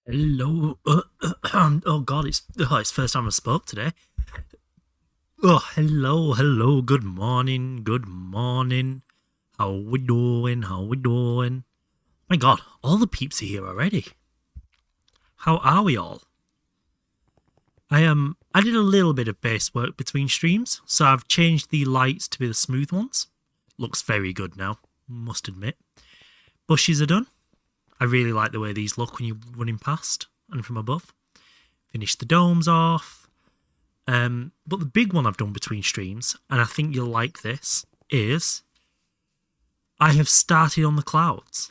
Hello. Oh God, it's first time I spoke today. Oh, hello. Good morning. How we doing? My God, all the peeps are here already. How are we all? I did a little bit of base work between streams, so I've changed the lights to be the smooth ones. Looks very good now, must admit. Bushes are done. I really like the way these look when you're running past and from above. Finished the domes off. But the big one I've done between streams, and I think you'll like this, is I have started on the clouds.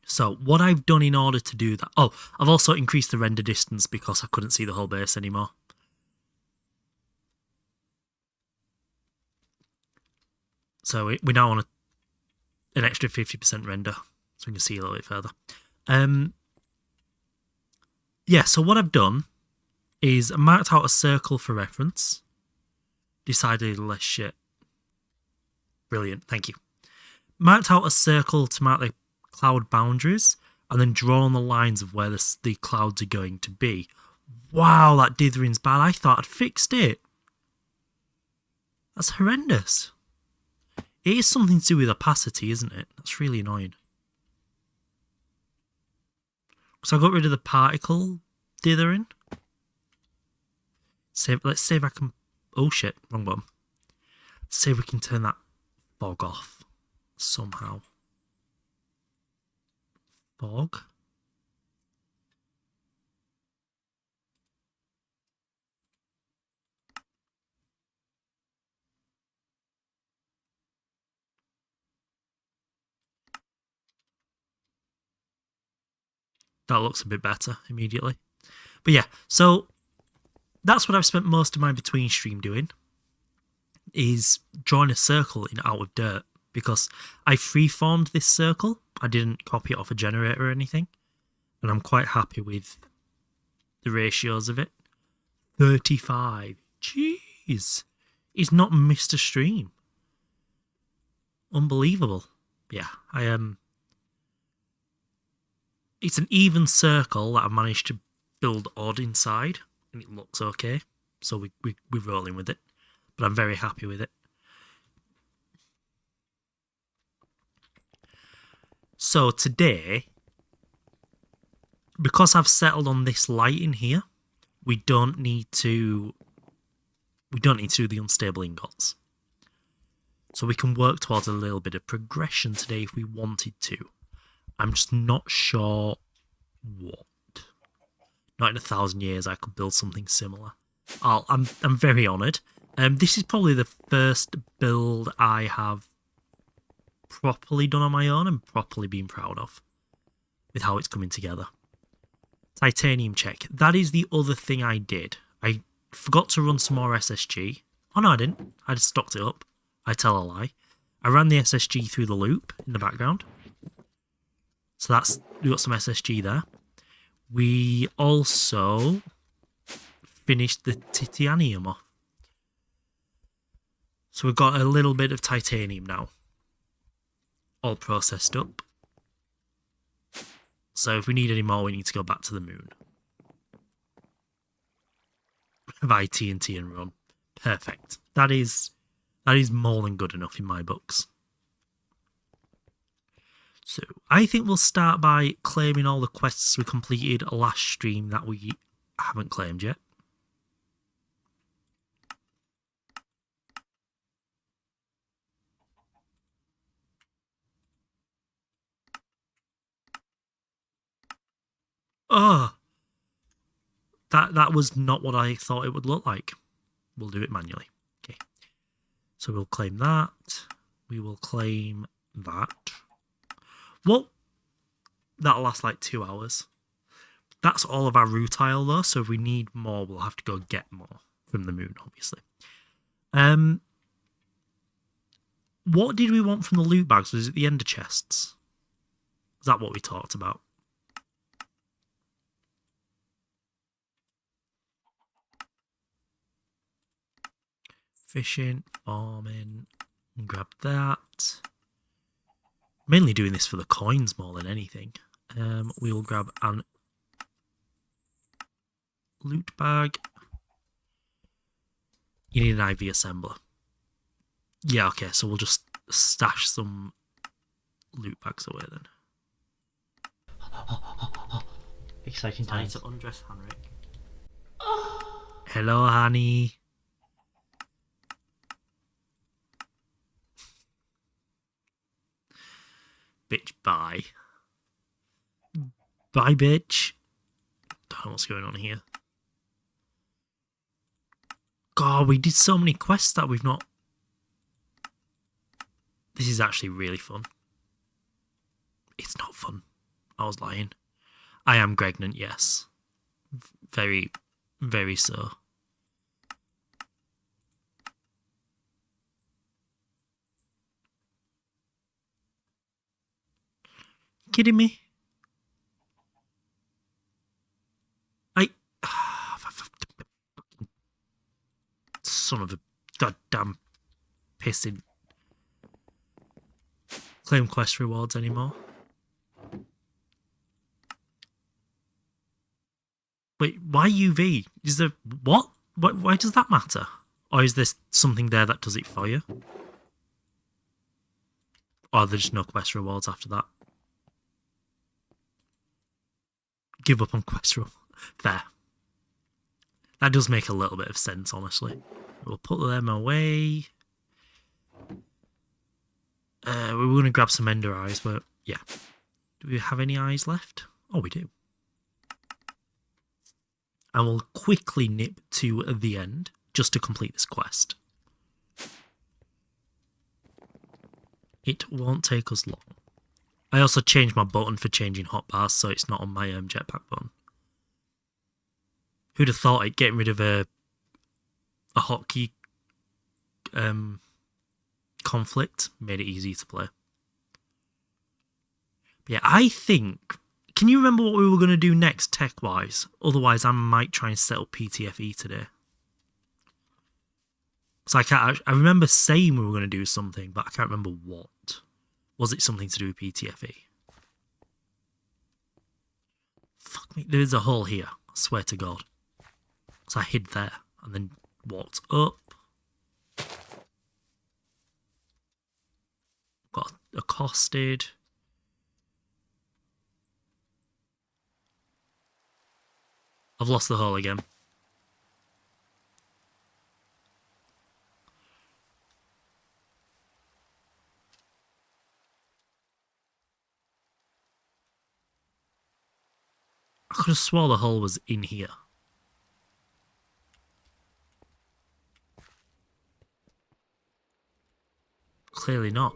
So what I've done in order to do that... Oh, I've also increased the render distance because I couldn't see the whole base anymore. So we're now on an extra 50% render, so we can see a little bit further. Yeah, so what I've done is marked out a circle for reference. Decided less shit. Brilliant, thank you. Marked out a circle to mark the cloud boundaries, and then drawn the lines of where the clouds are going to be. Wow, that dithering's bad. I thought I'd fixed it. That's horrendous. It is something to do with opacity, isn't it? That's really annoying. So I got rid of the particle dithering. Let's see if I can... Oh shit, wrong one. Let's see if we can turn that fog off somehow. Fog. That looks a bit better immediately. But yeah, so that's what I've spent most of my between stream doing, is drawing a circle out of dirt, because I freeformed this circle. I didn't copy it off a generator or anything, and I'm quite happy with the ratios of it. 35. Jeez. He's not missed a stream. Unbelievable. Yeah, it's an even circle that I've managed to build odd inside, and it looks okay. So we're rolling with it, but I'm very happy with it. So today, because I've settled on this light in here, we don't need to do the unstable ingots. So we can work towards a little bit of progression today if we wanted to. I'm just not sure what. Not in 1,000 years I could build something similar. I'm very honoured. This is probably the first build I have properly done on my own and properly been proud of with how it's coming together. Titanium check. That is the other thing I did. I forgot to run some more SSG. Oh no, I didn't. I just stocked it up. I tell a lie. I ran the SSG through the loop in the background. So we got some SSG there. We also finished the titanium off. So we've got a little bit of titanium now. All processed up. So if we need any more, we need to go back to the moon. Buy TNT and run. Perfect. That is more than good enough in my books. So I think we'll start by claiming all the quests we completed last stream that we haven't claimed yet. Oh, that was not what I thought it would look like. We'll do it manually. Okay. So we'll claim that. We will claim that. Well, that'll last like 2 hours. That's all of our rutile though, so if we need more, we'll have to go get more from the moon, obviously. What did we want from the loot bags? Was it the ender chests? Is that what we talked about? Fishing, farming, grab that. Mainly doing this for the coins more than anything. We will grab an loot bag. You need an IV assembler. Yeah, okay, so we'll just stash some loot bags away then. Exciting times. Time to undress Henrik. Hello, honey. Bitch, bye. Bye, bitch. Don't know what's going on here. God, we did so many quests that we've not... This is actually really fun. It's not fun. I was lying. I am pregnant, yes. Very, very so. Kidding me? Son of a goddamn pissing. Claim quest rewards anymore. Wait, why UV? Is there... What? Why does that matter? Or is there something there that does it for you? Or there's just no quest rewards after that? Give up on quest reward. Fair. That does make a little bit of sense, honestly. We'll put them away. We were going to grab some ender eyes, but yeah. Do we have any eyes left? Oh, we do. And we'll quickly nip to the end just to complete this quest. It won't take us long. I also changed my button for changing hotbars, so it's not on my jetpack button. Who'd have thought it getting rid of a hotkey conflict made it easy to play. But yeah, I think... Can you remember what we were going to do next tech-wise? Otherwise, I might try and set up PTFE today. So I remember saying we were going to do something, but I can't remember what. Was it something to do with PTFE? Fuck me, there's a hole here. I swear to God. So I hid there and then walked up. Got accosted. I've lost the hole again. I could have swore the hole was in here. Clearly not.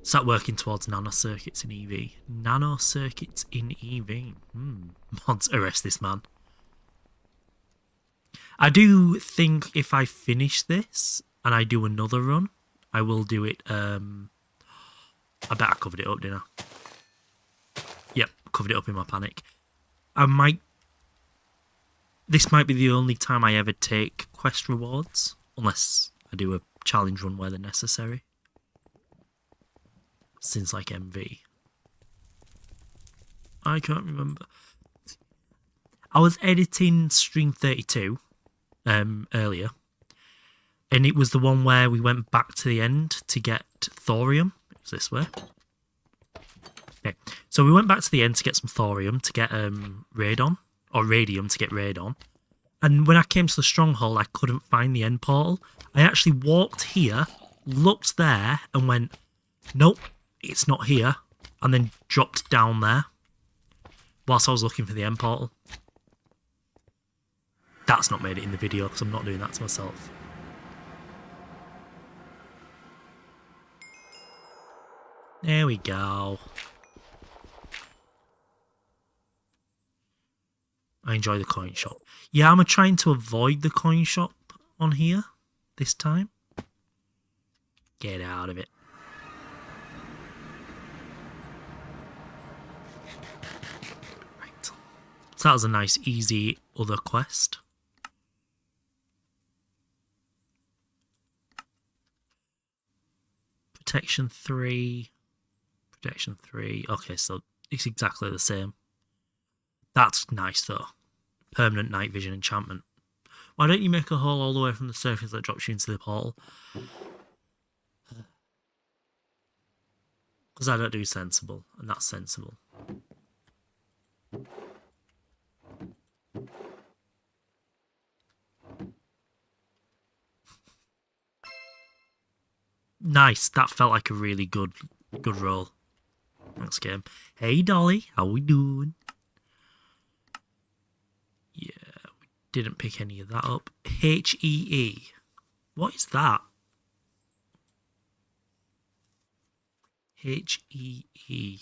Start working towards nano circuits in EV. Nano circuits in EV. Mods, arrest this man. I do think if I finish this and I do another run, I will do it. I bet I covered it up, didn't I? Yep, covered it up in my panic. I might... This might be the only time I ever take quest rewards, unless I do a challenge run where they're necessary. Since like MV. I can't remember. I was editing Stream 32 earlier, and it was the one where we went back to the end to get thorium. It was this way. Okay, so we went back to the end to get some thorium to get radon, or radium to get radon. And when I came to the stronghold, I couldn't find the end portal. I actually walked here, looked there, and went, nope, it's not here, and then dropped down there whilst I was looking for the end portal. That's not made it in the video because I'm not doing that to myself. There we go. I enjoy the coin shop. Yeah, I'm trying to avoid the coin shop on here this time. Get out of it. Right. So that was a nice, easy other quest. Protection 3. Protection 3. Okay, so it's exactly the same. That's nice though. Permanent night vision enchantment. Why don't you make a hole all the way from the surface that drops you into the portal? Because I don't do sensible, and that's sensible. Nice. That felt like a really good roll. Thanks, game. Hey, Dolly. How we doing? Yeah, we didn't pick any of that up. HEE. What is that? HEE.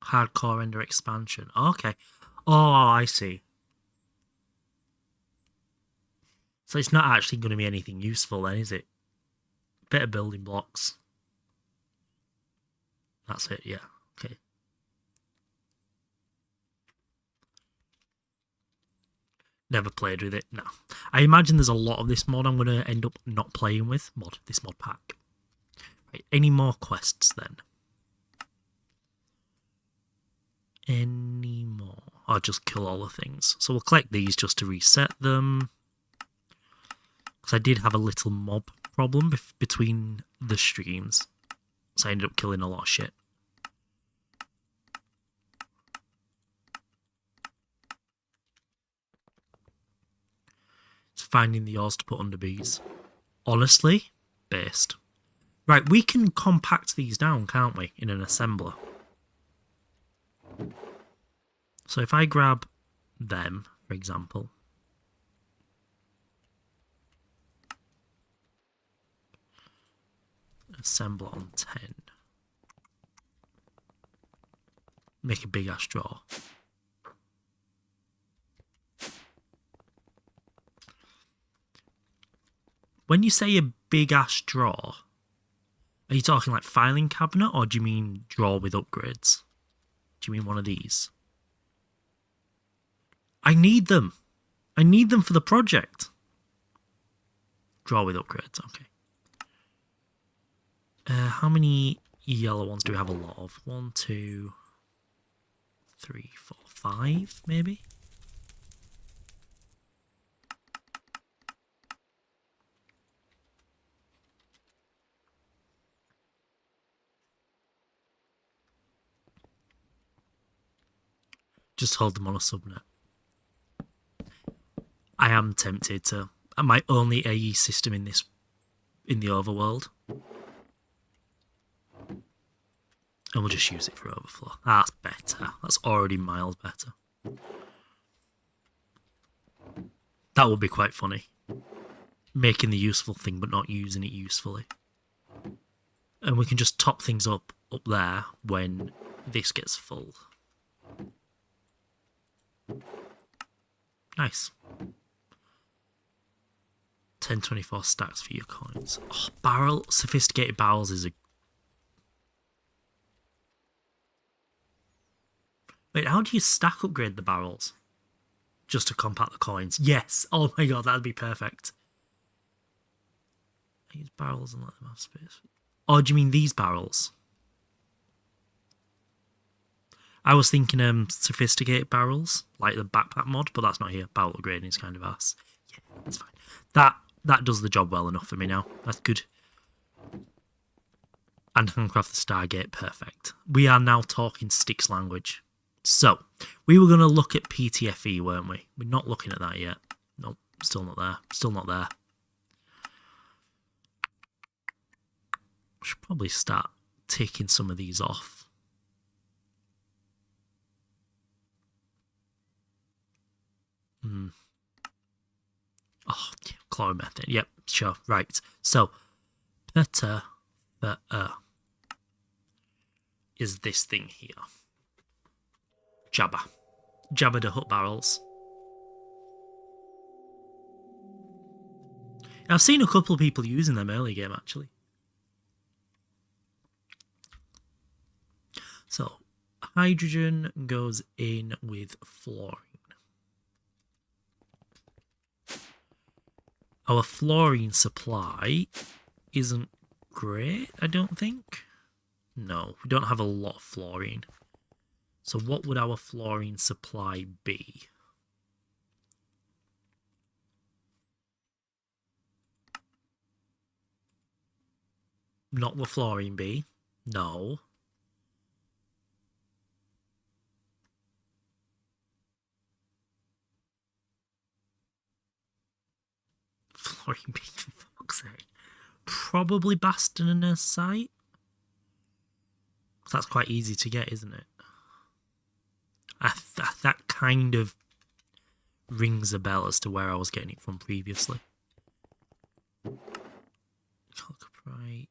Hardcore render expansion. Okay. Oh, I see. So it's not actually going to be anything useful then, is it? Bit of building blocks. That's it, yeah. Okay. Never played with it, no. I imagine there's a lot of this mod I'm going to end up not playing with. This mod pack. Right, any more quests then? Any more? I'll just kill all the things. So we'll collect these just to reset them. Because I did have a little mob problem between the streams. So I ended up killing a lot of shit. It's finding the ores to put under bees. Honestly, based. Right, we can compact these down, can't we? In an assembler. So if I grab them, for example. Assemble on 10. Make a big ass drawer. When you say a big ass drawer, are you talking like filing cabinet or do you mean drawer with upgrades? Do you mean one of these? I need them. I need them for the project. Drawer with upgrades, okay. How many yellow ones do we have a lot of? 1, 2, 3, 4, 5, maybe? Just hold them on a subnet. I am tempted to. My only AE system in the overworld. And we'll just use it for overflow. That's better. That's already miles better. That would be quite funny. Making the useful thing but not using it usefully. And we can just top things up there when this gets full. Nice. 1024 stacks for your coins. Oh, sophisticated barrels is a... Wait, how do you stack upgrade the barrels? Just to compact the coins. Yes. Oh my god, that'd be perfect. Use barrels and let them have space. Oh, do you mean these barrels? I was thinking sophisticated barrels, like the backpack mod, but that's not here. Barrel upgrading is kind of ass. Yeah, that's fine. That does the job well enough for me now. That's good. And handcraft the Stargate, perfect. We are now talking Styx language. So, we were going to look at PTFE, weren't we? We're not looking at that yet. Nope, still not there. Still not there. Should probably start taking some of these off. Oh, yeah, chloromethane. Yep, sure. Right. So, PTFE is this thing here. Jabba. Jabba the Hutt barrels. I've seen a couple of people using them early game, actually. So, hydrogen goes in with fluorine. Our fluorine supply isn't great, I don't think. No, we don't have a lot of fluorine. So what would our fluorine supply be? Not the fluorine be. No. Fluorine be, for fuck's sake. Probably Bastionite. That's quite easy to get, isn't it? That kind of rings a bell as to where I was getting it from previously. Chalcoprite.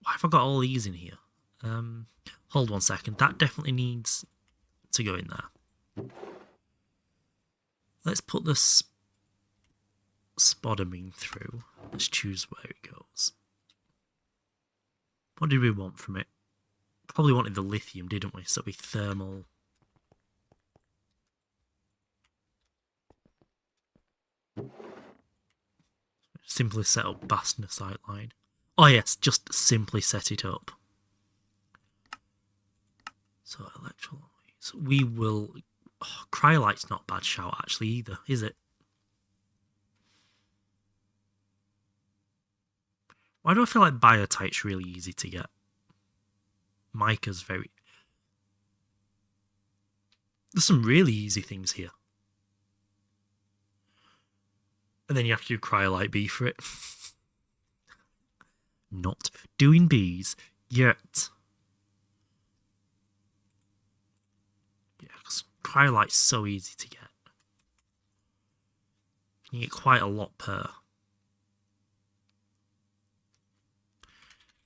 Why have I got all these in here? Hold 1 second. That definitely needs to go in there. Let's put this spodumene through. Let's choose where it goes. What did we want from it? Probably wanted the lithium, didn't we? So it'll be thermal. Simply set up Bastnasite line. Oh yes, just simply set it up. So electrolytes. We will... Oh, cryolite's not a bad shout actually either, is it? Why do I feel like biotite's really easy to get? Mica's very... There's some really easy things here. And then you have to do cryolite B for it. Not doing Bs yet. Yeah, because cryolite's so easy to get. You get quite a lot per.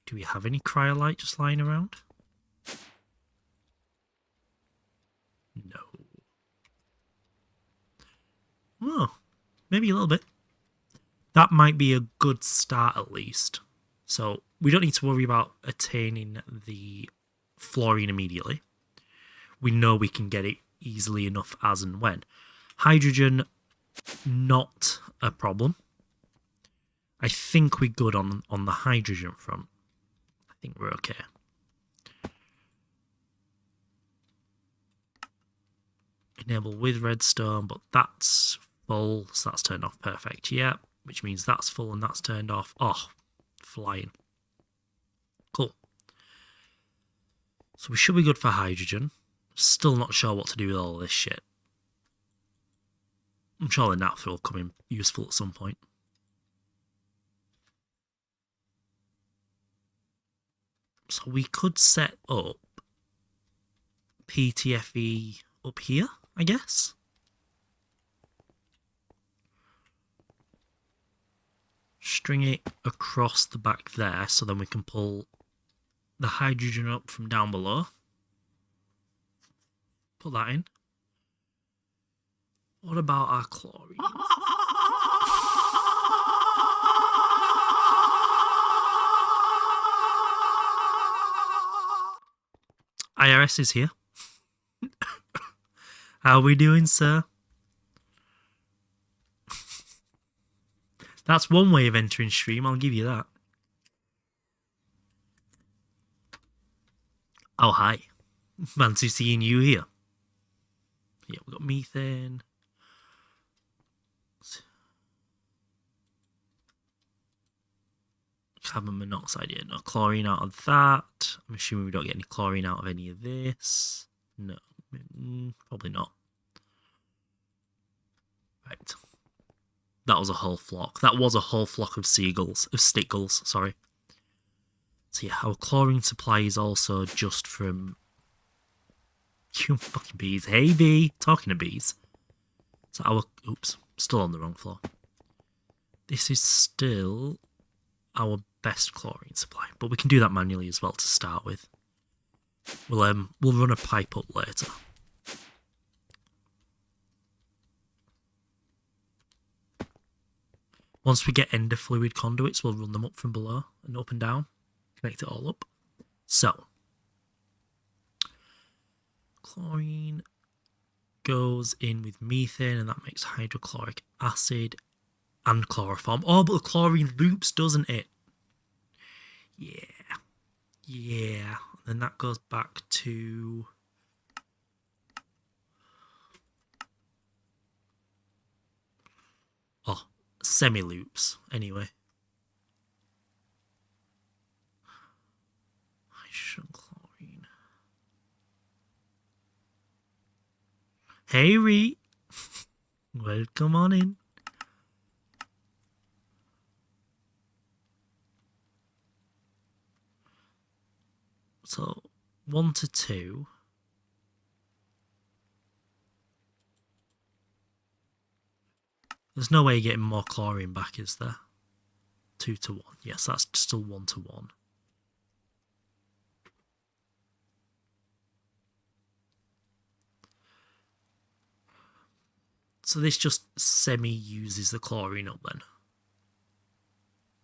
Do we have any cryolite just lying around? No. Oh, maybe a little bit. That might be a good start at least. So we don't need to worry about attaining the fluorine immediately. We know we can get it easily enough as and when. Hydrogen, not a problem. I think we're good on the hydrogen front. I think we're okay. Enable with redstone, but that's full, so that's turned off. Perfect. Yeah, which means that's full and that's turned off. Oh, flying. Cool. So we should be good for hydrogen. Still not sure what to do with all this shit. I'm sure the naphtha will come in useful at some point. So we could set up PTFE up here, I guess. String it across the back there so then we can pull the hydrogen up from down below. Put that in. What about our chlorine? IRS is here. How are we doing, sir? That's one way of entering stream, I'll give you that. Oh, hi. Fancy seeing you here. Yeah, we've got methane. Carbon monoxide, yeah, no chlorine out of that. I'm assuming we don't get any chlorine out of any of this. No, probably not. Right. That was a whole flock. That was a whole flock of seagulls, of stickles, sorry. So yeah, our chlorine supply is also just from... You fucking bees. Hey, bee. Talking to bees. So our... Oops. Still on the wrong floor. This is still our best chlorine supply. But we can do that manually as well to start with. We'll run a pipe up later. Once we get ender fluid conduits, we'll run them up from below and up and down. Connect it all up. So. Chlorine goes in with methane, and that makes hydrochloric acid and chloroform. Oh, but the chlorine loops, doesn't it? Yeah. Yeah. And then that goes back to... oh, semi-loops, anyway. Hydrogen chlorine. Hey, Ree. Welcome on in. So, 1 to 2. There's no way you're getting more chlorine back, is there? 2 to 1. Yes, that's still 1 to 1. So this just semi-uses the chlorine up then.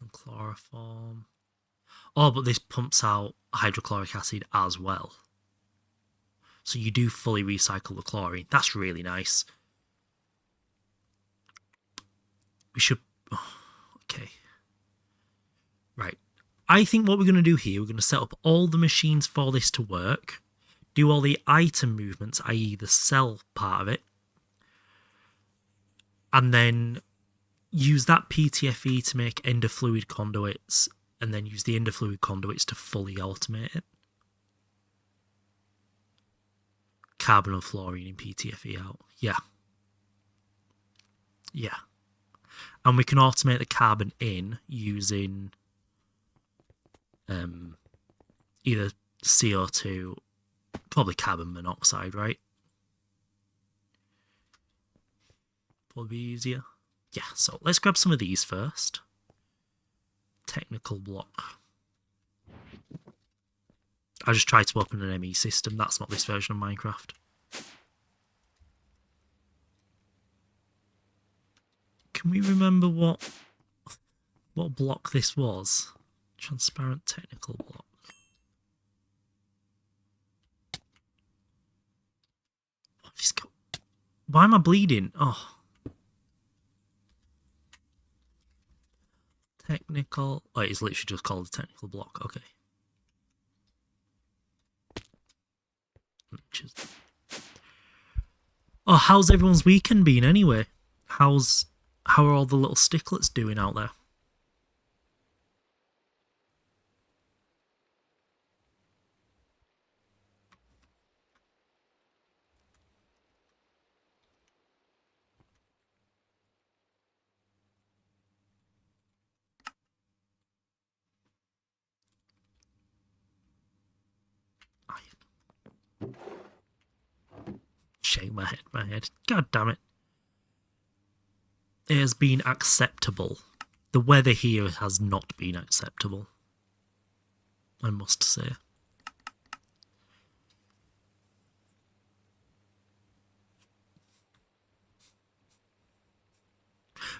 And chloroform. Oh, but this pumps out hydrochloric acid as well. So you do fully recycle the chlorine. That's really nice. We should... oh, okay. Right. I think what we're going to do here, we're going to set up all the machines for this to work. Do all the item movements, i.e. the cell part of it. And then use that PTFE to make endofluid conduits, and then use the endofluid conduits to fully automate it. Carbon and fluorine in PTFE out. Yeah. Yeah. And we can automate the carbon in using either CO2, probably carbon monoxide, right? Will be easier. Yeah, so let's grab some of these first. Technical block. I just tried to open an ME system. That's not this version of Minecraft. Can we remember what block this was? Transparent technical block. What is why am I bleeding? Oh. Technical... oh, it's literally just called a technical block. Okay. Oh, how's everyone's weekend been anyway? How are all the little sticklets doing out there? Shake my head. God damn it. It has been acceptable. The weather here has not been acceptable, I must say.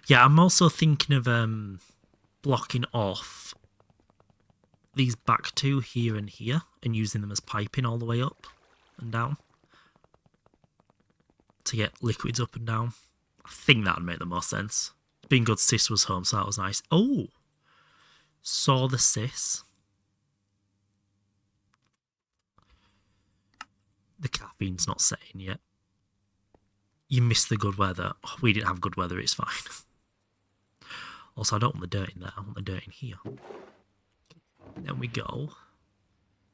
Yeah, I'm also thinking of blocking off these back two here and here and using them as piping all the way up and down to get liquids up and down. I think that would make the most sense. Being good, Sis was home, so that was nice. Oh! Saw the Sis. The caffeine's not setting yet. You missed the good weather. Oh, we didn't have good weather, it's fine. Also, I don't want the dirt in there. I want the dirt in here. There we go.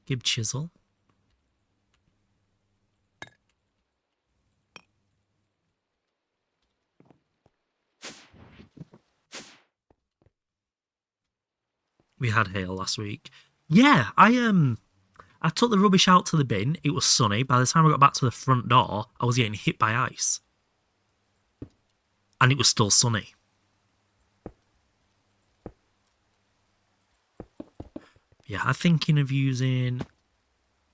Gib chisel. We had hail last week. Yeah, I took the rubbish out to the bin. It was sunny. By the time I got back to the front door, I was getting hit by ice. And it was still sunny. Yeah, I'm thinking of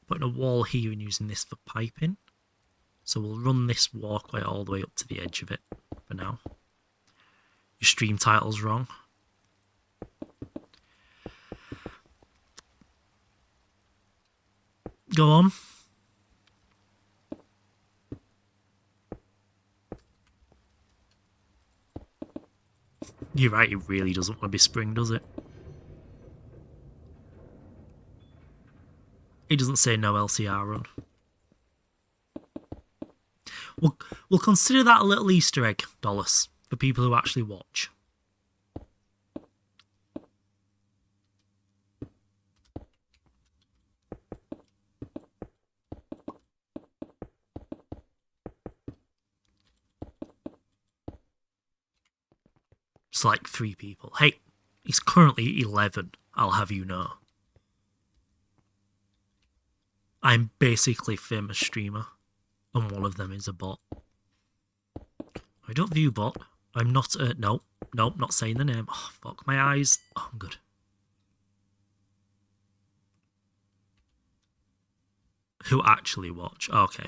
putting a wall here and using this for piping. So we'll run this walkway all the way up to the edge of it for now. Your stream title's wrong. Go on. You're right, it really doesn't want to be spring, does it? It doesn't say no LCR run. We'll consider that a little Easter egg, Dolus, for people who actually watch. It's like 3 people. Hey, it's currently 11, I'll have you know. I'm basically a famous streamer, and one of them is a bot. I don't view bot. I'm not, nope, not saying the name. Oh, fuck, my eyes. Oh, I'm good. Who actually watch? Okay.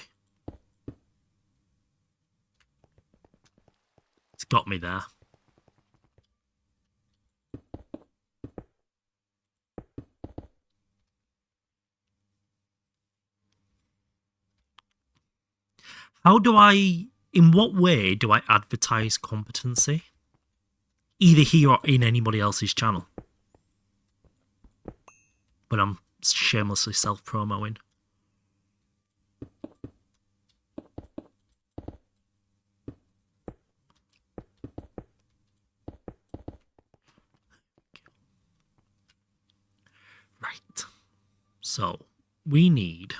It's got me there. In what way do I advertise competency? Either here or in anybody else's channel. But I'm shamelessly self-promoing. Right. So, we need...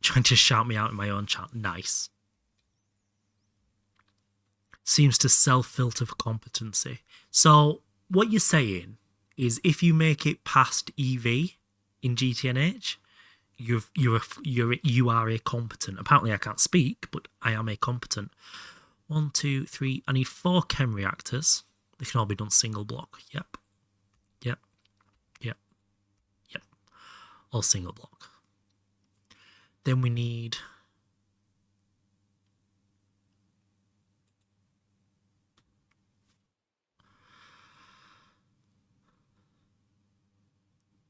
Trying to shout me out in my own chat. Nice. Seems to self-filter for competency. So, what you're saying is if you make it past EV in GTNH, you are a competent. Apparently I can't speak, but I am a competent. 1, 2, 3. I need 4 chem reactors. They can all be done single block. Yep. All single block. Then we need...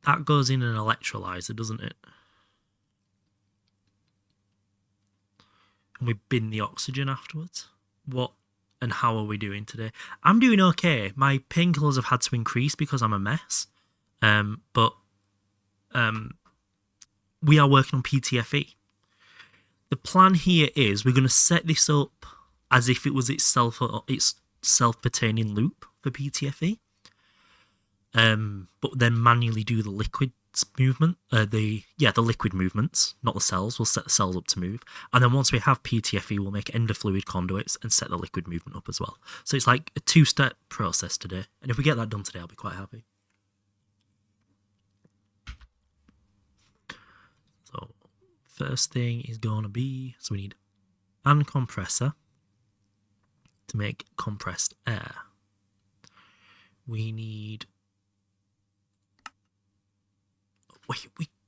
That goes in an electrolyzer, doesn't it? And we bin the oxygen afterwards. What and how are we doing today? I'm doing okay. My painkillers have had to increase because I'm a mess. But we are working on PTFE. The plan here is we're going to set this up as if it was its self-pertaining loop for PTFE. But then manually do the liquid movement, the liquid movements, not the cells. We'll set the cells up to move, and then once we have PTFE, we'll make endofluid conduits and set the liquid movement up as well. So it's like a 2-step process today, and if we get that done today, I'll be quite happy. So first thing is gonna be, so we need an compressor to make compressed air. We need...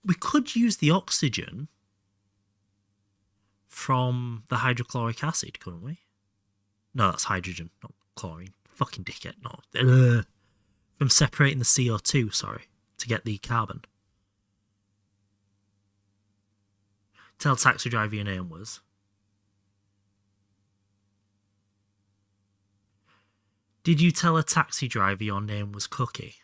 We could use the oxygen from the hydrochloric acid, couldn't we? No, that's hydrogen, not chlorine. Fucking dickhead, no. From separating the CO2, sorry, to get the carbon. Tell taxi driver your name was. Did you tell a taxi driver your name was Cookie?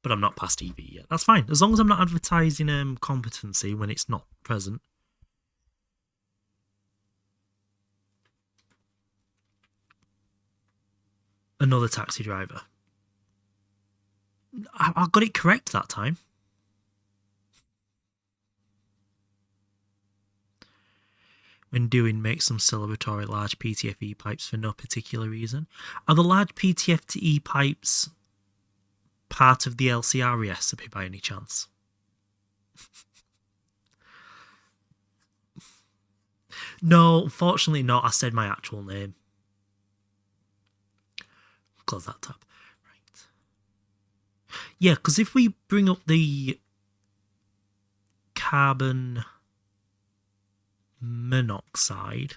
But I'm not past EV yet. That's fine. As long as I'm not advertising competency when it's not present. Another taxi driver. I got it correct that time. When doing, make some celebratory large PTFE pipes for no particular reason. Are the large PTFE pipes part of the LCR recipe by any chance? No, unfortunately not. I said my actual name. Close that tab. Right. Yeah, because if we bring up the carbon monoxide,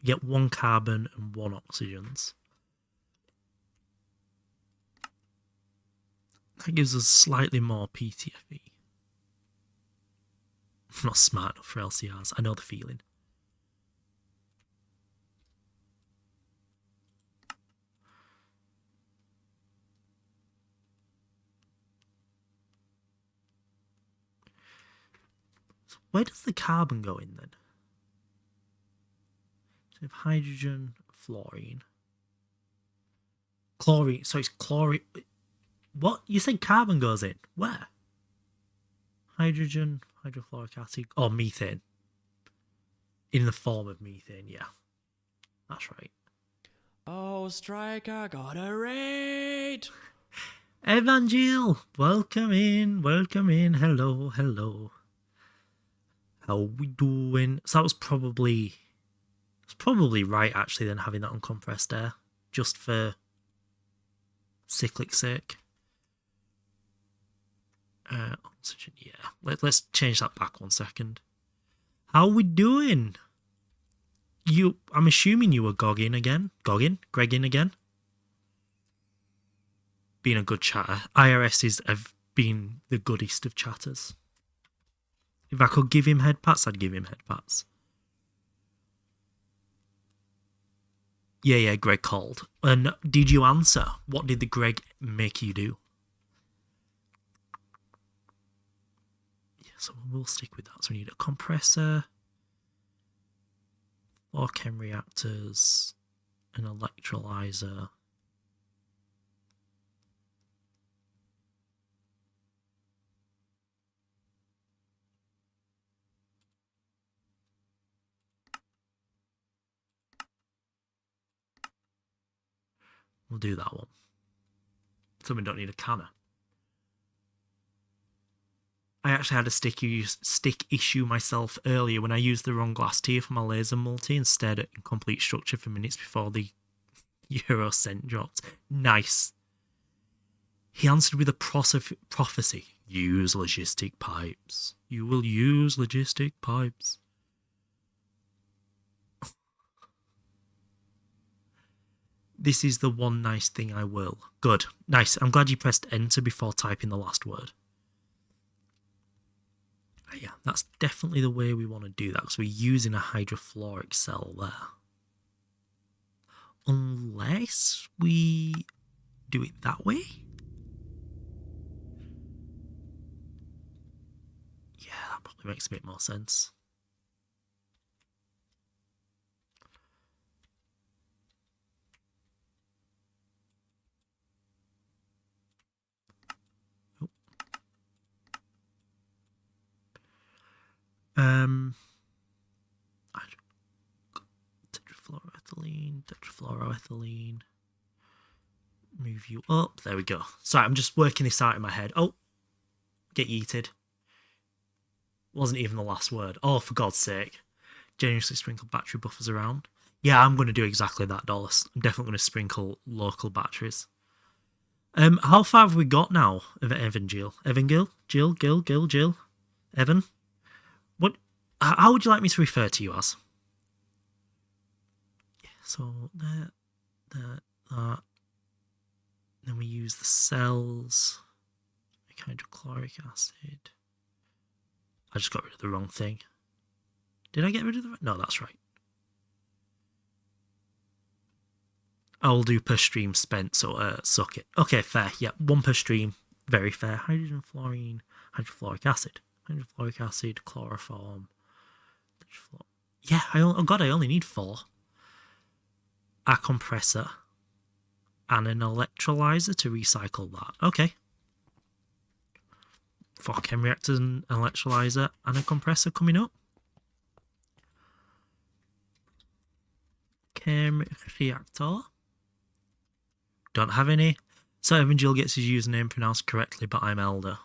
we get 1 carbon and 1 oxygens. That gives us slightly more PTFE. I'm not smart enough for LCRs. I know the feeling. So where does the carbon go in then? So we have hydrogen, fluorine. Chlorine. So it's chlorine. What? You said carbon goes in? Where? Hydrogen, hydrofluoric acid, or methane. In the form of methane, yeah. That's right. Oh, Striker got a raid! Evangel, welcome in, hello, hello. How we doing? So that was probably right actually then having that uncompressed air, just for cyclic sake. Oxygen, yeah. Let's change that back 1 second. How we doing? I'm assuming you were Gregging again? Being a good chatter. IRS have been the goodest of chatters. If I could give him head pats, I'd give him head pats. Yeah, Greg called. And did you answer? What did the Greg make you do? Yeah, so we'll stick with that. So we need a compressor, 4 chem reactors, an electrolyzer. We'll do that one. So we don't need a canner. I actually had a stick issue myself earlier when I used the wrong glass tier for my laser multi and stared at incomplete structure for minutes before the Euro cent dropped. Nice. He answered with a prophecy. Use logistic pipes. You will use logistic pipes. This is the one nice thing I will. Good. Nice. I'm glad you pressed enter before typing the last word. Yeah, that's definitely the way we want to do that because we're using a hydrofluoric cell there. Unless we do it that way. Yeah, that probably makes a bit more sense. Tetrafluoroethylene. Move you up. There we go. Sorry, I'm just working this out in my head. Oh, get yeeted. Wasn't even the last word. Oh, for God's sake. Generously sprinkle battery buffers around. Yeah, I'm going to do exactly that, Dallas. I'm definitely going to sprinkle local batteries. How far have we got now of Evangel? Jill? Evan? What? How would you like me to refer to you as? Yeah, so that. Then we use the cells. Hydrochloric acid. I just got rid of the wrong thing. Did I get rid of the... No, that's right. I'll do per stream spent, so suck it. Okay, fair. Yeah, 1 per stream. Very fair. Hydrogen, fluorine, hydrofluoric acid. Hydrofluoric acid, chloroform. Yeah, oh God, I only need 4. A compressor. And an electrolyzer to recycle that. Okay. 4 chem reactors, an electrolyzer, and a compressor coming up. Chem reactor. Don't have any. So Evangel gets his username pronounced correctly, but I'm Elder.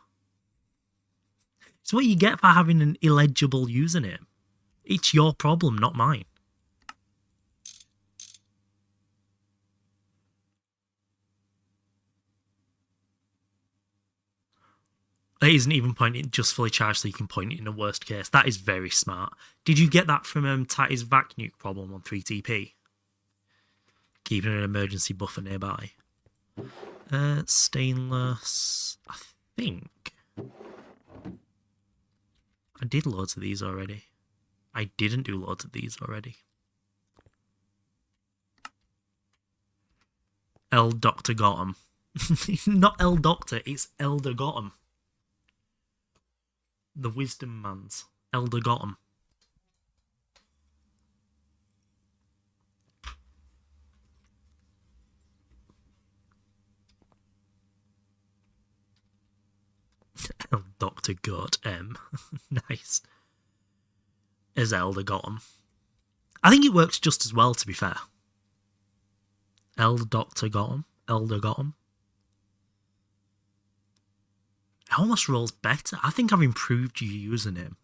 It's what you get for having an illegible username. It's your problem, not mine. It isn't even pointing just fully charged, so you can point it in the worst case. That is very smart. Did you get that from Tatty's vac nuke problem on 3TP? Keeping an emergency buffer nearby. Stainless. I I did loads of these already. I didn't do loads of these already. El Doctor got 'em. Not El Doctor, it's Elder got 'em. The Wisdom Man's. Elder got 'em. El Doctor got M. Nice. As Elder got 'em. I think it works just as well, to be fair. Elder Doctor got 'em. Elder got 'em. It almost rolls better. I think I've improved your username.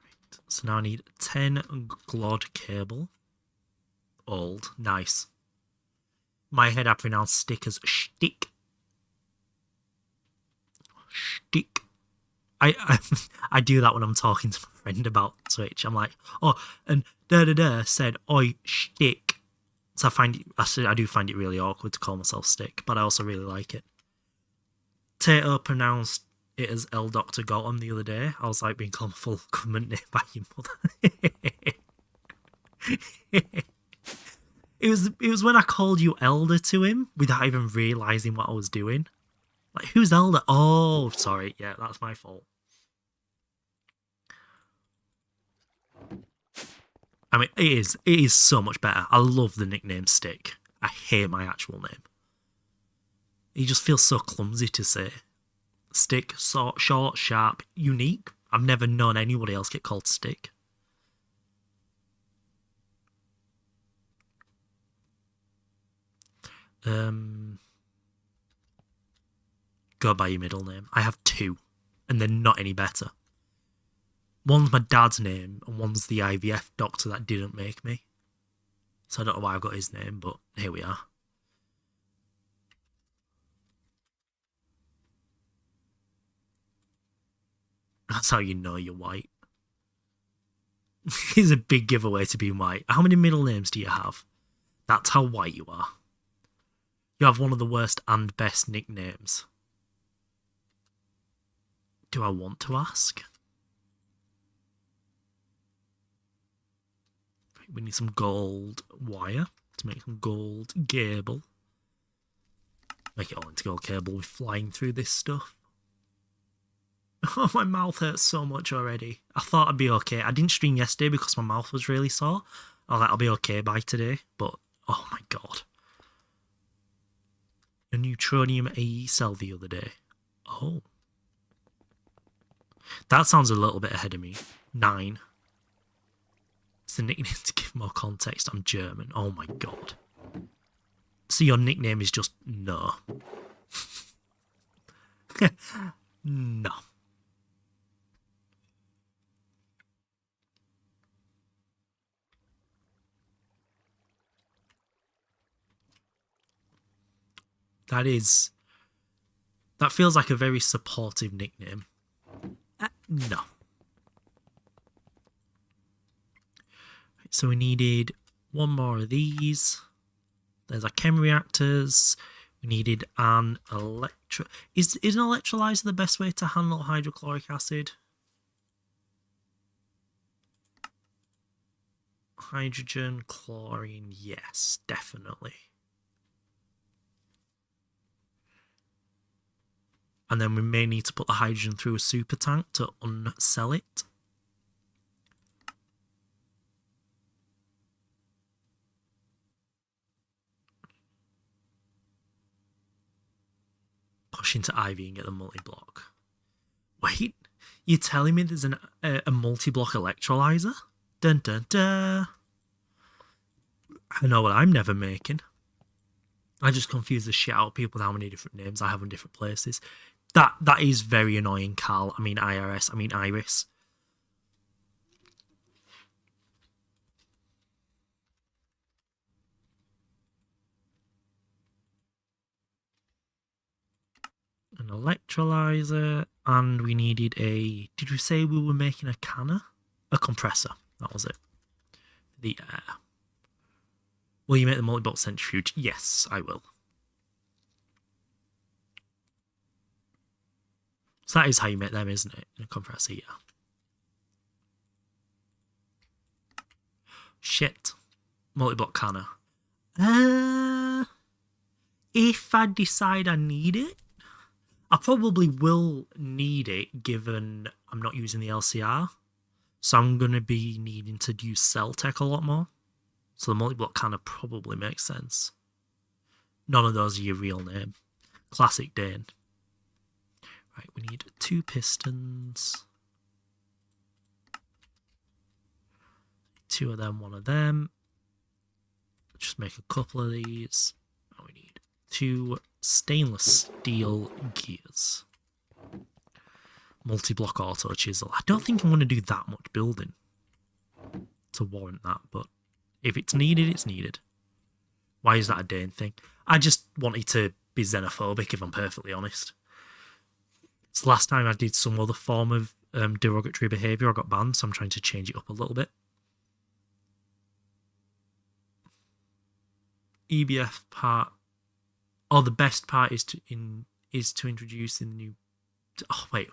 Right. So now I need 10 Glod cable. Old. Nice. My head I pronounce stick as shtick. Shtick. I do that when I'm talking to my friend about Twitch. I'm like, oh, and said, oi, shtick. So I do find it really awkward to call myself stick, but I also really like it. Tato pronounced it as El Doctor got on the other day. I was like being called a full government name by your mother. It was when I called you Elder to him without even realising what I was doing. Like, who's Elder? Oh, sorry. Yeah, that's my fault. I mean, it is so much better. I love the nickname Stick. I hate my actual name. It just feels so clumsy to say. Stick, short, sharp, unique. I've never known anybody else get called Stick. Go by your middle name. I have 2, and they're not any better. One's my dad's name, and one's the IVF doctor that didn't make me. So I don't know why I've got his name, but here we are. That's how you know you're white. It's a big giveaway to being white. How many middle names do you have? That's how white you are. You have one of the worst and best nicknames. Do I want to ask? We need some gold wire to make some gold cable. Make it all into gold cable. We're flying through this stuff. Oh, my mouth hurts so much already. I thought I'd be okay. I didn't stream yesterday because my mouth was really sore. I was like, I'll be okay by today. But, oh my god. A neutronium AE cell the other day. Oh. That sounds a little bit ahead of me. 9. It's the nickname to give more context. I'm German. Oh my god. So your nickname is just No. No. That feels like a very supportive nickname. No. So we needed 1 more of these. There's our chem reactors. We needed an Is an electrolyzer the best way to handle hydrochloric acid? Hydrogen, chlorine, yes, definitely. And then we may need to put the hydrogen through a super tank to uncell it. Push into Ivy and get the multi-block. Wait, you're telling me there's a multi-block electrolyzer? Dun dun dun. I know what I'm never making. I just confuse the shit out of people with how many different names I have in different places. That is very annoying, Carl. I mean IRS. I mean Iris. An electrolyzer, and we needed a... Did we say we were making a canner? A compressor. That was it. The air. Will you make the multi-block centrifuge? Yes, I will. So that is how you make them, isn't it? In a compressor, yeah. Shit. Multi-block canner. If I decide I need it, I probably will need it given I'm not using the LCR. So I'm going to be needing to use cell tech a lot more. So the multi-block canner probably makes sense. None of those are your real name. Classic Dane. Right, we need 2 pistons. 2 of them, 1 of them. Just make a couple of these. And we need 2 stainless steel gears. Multi-block auto chisel. I don't think I'm going to do that much building to warrant that, but if it's needed, it's needed. Why is that a Dane thing? I just wanted to be xenophobic, if I'm perfectly honest. It's the last time I did some other form of derogatory behaviour, I got banned, so I'm trying to change it up a little bit. EBF part. Oh, the best part is to introduce in the new. Oh wait.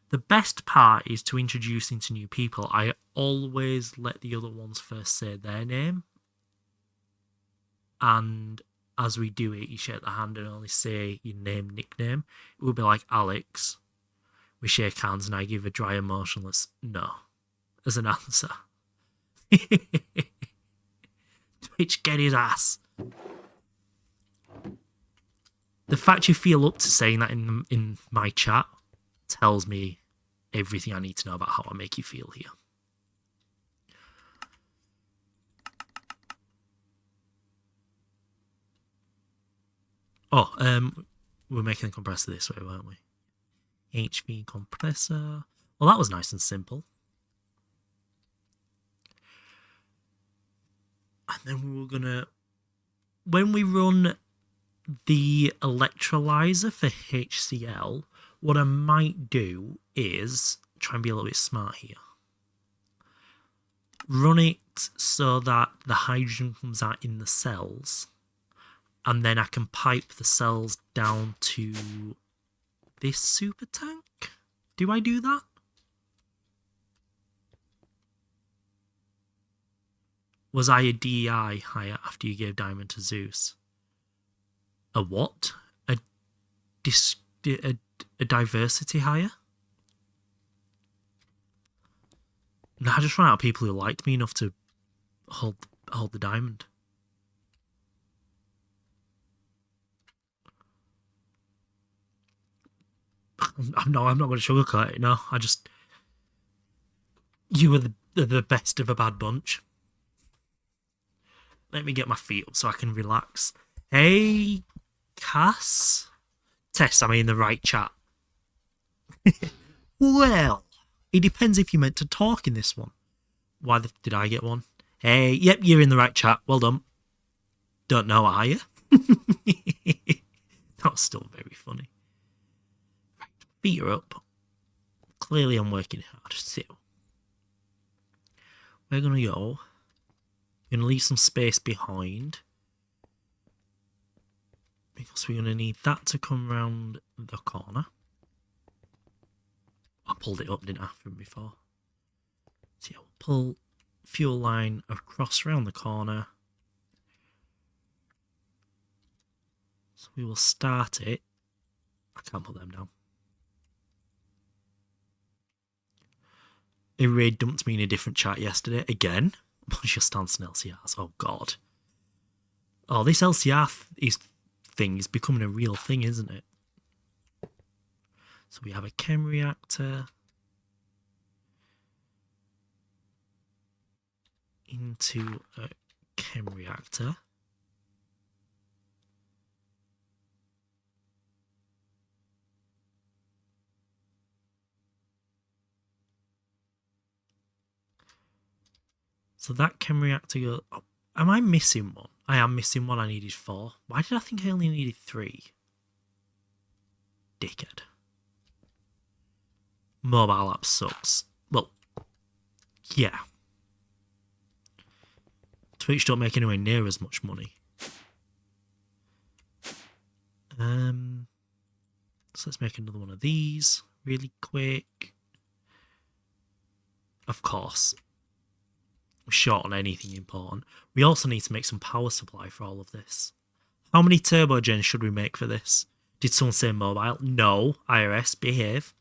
The best part is to introduce into new people. I always let the other ones first say their name, and as we do it, you shake the hand and only say your name, nickname. It would be like Alex. We shake hands and I give a dry, emotionless no as an answer. Twitch, get his ass. The fact you feel up to saying that in my chat tells me everything I need to know about how I make you feel here. Oh, we're making a compressor this way, weren't we? HV compressor. Well, that was nice and simple. And then we were gonna, when we run the electrolyzer for HCl, what I might do is try and be a little bit smart here. Run it so that the hydrogen comes out in the cells, and then I can pipe the cells down to this super tank. Do I do that? Was I a DEI hire after you gave Diamond to Zeus? A what? A diversity hire? No, I just ran out of people who liked me enough to hold the diamond. I'm not going to sugarcoat it. No, you were the best of a bad bunch. Let me get my feet up so I can relax. Hey, Cass? Tess, am I in the right chat? Well, it depends if you meant to talk in this one. Why did I get one? Hey, yep, you're in the right chat. Well done. Don't know, are you? That was still very funny. Right, feet are up. Clearly I'm working hard. So, we're going to go. We're going to leave some space behind, because we're going to need that to come round the corner. I pulled it up, didn't I, from before? So yeah, we'll pull fuel line across round the corner. So we will start it. I can't put them down. It really dumped me in a different chat yesterday. Again, a bunch of Stanson LCRs. Oh, God. Oh, this LCR thing is becoming a real thing, isn't it? So we have a chem reactor into a chem reactor. So that chem reactor goes... Oh, am I missing one? I am missing one. I needed 4. Why did I think I only needed 3? Dickhead. Mobile app sucks. Well, yeah. To which don't make anywhere near as much money. So let's make another one of these really quick. Of course, we're short on anything important. We also need to make some power supply for all of this. How many turbo gens should we make for this? Did someone say mobile? No. IRS, behave.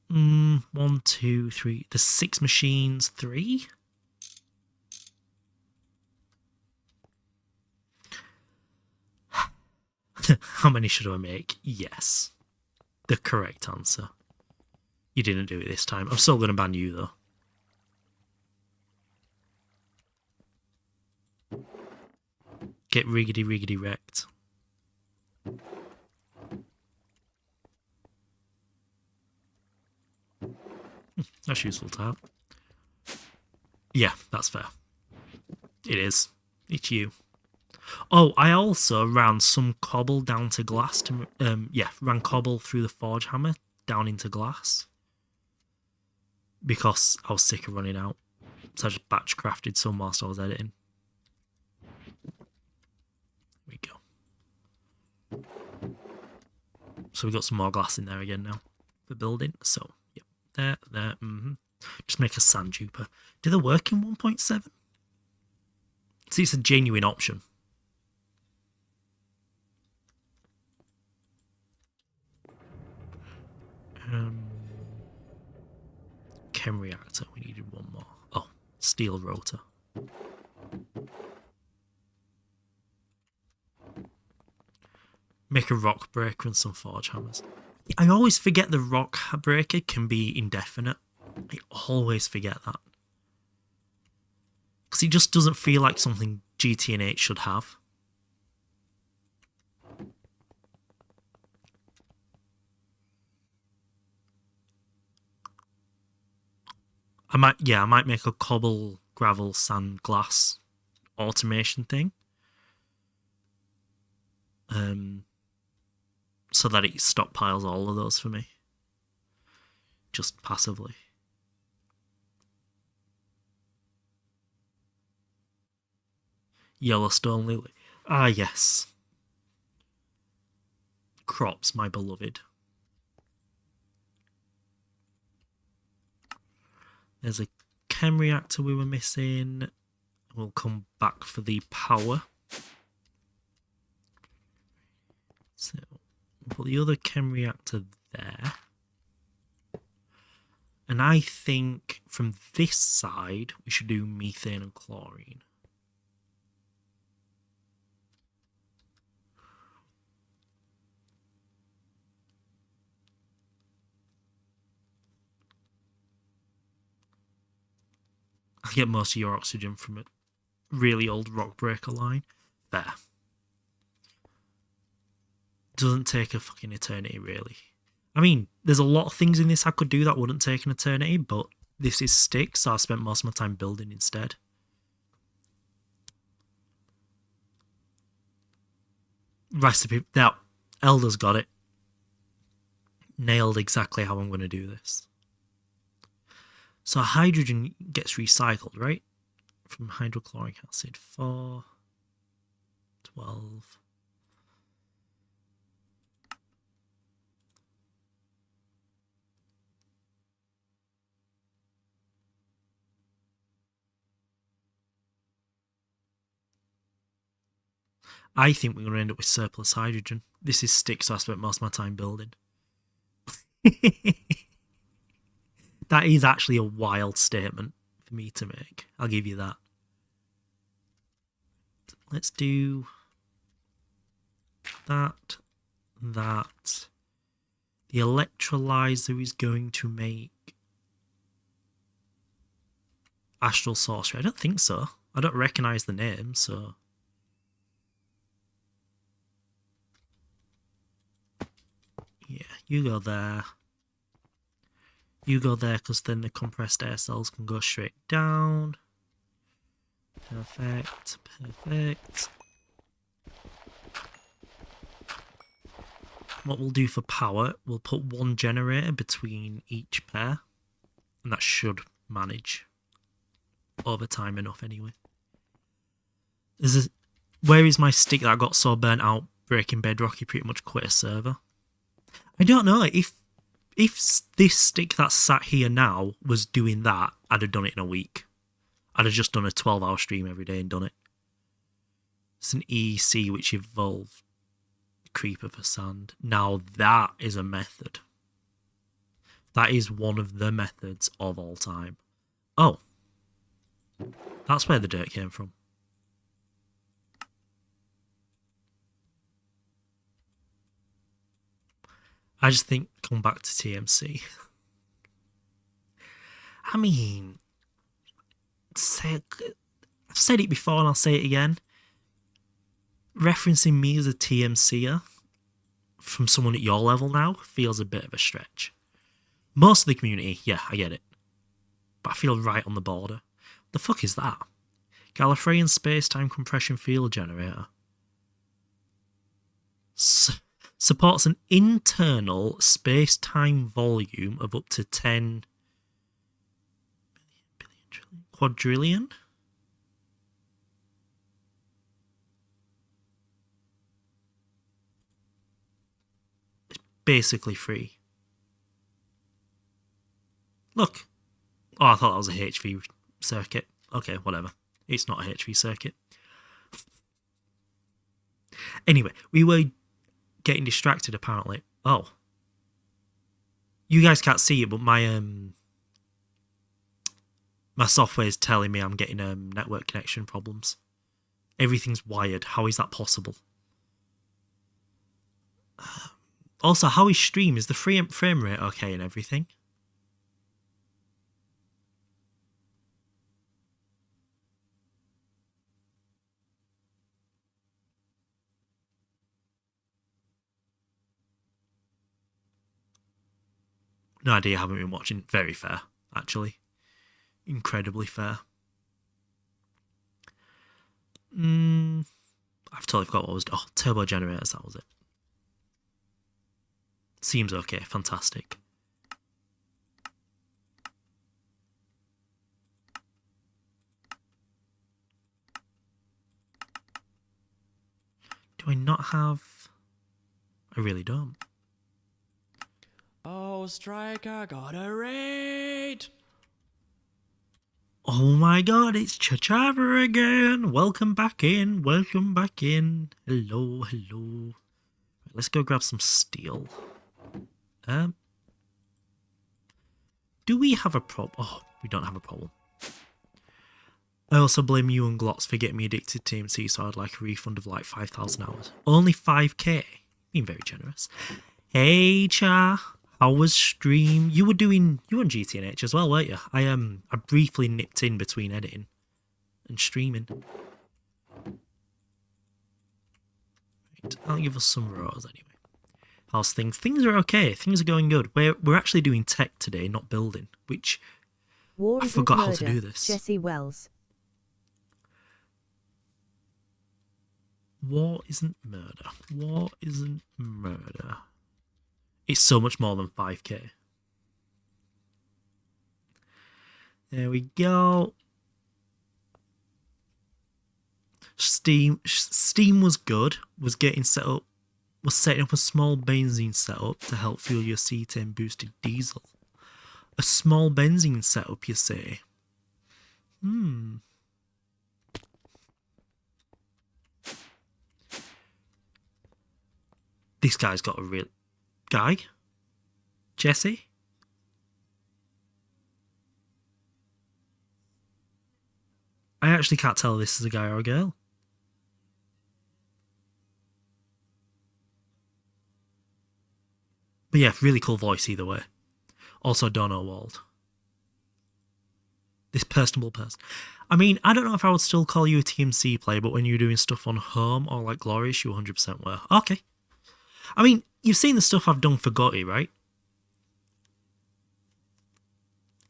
1, 2, 3. There's 6 machines. 3? How many should I make? Yes. The correct answer. You didn't do it this time. I'm still going to ban you, though. Get riggedy wrecked. That's useful to have. Yeah, that's fair. It is. It's you. Oh, I also ran some cobble down to glass to ran cobble through the forge hammer down into glass because I was sick of running out. So I just batch crafted some whilst I was editing. There we go. So we got some more glass in there again now for building. So yep, there. Just make a sand duper. Do they work in 1.7? See, it's a genuine option. Chem reactor, we needed one more. Oh, steel rotor. Make a rock breaker and some forge hammers. I always forget the rock breaker can be indefinite. I always forget that. Because it just doesn't feel like something GTNH should have. I might make a cobble, gravel, sand, glass automation thing. So that it stockpiles all of those for me. Just passively. Yellowstone lily. Ah, yes. Crops, my beloved. There's a chem reactor we were missing. We'll come back for the power. So we'll put the other chem reactor there. And I think from this side we should do methane and chlorine. I get most of your oxygen from a really old rock breaker line. There. Doesn't take a fucking eternity, really. I mean, there's a lot of things in this I could do that wouldn't take an eternity, but this is stick, so I spent most of my time building instead. Recipe. Now, Elder's got it. Nailed exactly how I'm going to do this. So hydrogen gets recycled, right? From hydrochloric acid. 4, 12. I think we're going to end up with surplus hydrogen. This is stick, so I spent most of my time building. That is actually a wild statement for me to make. I'll give you that. Let's do that. The electrolyzer is going to make Astral Sorcery. I don't think so. I don't recognise the name, so... Yeah, you go there. You go there because then the compressed air cells can go straight down. Perfect. What we'll do for power, we'll put one generator between each pair. And that should manage. over time enough anyway. Where is my stick that got so burnt out breaking bedrock? He pretty much quit a server. I don't know. If this stick that's sat here now was doing that, I'd have done it in a week. I'd have just done a 12-hour stream every day and done it. It's an EC which evolved Creeper for Sand. Now that is a method. That is one of the methods of all time. Oh. That's where the dirt came from. I just think, come back to TMC. I mean, I've said it before and I'll say it again. Referencing me as a TMCer from someone at your level now feels a bit of a stretch. Most of the community, yeah, I get it. But I feel right on the border. The fuck is that? Gallifreyan space-time compression field generator. Supports an internal space-time volume of up to 10 quadrillion? It's basically free. Look. Oh, I thought that was a HV circuit. Okay, whatever. It's not a HV circuit. Anyway, we were getting distracted apparently. Oh. You guys can't see it, but my software is telling me I'm getting network connection problems. Everything's wired. How is that possible? Also, how is stream? Is the frame rate okay and everything? No idea, haven't been watching. Very fair, actually. Incredibly fair. I've totally forgot what was... Oh, turbo generators, that was it. Seems okay, fantastic. Do I not have... I really don't. Oh, Striker got a raid! Oh my god, it's Chachava again! Welcome back in, welcome back in. Hello, hello. Let's go grab some steel. Do we have a problem? Oh, we don't have a problem. I also blame you and Glotz for getting me addicted to TMC, so I'd like a refund of like 5,000 hours. Only 5k. Being very generous. Hey, Cha. How was stream? You were on GTNH as well, weren't you? I briefly nipped in between editing and streaming. Right, I'll give us some rows anyway. How's things? Things are okay. Things are going good. We're actually doing tech today, not building, which War I isn't forgot how murder, to do this. Jesse Wells. War isn't murder. War isn't murder. It's so much more than 5k. There we go. Steam was good. Was setting up a small benzene setup to help fuel your C10 boosted diesel. A small benzene setup, you say? This guy's got a real... Guy? Jesse? I actually can't tell if this is a guy or a girl. But yeah, really cool voice either way. Also, Dono Wald. This personable person. I mean, I don't know if I would still call you a TMC player, but when you're doing stuff on Home or like Glorious, you 100% were. Okay. I mean, you've seen the stuff I've done for Gotti, right?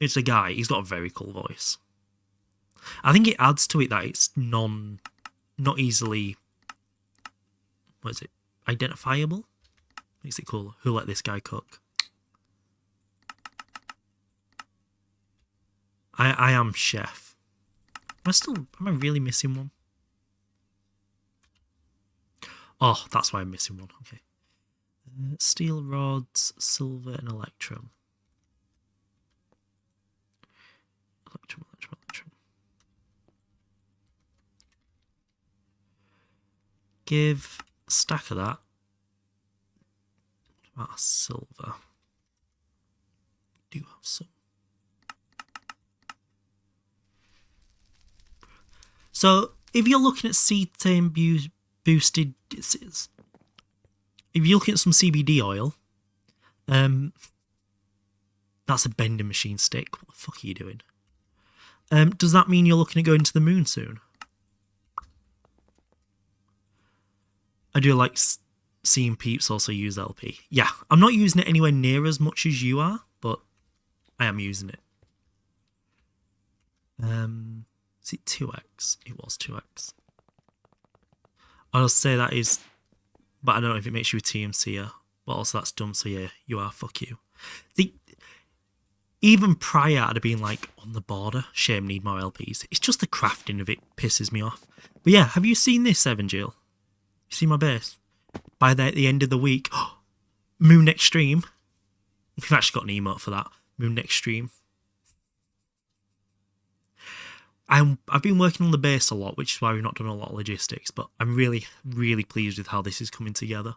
It's a guy. He's got a very cool voice. I think it adds to it that it's not easily, what is it, identifiable? Makes it cool. Who let this guy cook? I am chef. Am I really missing one? Oh, that's why I'm missing one. Okay. Steel rods, silver, and electrum. Electrum. Give a stack of that. What about silver? We do have some. So, if you're looking at cetane boosted, if you're looking at some CBD oil, that's a bending machine stick. What the fuck are you doing? Does that mean you're looking at going to the moon soon? I do like seeing peeps also use LP. Yeah, I'm not using it anywhere near as much as you are, but I am using it. Is it 2x? It was 2x. I'll say that is, but I don't know if it makes you a TMCer, but also that's dumb, so yeah, you are, fuck you. Even prior to being like on the border, shame need more LPs. It's just the crafting of it pisses me off. But yeah, have you seen this, Seven Jill? You see my base? By the end of the week, Moon Extreme. We've actually got an emote for that. Moon Extreme. I've been working on the base a lot, which is why we've not done a lot of logistics, but I'm really, really pleased with how this is coming together.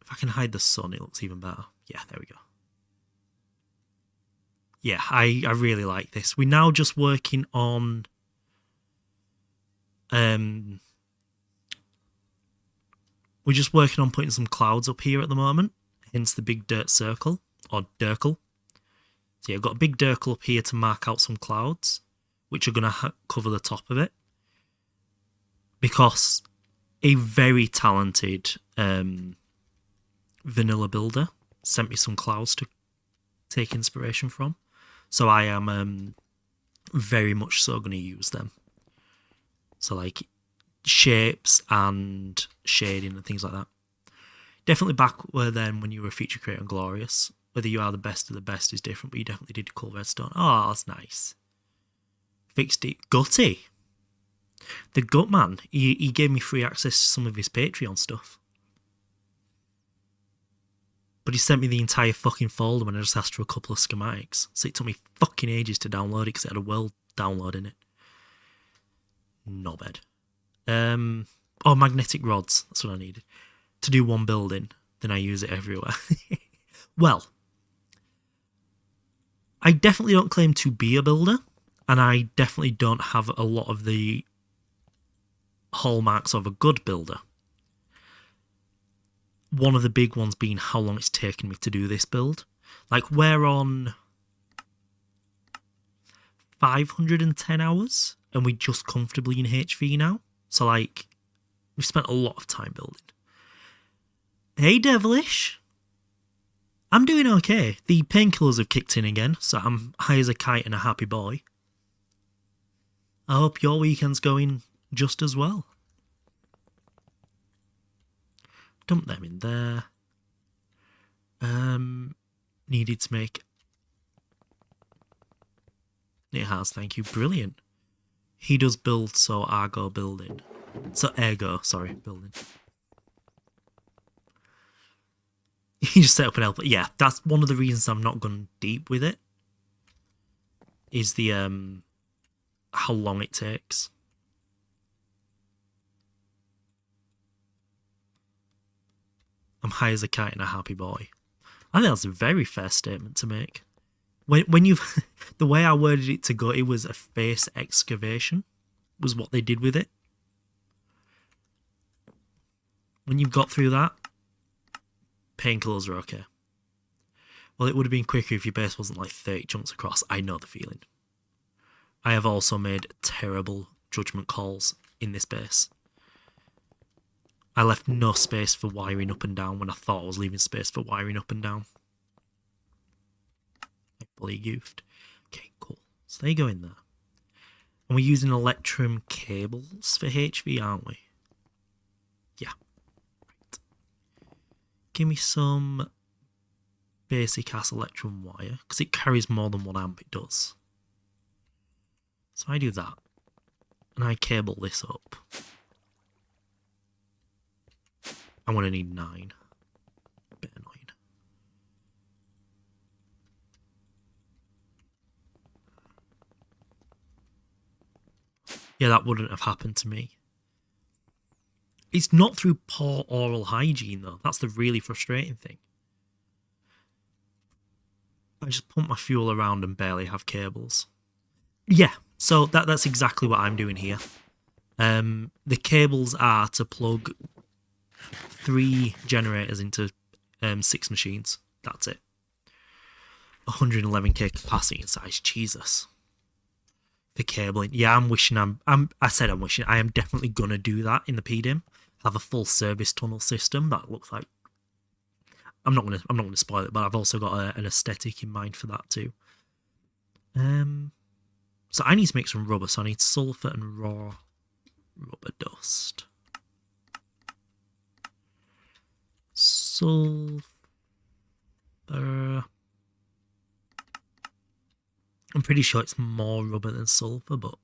If I can hide the sun, it looks even better. Yeah, there we go. Yeah, I really like this. We're now just working on... we're just working on putting some clouds up here at the moment, hence the big dirt circle, or dirkle. So yeah, I've got a big dirkle up here to mark out some clouds, which are going to cover the top of it. Because a very talented vanilla builder sent me some clouds to take inspiration from. So I am very much so going to use them. So like shapes and shading and things like that. Definitely back where then when you were a feature creator on Glorious. Whether you are the best of the best is different, but you definitely did cool redstone. Oh, that's nice. Fixed it. Gutty. The Gut Man, he gave me free access to some of his Patreon stuff. But he sent me the entire fucking folder when I just asked for a couple of schematics. So it took me fucking ages to download it because it had a world download in it. Not bad. Oh, magnetic rods. That's what I needed. To do one building, then I use it everywhere. Well, I definitely don't claim to be a builder, and I definitely don't have a lot of the hallmarks of a good builder. One of the big ones being how long it's taken me to do this build. Like, we're on 510 hours, and we're just comfortably in HV now. So, like, we've spent a lot of time building. Hey, Devilish. I'm doing okay. The painkillers have kicked in again, so I'm high as a kite and a happy boy. I hope your weekend's going just as well. Dump them in there. Needed to make... It has, thank you. Brilliant. He does build, so I go building. So ergo, sorry, building. You just set up an helper. Yeah, that's one of the reasons I'm not going deep with it. Is the how long it takes. I'm high as a kite and a happy boy. I think that's a very fair statement to make. When you've the way I worded it to go, it was a face excavation, was what they did with it. When you've got through that, painkillers are okay. Well, it would have been quicker if your base wasn't like 30 chunks across. I know the feeling. I have also made terrible judgment calls in this base. I left no space for wiring up and down when I thought I was leaving space for wiring up and down. I fully goofed. Okay, cool. So they go in there. And we're using Electrum cables for HV, aren't we? Yeah. Right. Give me some basic ass Electrum wire, because it carries more than 1 amp, it does. So I do that. And I cable this up. I'm going to need 9. Bit annoying. Yeah, that wouldn't have happened to me. It's not through poor oral hygiene, though. That's the really frustrating thing. I just pump my fuel around and barely have cables. Yeah, so that's exactly what I'm doing here. The cables are to plug 3 generators into 6 machines. That's it. 111k capacity in size. Jesus. For cabling. Yeah, I'm wishing I said I'm wishing. I am definitely gonna do that in the PDIM. Have a full service tunnel system that looks like. I'm not gonna spoil it, but I've also got an aesthetic in mind for that too. So I need to make some rubber. So I need sulfur and raw rubber dust. Sulfur. I'm pretty sure it's more rubber than sulfur, but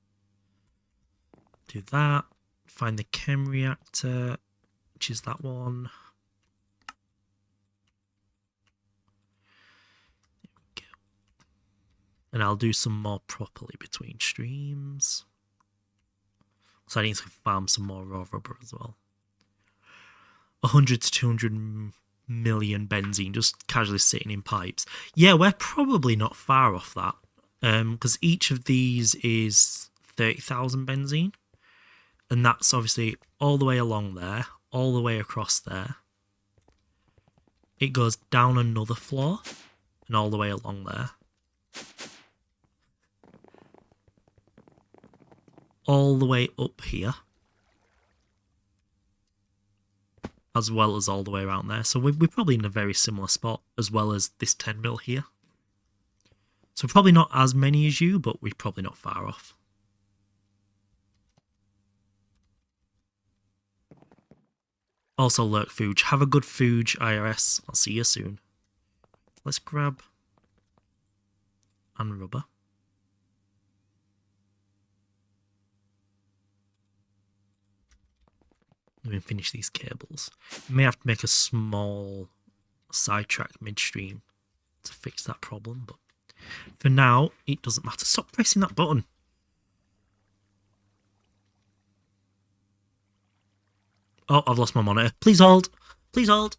do that. Find the chem reactor, which is that one. There we go. And I'll do some more properly between streams. So I need to farm some more raw rubber as well. 100 to 200 million benzene just casually sitting in pipes. Yeah, we're probably not far off that. Because each of these is 30,000 benzene. And that's obviously all the way along there, all the way across there. It goes down another floor and all the way along there. All the way up here. As well as all the way around there. So we're probably in a very similar spot, as well as this 10 mil here. So probably not as many as you, but we're probably not far off. Also, Lurk Fooge. Have a good Fooge, IRS. I'll see you soon. Let's grab and rubber. Let me finish these cables. May have to make a small sidetrack midstream to fix that problem, but for now, it doesn't matter. Stop pressing that button. Oh, I've lost my monitor. Please hold. Please hold.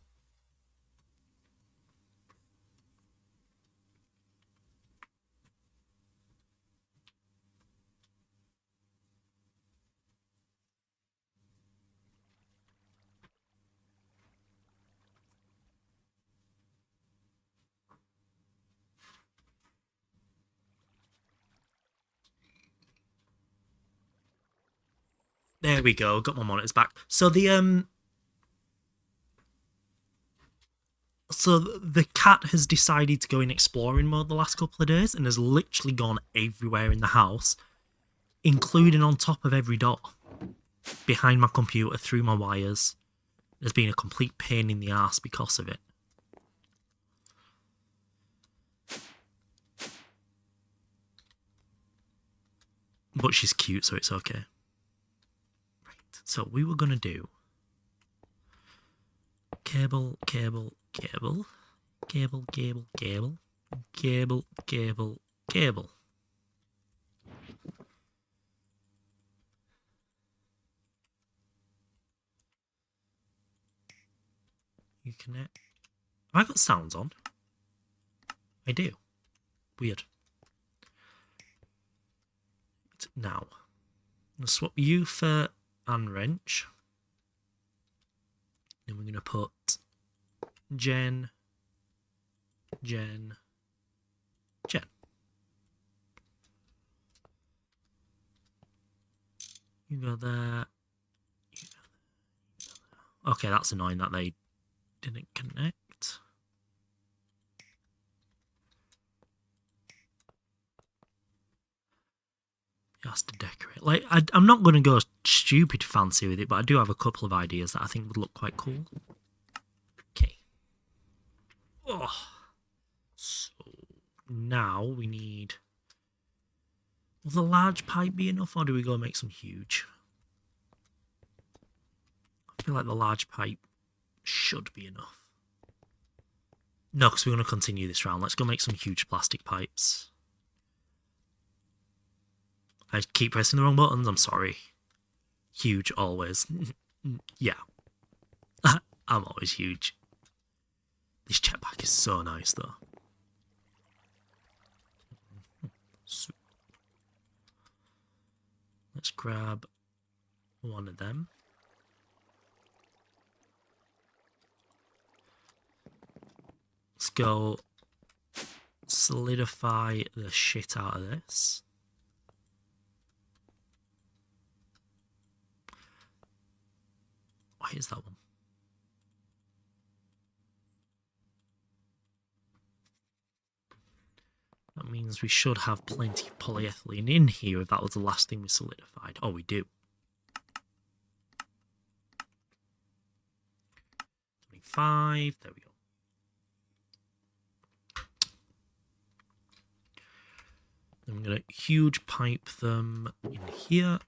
There we go. Got my monitors back. So the cat has decided to go in exploring mode the last couple of days and has literally gone everywhere in the house, including on top of every door, behind my computer, through my wires. There's been a complete pain in the ass because of it. But she's cute, so it's okay. So we were going to do cable, cable, cable, cable, cable, cable, cable, cable, cable. You connect. Have I got sounds on? I do. Weird. Now, I'm going to swap you for and wrench. Then we're going to put Jen. You go there. Okay, that's annoying that they didn't connect. It has to decorate. Like, I'm not going to go stupid fancy with it, but I do have a couple of ideas that I think would look quite cool. Okay. Oh. So now we need Will the large pipe be enough, or do we go make some huge? I feel like the large pipe should be enough. No, because we're going to continue this round. Let's go make some huge plastic pipes. I keep pressing the wrong buttons, I'm sorry. Huge, always. Yeah. I'm always huge. This jetpack is so nice, though. Let's grab one of them. Let's go solidify the shit out of this. Oh, here's that one. That means we should have plenty of polyethylene in here if that was the last thing we solidified. Oh, we do. 25, there we go. Then I'm going to huge pipe them in here.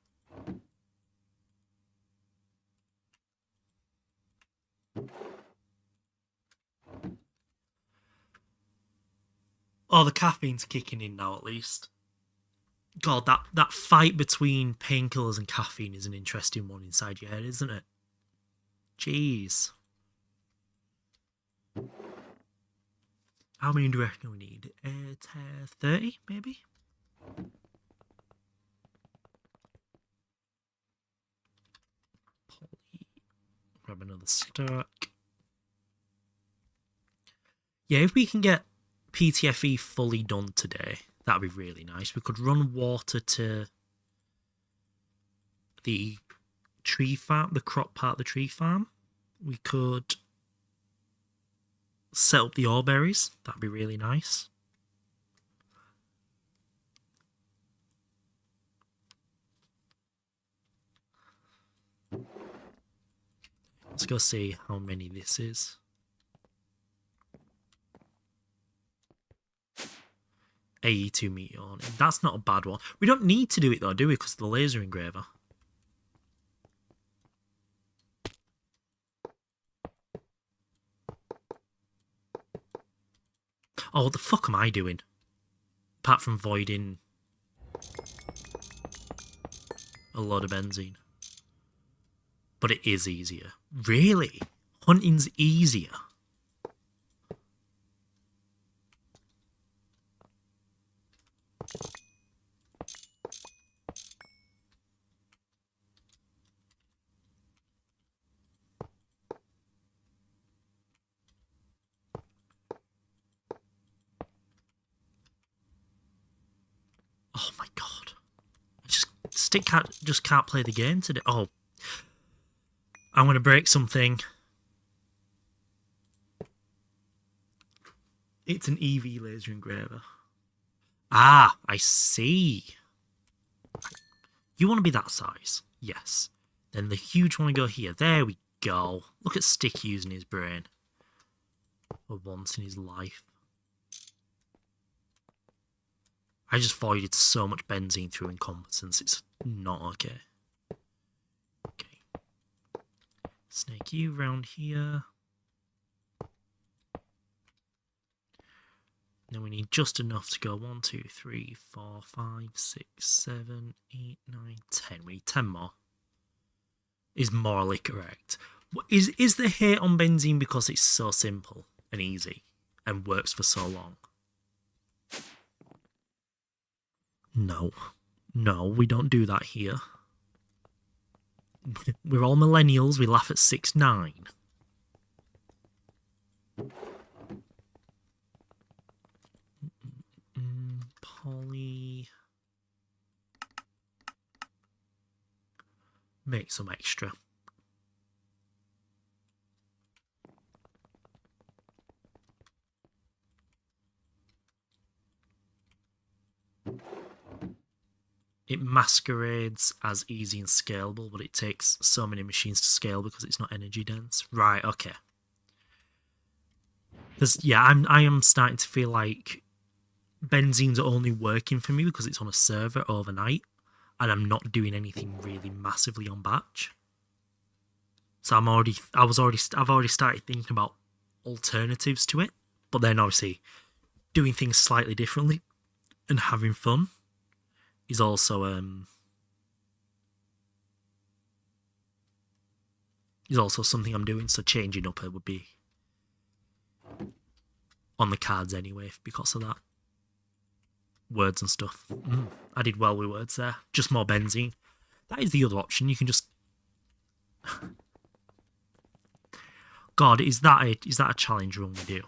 Oh, the caffeine's kicking in now, at least. God, that fight between painkillers and caffeine is an interesting one inside your head, isn't it? Jeez. How many do you reckon we need? 30, maybe? Grab another stack. Yeah, if we can get PTFE fully done today, that'd be really nice. We could run water to the tree farm, the crop part of the tree farm. We could set up the ore berries. That'd be really nice. Let's go see how many this is. 82 meter on it. That's not a bad one. We don't need to do it though, do we? Because of the laser engraver. Oh, what the fuck am I doing? Apart from voiding a load of benzene. But it is easier. Really? Hunting's easier. Oh my god. Stick just can't play the game today. Oh. I'm going to break something. It's an EV laser engraver. Ah, I see. You want to be that size? Yes. Then the huge one will go here. There we go. Look at Stick using his brain. For once in his life. I just voided so much benzene through incompetence. It's not okay. Okay. Snake you around here. Then we need just enough to go 1, 2, 3, 4, 5, 6, 7, 8, 9, 10. We need 10 more. Is morally correct. Is the hate on benzene because it's so simple and easy and works for so long? No. No, we don't do that here. We're all millennials, we laugh at 6'9". Poly. Make some extra. It masquerades as easy and scalable, but it takes so many machines to scale because it's not energy dense. Right, okay. Because, yeah, I am starting to feel like benzene's only working for me because it's on a server overnight, and I'm not doing anything really massively on batch. So I've already started thinking about alternatives to it, but then obviously doing things slightly differently and having fun is also something I'm doing. So changing up it would be on the cards anyway because of that. Words and stuff. I did well with words there. Just more benzene. That is the other option. You can just. God, is that a challenge run we do?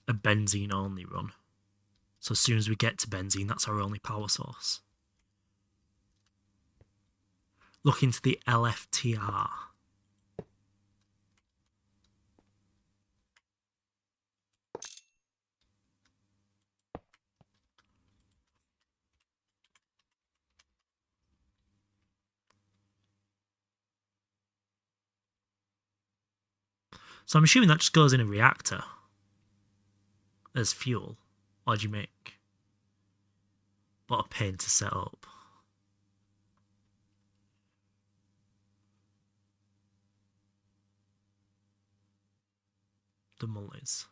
A benzene only run. So as soon as we get to benzene, that's our only power source. Look into the LFTR. So I'm assuming that just goes in a reactor as fuel. What do you make? What a pain to set up. The mullies.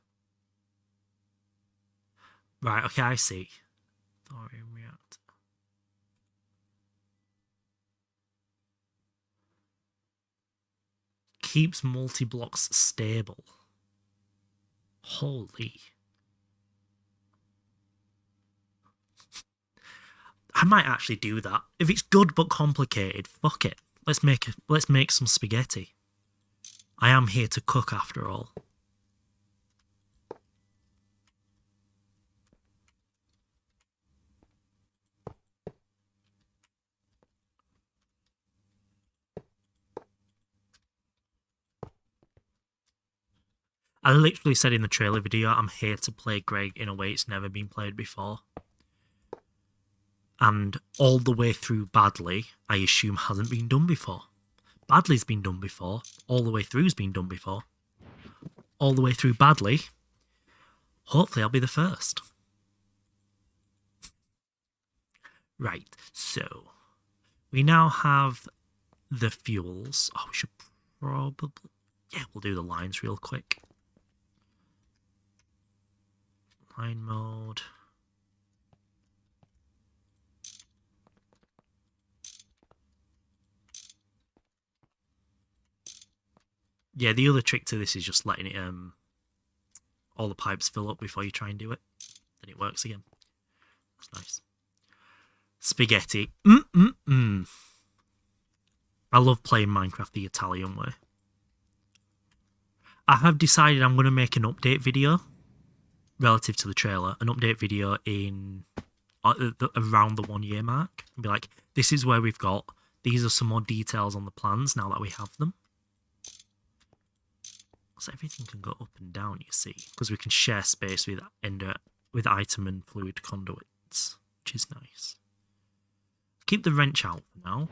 Right, okay, I see. Thorium reactor. Keeps multi-blocks stable. Holy. I might actually do that. If it's good but complicated, fuck it. Let's make some spaghetti. I am here to cook after all. I literally said in the trailer video, I'm here to play Greg in a way it's never been played before. And all the way through Badly, I assume hasn't been done before. Badly's been done before. All the way through's been done before. All the way through Badly, hopefully I'll be the first. Right, so we now have the fuels. Oh, we should probably... Yeah, we'll do the lines real quick. Line mode. Yeah, the other trick to this is just letting it all the pipes fill up before you try and do it. Then it works again. That's nice. Spaghetti. I love playing Minecraft the Italian way. I have decided I'm going to make an update video relative to the trailer. An update video in around the 1 year mark. And be like, this is where we've got. These are some more details on the plans now that we have them. So everything can go up and down, you see, because we can share space with item and fluid conduits, which is nice. Keep the wrench out for now.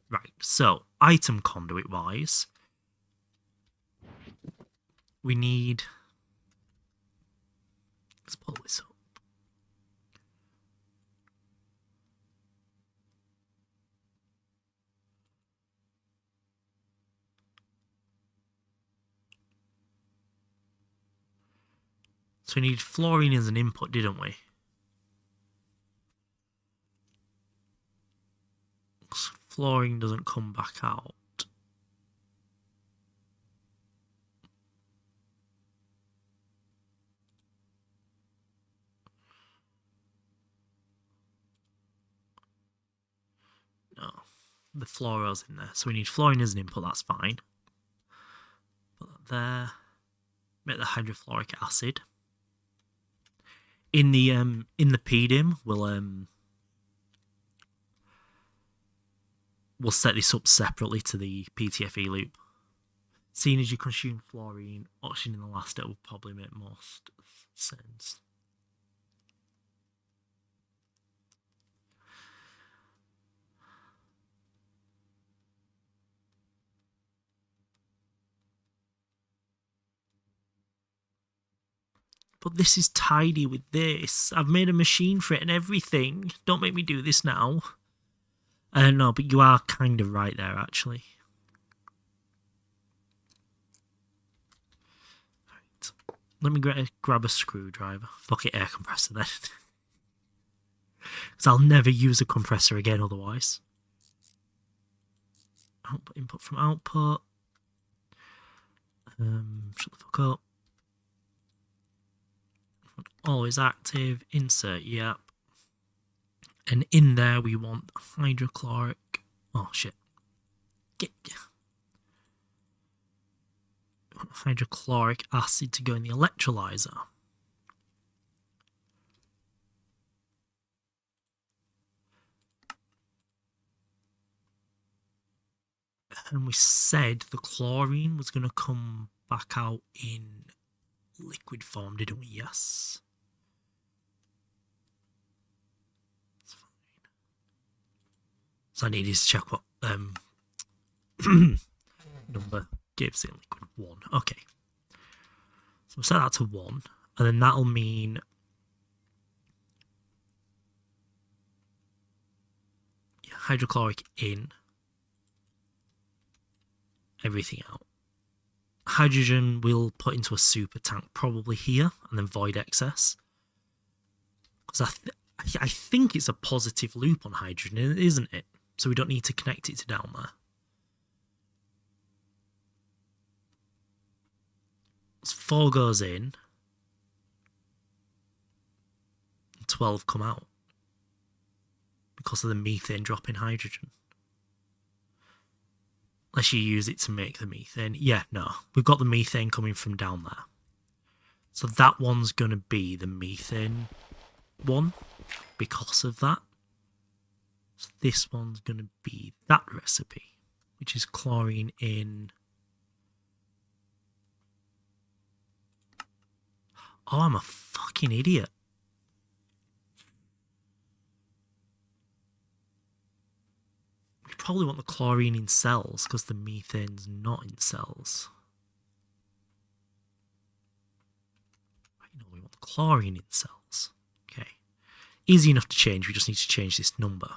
Right, so item conduit wise, we need. Let's pull this up. So we need fluorine as an input, didn't we? Fluorine doesn't come back out. No, the fluoro's in there. So we need fluorine as an input, that's fine. Put that there. Make the hydrofluoric acid. In the PDIM, we'll set this up separately to the PTFE loop. Seeing as you consume fluorine, oxygen in the last step will probably make most sense. But this is tidy with this. I've made a machine for it and everything. Don't make me do this now. No, but you are kind of right there, actually. Right. Let me grab a screwdriver. Fuck it, air compressor then. Because I'll never use a compressor again otherwise. Output, input from output. Shut the fuck up. Always active. Insert, yep. And in there we want hydrochloric. Oh shit. Hydrochloric acid to go in the electrolyzer. And we said the chlorine was going to come back out in liquid form, didn't we? Yes. That's fine. So I needed to check what number gives it liquid 1. Okay. So we'll set that to 1, and then that'll mean hydrochloric in, everything out. Hydrogen we'll put into a super tank probably here, and then void excess. Because I think it's a positive loop on hydrogen, isn't it? So we don't need to connect it to down there. So 4 goes in, 12 come out because of the methane drop in hydrogen. Unless you use it to make the methane. Yeah, no. We've got the methane coming from down there. So that one's going to be the methane one because of that. So this one's going to be that recipe, which is chlorine in... Oh, I'm a fucking idiot. We probably want the chlorine in cells because the methane's not in cells. No, we want the chlorine in cells. Okay. Easy enough to change. We just need to change this number.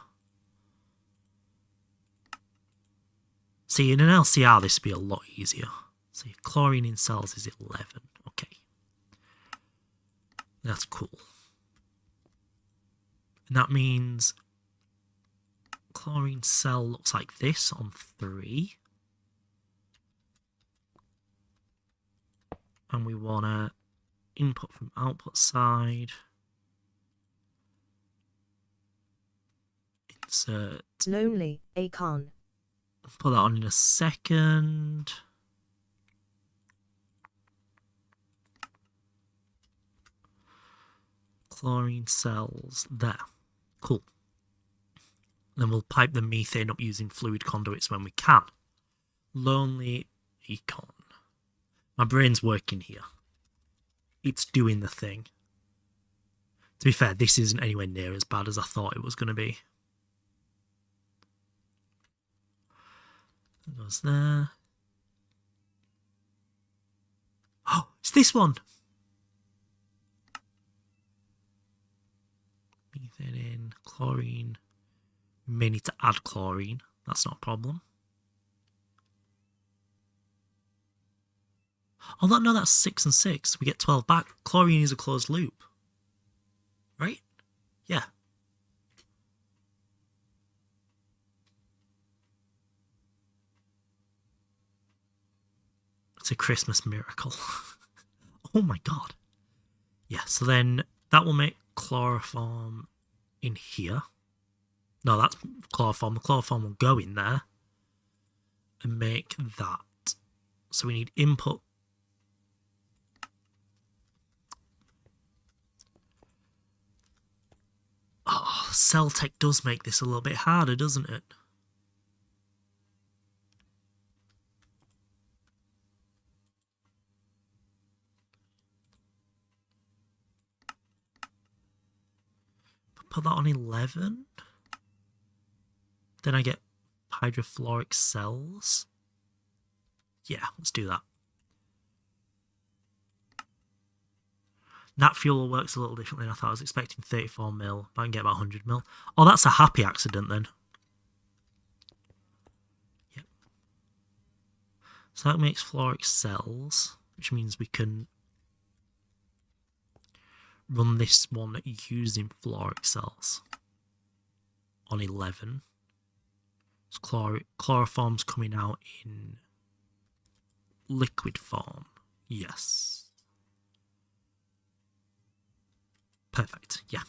See, in an LCR, this would be a lot easier. So chlorine in cells is 11. Okay. That's cool. And that means chlorine cell looks like this on 3. And we want to input from output side. Insert. Lonely, Akon. Put that on in a second. Chlorine cells there. Cool. Then we'll pipe the methane up using fluid conduits when we can. Lonely Econ. My brain's working here. It's doing the thing. To be fair, this isn't anywhere near as bad as I thought it was going to be. That goes there. Oh, it's this one! Methane in, chlorine. We may need to add chlorine. That's not a problem. Oh, no, that's 6 and 6. We get 12 back. Chlorine is a closed loop. Right? Yeah. It's a Christmas miracle. Oh my god. Yeah, so then that will make chloroform in here. No, that's chloroform. The chloroform will go in there and make that. So we need input. Oh, Celtech does make this a little bit harder, doesn't it? Put that on 11. Then I get hydrofluoric cells. Yeah, let's do that. That fuel works a little differently than I thought. I was expecting 34 mil, but I can get about 100 mil. Oh, that's a happy accident then. Yep. So that makes floric cells, which means we can run this one using floric cells on 11. So chloroform's coming out in liquid form. Yes. Perfect, yeah.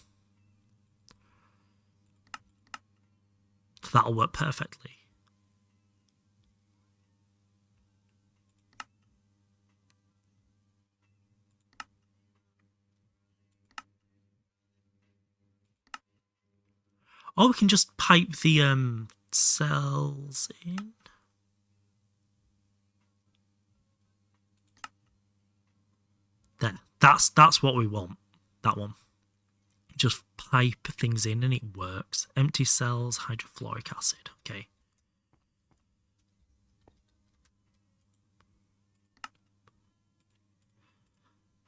So that'll work perfectly. Or we can just pipe the cells in. There. That's what we want. That one. Just pipe things in and it works. Empty cells, hydrofluoric acid. Okay.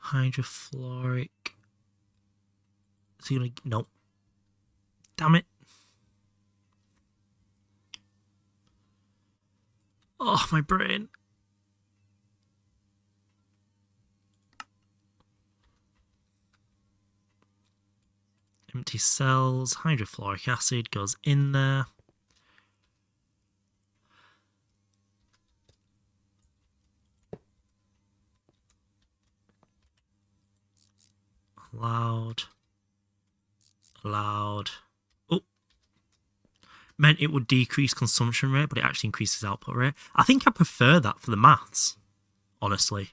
Hydrofluoric. Is he gonna... Nope. Damn it. Oh, my brain. Empty cells, hydrofluoric acid goes in there. Allowed. Oh. Meant it would decrease consumption rate, but it actually increases output rate. I think I prefer that for the maths, honestly.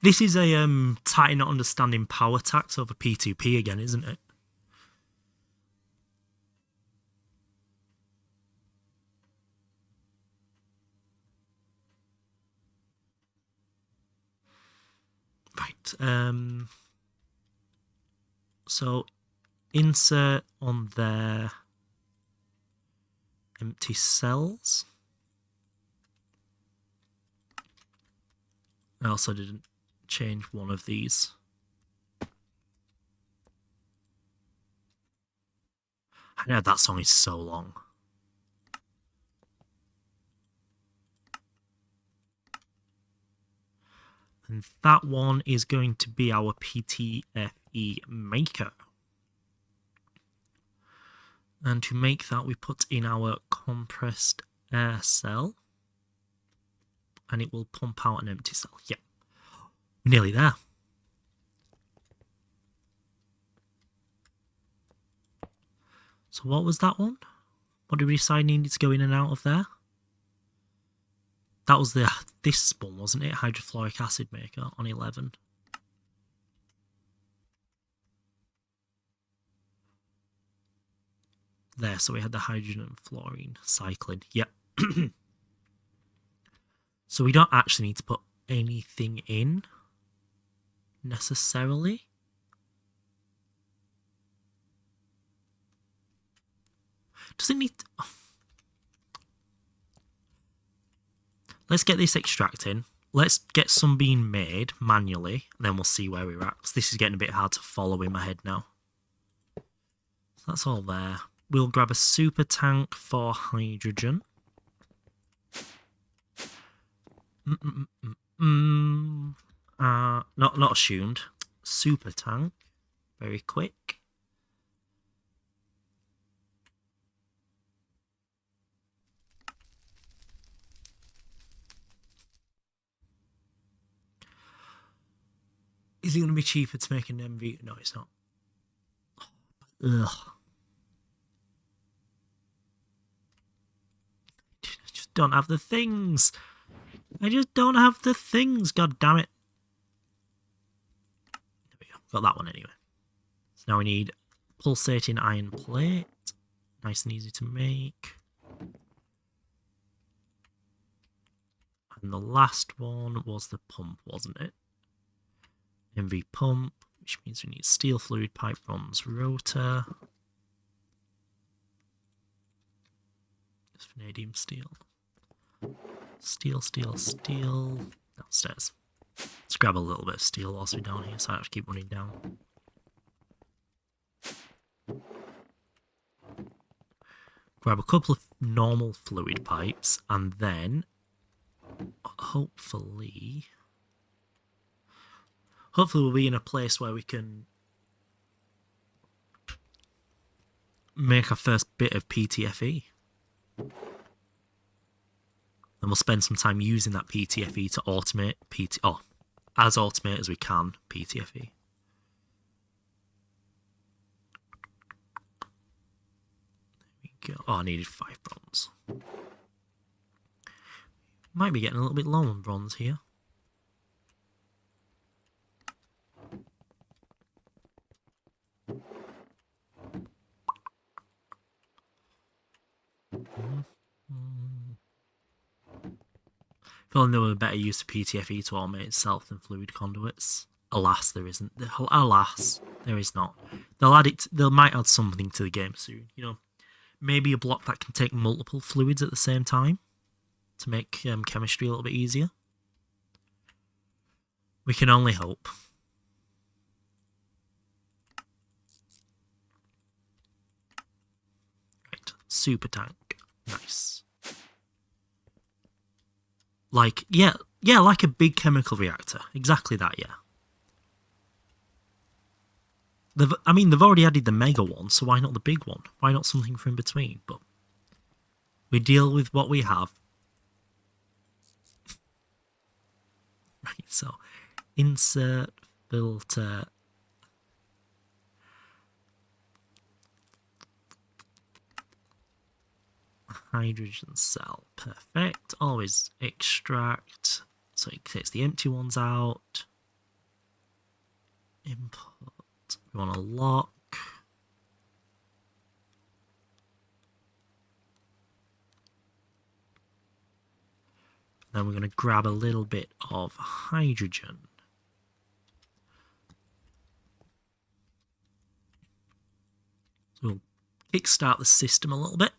This is a tight not understanding power tax over P2P again, isn't it? Right. So insert on there empty cells. I also didn't change one of these. I know that song is so long. And that one is going to be our PTFE maker. And to make that, we put in our compressed air cell. And it will pump out an empty cell. Yep. We're nearly there. So what was that one? What did we decide needed to go in and out of there? That was this one, wasn't it? Hydrofluoric acid maker on 11. There, so we had the hydrogen and fluorine cycling. Yep. So we don't actually need to put anything in, necessarily. Does it need... Let's get this extracting. Let's get some being made manually, and then we'll see where we're at. 'Cause this is getting a bit hard to follow in my head now. So that's all there. We'll grab a super tank for hydrogen. Not assumed. Super tank. Very quick. Is it going to be cheaper to make an MV? No, it's not. Ugh. I just don't have the things. I just don't have the things. God damn it. There we go. Got that one anyway. So now we need pulsating iron plate. Nice and easy to make. And the last one was the pump, wasn't it? MV pump, which means we need steel fluid pipe bronze rotor. Just vanadium steel. Steel. downstairs. Let's grab a little bit of steel whilst we're down here, so I have to keep running down. Grab a couple of normal fluid pipes, and then hopefully we'll be in a place where we can make our first bit of PTFE. And we'll spend some time using that PTFE to automate as automate as we can PTFE. There we go. Oh, I needed 5 bronze. Might be getting a little bit low on bronze here. Feeling there were better use of PTFE to automate itself than fluid conduits. Alas, there isn't. Alas, there is not. They might add something to the game soon. You know, maybe a block that can take multiple fluids at the same time to make chemistry a little bit easier. We can only hope. Right, super tank, nice. Like, yeah, like a big chemical reactor. Exactly that, yeah. They've already added the mega one, so why not the big one? Why not something from in between? But we deal with what we have. Right, so insert, filter. Hydrogen cell, perfect. Always extract, so it takes the empty ones out. Import, we want to lock. Then we're going to grab a little bit of hydrogen. So we'll kickstart the system a little bit.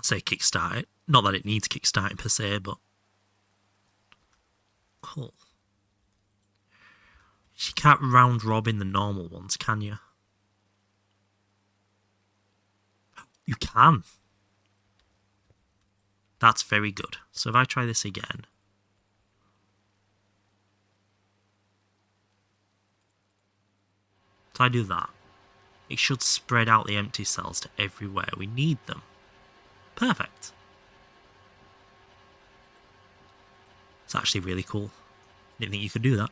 Say kickstart it. Not that it needs kickstarting per se, but cool. You can't round robin the normal ones, can you? You can. That's very good. So if I try this again. So I do that. It should spread out the empty cells to everywhere we need them. Perfect. It's actually really cool. Didn't think you could do that.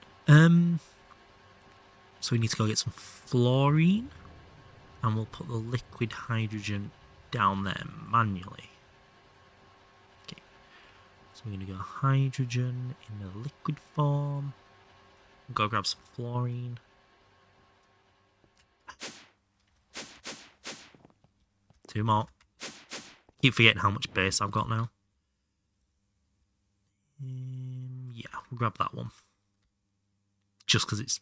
So we need to go get some fluorine, and we'll put the liquid hydrogen down there manually. Okay. So we're going to go hydrogen in the liquid form. We'll go grab some fluorine. Two more. Keep forgetting how much base I've got now. Yeah, we'll grab that one. Just because it's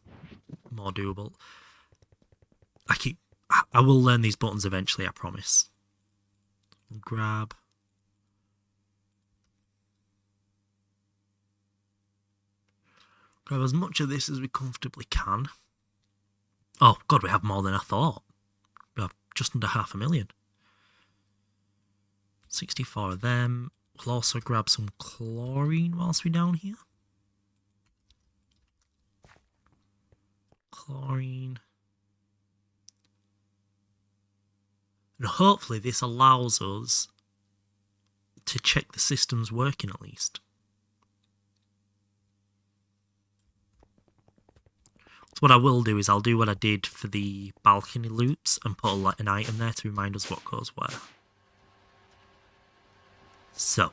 more doable. I will learn these buttons eventually, I promise. Grab. Grab as much of this as we comfortably can. Oh, God, we have more than I thought. We have just under 500,000. 64 of them. We'll also grab some chlorine whilst we're down here. Chlorine. And hopefully this allows us to check the system's working at least. So what I will do is I'll do what I did for the balcony loops and put an item there to remind us what goes where. So,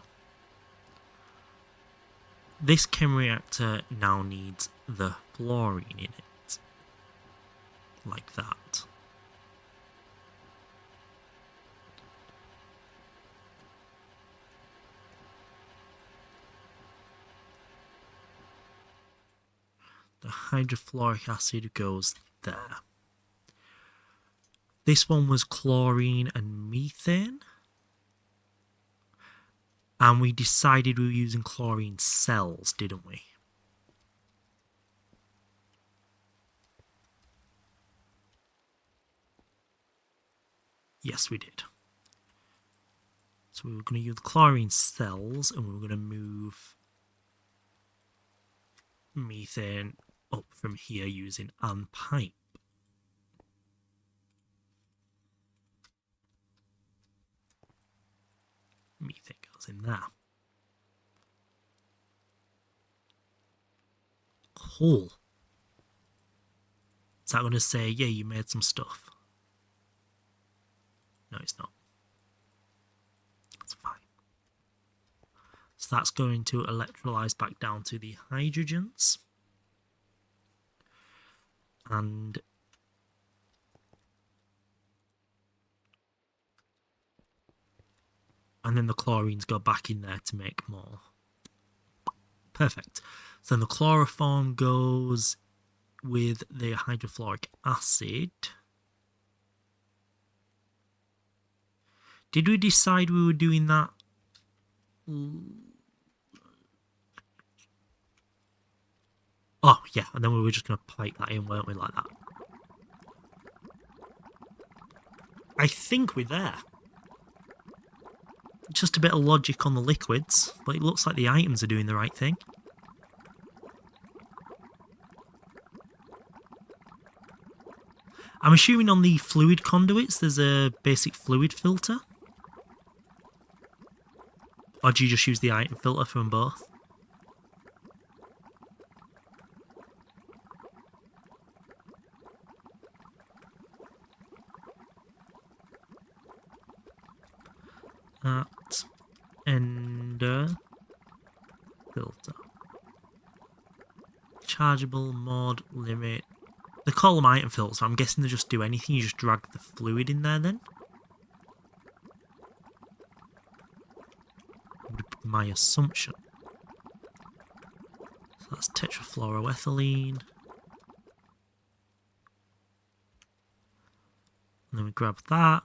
this chem reactor now needs the fluorine in it, like that. The hydrofluoric acid goes there. This one was chlorine and methane. And we decided we were using chlorine cells, didn't we? Yes, we did. So we were going to use chlorine cells, and we were going to move methane up from here using an pipe. Methane goes in there. Cool. Is that going to say, yeah, you made some stuff? No, it's not. That's fine. So that's going to electrolyze back down to the hydrogens. And then the chlorines go back in there to make more. Perfect. So then the chloroform goes with the hydrofluoric acid. Did we decide we were doing that? Oh, yeah, and then we were just going to pipe that in, weren't we, like that? I think we're there. Just a bit of logic on the liquids, but it looks like the items are doing the right thing. I'm assuming on the fluid conduits there's a basic fluid filter. Or do you just use the item filter from both? At ender filter. Chargeable mod limit. They call them item filters, so I'm guessing they just do anything. You just drag the fluid in there then. Would be my assumption. So that's tetrafluoroethylene. And then we grab that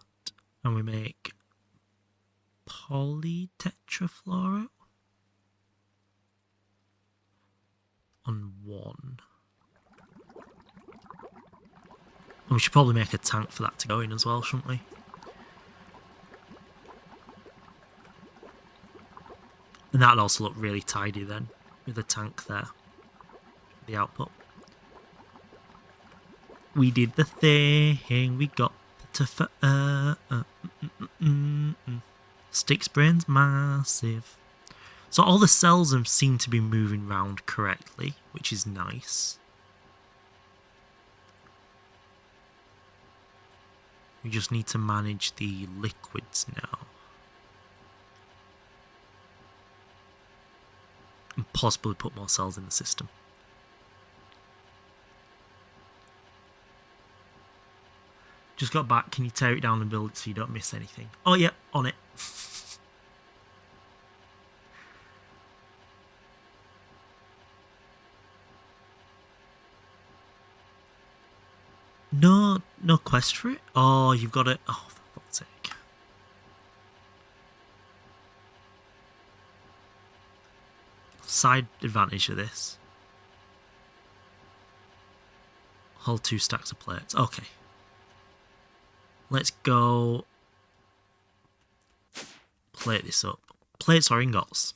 and we make polytetrafluoro on one. And we should probably make a tank for that to go in as well, shouldn't we? And that'd also look really tidy then, with a tank there, the output. We did the thing, we got to Sticks brain's massive. So all the cells seem to be moving round correctly, which is nice. We just need to manage the liquids now. And possibly put more cells in the system. Just got back. Can you tear it down and build it so you don't miss anything? Oh, yeah, on it. No quest for it? Oh, you've got it. Oh, for fuck's sake. Side advantage of this. Hold 2 stacks of plates. Okay. Let's go plate this up. Plates or ingots?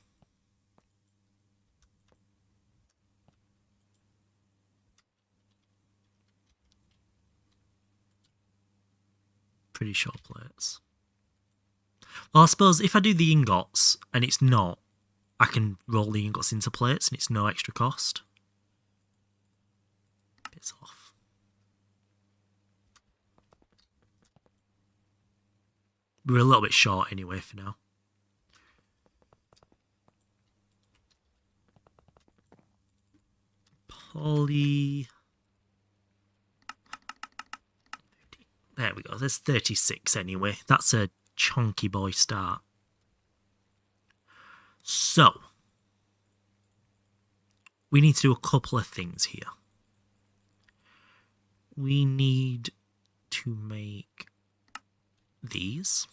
Pretty sure plates. Well, I suppose if I do the ingots and it's not, I can roll the ingots into plates and it's no extra cost. Bits off. We're a little bit short anyway for now. Poly. There we go. There's 36 anyway. That's a chunky boy start. So, we need to do a couple of things here. We need to make these.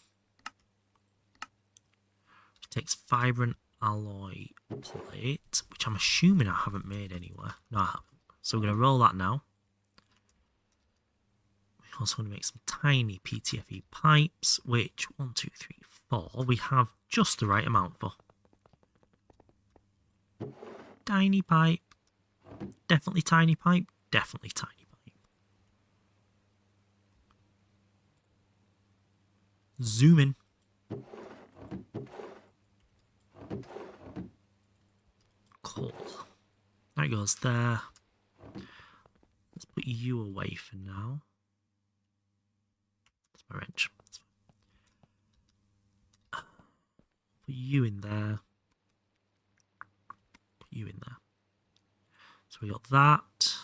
It takes vibrant alloy plate, which I'm assuming I haven't made anywhere. No, I haven't. So we're going to roll that now. We're also going to make some tiny PTFE pipes, which 1, 2, 3, 4 we have just the right amount for. Tiny pipe. Definitely tiny pipe. Definitely tiny pipe. Zoom in. Cool. That goes there. Let's put you away for now. That's my wrench. Put you in there. Put you in there. So we got that.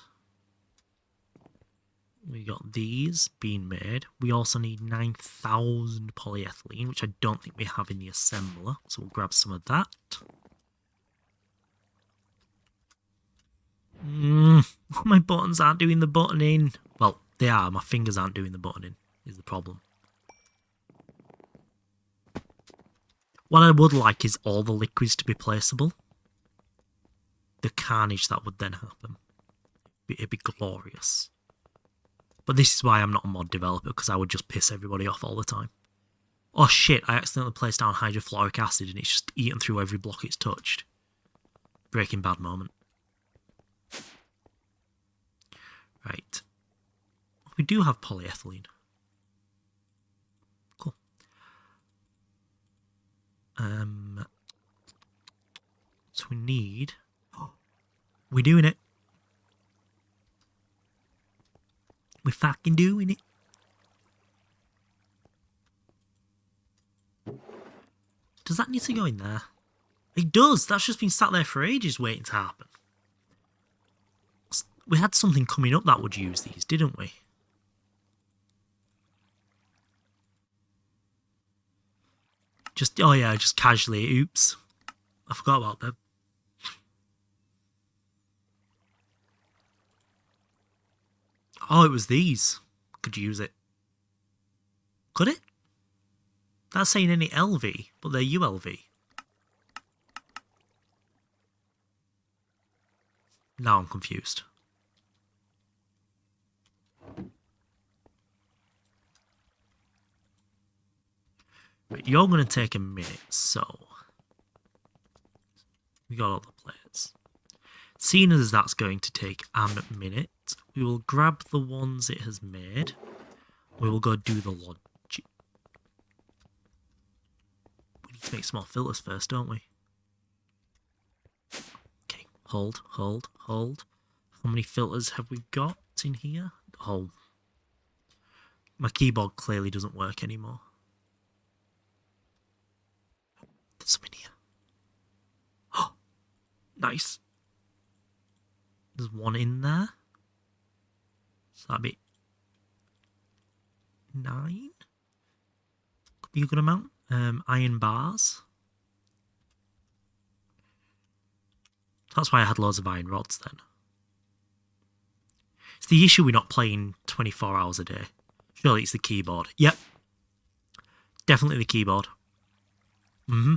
We got these being made. We also need 9,000 polyethylene, which I don't think we have in the assembler. So we'll grab some of that. My buttons aren't doing the buttoning. Well, they are. My fingers aren't doing the buttoning, is the problem. What I would like is all the liquids to be placeable. The carnage that would then happen. It'd be glorious. But this is why I'm not a mod developer, because I would just piss everybody off all the time. Oh shit, I accidentally placed down hydrofluoric acid and it's just eaten through every block it's touched. Breaking Bad moment. Right. We do have polyethylene. Cool. So we need... We're doing it. We're fucking doing it. Does that need to go in there? It does. That's just been sat there for ages waiting to happen. We had something coming up that would use these, didn't we? Just, oh yeah, just casually. Oops. I forgot about them. Oh, it was these. Could use it. Could it? That's saying any LV, but they're ULV. Now I'm confused. Right, you're going to take a minute, so... We got all the players. Seeing as that's going to take a minute, we will grab the ones it has made. We will go do the logic. We need to make some more filters first, don't we? Okay, hold. How many filters have we got in here? Oh. My keyboard clearly doesn't work anymore. There's some in here. Oh, nice. There's one in there. So that'd be 9. Could be a good amount. Iron bars. That's why I had loads of iron rods then. It's the issue we're not playing 24 hours a day. Surely it's the keyboard. Yep. Definitely the keyboard. Mm-hmm.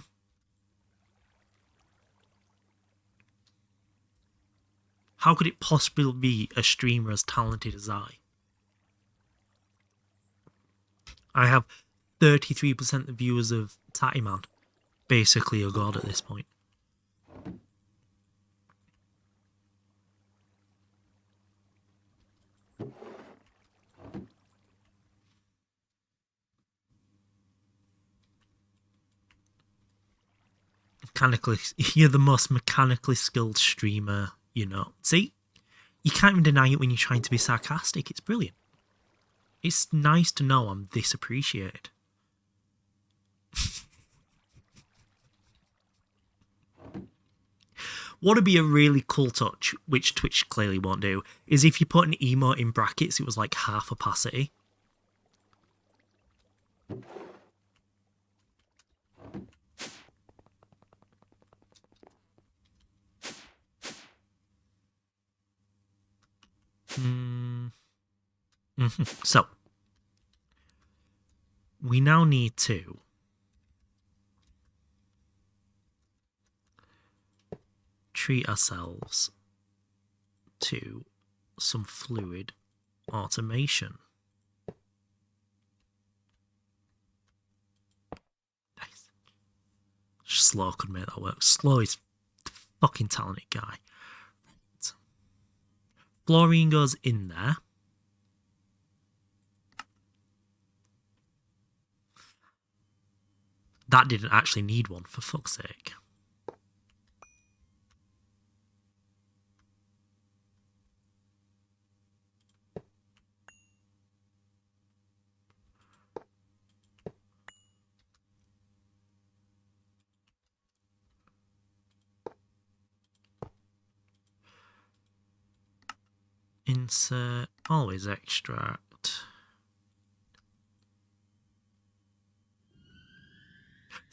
How could it possibly be a streamer as talented as I? I have 33% of the viewers of Tatty Man. Basically a god at this point. Mechanically, you're the most mechanically skilled streamer, you know. See? You can't even deny it when you're trying to be sarcastic. It's brilliant. It's nice to know I'm this appreciated. What would be a really cool touch, which Twitch clearly won't do, is if you put an emote in brackets, it was like half opacity. So, we now need to treat ourselves to some fluid automation. Nice. Slow could make that work. Slow is the fucking talented guy. Right. Fluorine goes in there. That didn't actually need one, for fuck's sake. Insert, always extract.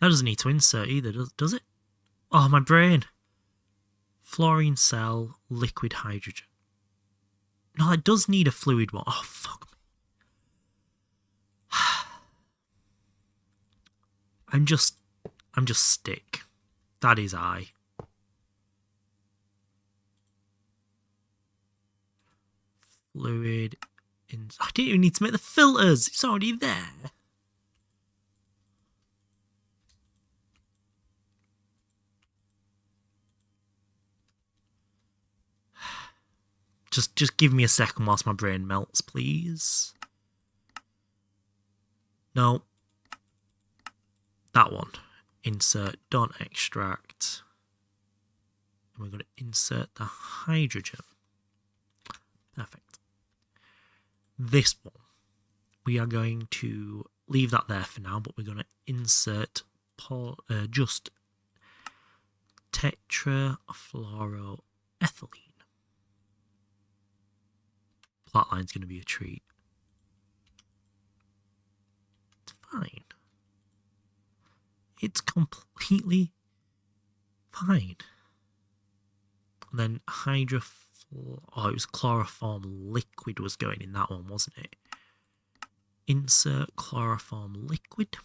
That doesn't need to insert either, does it? Oh, my brain. Fluorine cell, liquid hydrogen. No, it does need a fluid one. Oh, fuck me. I'm just stick. That is I. Fluid. I didn't even need to make the filters. It's already there. Just give me a second whilst my brain melts, please. No. That one. Insert, don't extract. And we're going to insert the hydrogen. Perfect. This one. We are going to leave that there for now, but we're going to insert just tetrafluoroethylene. Plotline's going to be a treat. It's fine. It's completely fine. And then oh, it was chloroform liquid was going in that one, wasn't it? Insert chloroform liquid.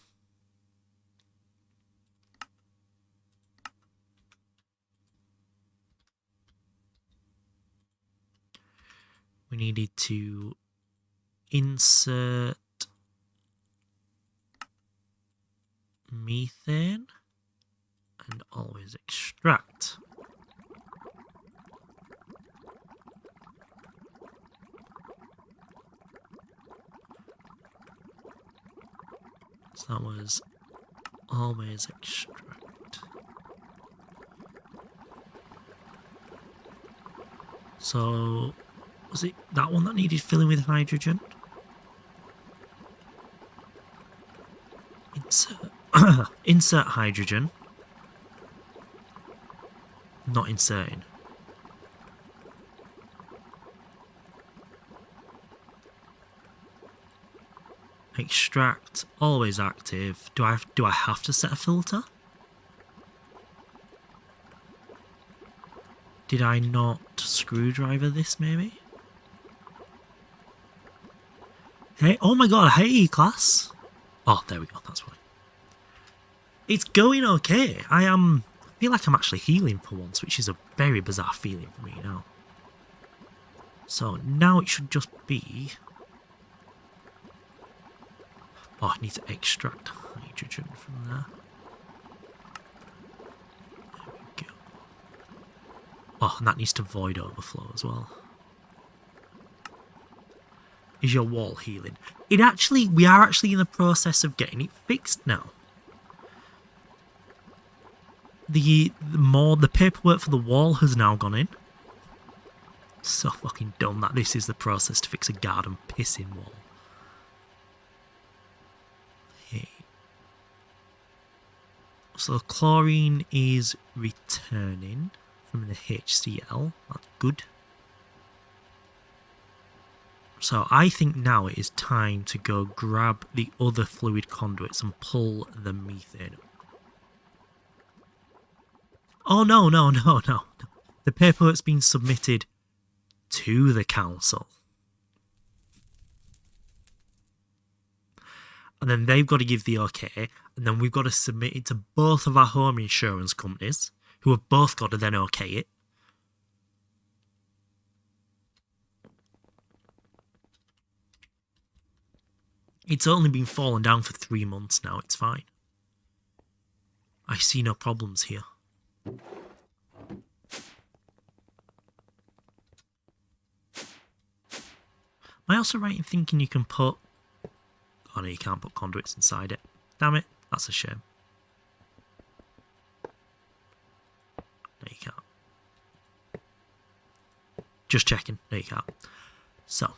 We needed to insert methane and always extract. So that was always extract. So was it that one that needed filling with hydrogen? Insert hydrogen. Not inserting. Extract, always active. Do I have to set a filter? Did I not screwdriver this maybe? Hey, oh my god, hey class. Oh, there we go, that's fine. It's going okay. I feel like I'm actually healing for once, which is a very bizarre feeling for me now. So now it should just be... Oh, I need to extract hydrogen from there. There we go. Oh, and that needs to void overflow as well. Is your wall healing? We are actually in the process of getting it fixed now. The paperwork for the wall has now gone in. So fucking dumb that this is the process to fix a garden pissing wall. Okay. So chlorine is returning from the HCl. That's good. So I think now it is time to go grab the other fluid conduits and pull the methane. Oh no. The paperwork's been submitted to the council. and then they've got to give the okay, and then we've got to submit it to both of our home insurance companies, who have both got to then okay it. It's only been falling down for 3 months now, it's fine. I see no problems here. Am I also right in thinking you can put... Oh no, you can't put conduits inside it. Damn it, that's a shame. No, you can't. Just checking. No, you can't. So.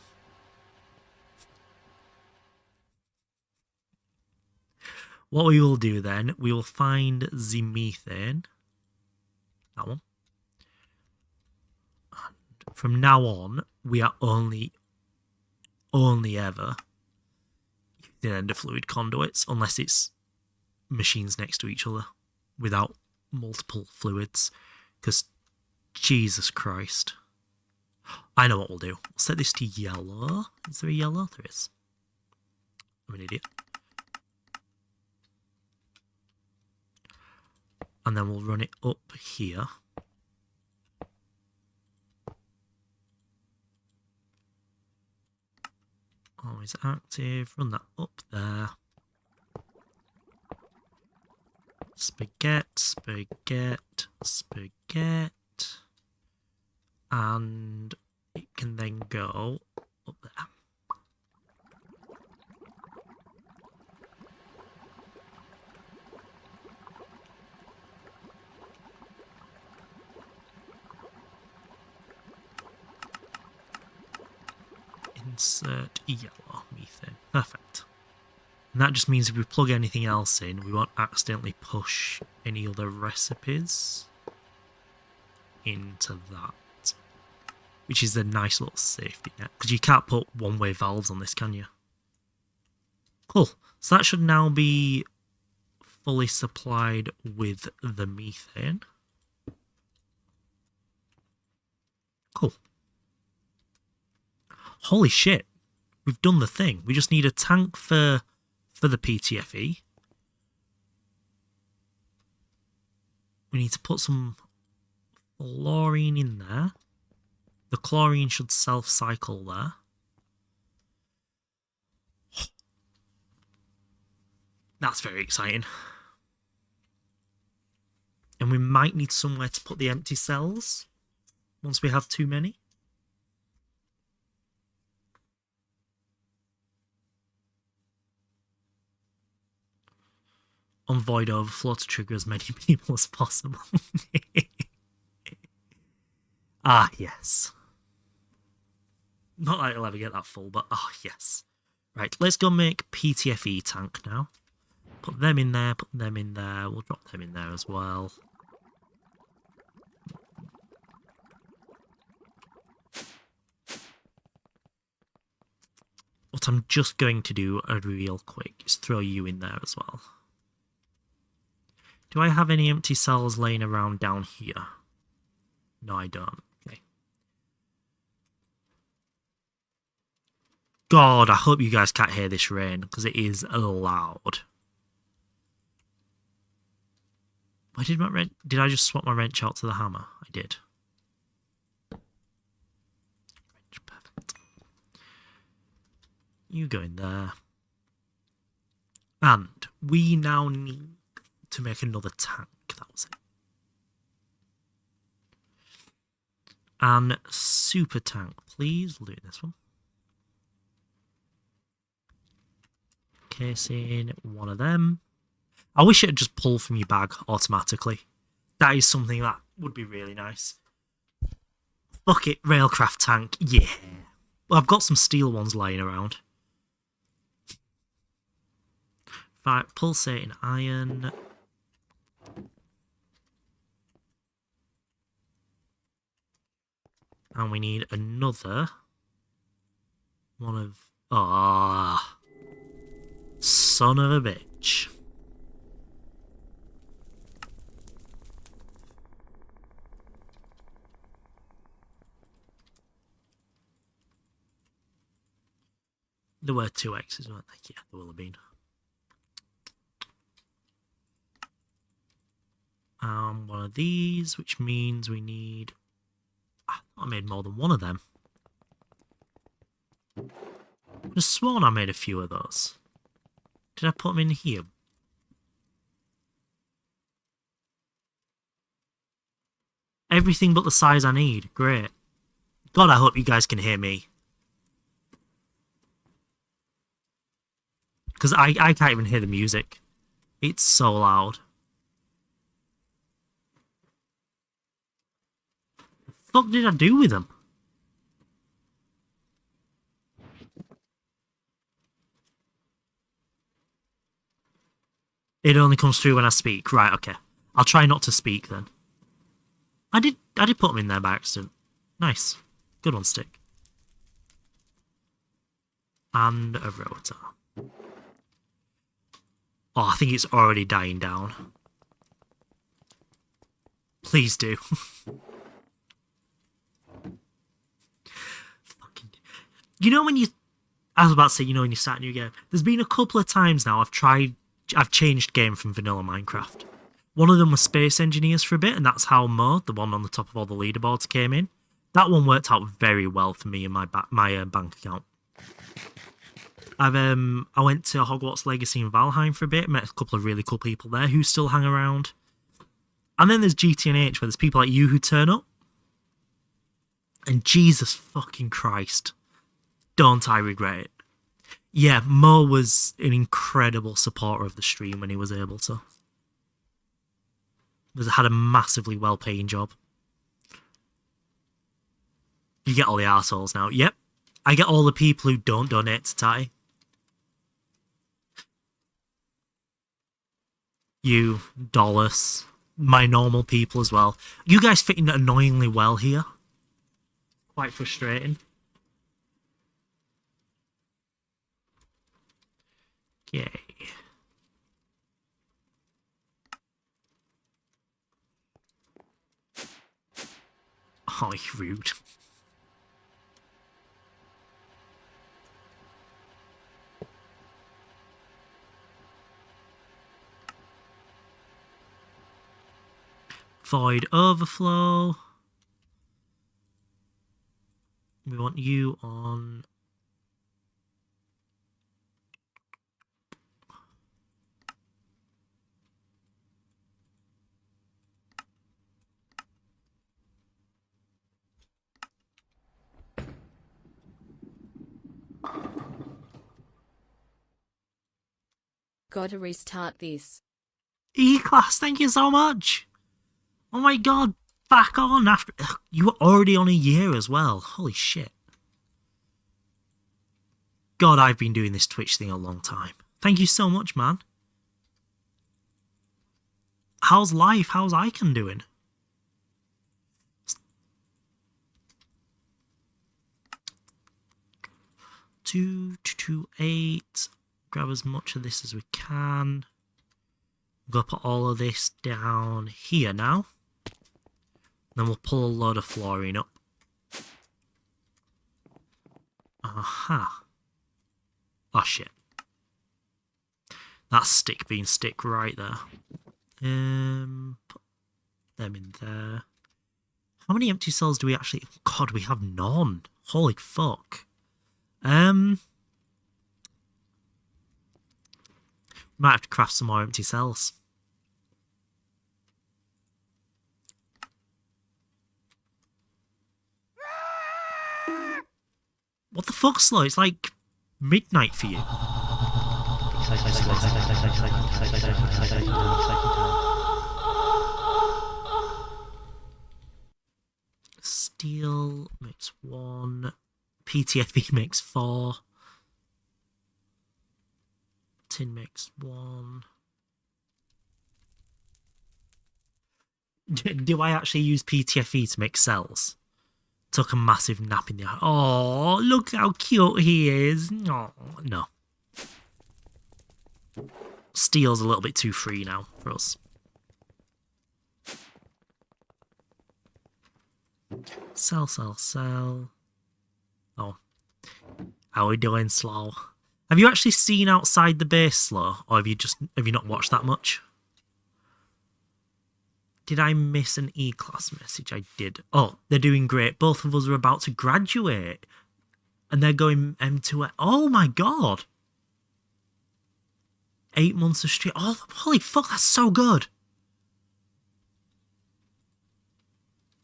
What we will do then, we will find the methane. That one. And from now on, we are only ever using ender fluid conduits, unless it's machines next to each other without multiple fluids. Because, Jesus Christ. I know what we'll do. We'll set this to yellow. Is there a yellow? There is. I'm an idiot. And then we'll run it up here. Always active. Run that up there. Spaghetti, spaghetti, spaghetti. And it can then go up there. Insert yellow methane. Perfect. And that just means if we plug anything else in, we won't accidentally push any other recipes into that. Which is a nice little safety net. Because you can't put one-way valves on this, can you? Cool. So that should now be fully supplied with the methane. Cool. Holy shit, we've done the thing. We just need a tank for the PTFE. We need to put some chlorine in there. The chlorine should self-cycle there. That's very exciting. And we might need somewhere to put the empty cells once we have too many. On void overflow to trigger as many people as possible. Ah, yes. Not that it'll ever get that full, but ah, yes. Right, let's go make PTFE tank now. Put them in there, put them in there. We'll drop them in there as well. What I'm just going to do real quick is throw you in there as well. Do I have any empty cells laying around down here? No, I don't. Okay. God, I hope you guys can't hear this rain, because it is loud. Why did my wrench... Did I just swap my wrench out to the hammer? I did. Wrench, perfect. You go in there. And we now need to make another tank. That was it. And super tank, please. We'll do this one. Casing one of them. I wish it would just pull from your bag automatically. That is something that would be really nice. Fuck it, railcraft tank. Yeah. Well, I've got some steel ones lying around. Right, pulsating iron. And we need another one of... Ah, son of a bitch. There were two X's, weren't there? Yeah, there will have been. One of these, which means we need... I made more than one of them. I could have sworn I made a few of those. Did I put them in here? Everything but the size I need. Great. God, I hope you guys can hear me. Because I can't even hear the music. It's so loud. What the fuck did I do with them? It only comes through when I speak. Right, okay. I'll try not to speak then. I did put them in there by accident. Nice. Good one, Stick. And a rotor. Oh, I think it's already dying down. Please do. Fucking... You know when you... I was about to say, you know when you start a new game. There's been a couple of times now I've changed game from vanilla Minecraft. One of them was Space Engineers for a bit, and that's how Mo, the one on the top of all the leaderboards, came in. That one worked out very well for me and my bank account. I went to Hogwarts Legacy in Valheim for a bit, met a couple of really cool people there who still hang around. And then there's GTNH, where there's people like you who turn up. And Jesus fucking Christ, don't I regret it. Yeah, Mo was an incredible supporter of the stream when he was able to. Had a massively well-paying job. You get all the arseholes now. Yep. I get all the people who don't donate to Tatty. You, Dolus, my normal people as well. You guys fit in annoyingly well here. Quite frustrating. Yay. Oh, you're rude. Void overflow. We want you on... Gotta restart this. E-Class, thank you so much. Oh my god, back on after... You were already on a year as well. Holy shit. God, I've been doing this Twitch thing a long time. Thank you so much, man. How's life? How's Icon doing? Two, 8. Grab as much of this as we can. Go put all of this down here now. Then we'll pull a load of flooring up. Aha. Oh shit. That's stick being stick right there. Put them in there. How many empty cells do we actually... God, we have none. Holy fuck. Might have to craft some more empty cells. What the fuck, Slow? It's like midnight for you. Steel makes 1. PTFE makes 4. Tin makes 1. Do I actually use PTFE to make cells? Took a massive nap in the eye. Oh, look how cute he is. Oh, no. Steel's a little bit too free now for us. Sell. Oh. How are we doing, Slow? Have you actually seen outside the base, Slow? Or have you not watched that much? Did I miss an E-class message? I did. Oh, they're doing great. Both of us are about to graduate. And they're going M2. Oh my god. 8 months of street. Oh, holy fuck, that's so good.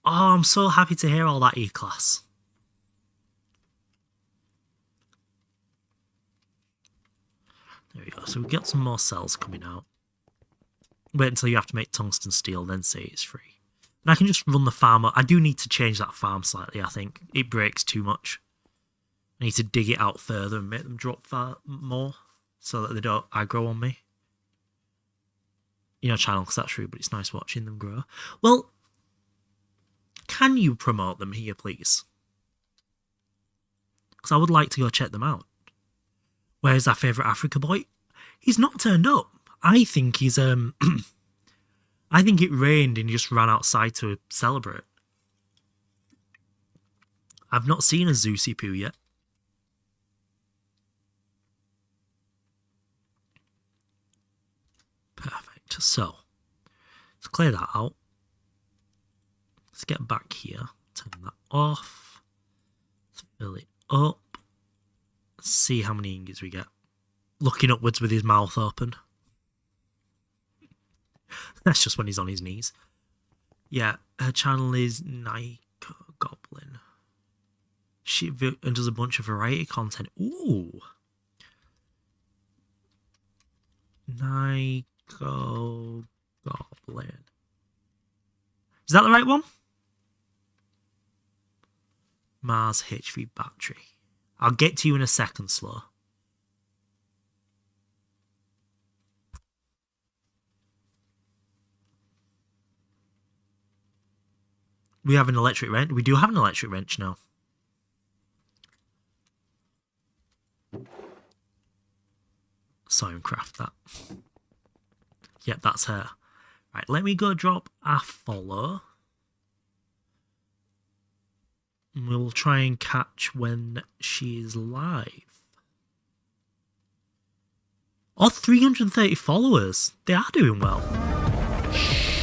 Oh, I'm so happy to hear all that, E-class. There we go. So we've got some more cells coming out. Wait until you have to make tungsten steel, then say it's free. And I can just run the farm. I do need to change that farm slightly, I think. It breaks too much. I need to dig it out further and make them drop far more so that they don't aggro on me. You know, channel, because that's rude, but it's nice watching them grow. Well, can you promote them here, please? Because I would like to go check them out. Where's our favourite Africa boy? He's not turned up. I think he's, I think it rained and he just ran outside to celebrate. I've not seen a Zeusy poo yet. Perfect. So, let's clear that out. Let's get back here. Turn that off. Let's fill it up. Let's see how many ingots we get. Looking upwards with his mouth open. That's just when he's on his knees. Yeah, her channel is Nike Goblin. She does a bunch of variety content. Ooh. Nike Goblin. Is that the right one? Mars HV battery. I'll get to you in a second, Slow. We have an electric wrench. We do have an electric wrench now. Saw him craft that. Yep, that's her. Right, let me go drop a follow. And we'll try and catch when she's live. Oh, 330 followers. They are doing well. Shh.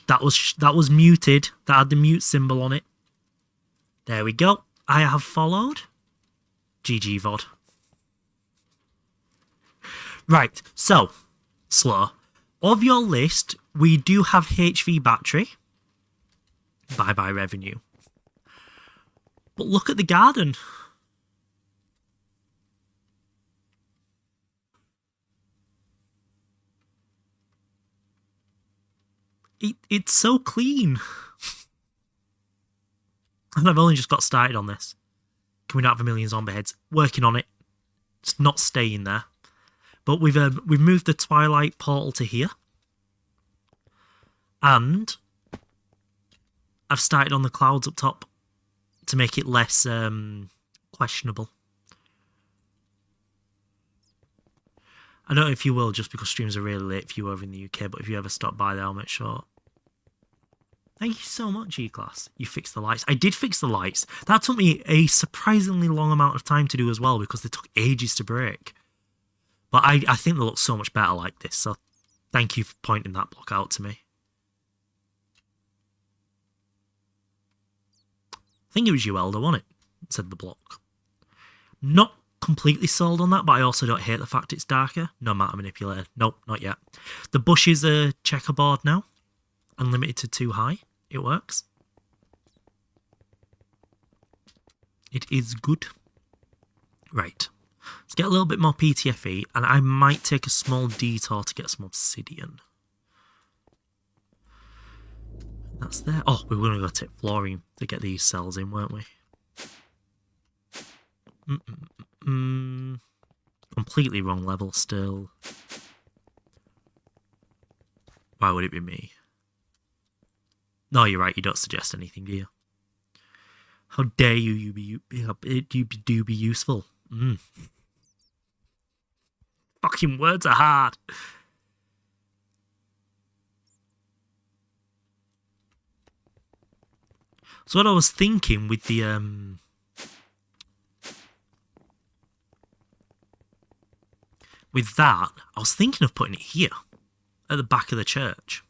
That was muted. That had the mute symbol on it. There we go. I have followed. GG VOD. Right, so, Slow. Of your list, we do have HV battery. Bye-bye revenue. But look at the garden. It's so clean. And I've only just got started on this. Can we not have a million zombie heads? Working on it. It's not staying there. But we've moved the Twilight portal to here. And I've started on the clouds up top to make it less questionable. I don't know if you will, just because streams are really late for you over in the UK, but if you ever stop by there, I'll make sure. Thank you so much, E-Class. You fixed the lights. I did fix the lights. That took me a surprisingly long amount of time to do as well, because they took ages to break. But I think they look so much better like this, so thank you for pointing that block out to me. I think it was you, Elder, wasn't it? Said the block. Not completely sold on that, but I also don't hate the fact it's darker. No matter manipulator. Nope, not yet. The bushes are checkerboard now. Unlimited to 2 high. It works. It is good. Right. Let's get a little bit more PTFE, and I might take a small detour to get some obsidian. That's there. Oh, we were going to go take fluorine to get these cells in, weren't we? Completely wrong level still. Why would it be me? No, you're right. You don't suggest anything, do you? How dare you be useful? Fucking words are hard. So what I was thinking with the with that, I was thinking of putting it here at the back of the church.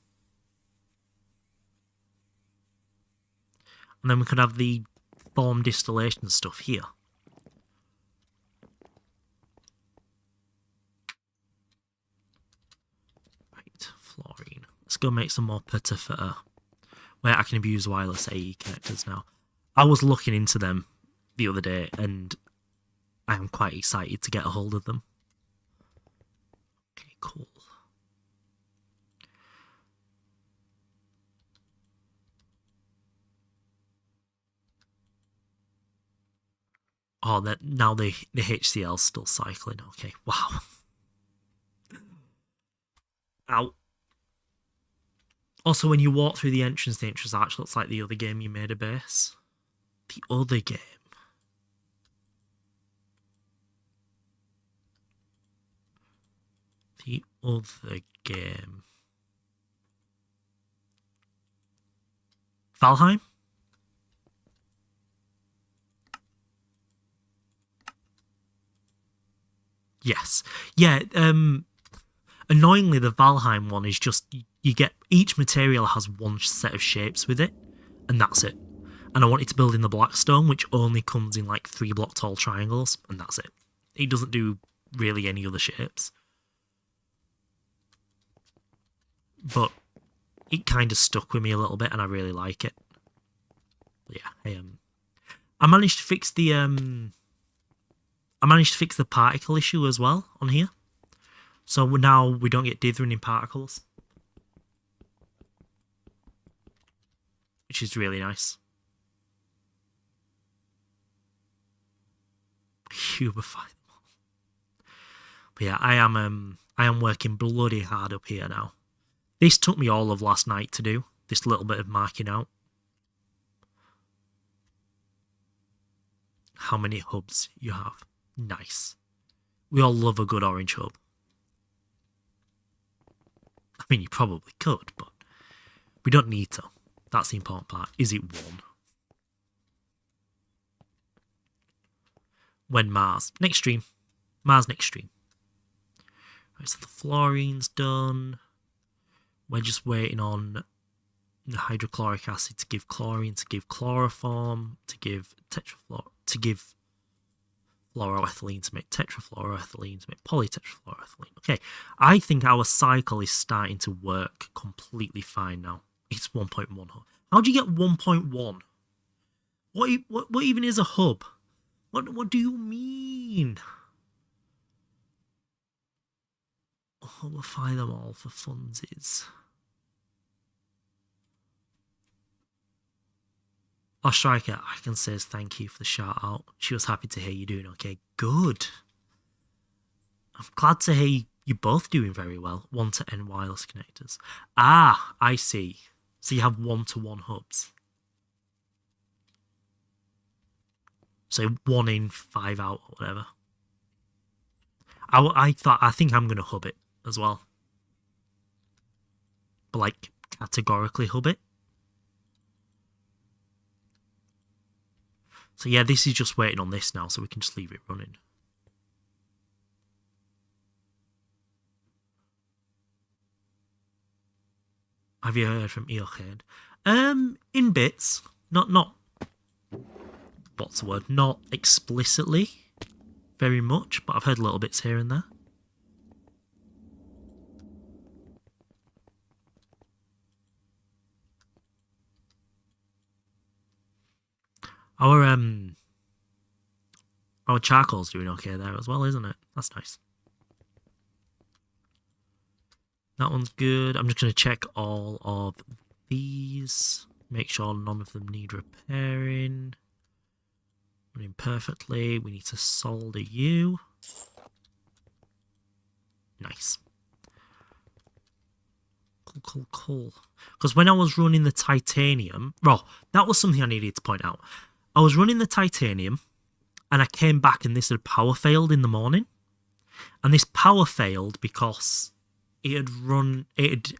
And then we could have the form distillation stuff here. Right, fluorine. Let's go make some more PTFE, where I can abuse wireless AE connectors now. I was looking into them the other day, and I am quite excited to get a hold of them. Okay, cool. Oh, that now the HCl's still cycling. Okay, wow. Ow. Also, when you walk through the entrance actually looks like the other game you made a base. The other game. The other game. Valheim? Yes. Yeah, annoyingly the Valheim one is just, you get, each material has one set of shapes with it, and that's it. And I wanted to build in the Blackstone, which only comes in like 3 block tall triangles, and that's it. It doesn't do really any other shapes. But it kind of stuck with me a little bit, and I really like it. But yeah, I managed to fix the particle issue as well on here. So now we don't get dithering in particles, which is really nice. Hubify them all. But yeah, I am working bloody hard up here now. This took me all of last night to do, this little bit of marking out. How many hubs you have. Nice. We all love a good orange hub. I mean, you probably could, but we don't need to. That's the important part. Is it 1? When Mars. Next stream. Mars next stream. Right, so the fluorine's done. We're just waiting on the hydrochloric acid to give chlorine, to give chloroform, to give to give fluoroethylene, to make tetrafluoroethylene, to make polytetrafluoroethylene. Okay, I think our cycle is starting to work completely fine now. It's 1.1 hub. How do you get 1.1? What even is a hub? What do you mean? Hubify them all for funsies. Oh, Striker, I can say thank you for the shout out. She was happy to hear you doing okay. Good. I'm glad to hear you're both doing very well. 1-to-N wireless connectors. Ah, I see. So you have 1-to-1 hubs. So 1 in, 5 out, or whatever. I think I'm gonna hub it as well. But like categorically hub it. So yeah, this is just waiting on this now, so we can just leave it running. Have you heard from Eochaid? In bits. Not what's the word? Not explicitly very much, but I've heard little bits here and there. Our charcoal's doing okay there as well, isn't it? That's nice. That one's good. I'm just going to check all of these. Make sure none of them need repairing. Running perfectly. We need to solder you. Nice. Cool. Because when I was running the titanium... Well, that was something I needed to point out. I was running the titanium, and I came back and this had power failed in the morning. And this power failed because it had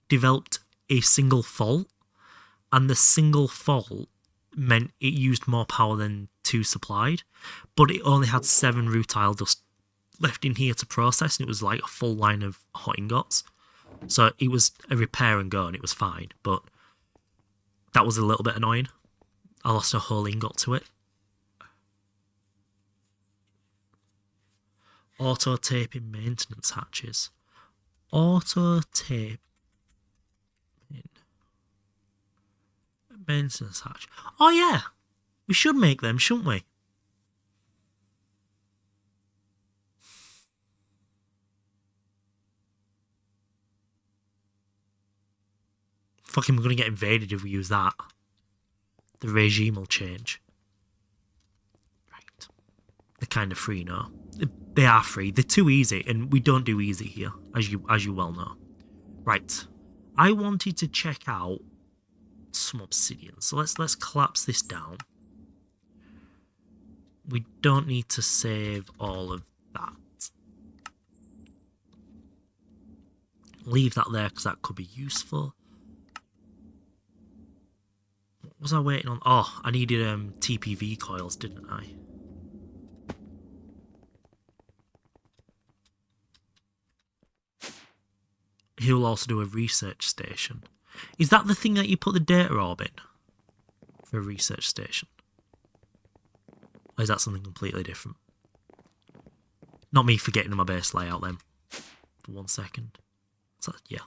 developed a single fault, and the single fault meant it used more power than 2 supplied, but it only had 7 rutile dust left in here to process, and it was like a full line of hot ingots. So it was a repair and go and it was fine, but that was a little bit annoying. I lost a whole ingot to it. Auto taping maintenance hatches. Auto tape maintenance hatch. Oh yeah, we should make them, shouldn't we? Fucking, we're gonna get invaded if we use that. The regime will change. Right. They're kind of free now. They are free. They're too easy, and we don't do easy here, as you well know. Right. I wanted to check out some obsidian. So let's collapse this down. We don't need to save all of that. Leave that there because that could be useful. What was I waiting on? Oh, I needed TPV coils, didn't I? He'll also do a research station. Is that the thing that you put the data orb in? For a research station? Or is that something completely different? Not me forgetting my base layout then. For 1 second. So, yeah.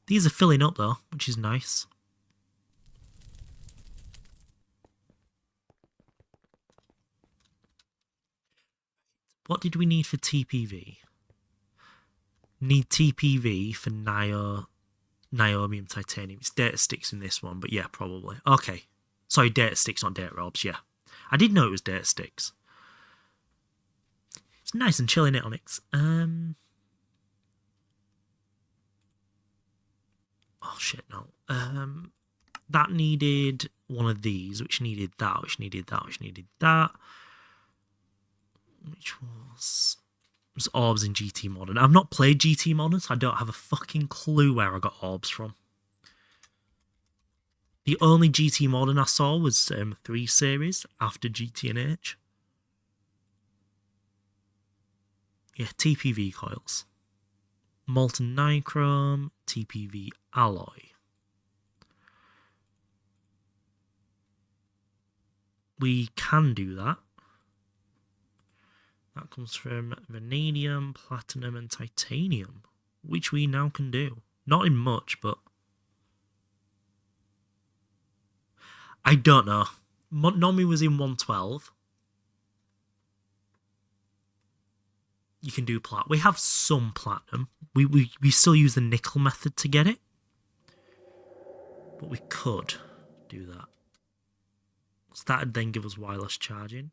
These are filling up though, which is nice. What did we need for TPV? Need TPV for niobium titanium. It's data sticks in this one, but yeah, probably. Okay. Sorry, data sticks, not data orbs, yeah. I did know it was data sticks. It's nice and chilling it, Onyx. Oh shit, no. That needed one of these, which needed that, which needed that, which needed that. Which was... It was orbs in GT Modern. I've not played GT Modern, so I don't have a fucking clue where I got orbs from. The only GT Modern I saw was 3 series after GTNH. Yeah, TPV coils. Molten nichrome, TPV alloy. We can do that. That comes from vanadium, platinum, and titanium, which we now can do. Not in much, but... I don't know. Nomi was in 112. You can do plat. We have some platinum. We still use the nickel method to get it. But we could do that. So that would then give us wireless charging.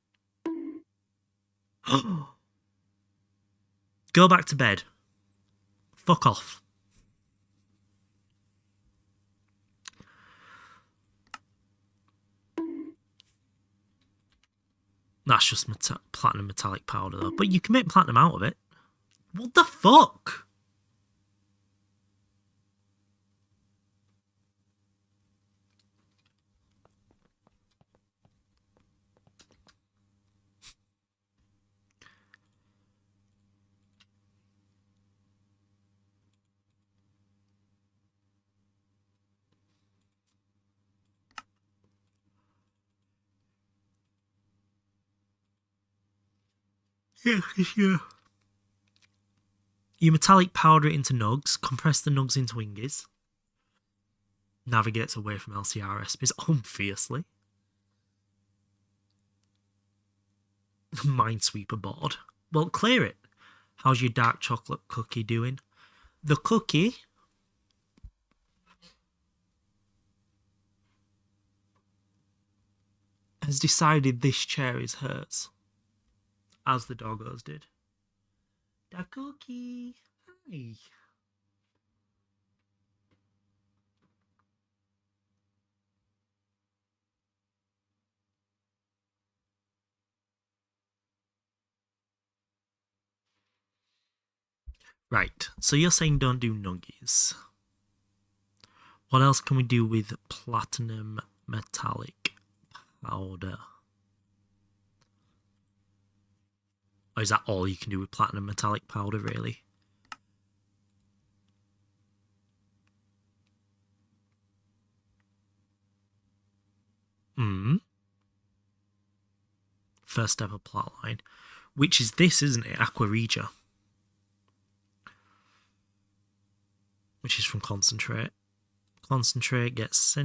Go back to bed. Fuck off. That's just platinum metallic powder though. But you can make platinum out of it. What the fuck? Yeah. You metallic powder it into nugs, compress the nugs into ingies. Navigates away from LCR recipes, obviously. Minesweeper board. Well, clear it. How's your dark chocolate cookie doing? The cookie has decided this chair is hers. As the doggos did. The cookie. Hi. Right, so you're saying don't do nuggies. What else can we do with platinum metallic powder? Or is that all you can do with platinum metallic powder, really? first step of plot line, which is this, isn't it? Aqua Regia. Which is from concentrate. Concentrate gets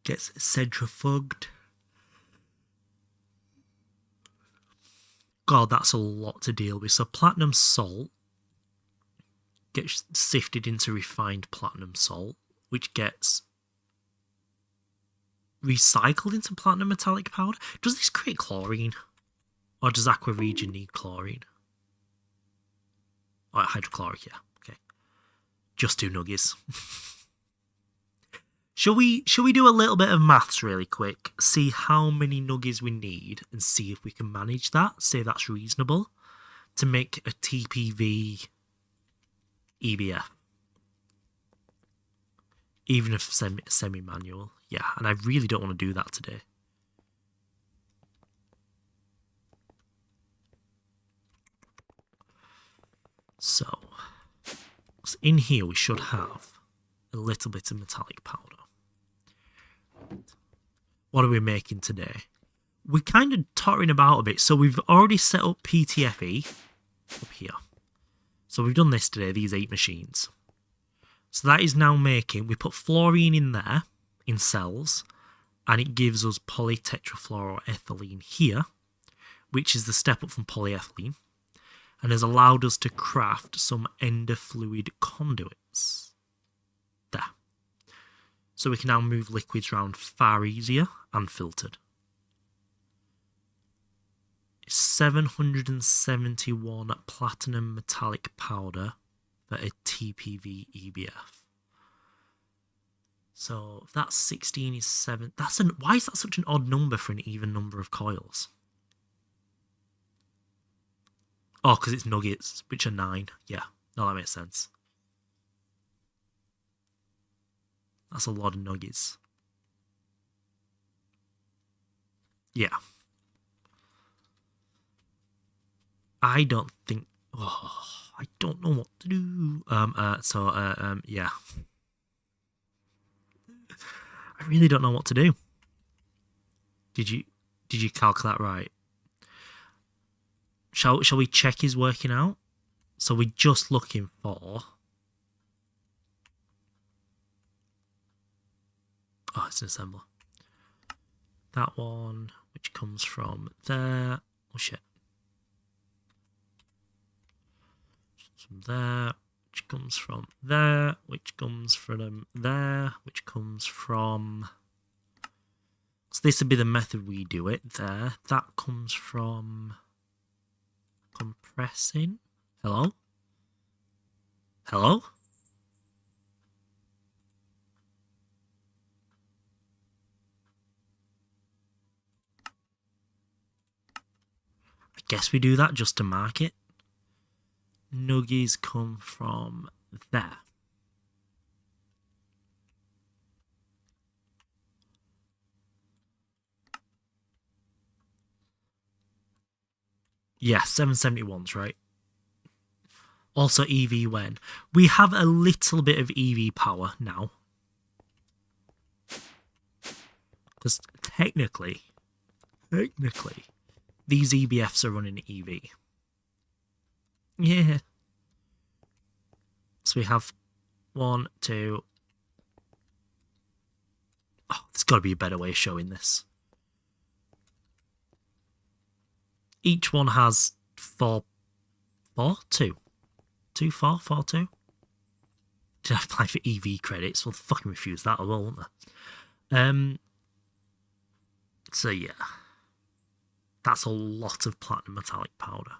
gets centrifuged. God, that's a lot to deal with. So platinum salt gets sifted into refined platinum salt, which gets recycled into platinum metallic powder. Does this create chlorine? Or does Aqua Regia need chlorine? Oh, hydrochloric, yeah. Okay. Just 2 nuggies. Shall we do a little bit of maths really quick? See how many nuggies we need and see if we can manage that. Say that's reasonable to make a TPV EBF. Even if semi-manual. Yeah, and I really don't want to do that today. So in here we should have a little bit of metallic powder. What are we making today? We're kind of tottering about a bit. So we've already set up PTFE up here. So we've done this today, these 8 machines. So that is now making, we put fluorine in there, in cells, and it gives us polytetrafluoroethylene here, which is the step up from polyethylene, and has allowed us to craft some ender fluid conduits. There. So we can now move liquids around far easier and filtered. 771 platinum metallic powder for a TPV EBF. So if that's 16 is 7. Why is that such an odd number for an even number of coils? Oh, because it's nuggets, which are 9. Yeah, no, that makes sense. That's a lot of nuggets. Yeah. I don't think... Oh, I don't know what to do. Yeah. I really don't know what to do. Did you calculate right? Shall we check his working out? So we're just looking for... Oh, it's an assembler. That one, which comes from there. Oh, shit. From there, which comes from there, which comes from there, which comes from... So this would be the method we do it there. That comes from compressing. Hello? Hello? I guess we do that just to mark it. Nuggies come from there. Yeah, 771's right. Also EV when. We have a little bit of EV power now. Because technically, these EBFs are running EV. Yeah. So we have 1, 2. Oh, there's got to be a better way of showing this. Each one has 4, 2. 2, 4, 4, 2. Did I apply for EV credits? Well, fucking refuse that as well, won't they? So yeah. That's a lot of platinum metallic powder.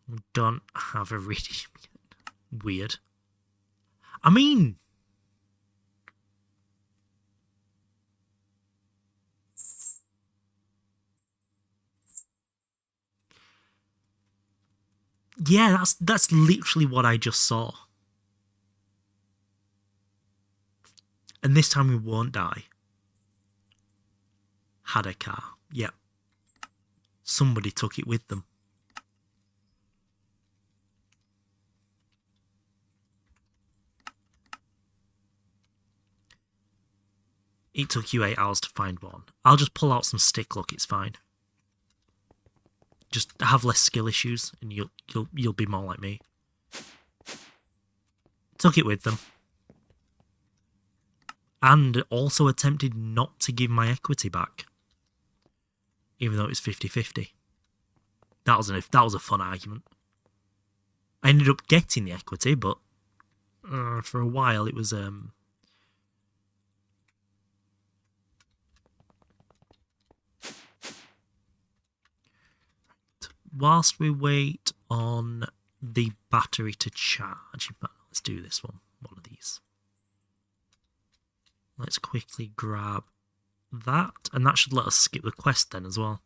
We don't have iridium yet. Weird. I mean... Yeah, that's literally what I just saw. And this time we won't die. Had a car. Yep. Somebody took it with them. It took you 8 hours to find one. I'll just pull out some stick luck, it's fine. Just have less skill issues and you'll be more like me. Took it with them. And also attempted not to give my equity back. Even though it was 50-50. That was a fun argument. I ended up getting the equity, but for a while it was whilst we wait on the battery to charge, in fact, let's do this one of these. Let's quickly grab that, and that should let us skip the quest then as well.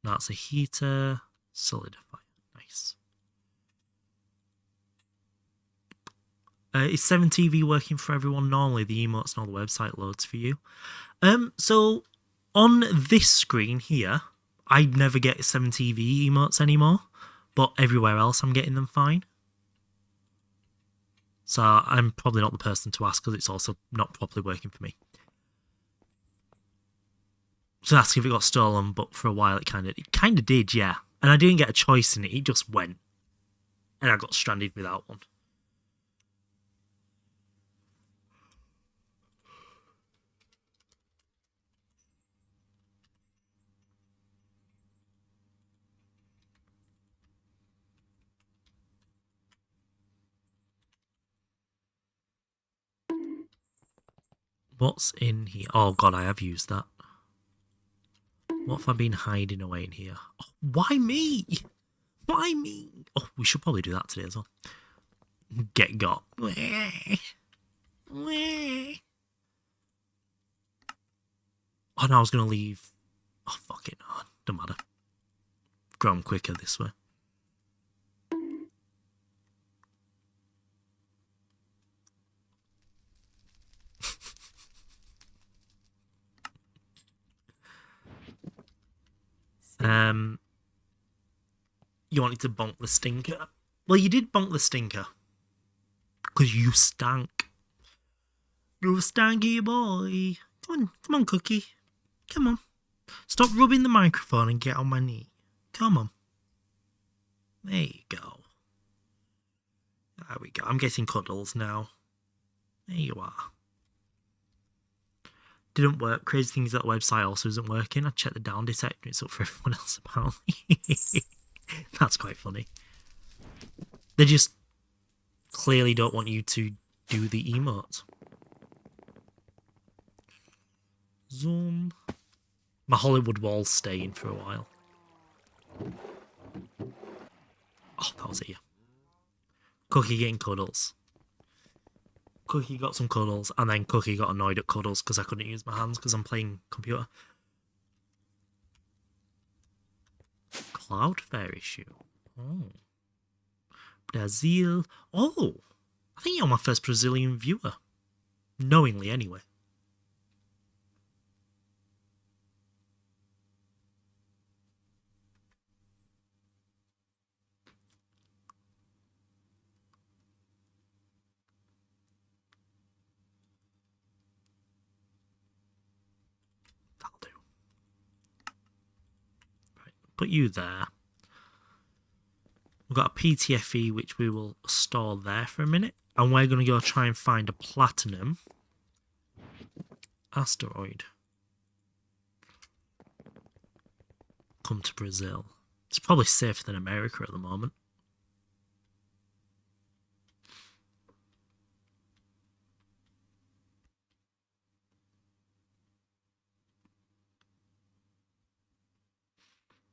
That's a heater, solidifier, nice. Is 7TV working for everyone normally? The emotes and all the website loads for you. So on this screen here, I never get 7TV emotes anymore, but everywhere else I'm getting them fine. So I'm probably not the person to ask because it's also not properly working for me. So ask if it got stolen, but for a while it kind of did, yeah. And I didn't get a choice in it; it just went, and I got stranded without one. What's in here? Oh god, I have used that. What have I been hiding away in here? Oh, why me? Why me? Oh, we should probably do that today as well. Get got. Oh no, I was going to leave. Oh, fuck it. No, don't matter. Grown quicker this way. You wanted to bonk the stinker? Well, you did bonk the stinker. Because you stank. You're a stanky boy. Come on, Cookie. Come on. Stop rubbing the microphone and get on my knee. Come on. There you go. There we go. I'm getting cuddles now. There you are. Didn't work. Crazy things that website also isn't working. I checked the down detector. It's up for everyone else apparently. That's quite funny. They just clearly don't want you to do the emote. Zoom. My Hollywood wall's staying for a while. Oh, that was it, yeah. Cookie getting cuddles. Cookie got some cuddles, and then Cookie got annoyed at cuddles because I couldn't use my hands because I'm playing computer. Cloudflare issue. Oh. Brazil. Oh, I think you're my first Brazilian viewer. Knowingly, anyway. That'll do. Right, put you there. We've got a PTFE which we will store there for a minute. And we're going to go try and find a platinum asteroid. Come to Brazil. It's probably safer than America at the moment.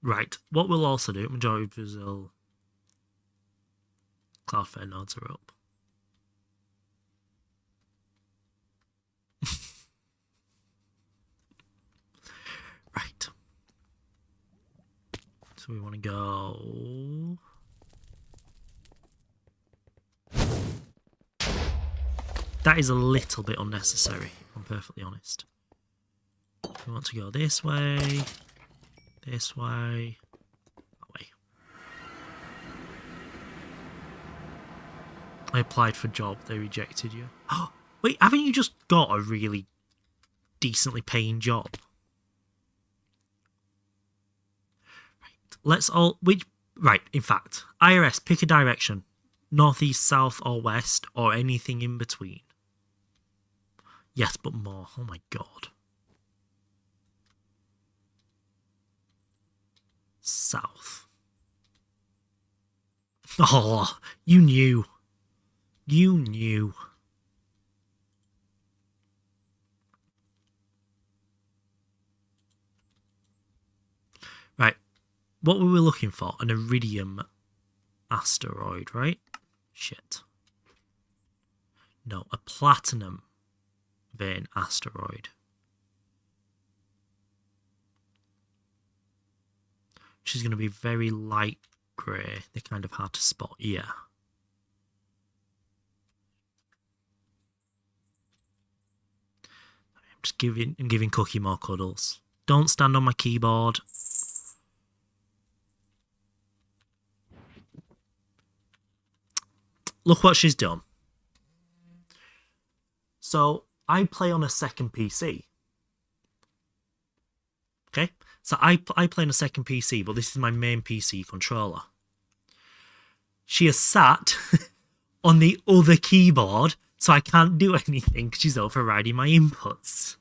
Right, what we'll also do, majority of Brazil Cloudflare nodes are up. Right. So we want to go... That is a little bit unnecessary, if I'm perfectly honest. We want to go this way, that way. I applied for a job, they rejected you. Oh, wait, haven't you just got a really decently paying job? Right, let's all... Right, in fact, IRS, pick a direction. Northeast, south, or west, or anything in between. Yes, but more. Oh my god. South. Oh, you knew. You knew. Right. What were we looking for? An iridium asteroid, right? Shit. No, a platinum vein asteroid. Which is going to be very light grey. They're kind of hard to spot. Yeah. I'm just giving Cookie more cuddles. Don't stand on my keyboard. Look what she's done. So, I play on a second PC. Okay? So I play on a second PC, but this is my main PC controller. She has sat on the other keyboard, so I can't do anything because she's overriding my inputs.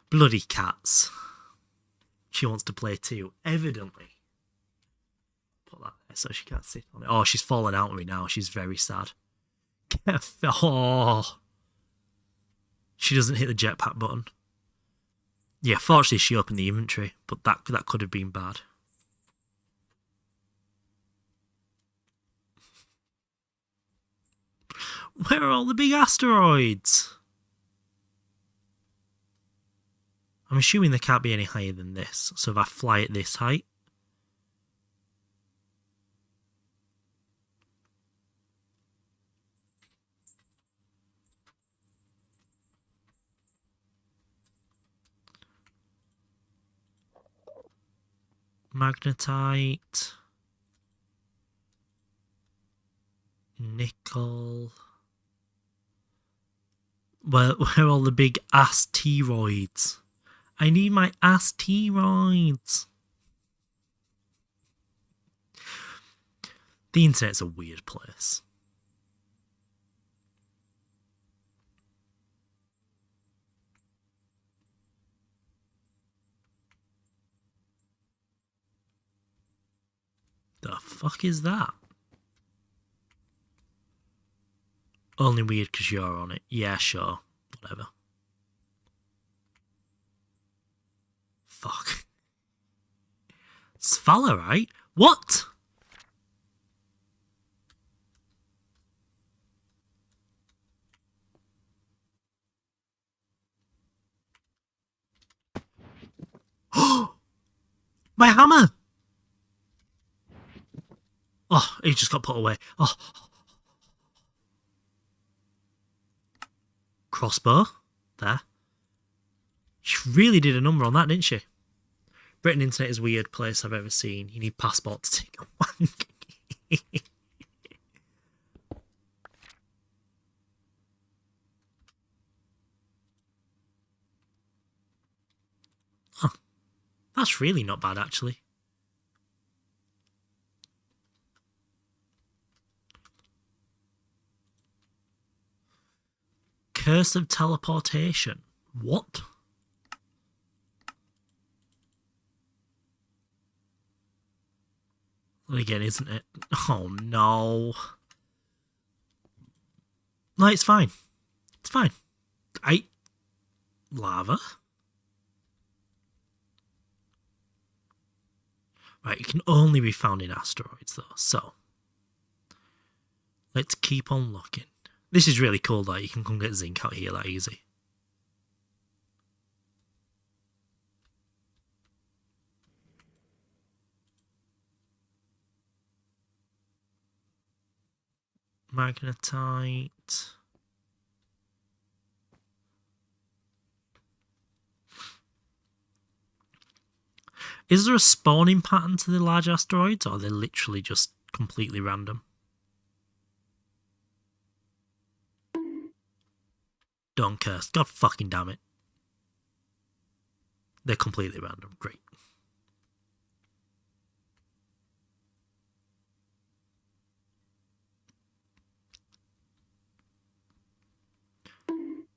Bloody cats. She wants to play too, evidently. Put that there so she can't sit on it. Oh, she's fallen out of me now. She's very sad. Oh. She doesn't hit the jetpack button. Yeah, fortunately she opened the inventory, but that could have been bad. Where are all the big asteroids? I'm assuming they can't be any higher than this. So if I fly at this height... Magnetite. Nickel. Where are all the big asteroids? I need my asteroids. The internet's a weird place. The fuck is that? Only weird because you're on it. Yeah, sure. Whatever. Fuck. Sphalerite? What? My hammer! Oh, it just got put away. Oh. Crossbow. There. She really did a number on that, didn't she? Britain Internet is a weird place I've ever seen. You need passport to take a wank. Oh, that's really not bad, actually. Curse of teleportation. What? Again, isn't it? Oh no. No, it's fine. It's fine. Lava? Right, it can only be found in asteroids though, so let's keep on looking. This is really cool that you can come get zinc out here that easy. Magnetite. Is there a spawning pattern to the large asteroids, or are they literally just completely random? Don't curse. God fucking damn it. They're completely random. Great.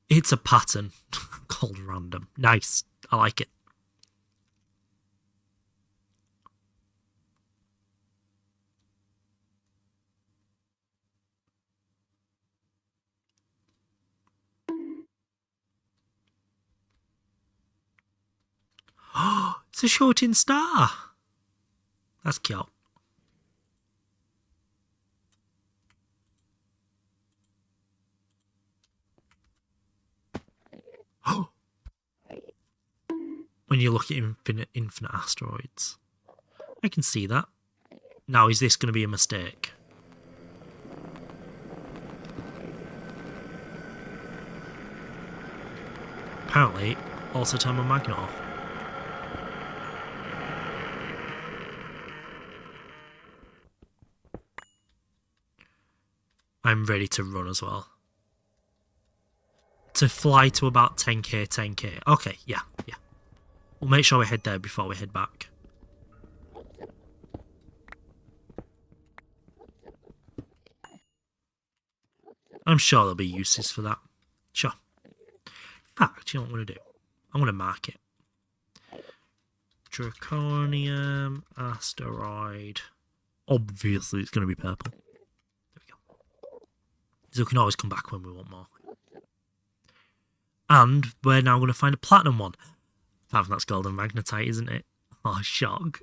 It's a pattern called random. Nice. I like it. Oh, it's a shooting star. That's cute. When you look at infinite asteroids. I can see that. Now, is this going to be a mistake? Apparently, also turn my magnet off. I'm ready to run as well. To fly to about 10k, 10k. Okay, yeah. We'll make sure we head there before we head back. I'm sure there'll be uses for that. Sure. In fact, you know what I'm going to do? I'm going to mark it. Draconium asteroid. Obviously, it's going to be purple. There we go. So we can always come back when we want more. And we're now going to find a platinum one. That's golden magnetite, isn't it? Oh, shock.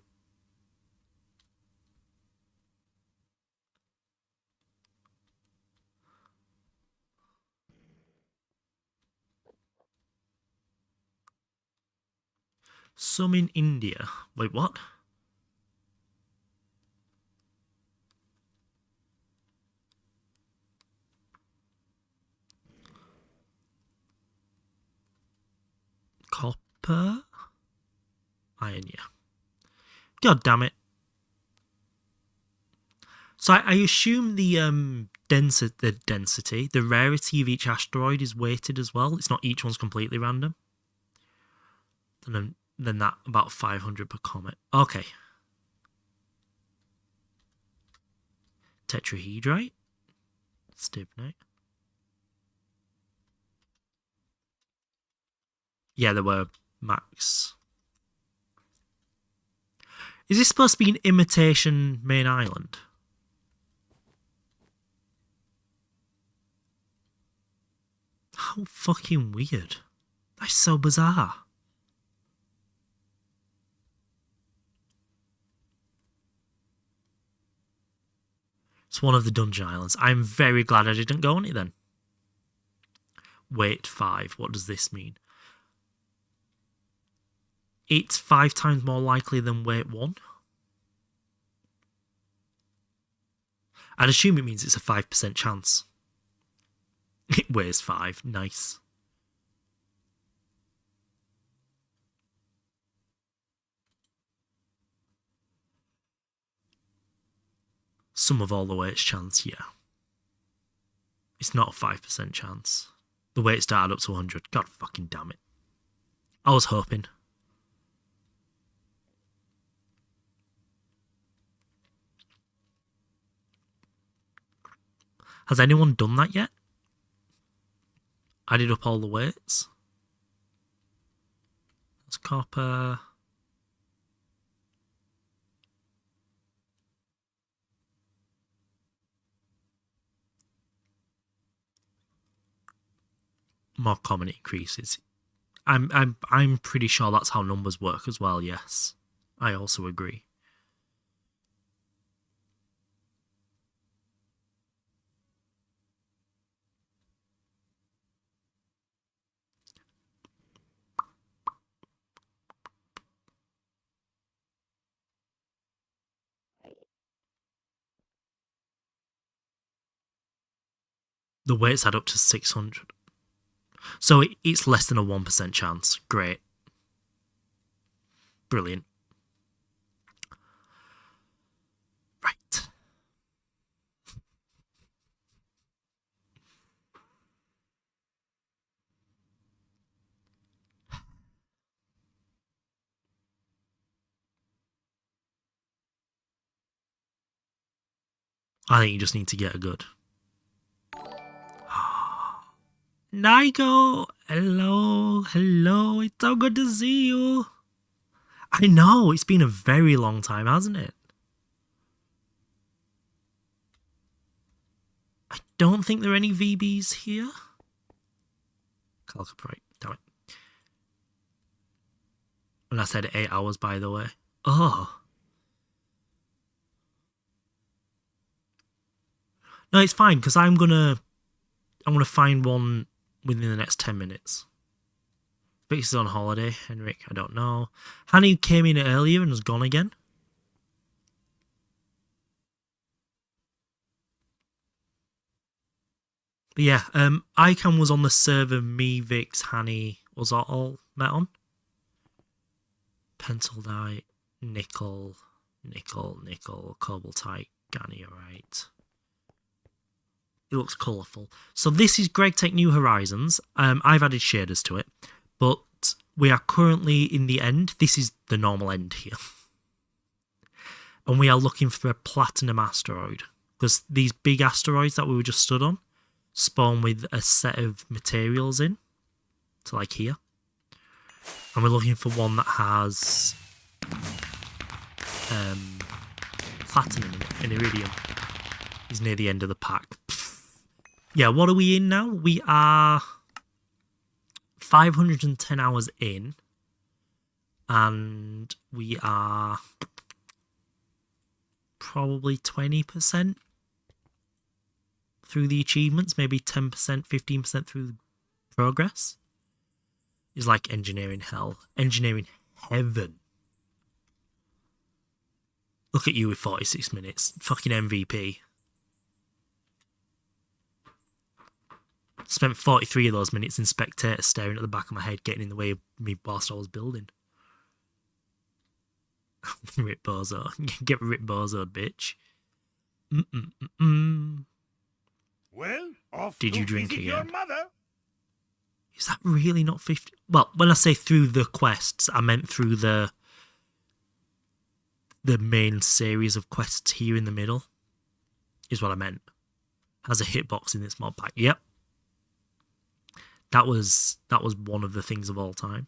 Some in India. Wait, what? Copper? Iron, yeah. God damn it. So I assume the density, the rarity of each asteroid is weighted as well. It's not each one's completely random. And then that about 500 per comet. Okay. Tetrahedrite. Stibnite. Yeah, there were max. Is this supposed to be an imitation main island? How fucking weird. That's so bizarre. It's one of the dungeon islands. I'm very glad I didn't go on it then. Weight 5. What does this mean? It's 5 times more likely than weight 1. I'd assume it means it's a 5% chance. It weighs 5. Nice. Sum of all the weights chance, yeah. It's not a 5% chance. The weights started up to 100. God fucking damn it. I was hoping. Has anyone done that yet? Added up all the weights? That's copper. More common it increases. I'm pretty sure that's how numbers work as well, yes. I also agree. The weights add up to 600. So it's less than a 1% chance. Great. Brilliant. I think you just need to get a good. Nico! Hello, hello, it's so good to see you. I know, it's been a very long time, hasn't it? I don't think there are any VBs here. Calciprite, damn it. And I said 8 hours, by the way. Oh. No, it's fine, because I'm gonna find one within the next 10 minutes. Vix is on holiday. Henrik, I don't know. Hanny came in earlier and was gone again. But yeah, Icon was on the server. Me, Vix, Hanny was all met on. Pentaldite, nickel, cobaltite, Ganniorite. It looks colourful. So this is Greg Tech New Horizons. I've added shaders to it, but we are currently in the end. This is the normal end here. And we are looking for a platinum asteroid, because these big asteroids that we were just stood on spawn with a set of materials in. So like here. And we're looking for one that has platinum and iridium. Is near the end of the pack. Yeah, what are we in now? We are 510 hours in. And we are probably 20% through the achievements. Maybe 10%, 15% through progress. It's like engineering hell. Engineering heaven. Look at you with 46 minutes. Fucking MVP. Spent 43 of those minutes in spectator staring at the back of my head, getting in the way of me whilst I was building. Rip Bozo. Get Rip Bozo, bitch. Well, off Did to you drink visit again? your mother. Is that really not 50? Well, when I say through the quests, I meant through the main series of quests here in the middle. Is what I meant. Has a hitbox in this mod pack. Yep. That was one of the things of all time.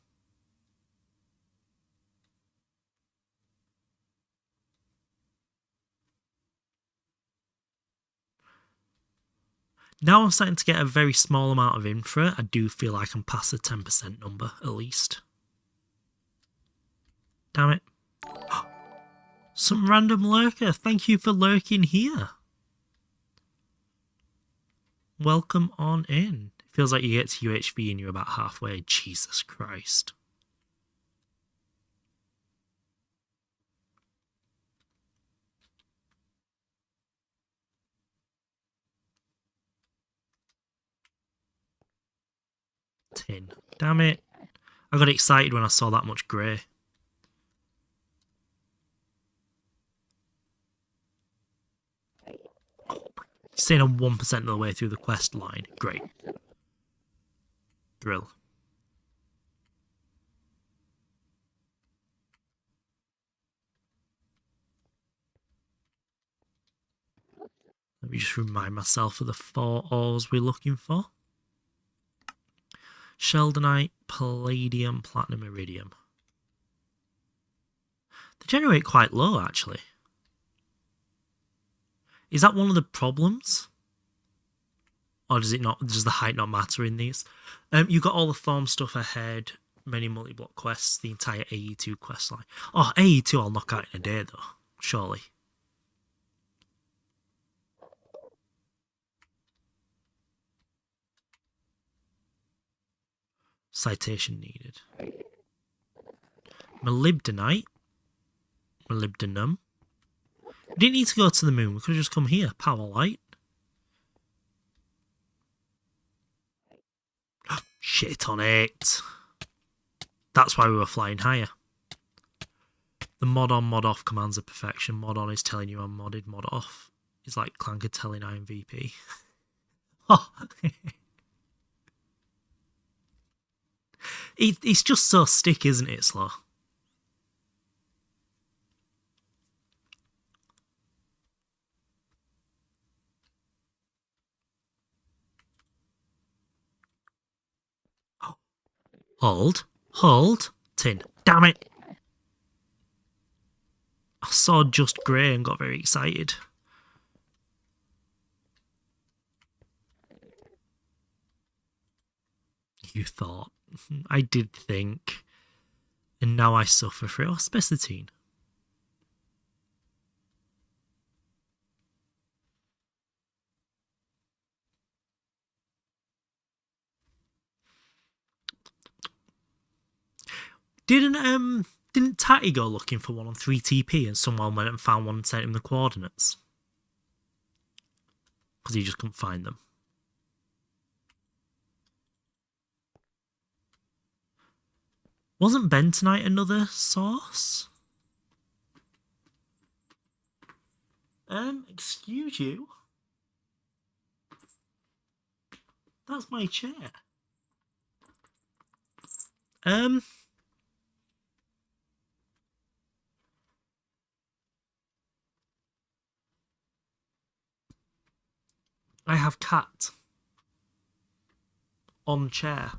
Now I'm starting to get a very small amount of infra. I do feel like I'm past the 10% number, at least. Damn it. Some random lurker. Thank you for lurking here. Welcome on in. Feels like you get to UHV and you're about halfway. Jesus Christ. Tin. Damn it. I got excited when I saw that much grey. Staying on 1% of the way through the quest line. Great. Thrill. Let me just remind myself of the 4 ores we're looking for. Sheldonite, palladium, platinum, iridium. They generate quite low, actually. Is that one of the problems? Or does it not? Does the height not matter in these? You got all the farm stuff ahead, many multi-block quests, the entire AE2 quest line. Oh, AE2 I'll knock out in a day, though. Surely. Citation needed. Molybdenite. Molybdenum. We didn't need to go to the moon. We could have just come here. Power light. Shit on it. That's why we were flying higher. The mod on, mod off commands of perfection. Mod on is telling you I'm modded. Mod off is like Clanker telling I'm VP. Oh. It's just so stick, isn't it, Slow? Hold. Hold. Tin. Damn it. I saw just grey and got very excited. You thought. I did think. And now I suffer for it. Oh, spacetine. Didn't Tatty go looking for one on 3TP and someone went and found one and sent him the coordinates? Because he just couldn't find them. Wasn't bentonite another source? Excuse you? That's my chair. I have cat on chair.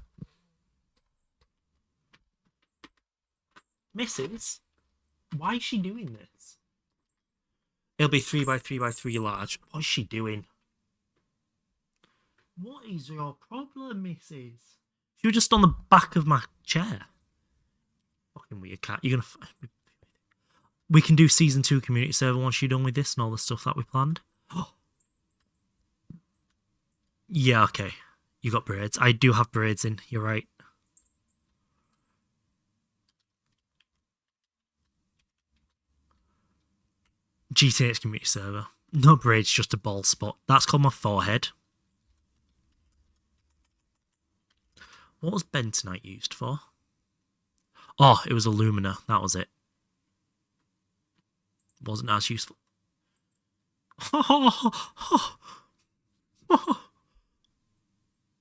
Mrs. Why is she doing this? It'll be 3x3x3 large. What is she doing? What is your problem, Mrs.? She was just on the back of my chair. Fucking weird cat. You're gonna. We can do season 2 community server once you're done with this and all the stuff that we planned. Yeah, okay. You got braids. I do have braids in. You're right. GTNH community server. No braids, just a bald spot. That's called my forehead. What was bentonite used for? Oh, it was alumina. That was it. Wasn't as useful.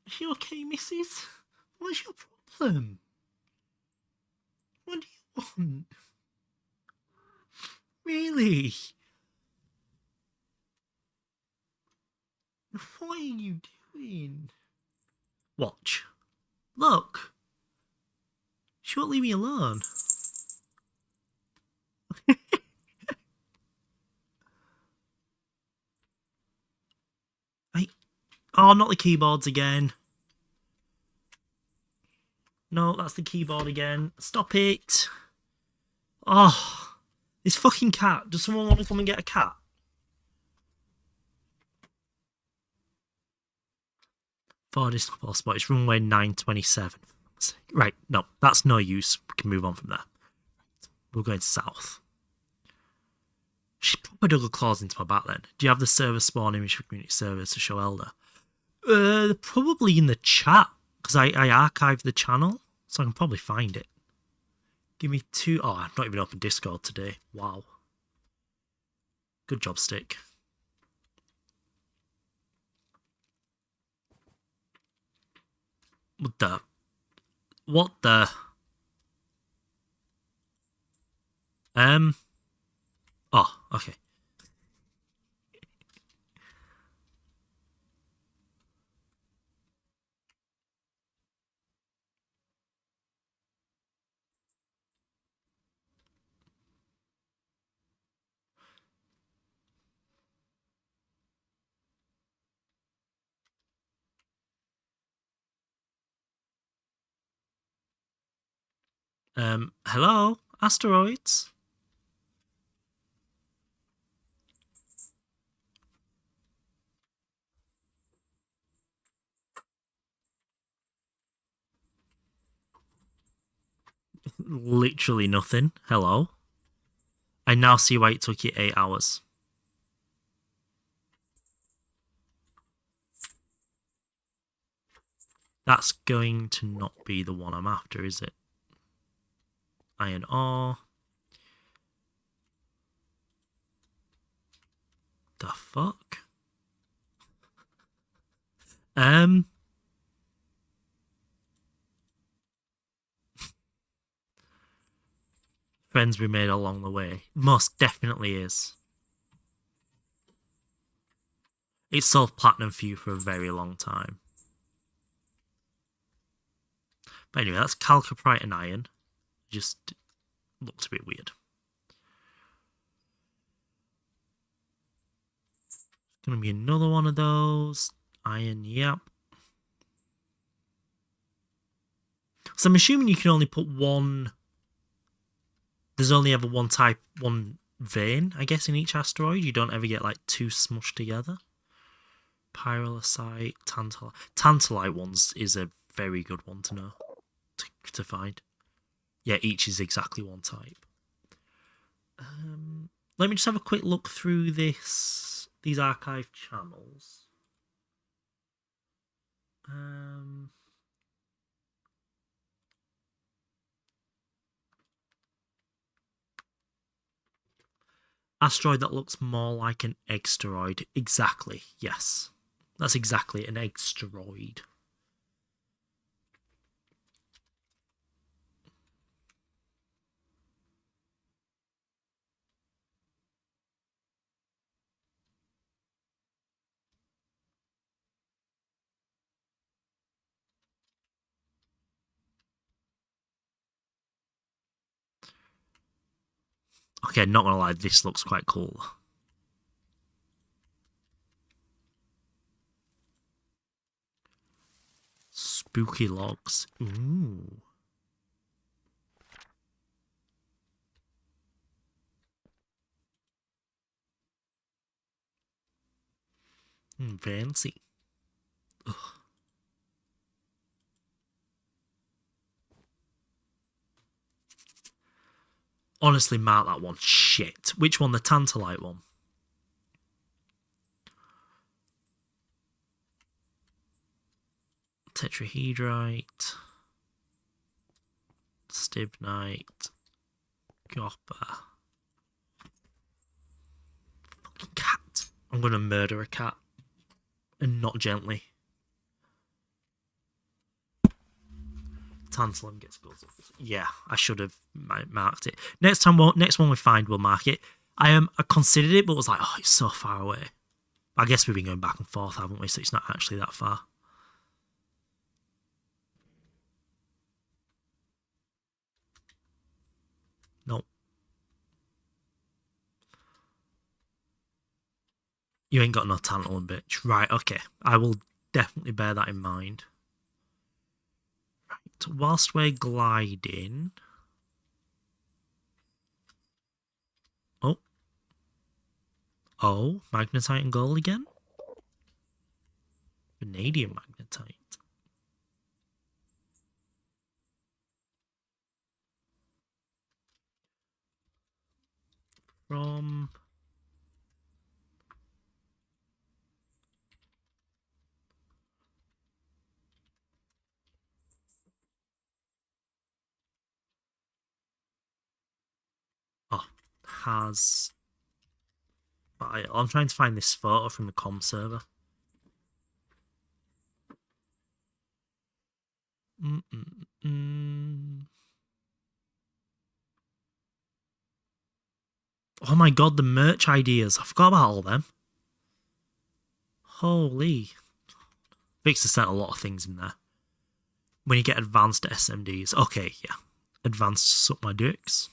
Are you okay, Mrs.? What's your problem? What do you want? Really? What are you doing? Watch. Look. She won't leave me alone. Oh, not the keyboards again. No, that's the keyboard again. Stop it. Oh, this fucking cat. Does someone want to come and get a cat? Farthest possible spot. It's runway 927. Right, no, that's no use. We can move on from there. We're going south. She probably dug her claws into my back then. Do you have the server spawn image for community servers to show Elder? Probably in the chat, because I archived the channel, so I can probably find it. Give me 2. Oh, I've not even opened Discord today. Wow. Good job, Stick. What the? Oh, okay. Hello? Asteroids? Literally nothing. Hello? I now see why it took you 8 hours. That's going to not be the one I'm after, is it? Iron ore. The fuck? Friends we made along the way. Most definitely is. It's sold platinum for you for a very long time. But anyway, that's chalcopyrite and iron. Just looks a bit weird. Gonna be another one of those. Iron, yep. So I'm assuming you can only put one. There's only ever one type, one vein, I guess, in each asteroid. You don't ever get like two smushed together. Pyrrolysite, tantalite. Tantalite ones is a very good one to know, to find. Yeah, each is exactly one type. Let me just have a quick look through these archive channels. Asteroid that looks more like an exteroid. Exactly, yes. That's exactly an exteroid. Okay, not gonna lie, this looks quite cool. Spooky logs. Ooh. Fancy. Ugh. Honestly, mark that one. Shit. Which one? The Tantalite one? Tetrahedrite. Stibnite. Copper. Fucking cat. I'm gonna murder a cat. And not gently. Tantalum gets gold. Yeah, I should have marked it. Next one we find, we'll mark it. I considered it, but was like, oh, it's so far away. I guess we've been going back and forth, haven't we? So it's not actually that far. Nope. You ain't got no tantalum, bitch. Right, okay. I will definitely bear that in mind. Right, whilst we're gliding... Oh, magnetite and gold again? Vanadium magnetite. From... Oh, has... I'm trying to find this photo from the comm server. Oh my god, the merch ideas. I forgot about all them. Holy. Victor sent a lot of things in there. When you get advanced SMDs. Okay, yeah. Advanced suck my dicks.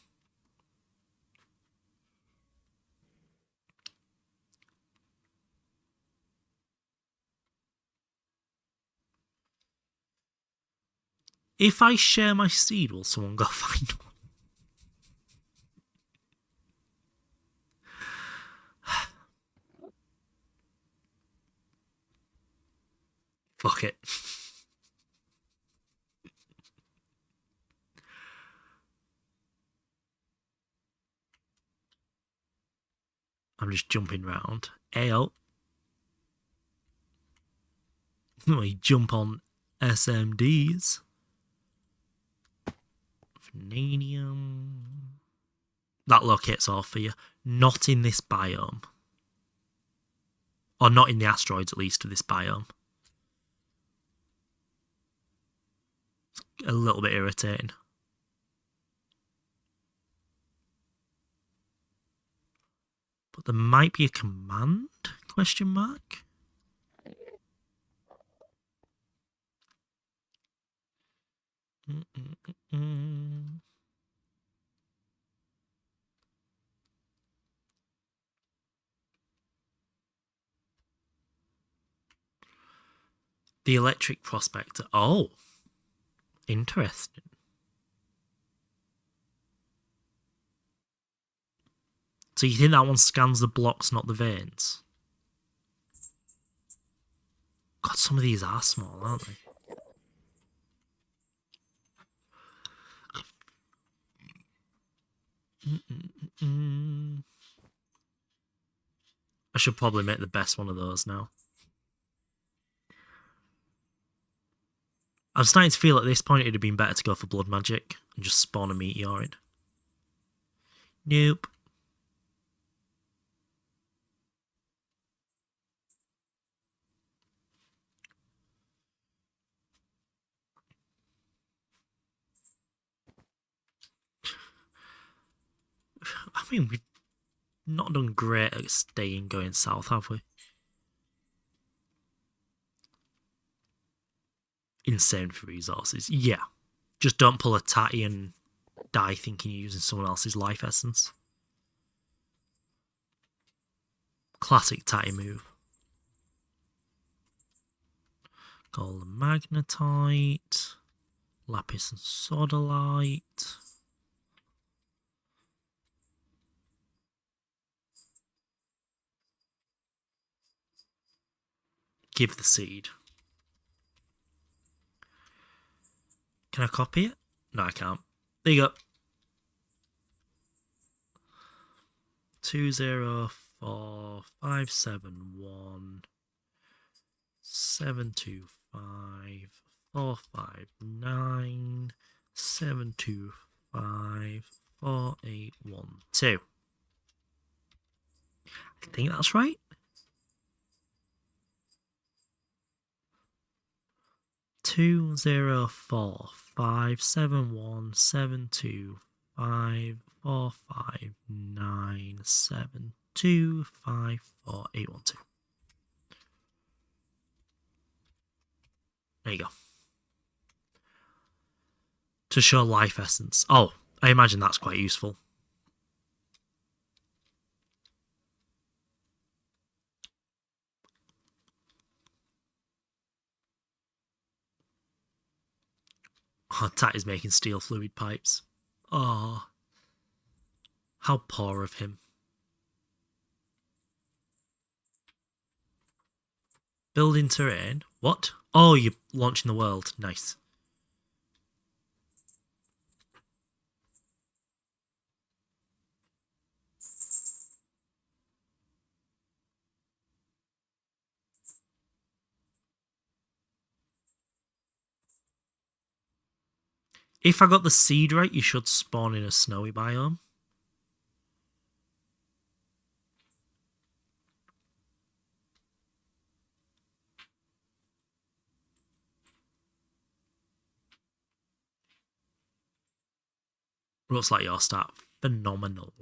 If I share my seed, will someone go find one? Fuck it. I'm just jumping round. Ayo. We jump on SMDs. Vanadium. That locates all for you. Not in this biome. Or not in the asteroids, at least, of this biome. It's a little bit irritating. But there might be a command? Question mark? The Electric Prospector. Oh, interesting. So you think that one scans the blocks, not the veins? God, some of these are small, aren't they? I should probably make the best one of those now. I'm starting to feel at this point it'd have been better to go for Blood Magic and just spawn a Meteorid. Nope. I mean, we've not done great at staying going south, have we? Insane for resources. Yeah. Just don't pull a tatty and die thinking you're using someone else's life essence. Classic tatty move. Golden Magnetite. Lapis and Sodalite. Give the seed. Can I copy it? No, I can't. There you go. 204571 725 459 725 4812. I think that's right. 204571754597254812. There you go. To show life essence. Oh, I imagine that's quite useful. Oh, Tat is making steel fluid pipes. Oh, how poor of him. Building terrain. What? Oh, you're launching the world. Nice. If I got the seed right, you should spawn in a snowy biome. Looks like your start phenomenal.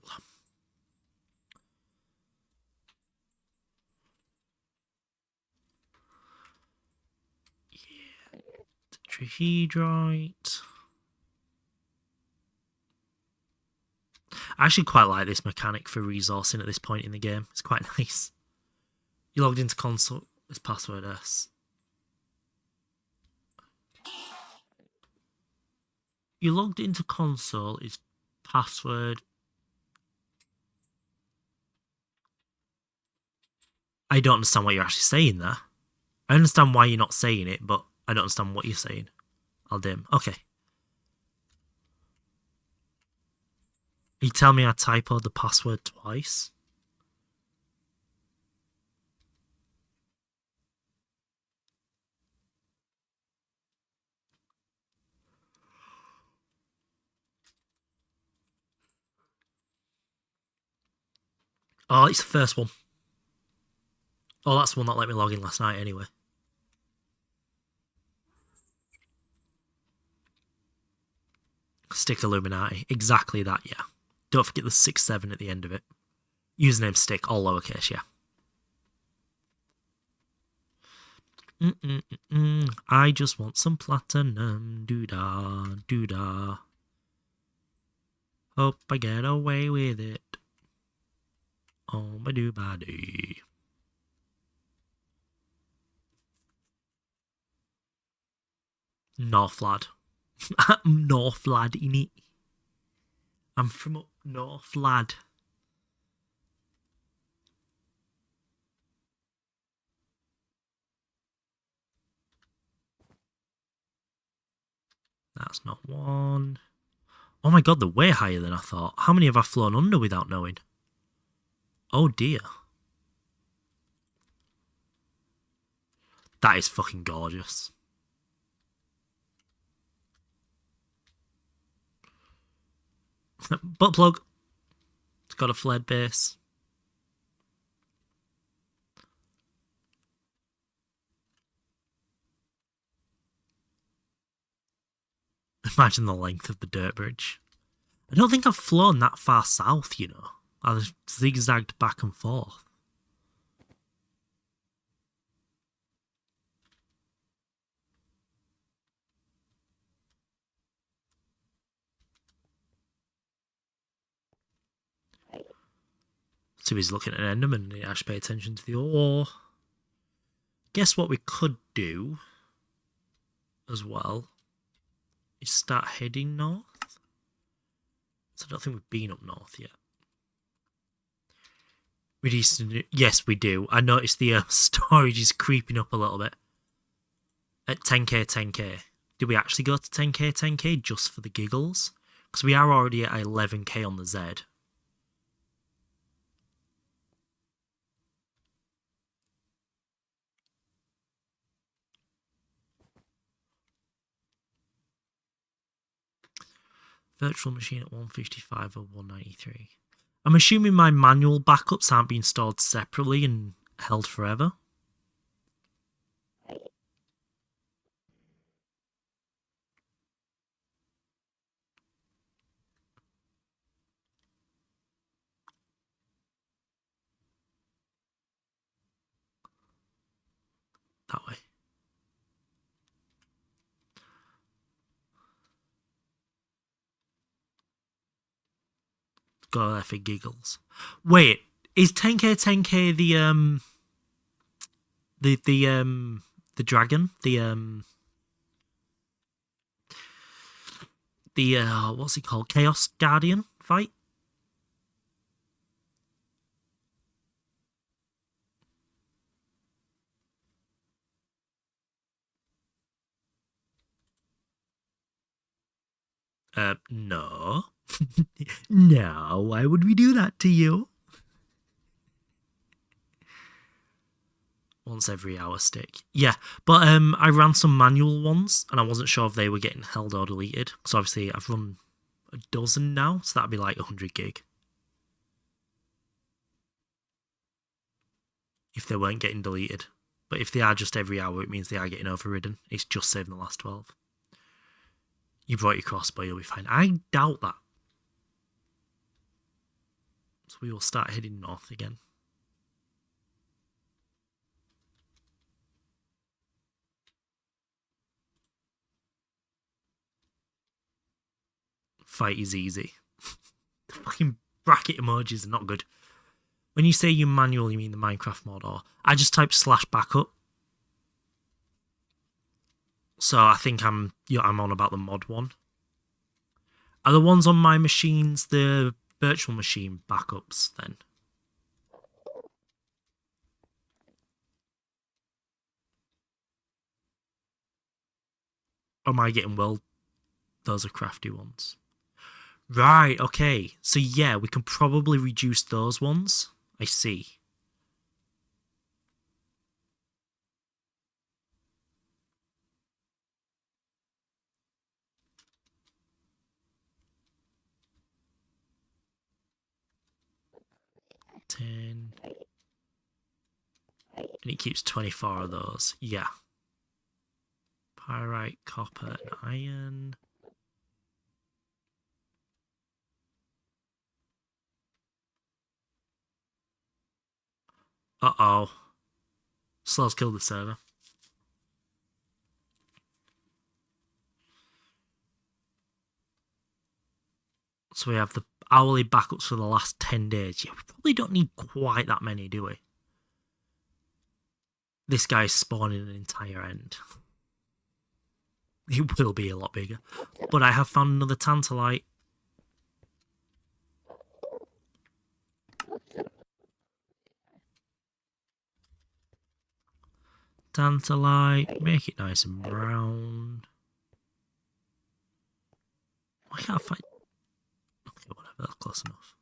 Yeah. Tetrahedrite. I actually quite like this mechanic for resourcing at this point in the game. It's quite nice. You logged into console. It's password S. You logged into console is password. I don't understand what you're actually saying there. I understand why you're not saying it, but I don't understand what you're saying. I'll dim. Okay. You tell me I typoed the password twice? Oh, it's the first one. Oh, that's the one that let me log in last night anyway. Stick Illuminati. Exactly that, yeah. Don't forget the 67 at the end of it. Username stick, all lowercase, yeah. I just want some platinum. Doo-da, doo-da. Hope I get away with it. Oh, my doo-ba-doo. North lad. I'm North lad, innit? I'm from up north, lad. That's not one. Oh my god, they're way higher than I thought. How many have I flown under without knowing? Oh dear. That is fucking gorgeous. Butt plug. It's got a flared base. Imagine the length of the dirt bridge. I don't think I've flown that far south, you know. I've zigzagged back and forth. So he's looking at an Enderman and he actually pay attention to the ore. Guess what we could do as well is start heading north. So I don't think we've been up north yet. Yes, we do. I noticed the storage is creeping up a little bit. At 10k, 10k. Did we actually go to 10k, 10k just for the giggles? Because we are already at 11k on the Z. Virtual machine at 155 or 193. I'm assuming my manual backups aren't being stored separately and held forever. That way. Go there for giggles. Wait, is 10k 10k the dragon? The what's he called? Chaos Guardian fight? No. No, why would we do that to you? Once every hour stick. Yeah, but I ran some manual ones and I wasn't sure if they were getting held or deleted. So obviously I've run a dozen now, so that'd be like 100 gig. If they weren't getting deleted. But if they are just every hour, it means they are getting overridden. It's just saving the last 12. You brought your crossbow, you'll be fine. I doubt that. So we will start heading north again. Fight is easy. The fucking bracket emojis are not good. When you say you manual, you mean the Minecraft mod, or I just typed /backup. So I think I'm on about the mod one. Are the ones on my machines the virtual machine backups then? Or am I getting those are crafty ones? Right, okay. So yeah, we can probably reduce those ones. I see. And it keeps 24 of those. Yeah. Pyrite, copper, and iron. Uh-oh. Slow's killed the server. So we have the hourly backups for the last 10 days. Yeah, we probably don't need quite that many, do we? This guy's spawning an entire end. It will be a lot bigger. But I have found another Tantalite. Tantalite. Make it nice and brown. Why can't I find... Okay, whatever. That's close enough.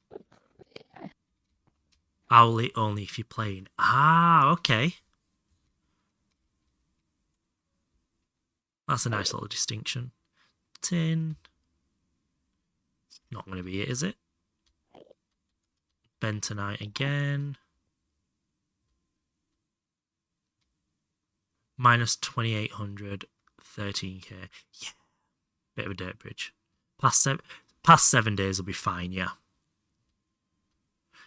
Owlet only if you're playing. Ah, okay. That's a nice little distinction. Tin. Not going to be it, is it? Bentonite again. Minus 2800, 13k. Yeah. Bit of a dirt bridge. Past 7 days will be fine, yeah.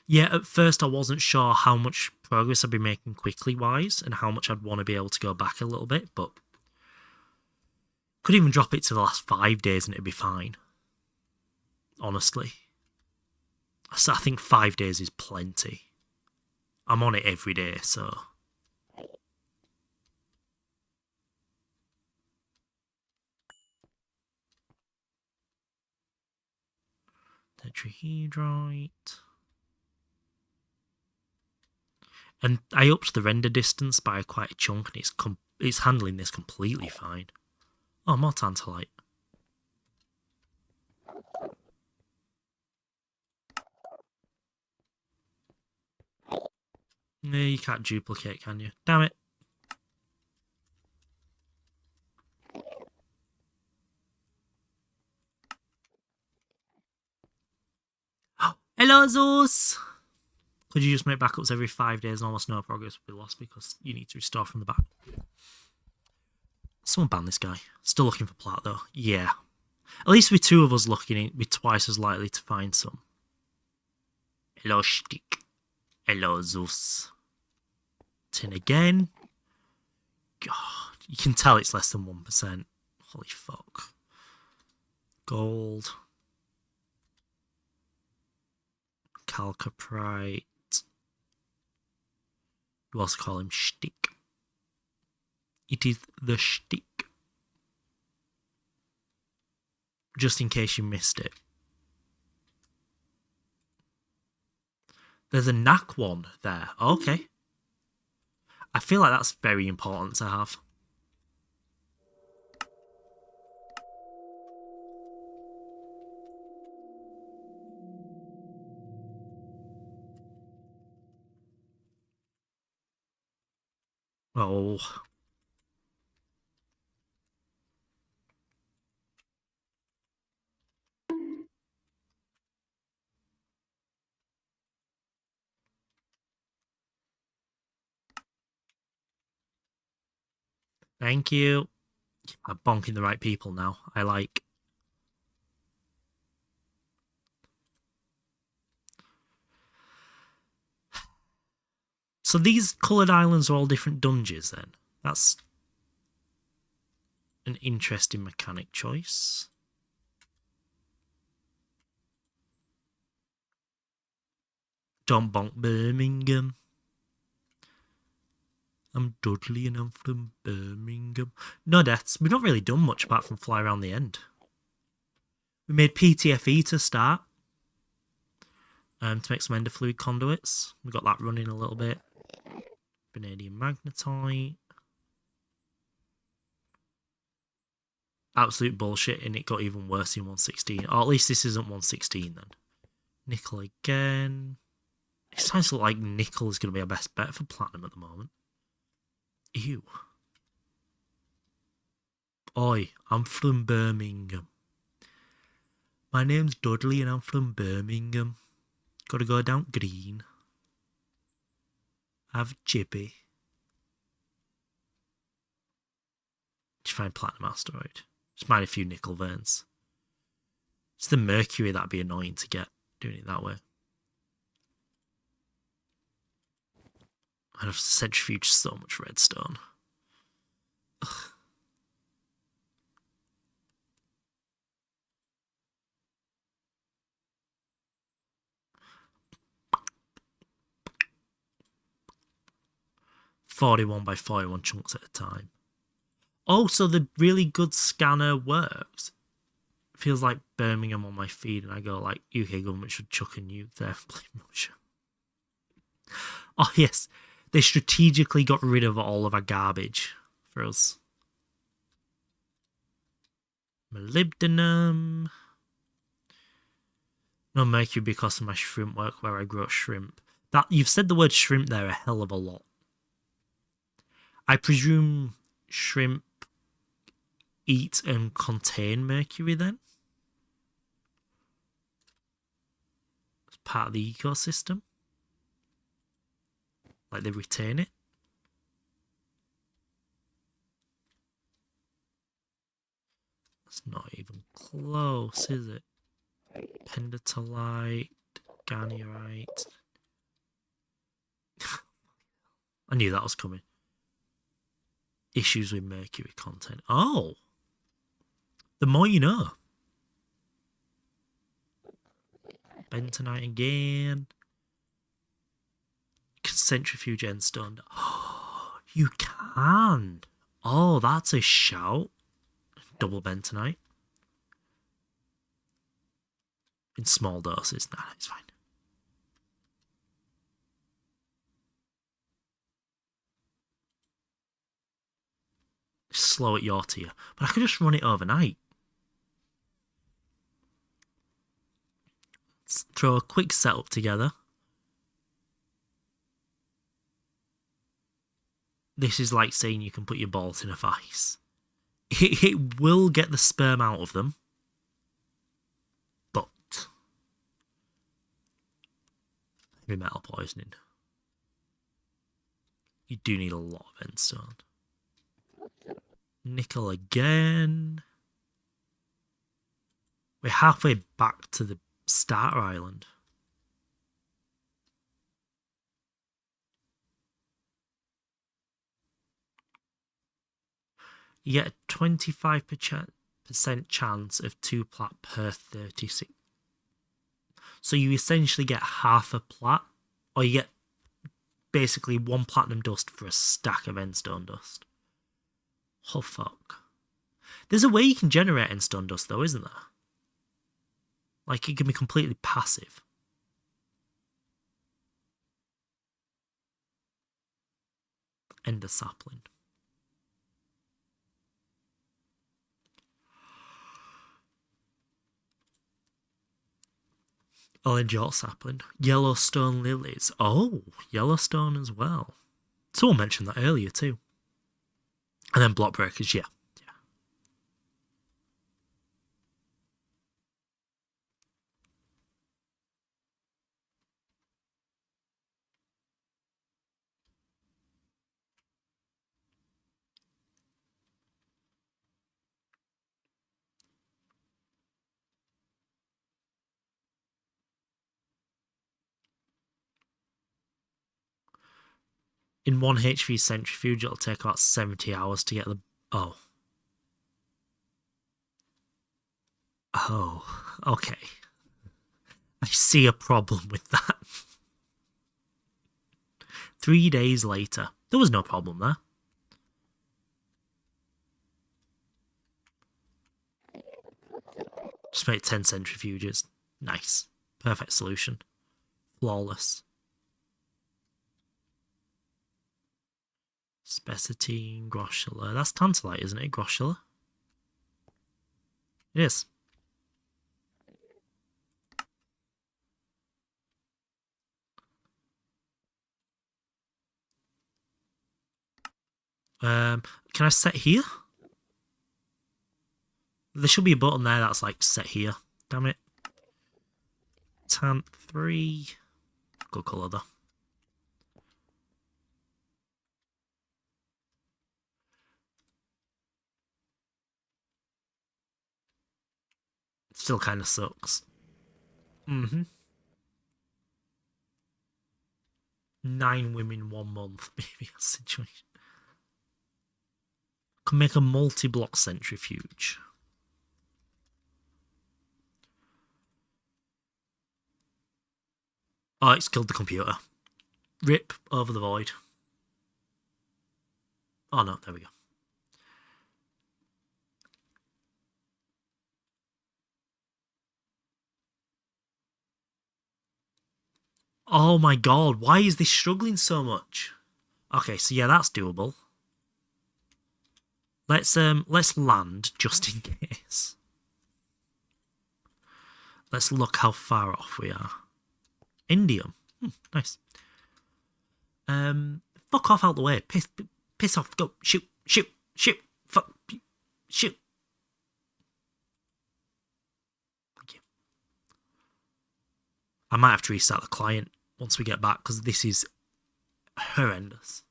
Yeah, at first I wasn't sure how much progress I'd be making quickly wise and how much I'd want to be able to go back a little bit, but could even drop it to the last 5 days and it'd be fine. Honestly. So I think 5 days is plenty. I'm on it every day, so... Tetrahedrite. And I upped the render distance by quite a chunk, and it's handling this completely fine. Oh, more Tantalite. No, you can't duplicate, can you? Damn it. Hello, Zeus! Could you just make backups every 5 days and almost no progress will be lost because you need to restore from the back? Someone ban this guy. Still looking for plat, though. Yeah. At least with 2 of us looking, we're twice as likely to find some. Hello, Shtick. Hello, Zeus. Tin again. God, you can tell it's less than 1%. Holy fuck. Gold. Calcaprite. You also call him Shtick. It is the Shtick. Just in case you missed it. There's a knack one there. Okay. I feel like that's very important to have. Oh. Thank you. I'm bonking the right people now. I like. So these coloured islands are all different dungeons then? That's an interesting mechanic choice. Don't bonk Birmingham. I'm Dudley and I'm from Birmingham. No deaths. We've not really done much apart from fly around the end. We made PTFE to start. To make some ender fluid conduits. We got that running a little bit. Vanadium magnetite. Absolute bullshit, and it got even worse in 116. Or at least this isn't 116 then. Nickel again. It sounds like nickel is going to be our best bet for platinum at the moment. Ew. Oi, I'm from Birmingham. My name's Dudley and I'm from Birmingham. Gotta go down green. Have chippy. Did you find platinum asteroid? Just mine a few nickel veins. It's the mercury that'd be annoying to get, doing it that way. I'd have to centrifuge so much redstone. Ugh. 41 by 41 chunks at a time. Oh, so the really good scanner works. Feels like Birmingham on my feed, and I go like, UK government should chuck a nuke there and blame Russia. Oh yes, they strategically got rid of all of our garbage for us. Molybdenum. No mercury because of my shrimp work where I grow shrimp. That you've said the word shrimp there a hell of a lot. I presume shrimp eat and contain mercury then? It's part of the ecosystem? Like they retain it? That's not even close, is it? Pentatolite, garnierite. I knew that was coming. Issues with mercury content. Oh! The more you know. Bentonite again. Centrifuge end stone. Oh, you can. Oh, that's a shout. Double bentonite. In small doses. Nah, it's fine. Slow at your tier. But I could just run it overnight. Let's throw a quick setup together. This is like saying you can put your balls in a vice. It will get the sperm out of them. But heavy metal poisoning. You do need a lot of endstone. Nickel again. We're halfway back to the starter island. You get a 25% chance of 2 plat per 36. So you essentially get half a plat, or you get basically 1 platinum dust for a stack of endstone dust. Oh fuck. There's a way you can generate endstone dust though, isn't there? Like it can be completely passive. Ender sapling. Orange York sapling. Yellowstone lilies. Oh, Yellowstone as well. Someone mentioned that earlier too. And then block breakers, yeah. In 1 HV centrifuge, it'll take about 70 hours to get the... Oh. Oh, okay. I see a problem with that. 3 days later. There was no problem there. Just make 10 centrifuges. Nice. Perfect solution. Flawless. Spessartine, Groschler. That's Tantalite, isn't it? Groschler? It is. Can I set here? There should be a button there that's like set here. Damn it. Tant 3. Good colour though. Still kind of sucks. 9 women 1 month. Maybe a situation. Can make a multi-block centrifuge. Oh, it's killed the computer. Rip over the void. Oh no, there we go. Oh my god, why is this struggling so much? Okay, so yeah, that's doable. Let's land just in case. Let's look how far off we are. Indium. Nice. Fuck off out the way. Piss off. Go. Shoot. Fuck. Shoot. Thank you. I might have to restart the client once we get back because this is horrendous.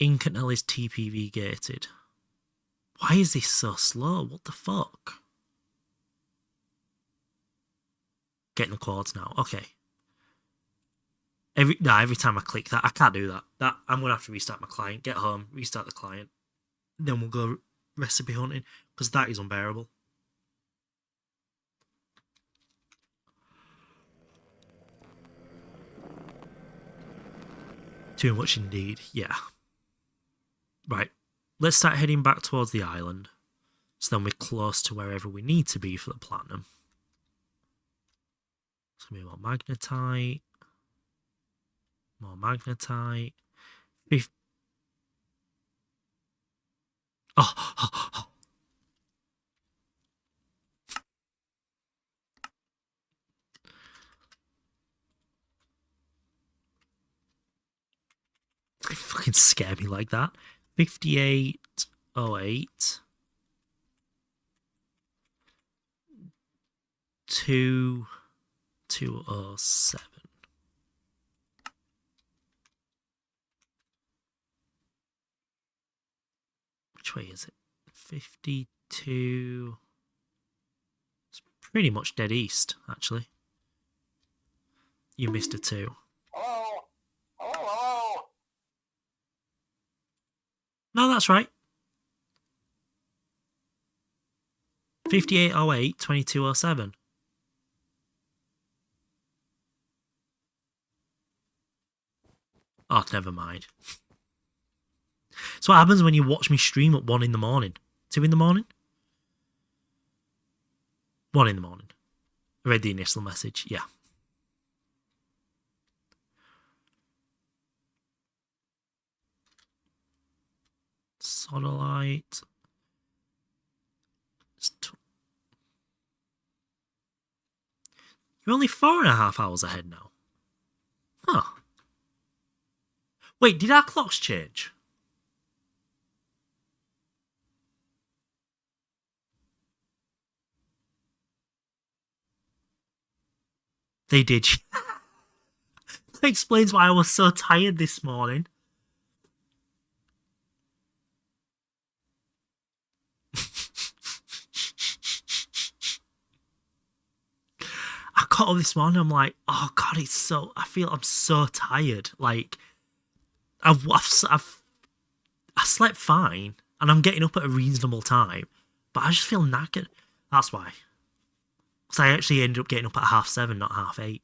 Inconel is TPV gated. Why is this so slow? What the fuck? Getting the quads now. Okay. Every time I click that, I can't do that. I'm gonna have to restart my client, get home, restart the client. Then we'll go recipe hunting because that is unbearable. Too much indeed. Yeah. Right. Let's start heading back towards the island. So then we're close to wherever we need to be for the platinum. It's gonna be more magnetite. More magnetite. Oh. They fucking scare me like that. 5808. 2207. Which way is it? 52. It's pretty much dead east, actually. You missed a 2. Hello. No, that's right. 5808, 2207. Oh, never mind. So what happens when you watch me stream at 1 in the morning? 2 in the morning? 1 in the morning. I read the initial message. Yeah. Sodalite. You're only 4.5 hours ahead now. Huh. Wait, did our clocks change? They did. That explains why I was so tired this morning. I got up this morning, I'm like, oh god, I feel I'm so tired. Like, I slept fine, and I'm getting up at a reasonable time, but I just feel knackered. That's why. Because I actually ended up getting up at 7:30, not 8:30.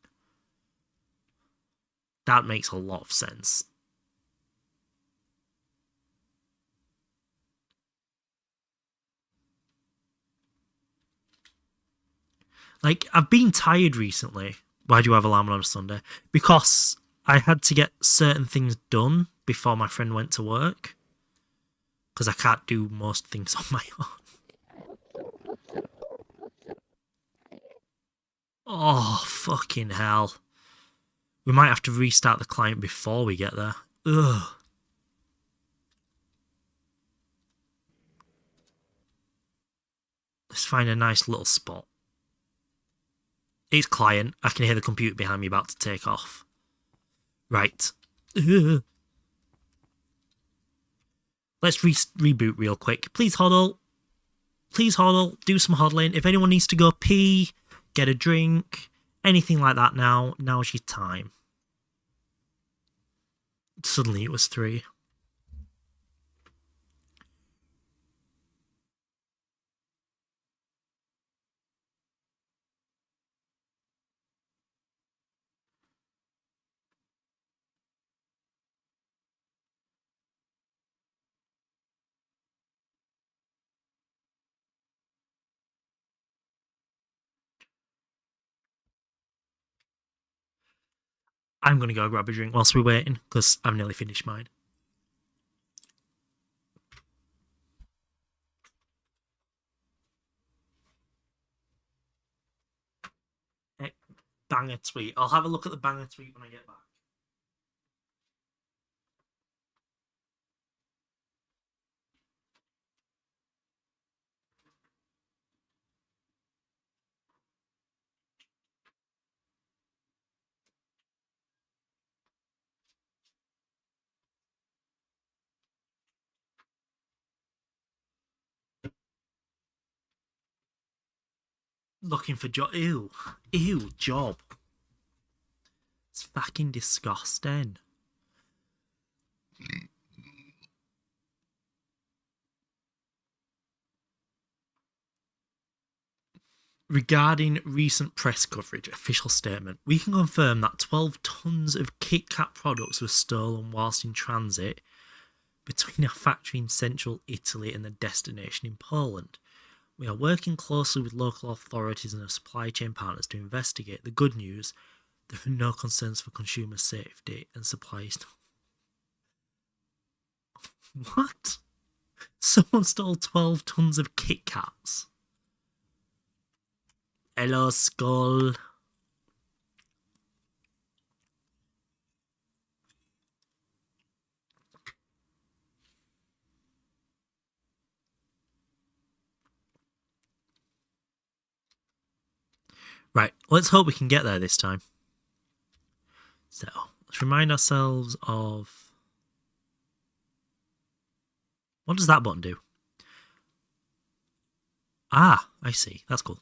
That makes a lot of sense. Like, I've been tired recently. Why do you have alarm on a Sunday? Because I had to get certain things done before my friend went to work. Because I can't do most things on my own. Oh, fucking hell. We might have to restart the client before we get there. Ugh. Let's find a nice little spot. It's client. I can hear the computer behind me about to take off. Right. Ugh. Let's reboot real quick. Please hodl. Please hodl. Do some hodling. If anyone needs to go pee, get a drink, anything like that now's your time. Suddenly it was 3. I'm going to go grab a drink whilst we're waiting, because I've nearly finished mine. Banger tweet. I'll have a look at the banger tweet when I get back. Looking for job. Ew. Ew, job. It's fucking disgusting. Regarding recent press coverage, official statement. We can confirm that 12 tons of Kit Kat products were stolen whilst in transit between a factory in central Italy and the destination in Poland. We are working closely with local authorities and our supply chain partners to investigate. The good news, there are no concerns for consumer safety and supplies. What? Someone stole 12 tons of Kit Kats. Hello, Skull. Right, let's hope we can get there this time. So, let's remind ourselves of... What does that button do? Ah, I see. That's cool.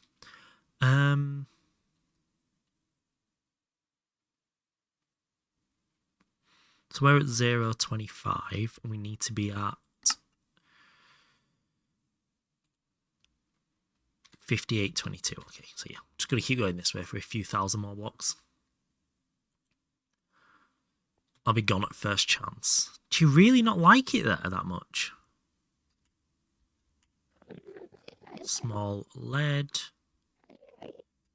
So we're at 0.25 and we need to be at 58.22. Okay, so yeah, just going to keep going this way for a few thousand more blocks. I'll be gone at first chance. Do you really not like it there that much? Small lead.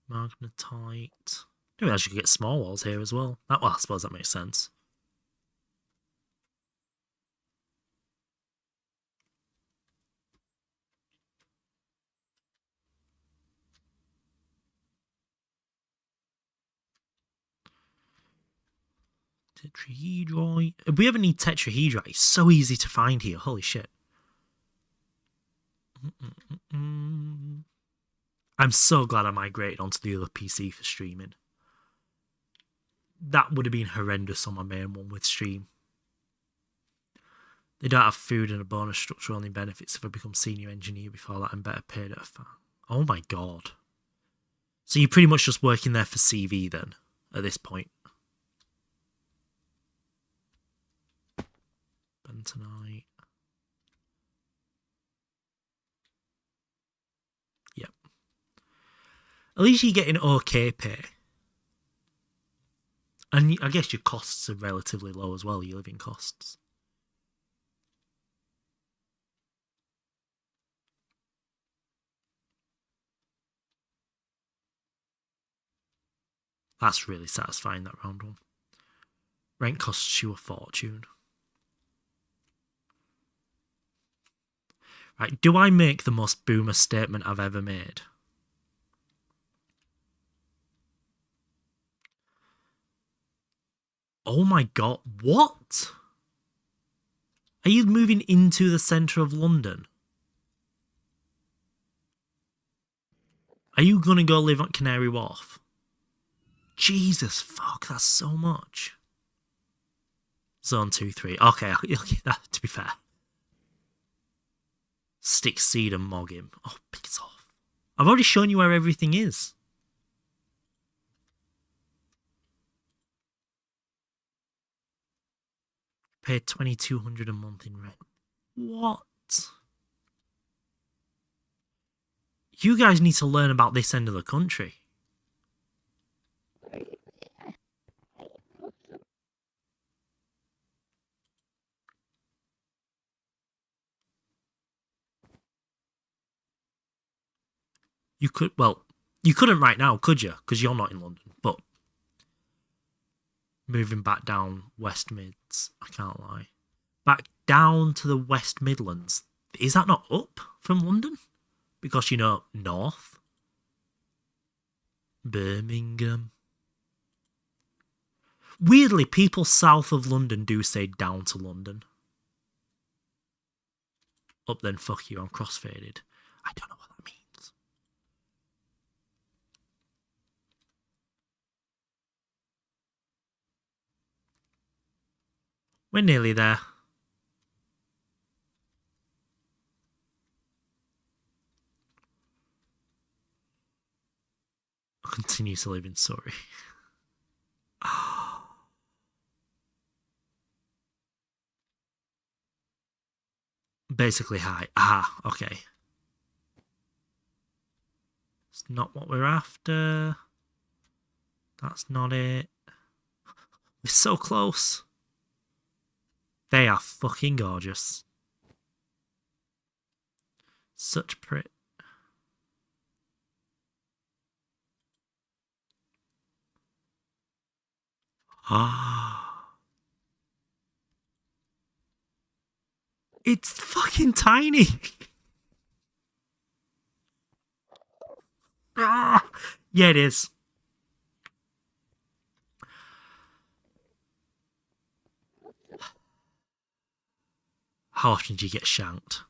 Magnetite. Maybe I should get small walls here as well. Well, I suppose that makes sense. Tetrahedrite. If we ever need tetrahedrite, it's so easy to find here. Holy shit. I'm so glad I migrated onto the other PC for streaming. That would have been horrendous on my main one with stream. They don't have food and a bonus structure only benefits if I become senior engineer. Before that, I'm better paid at a farm. Oh my god. So you're pretty much just working there for CV then, at this point. Bentonite. Yep. At least you're getting okay pay. And I guess your costs are relatively low as well, your living costs. That's really satisfying, that round one. Rent costs you a fortune. Right, do I make the most boomer statement I've ever made? Oh my god, what? Are you moving into the centre of London? Are you going to go live at Canary Wharf? Jesus, fuck, that's so much. Zone 2, 3. Okay, that, to be fair. Stick seed and mog him. Oh, piss off. I've already shown you where everything is. Paid $2,200 a month in rent. What? You guys need to learn about this end of the country. You could, well, you couldn't right now, could you? Because you're not in London. But Moving back down West Mids. I can't lie. Back down to the West Midlands. Is that not up from London? Because, you know, north. Birmingham. Weirdly, people south of London do say down to London. Up then, fuck you, I'm crossfaded. I don't know what that means. We're nearly there. I'll continue to live in Surrey. Basically, hi. Ah, okay. It's not what we're after. That's not it. We're so close. They are fucking gorgeous. Such pretty. Ah. It's fucking tiny. Ah. Yeah, it is. How often do you get shanked?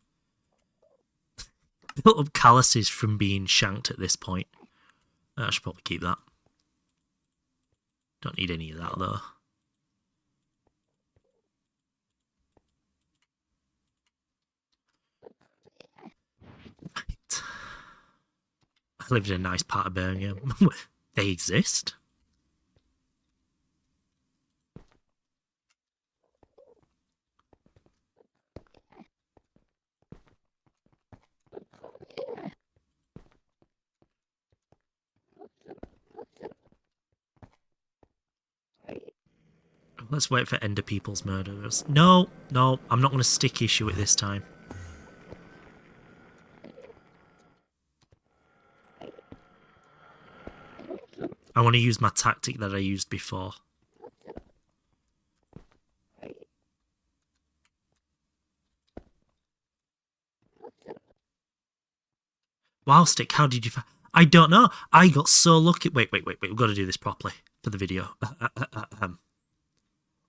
Built up calluses from being shanked at this point. I should probably keep that. Don't need any of that though. Right. I lived in a nice part of Birmingham. They exist. Let's wait for Ender People's murderers. No, no, I'm not going to stick issue it this time. I want to use my tactic that I used before. Wow, Stick, how did you find... I don't know. I got so lucky. Wait. We've got to do this properly for the video.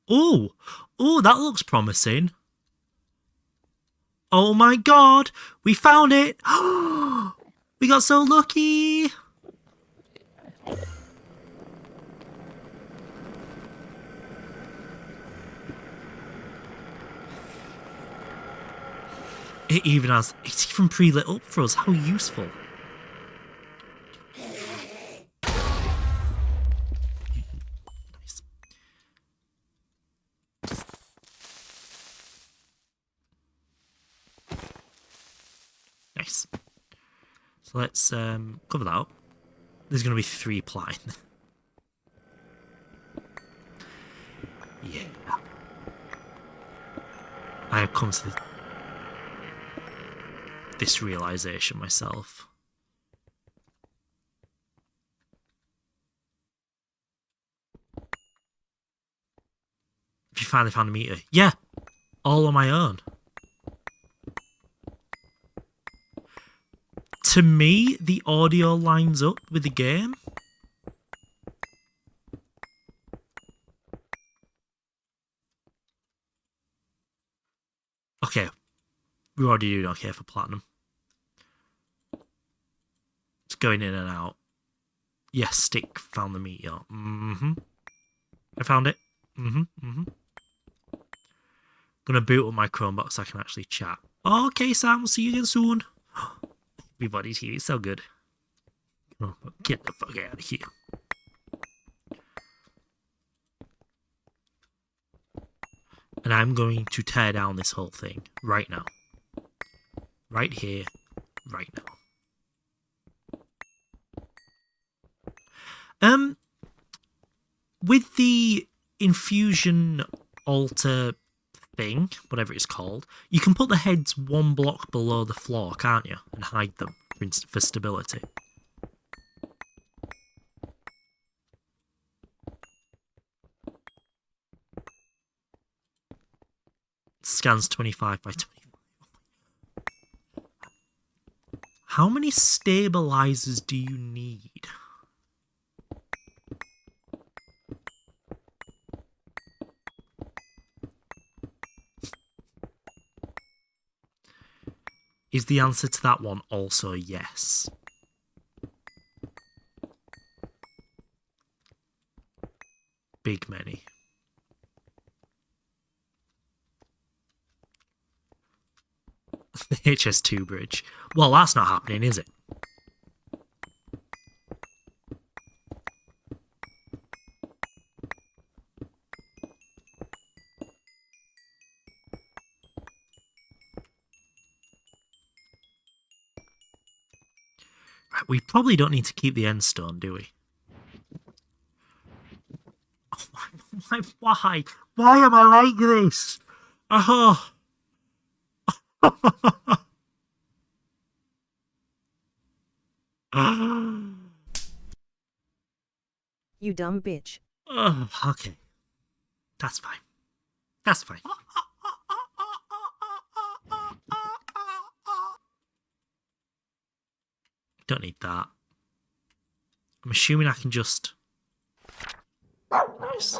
Oh, that looks promising. Oh my god, we found it. We got so lucky. It even has, it's even pre-lit up for us. How useful. Nice. So let's cover that up. There's going to be 3 plying. Yeah. I have come to this realization myself. Have you finally found a meter? Yeah, all on my own. To me, the audio lines up with the game. Okay, we're already doing okay for platinum. It's going in and out. Yes, Stick found the meteor. I found it. Gonna boot up my Chromebox so I can actually chat. Okay, Sam, we'll see you again soon. Everybody's here, it's so good. Oh, get the fuck out of here. And I'm going to tear down this whole thing right now. Right here, right now. With the infusion altar thing, whatever it's called, you can put the heads 1 block below the floor, can't you? And hide them for stability. Scans 25 by 25. How many stabilizers do you need? Is the answer to that one also yes? Big many. The HS2 bridge. Well, that's not happening, is it? Right, we probably don't need to keep the end stone, do we? Oh, why? Why am I like this? Oh. You dumb bitch. Oh, okay. That's fine. That's fine. Don't need that. I'm assuming I can just... Nice.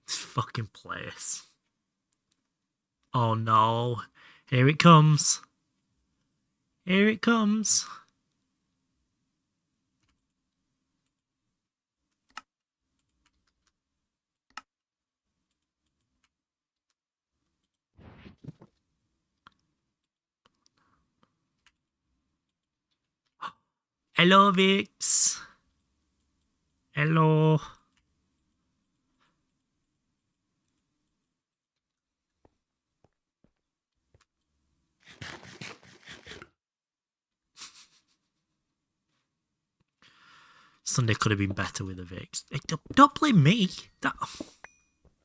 This fucking place. Oh no. Here it comes. Here it comes. Hello, Vix. Hello. Sunday could have been better with a Vix. Hey, don't blame me.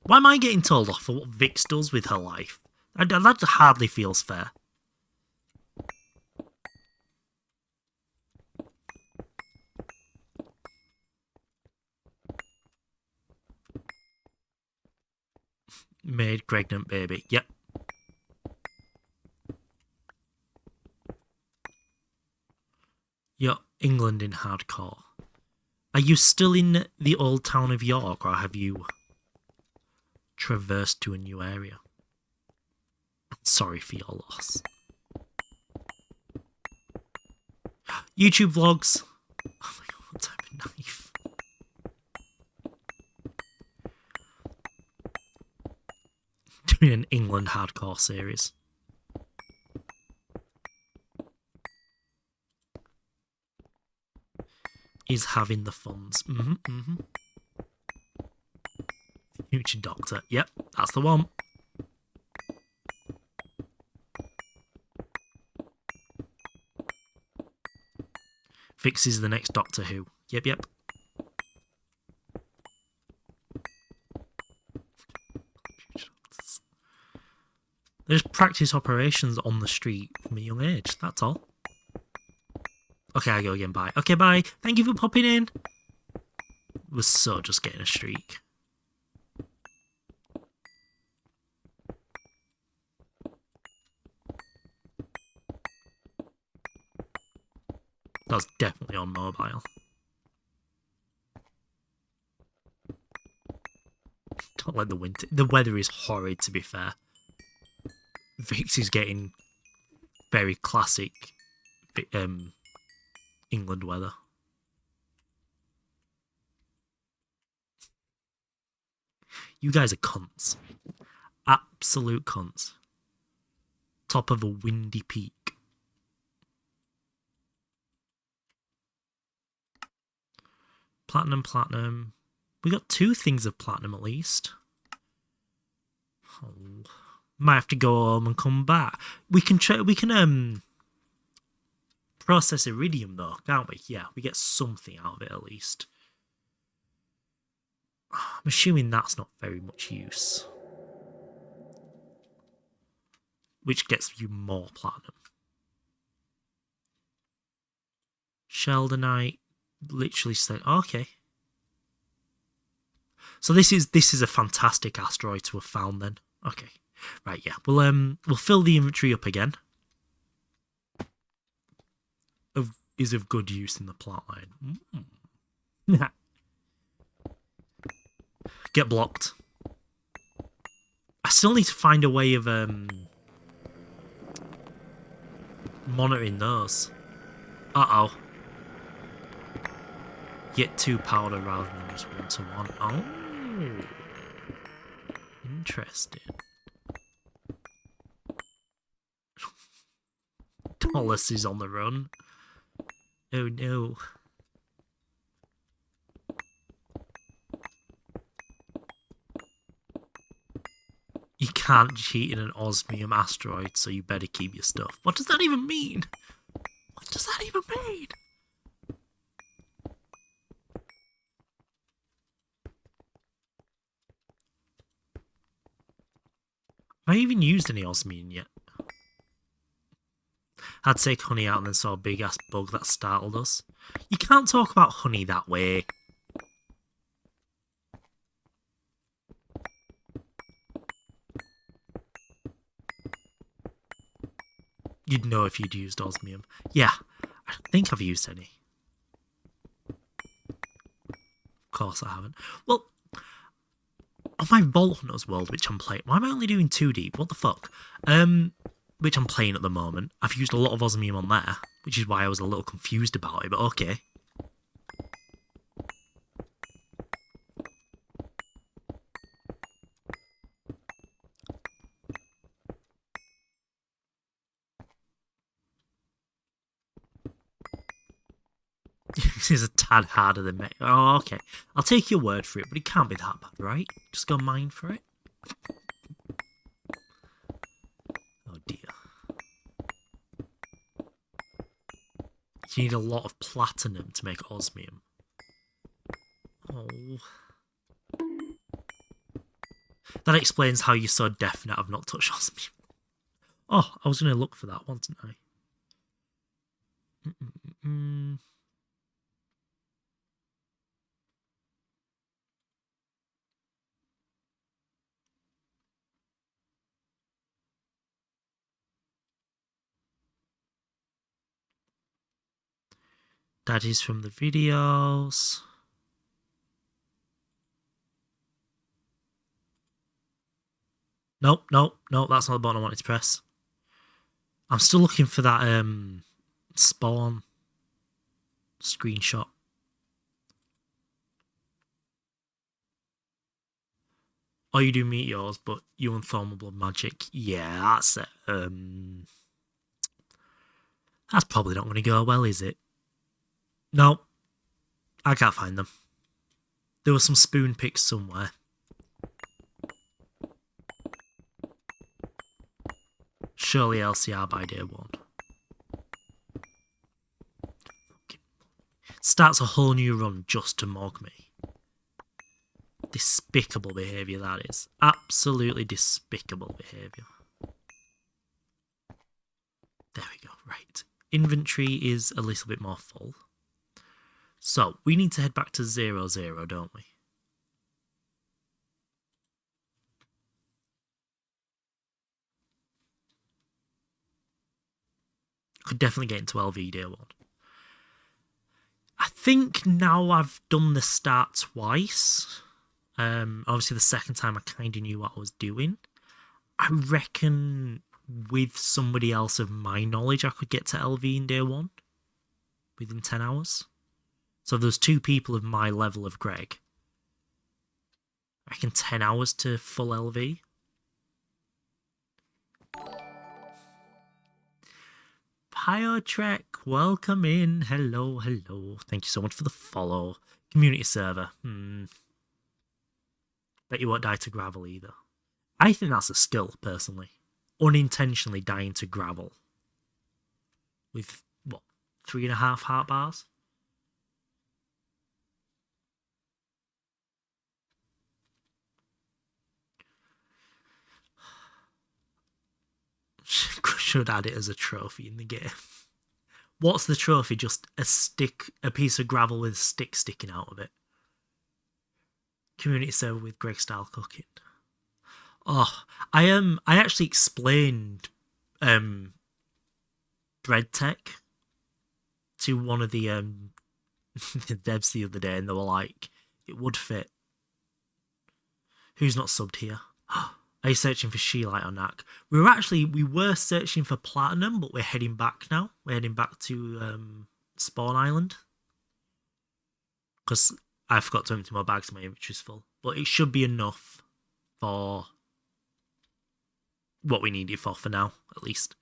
Why am I getting told off for what Vix does with her life? That hardly feels fair. Made pregnant baby. Yep. You're England in hardcore. Are you still in the old town of York, or have you traversed to a new area? Sorry for your loss. YouTube vlogs. Oh my god, what type of knife? Doing an England hardcore series. Is having the funds. Future Doctor. Yep, that's the one. Fixes the next Doctor Who. Yep. They just practice operations on the street from a young age. That's all. Okay, I go again. Bye. Okay, bye. Thank you for popping in. Was so just getting a streak. That's definitely on mobile. Don't like the winter. The weather is horrid, to be fair. Vix is getting very classic England weather. You guys are cunts. Absolute cunts. Top of a windy peak. Platinum. We got 2 things of platinum at least. Oh, might have to go home and come back. We can process iridium though, can't we? Yeah, we get something out of it at least. I'm assuming that's not very much use. Which gets you more platinum. Sheldonite literally said, okay. So this is a fantastic asteroid to have found then. Okay. Right, yeah. We'll fill the inventory up again. Is of good use in the plotline. Get blocked. I still need to find a way of monitoring those. Uh-oh. Get 2 powder rather than just 1 to 1. Oh. Interesting. Tollis is on the run. Oh no. You can't cheat in an osmium asteroid, so you better keep your stuff. What does that even mean? What does that even mean? Have I even used any osmium yet? I'd take honey out and then saw a big ass bug that startled us. You can't talk about honey that way. You'd know if you'd used osmium. Yeah, I don't think I've used any. Of course I haven't. Well, on my Vault Hunters world, which I'm playing... Why am I only doing 2 deep? What the fuck? Which I'm playing at the moment. I've used a lot of osmium on there, which is why I was a little confused about it, but okay. This is a tad harder than me. Oh, okay. I'll take your word for it, but it can't be that bad, right? Just go mine for it. Oh dear. You need a lot of platinum to make osmium. Oh. That explains how you're so definite I've not touched osmium. Oh, I was going to look for that, wasn't I? That is from the videos. Nope, nope, nope, that's not the button I wanted to press. I'm still looking for that spawn screenshot. Oh, you do meteors, but you unthornable magic. Yeah, that's it. That's probably not going to go well, is it? No, I can't find them. There were some spoon picks somewhere. Surely LCR by day 1. Starts a whole new run just to mog me. Despicable behaviour, that is. Absolutely despicable behaviour. There we go, right. Inventory is a little bit more full. So, we need to head back to 0, 0, don't we? Could definitely get into LV day 1. I think now I've done the start twice. Obviously the second time I kind of knew what I was doing. I reckon with somebody else of my knowledge I could get to LV in day 1 within 10 hours. So if there's 2 people of my level of Greg, I reckon 10 hours to full LV. Pyotrek, welcome in. Hello, hello. Thank you so much for the follow. Community server. Bet you won't die to gravel either. I think that's a skill, personally. Unintentionally dying to gravel. With, what, 3.5 heart bars? should add it as a trophy in the game. What's the trophy? Just a piece of gravel with a stick sticking out of it. Community server with Greg style cooking. Oh, I actually explained bread tech to one of the the devs the other day, and they were like, it would fit. Who's not subbed here? Are you searching for Sheelite or Knack? We were searching for Platinum, but we're heading back now. We're heading back to Spawn Island. Because I forgot to empty my bags, my inventory's full. But it should be enough for what we need it for now, at least.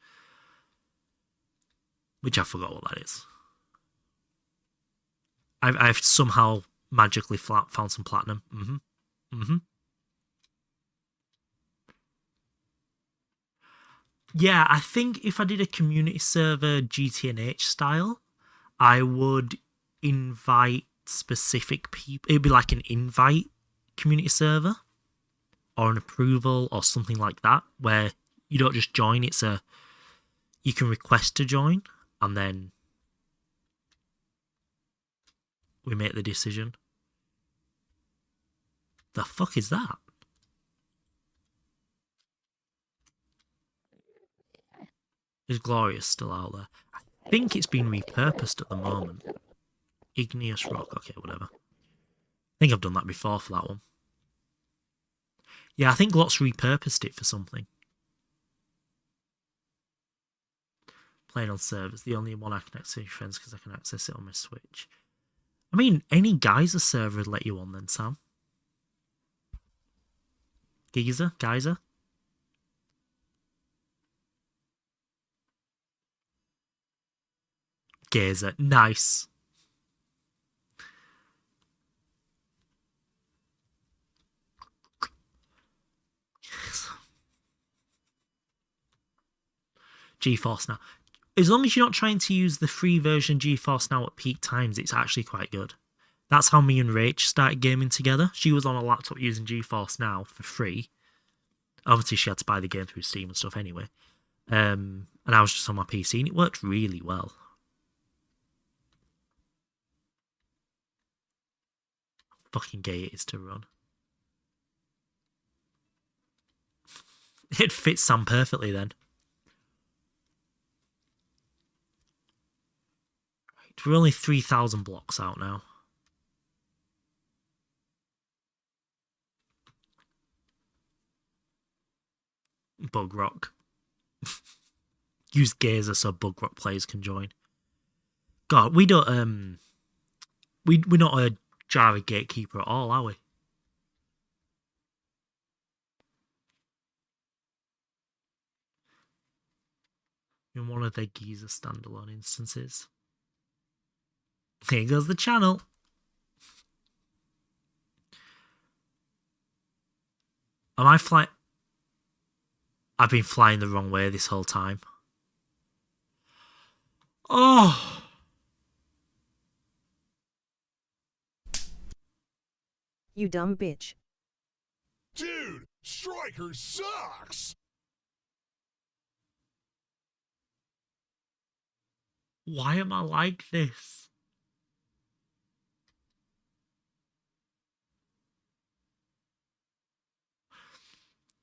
Which I forgot what that is. I've somehow magically found some Platinum. Yeah, I think if I did a community server GTNH style, I would invite specific people. It'd be like an invite community server or an approval or something like that, where you don't just join, you can request to join and then we make the decision. The fuck is that? Is Glorious still out there? I think it's been repurposed at the moment. Igneous Rock, okay, whatever. I think I've done that before for that one. Yeah, I think Lot's repurposed it for something. Playing on servers, the only one I can access your friends because I can access it on my Switch. I mean, any Geyser server would let you on then, Sam. Geyser? Gazer, nice. GeForce Now. As long as you're not trying to use the free version GeForce Now at peak times, it's actually quite good. That's how me and Rach started gaming together. She was on a laptop using GeForce Now for free. Obviously, she had to buy the game through Steam and stuff anyway. And I was just on my PC, and it worked really well. Fucking gay it is to run. It fits Sam perfectly then. Right, we're only 3,000 blocks out now. Bug Rock. Use Gazer so Bug Rock players can join. God, we don't we're not a Java gatekeeper at all, are we? In one of their Giza standalone instances. Here goes the channel. Am I flying? I've been flying the wrong way this whole time. Oh! You dumb bitch. Dude, Striker sucks! Why am I like this?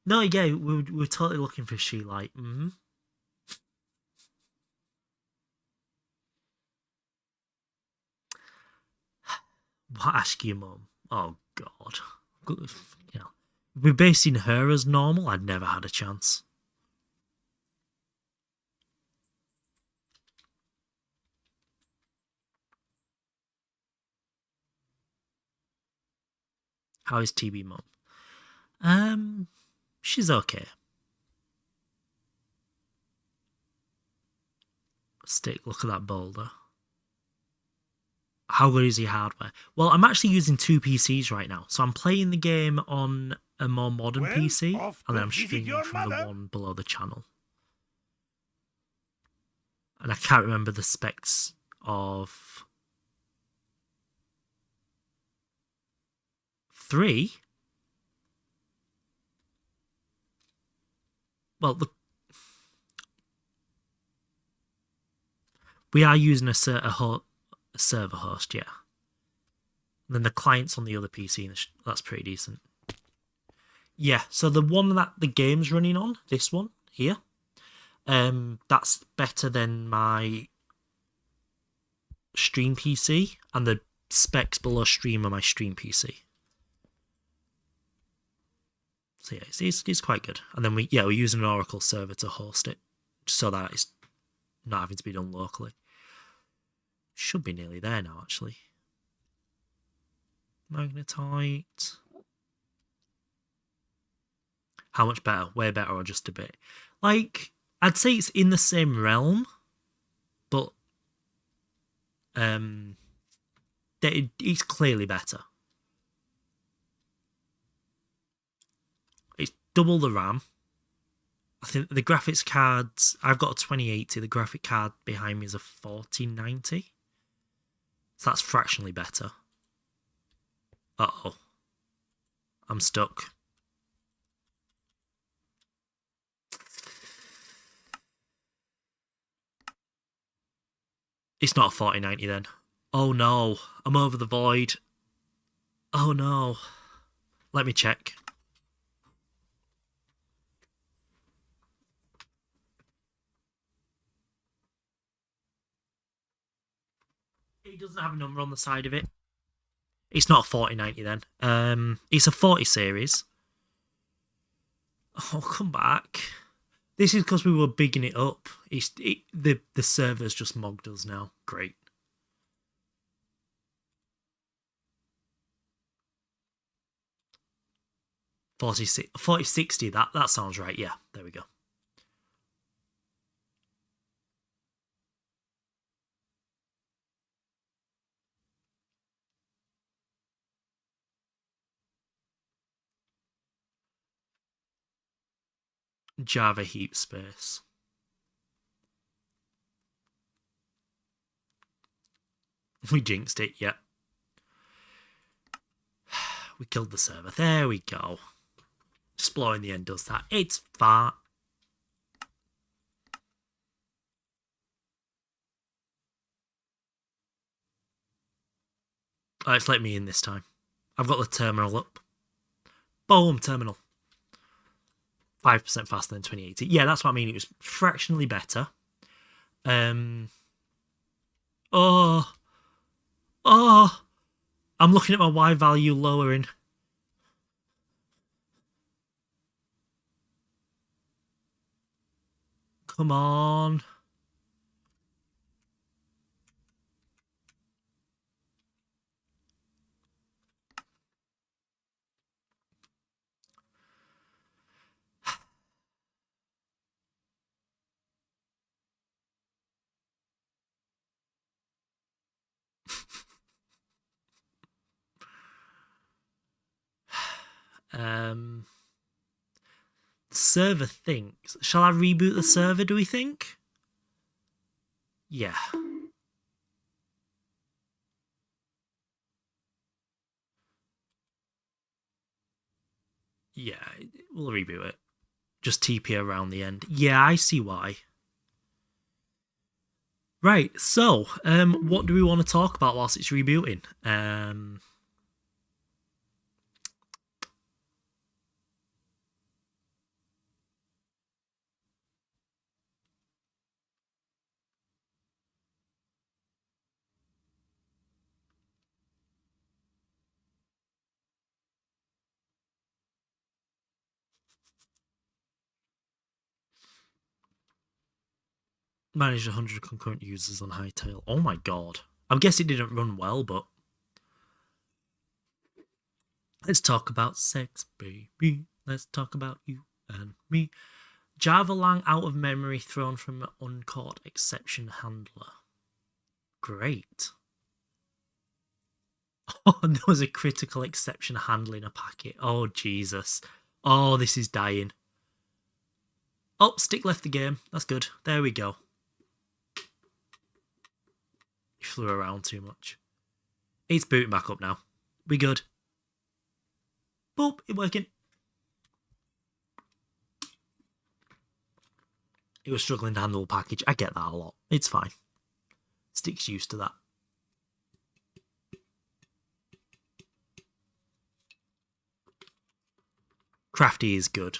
No, yeah, we're totally looking for Sheelite. What, ask your mum? Oh, God. You know, if we're basing her as normal, I'd never had a chance. How is TB mum? She's okay. Stick, look at that boulder. How good is your hardware? Well, I'm actually using two PCs right now. So I'm playing the game on a more modern PC, and then I'm streaming from the one below the channel. And I can't remember the specs of 3. Well, We are using a server host, yeah. And then the client's on the other PC, and that's pretty decent. Yeah, so the one that the game's running on, this one here, that's better than my stream PC, and the specs below stream are my stream PC. So yeah, it's quite good. And then we're using an Oracle server to host it, so that it's not having to be done locally. Should be nearly there now, actually. Magnetite. How much better? Way better, or just a bit? Like, I'd say it's in the same realm, but it's clearly better. It's double the RAM. I think the graphics cards, I've got a 2080, the graphic card behind me is a 4090. So that's fractionally better. Uh-oh. I'm stuck. It's not a 4090 then. Oh no, I'm over the void. Oh no. Let me check. It doesn't have a number on the side of it. It's not a 4090 then. It's a 40 series. Oh, come back. This is because we were bigging it up. The server's just mogged us now. Great. $4060. That sounds right. Yeah, there we go. Java heap space. We jinxed it, yeah. We killed the server. There we go. Exploring the end does that. It's far. Oh, it's let me in this time. I've got the terminal up. Boom, terminal. 5% faster than 2080. Yeah, that's what I mean. It was fractionally better. Oh, I'm looking at my Y value lowering. Come on. Server thinks. Shall I reboot the server, do we think? Yeah. Yeah, we'll reboot it. Just TP around the end. Yeah, I see why. Right, so, what do we want to talk about whilst it's rebooting? Managed 100 concurrent users on Hightail. Oh my god. I guess it didn't run well, but... Let's talk about sex, baby. Let's talk about you and me. Java lang out of memory thrown from an uncaught exception handler. Great. Oh, and there was a critical exception handling a packet. Oh, Jesus. Oh, this is dying. Oh, Stick left the game. That's good. There we go. He flew around too much. It's booting back up now. We good. Boop, it working. It was struggling to handle the package. I get that a lot. It's fine. Stick's used to that. Crafty is good.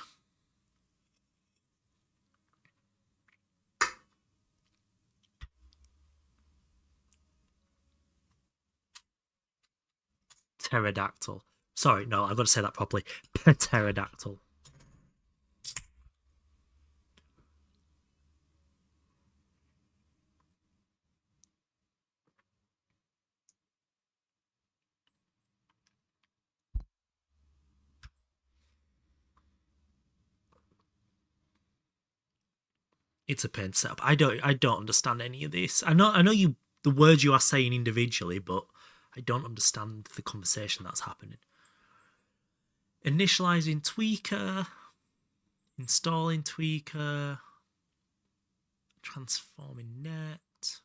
Pterodactyl. Sorry, no, I've got to say that properly. Pterodactyl. It's a pain to set up. I don't understand any of this. I know you the words you are saying individually, but I don't understand the conversation that's happening. Initializing tweaker, installing tweaker, transforming net,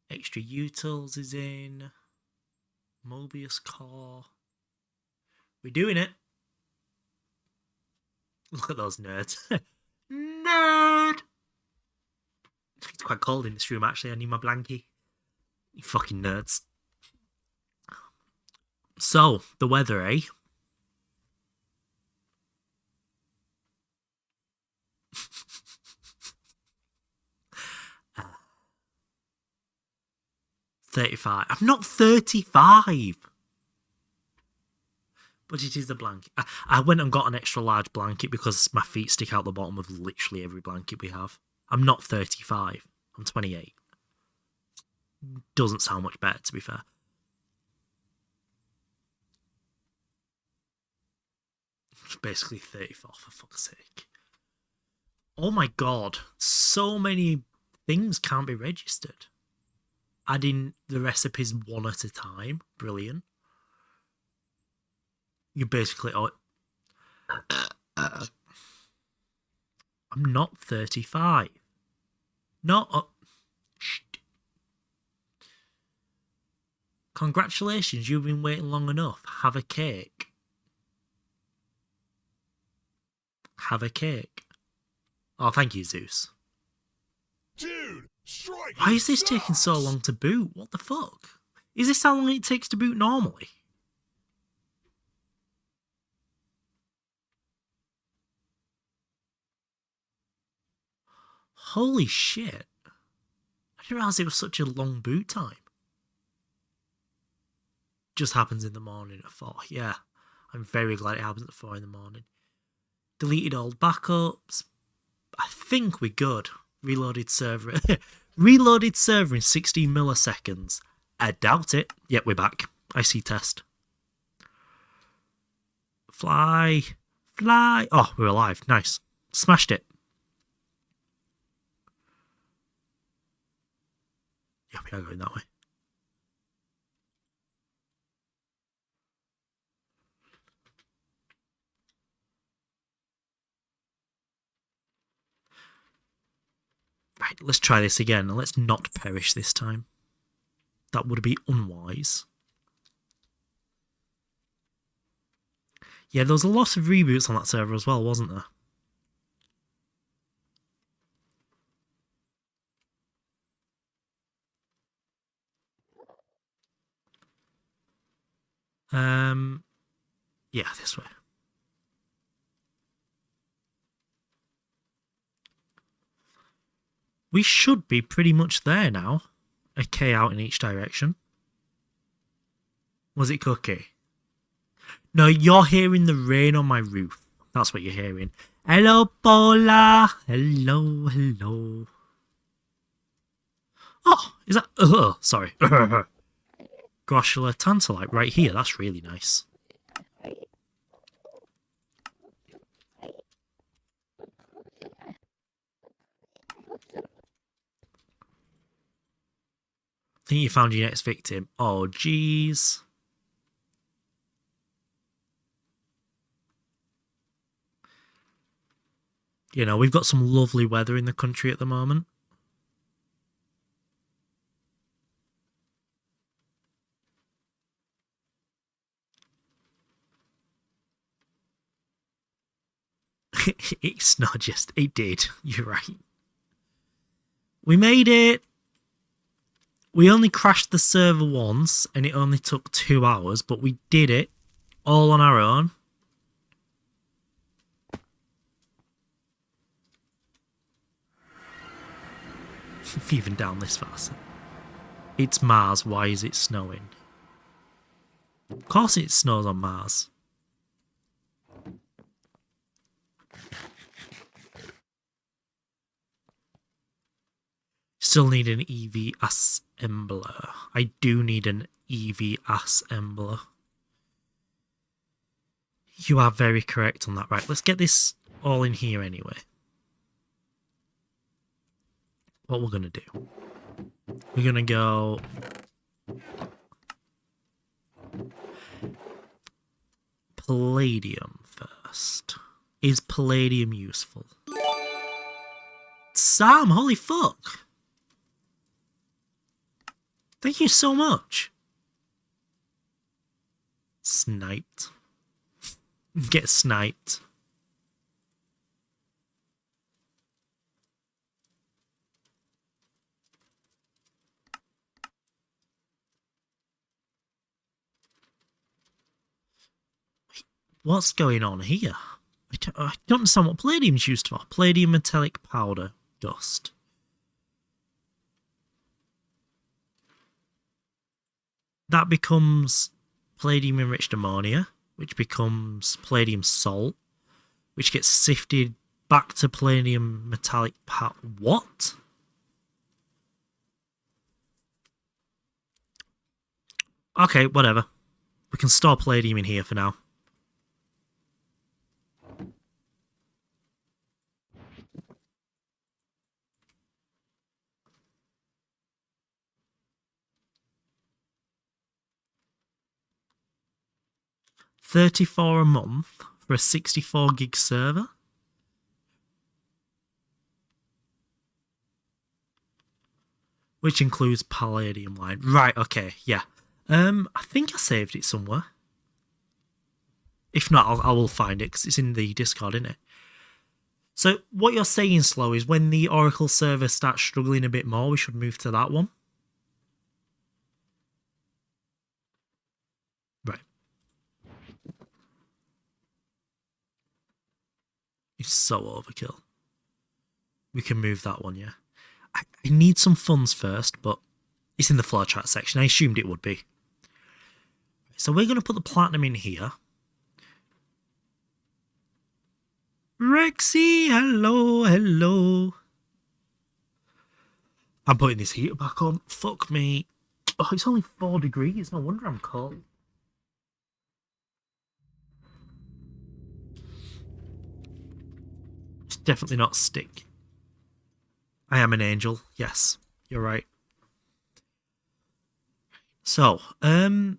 extra utils is in, Mobius core. We're doing it. Look at those nerds. Nerd! It's quite cold in this room, actually. I need my blankie. You fucking nerds. So, the weather, eh? uh, 35. I'm not 35! But it is a blanket. I went and got an extra large blanket because my feet stick out the bottom of literally every blanket we have. I'm not 35. I'm 28. Doesn't sound much better, to be fair. It's basically 34, for fuck's sake. Oh my god. So many things can't be registered. Adding the recipes one at a time. Brilliant. You basically... I'm not 35. No. Congratulations, you've been waiting long enough. Have a cake. Have a cake. Oh, thank you, Zeus. Dude, Striker Why is this sucks. taking so long to boot? What the fuck? Is this how long it takes to boot normally? Holy shit. I didn't realise it was such a long boot time. Just happens in the morning at 4. Yeah, I'm very glad it happens at 4 in the morning. Deleted old backups. I think we're good. Reloaded server. Reloaded server in 16 milliseconds. I doubt it. Yep, we're back. IC test. Fly. Fly. Oh, we're alive. Nice. Smashed it. Yeah, we are going that way. Right, let's try this again, and let's not perish this time. That would be unwise. Yeah, there was a lot of reboots on that server as well, wasn't there? Yeah, this way. We should be pretty much there now. A K out in each direction. Was it Cookie? No, you're hearing the rain on my roof. That's what you're hearing. Hello, Paula. Hello, hello. Oh, is that... sorry. Groshula Tantalite right here. That's really nice. I think you found your next victim. Oh, jeez. You know, we've got some lovely weather in the country at the moment. It's not just... It did. You're right. We made it. We only crashed the server once, and it only took 2 hours, but we did it all on our own. Even down this fast. It's Mars, why is it snowing? Of course it snows on Mars. Still need an EV assembler. I do need an EV assembler. You are very correct on that. Right, let's get this all in here anyway. What we're going to do. We're going to go... Palladium first. Is palladium useful? Sam, holy fuck! Thank you so much. Sniped. Get sniped. What's going on here? I don't understand what palladium's used for. Palladium metallic powder dust. That becomes palladium enriched ammonia, which becomes palladium salt, which gets sifted back to palladium metallic powder. What? Okay, whatever. We can store palladium in here for now. $34 a month for a 64 gig server. Which includes palladium line. Right, okay, yeah. I think I saved it somewhere. If not, I will find it because it's in the Discord, isn't it? So what you're saying, Slow, is when the Oracle server starts struggling a bit more, we should move to that one. Right. It's so overkill. We can move that one, yeah. I need some funds first, but it's in the flowchart section. I assumed it would be. So we're going to put the platinum in here. Rexy, hello, hello. I'm putting this heater back on. Fuck me. Oh, it's only 4 degrees. No wonder I'm cold. It's definitely not stick. I am an angel. Yes, you're right. So, we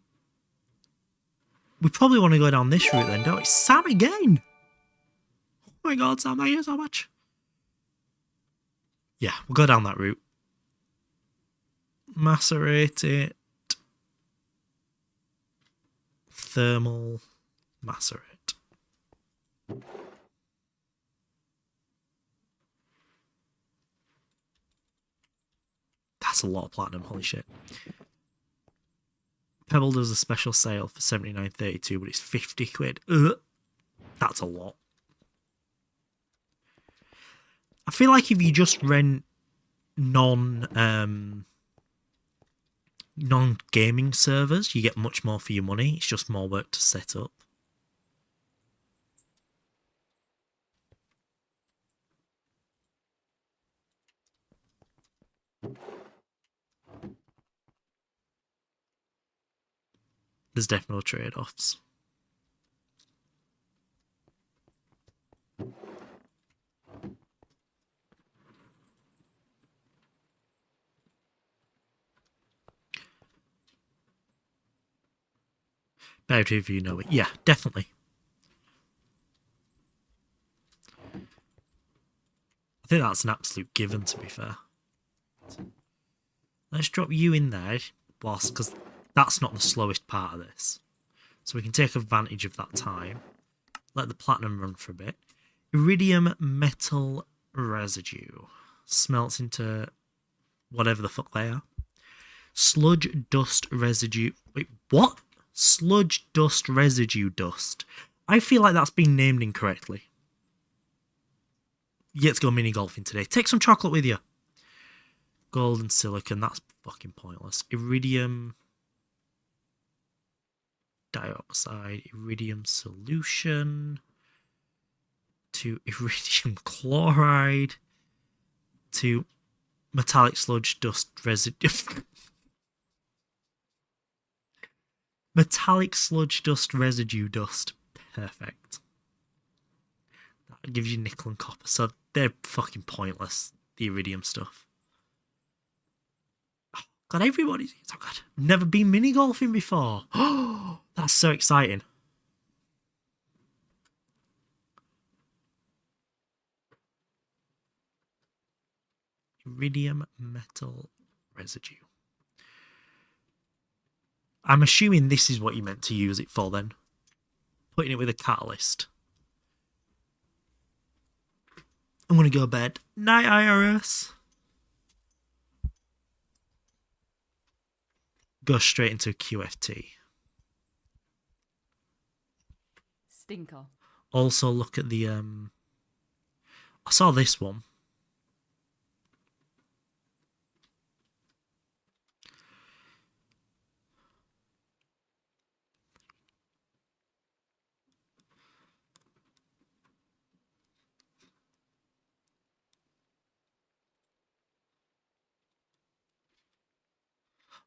probably want to go down this route then, don't we? Sam again! Oh my god, Sam, thank you so much. Yeah, we'll go down that route. Macerate it. Thermal. Macerate. That's a lot of platinum, holy shit. Pebble does a special sale for $79.32, but it's 50 quid. Ugh. That's a lot. I feel like if you just rent non-gaming servers, you get much more for your money. It's just more work to set up. There's definitely trade-offs. Better if you know it. Yeah, definitely. I think that's an absolute given, to be fair. Let's drop you in there, whilst, because that's not the slowest part of this. So we can take advantage of that time. Let the platinum run for a bit. Iridium metal residue. Smelts into whatever the fuck they are. Sludge dust residue. Wait, what? Sludge dust residue dust. I feel like that's been named incorrectly. You get to go mini golfing today. Take some chocolate with you. Gold and silicon. That's fucking pointless. Iridium dioxide. Iridium solution. To iridium chloride. To metallic sludge dust residue. Metallic sludge dust residue dust. Perfect. That gives you nickel and copper. So they're fucking pointless. The iridium stuff. Oh, God, everybody's. Oh, God. Never been mini golfing before. Oh, that's so exciting. Iridium metal residue. I'm assuming this is what you meant to use it for then. Putting it with a catalyst. I'm going to go to bed. Night, IRS. Go straight into a QFT. Stinker. Also look at the... I saw this one.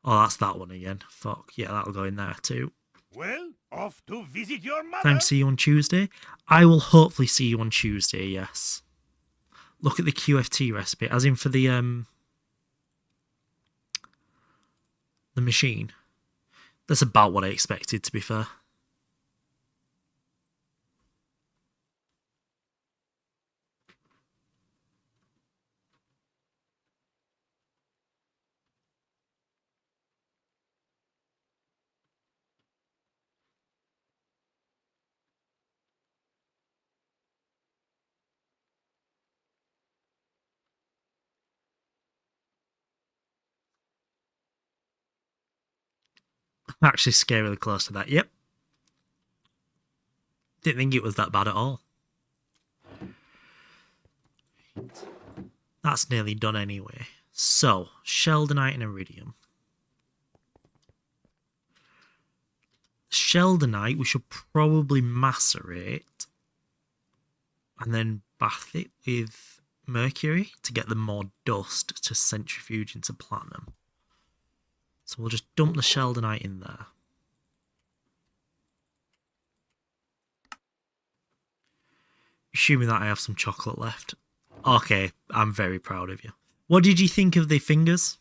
Oh, that's that one again. Fuck. Yeah, that'll go in there too. Well, off to visit your mother. Time to see you on Tuesday. I will hopefully see you on Tuesday, yes. Look at the QFT recipe, as in for the machine. That's about what I expected, to be fair. Actually scarily close to that, yep. Didn't think it was that bad at all. That's nearly done anyway. So, sheldonite and iridium. Sheldonite we should probably macerate and then bath it with mercury to get the more dust to centrifuge into platinum. So we'll just dump the sheldonite in there. Assuming that I have some chocolate left. Okay, I'm very proud of you. What did you think of the fingers?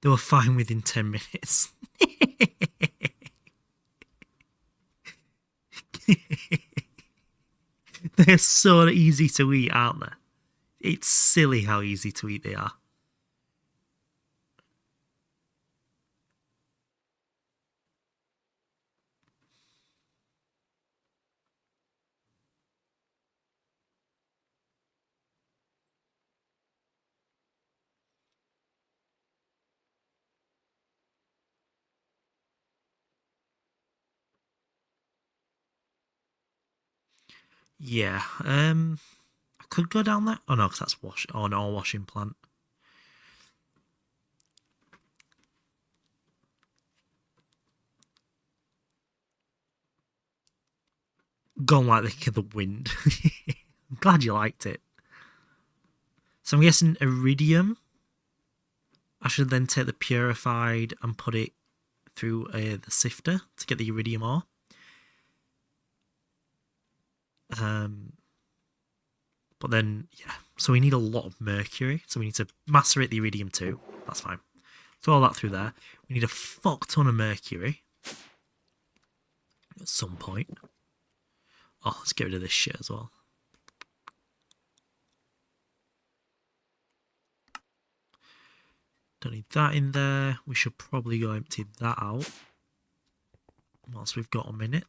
They were fine within 10 minutes. They're so easy to eat, aren't they? It's silly how easy to eat they are. Yeah, I could go down there. Oh no, because that's wash. Oh no, washing plant. Gone like the wind. I'm glad you liked it. So I'm guessing iridium. I should then take the purified and put it through the sifter to get the iridium ore. But then, yeah, so we need a lot of mercury. So we need to macerate the iridium too. That's fine. Throw all that through there. We need a fuck ton of mercury at some point. Oh, let's get rid of this shit as well. Don't need that in there. We should probably go empty that out whilst we've got a minute.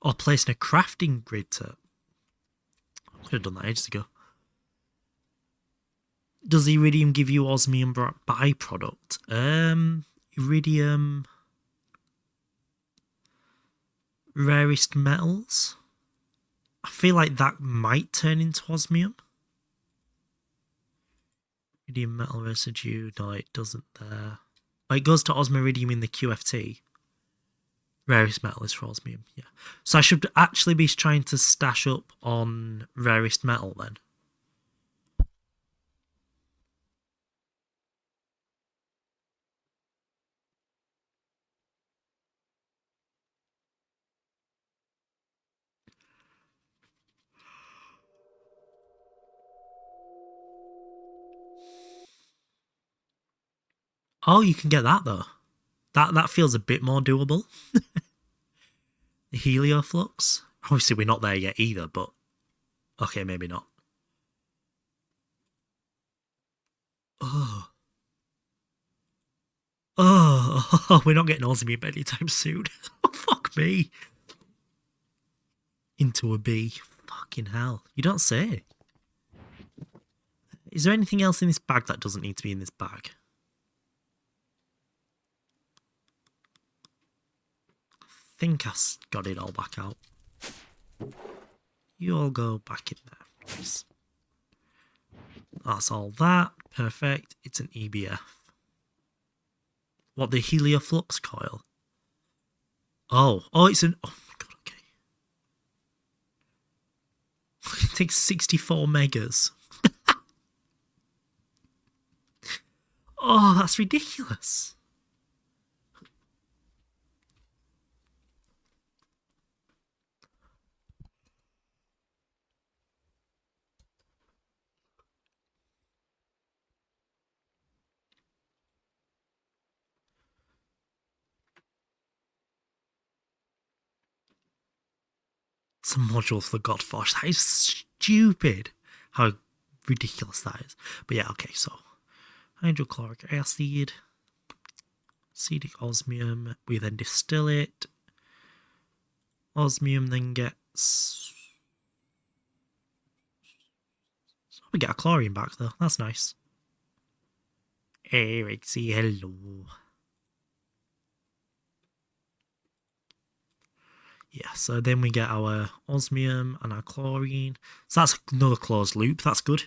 Or placing a crafting grid to... I could have done that ages ago. Does iridium give you osmium byproduct? Iridium... Rarest metals? I feel like that might turn into osmium. Iridium metal residue. No, it doesn't there. Oh, it goes to osmiridium in the QFT. Rarest metal is for osmium, yeah. So I should actually be trying to stash up on rarest metal then. Oh, you can get that though. That feels a bit more doable. The helioflux. Obviously, we're not there yet either, but okay, maybe not. Oh. Oh, we're not getting osmium anytime soon. Fuck me. Into a B. Fucking hell. You don't say. Is there anything else in this bag that doesn't need to be in this bag? I think I got it all back out. You all go back in there. Nice. That's all that. Perfect. It's an EBF. What, the helioflux coil? Oh, it's an... Oh my god, okay. It takes 64 megas. Oh, that's ridiculous. It's a module for Godforge. That is stupid. How ridiculous that is. But yeah, okay, so hydrochloric acid, acetic osmium. We then distill it. Osmium then gets... So we get a chlorine back though. That's nice. Eric, say hello. Yeah, so then we get our osmium and our chlorine. So that's another closed loop. That's good.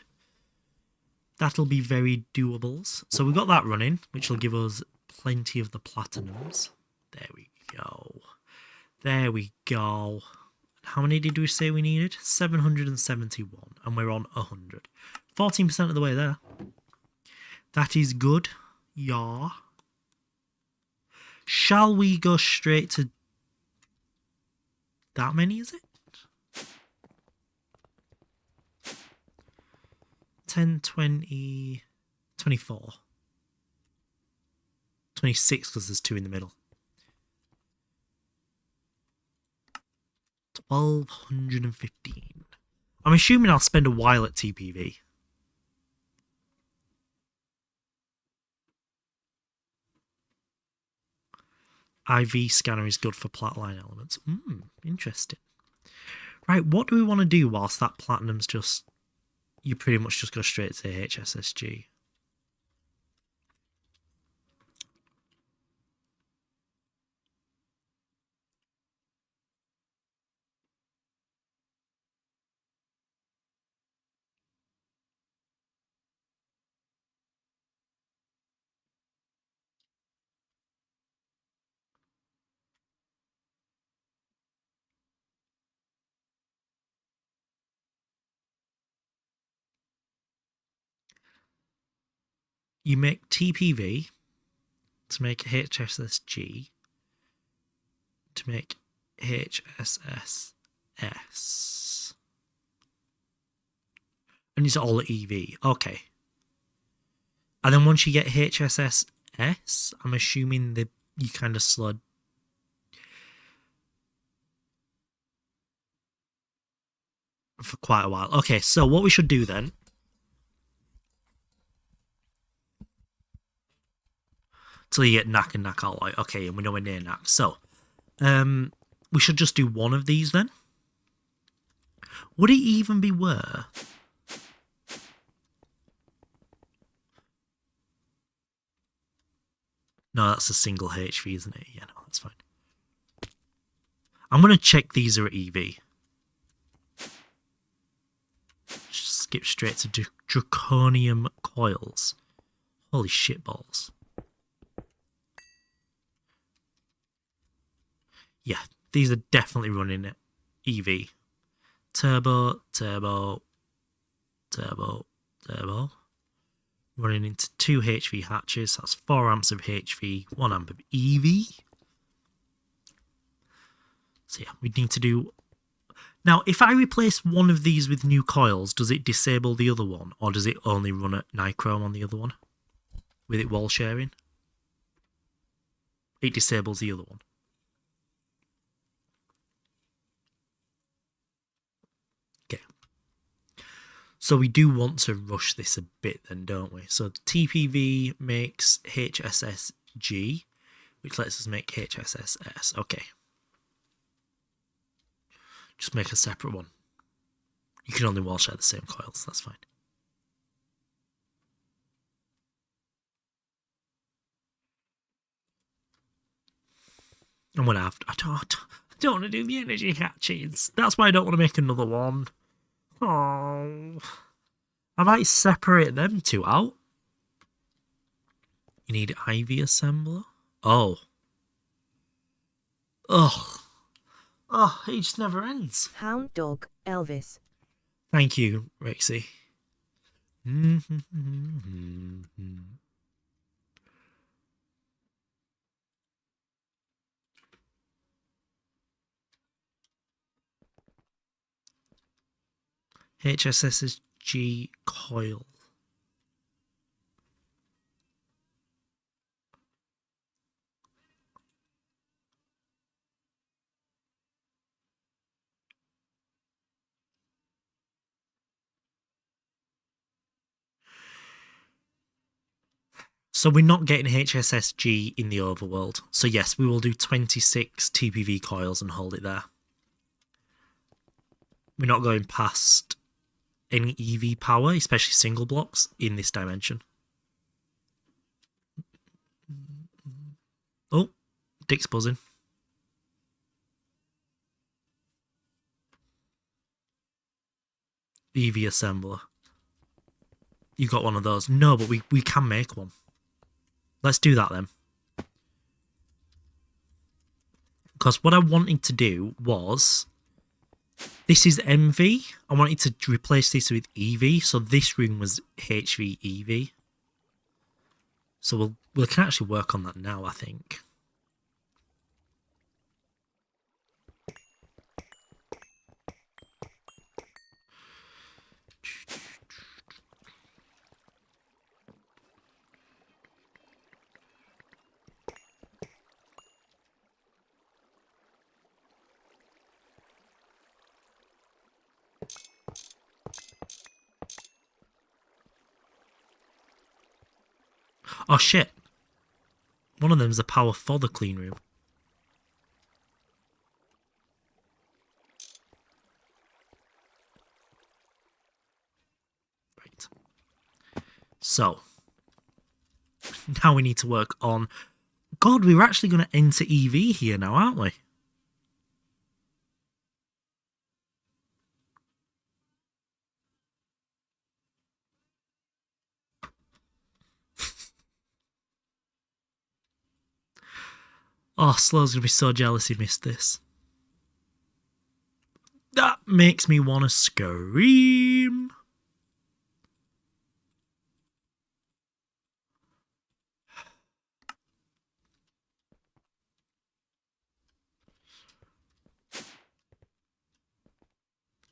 That'll be very doables. So we've got that running, which will give us plenty of the platinums. There we go. There we go. How many did we say we needed? 771. And we're on 100. 14% of the way there. That is good. Yeah. Shall we go straight to... That many, is it? 10, 20, 24. 26 because there's 2 in the middle. 1215. I'm assuming I'll spend a while at TPV. IV scanner is good for platline elements. Interesting. Right, what do we want to do whilst that platinum's just... You pretty much just go straight to HSSG. You make TPV to make HSSG to make HSSS. And it's all EV. Okay. And then once you get HSSS S. I'm assuming that you kind of slowed for quite a while. Okay, so what we should do then. Till you get knack and knack alloy. Okay, and we're nowhere near knack. So, we should just do one of these then. Would it even be worth? No, that's a single HV, isn't it? Yeah, no, that's fine. I'm going to check these are at EV. Just skip straight to draconium coils. Holy shit balls. Yeah, these are definitely running at EV. Turbo, turbo, turbo, turbo. Running into 2 HV hatches. That's 4 amps of HV, 1 amp of EV. So yeah, we need to do... Now, if I replace one of these with new coils, does it disable the other one? Or does it only run at nichrome on the other one? With it wall sharing? It disables the other one. Okay. So we do want to rush this a bit then, don't we? So TPV makes HSSG, which lets us make HSSS. Okay. Just make a separate one. You can only wall share the same coils, that's fine. I'm gonna have to, I don't want to do the energy hatches. That's why I don't want to make another one. Oh, I might separate them two out. You need IV assembler. Oh. Ugh. Oh, it just never ends. Hound dog, Elvis. Thank you, Rexy. HSSG coil. So we're not getting HSSG in the overworld. So yes, we will do 26 TPV coils and hold it there. We're not going past any EV power, especially single blocks, in this dimension. Oh, Dick's buzzing. EV assembler. You got one of those. No, but we can make one. Let's do that then. Because what I wanted to do was... This is MV. I wanted to replace this with EV. So this room was HV EV. So we can actually work on that now, I think. Oh shit. One of them's the power for the clean room. Right. So. Now we need to work on... God, we're actually going to enter EV here now, aren't we? Oh, Slow's going to be so jealous he missed this. That makes me want to scream.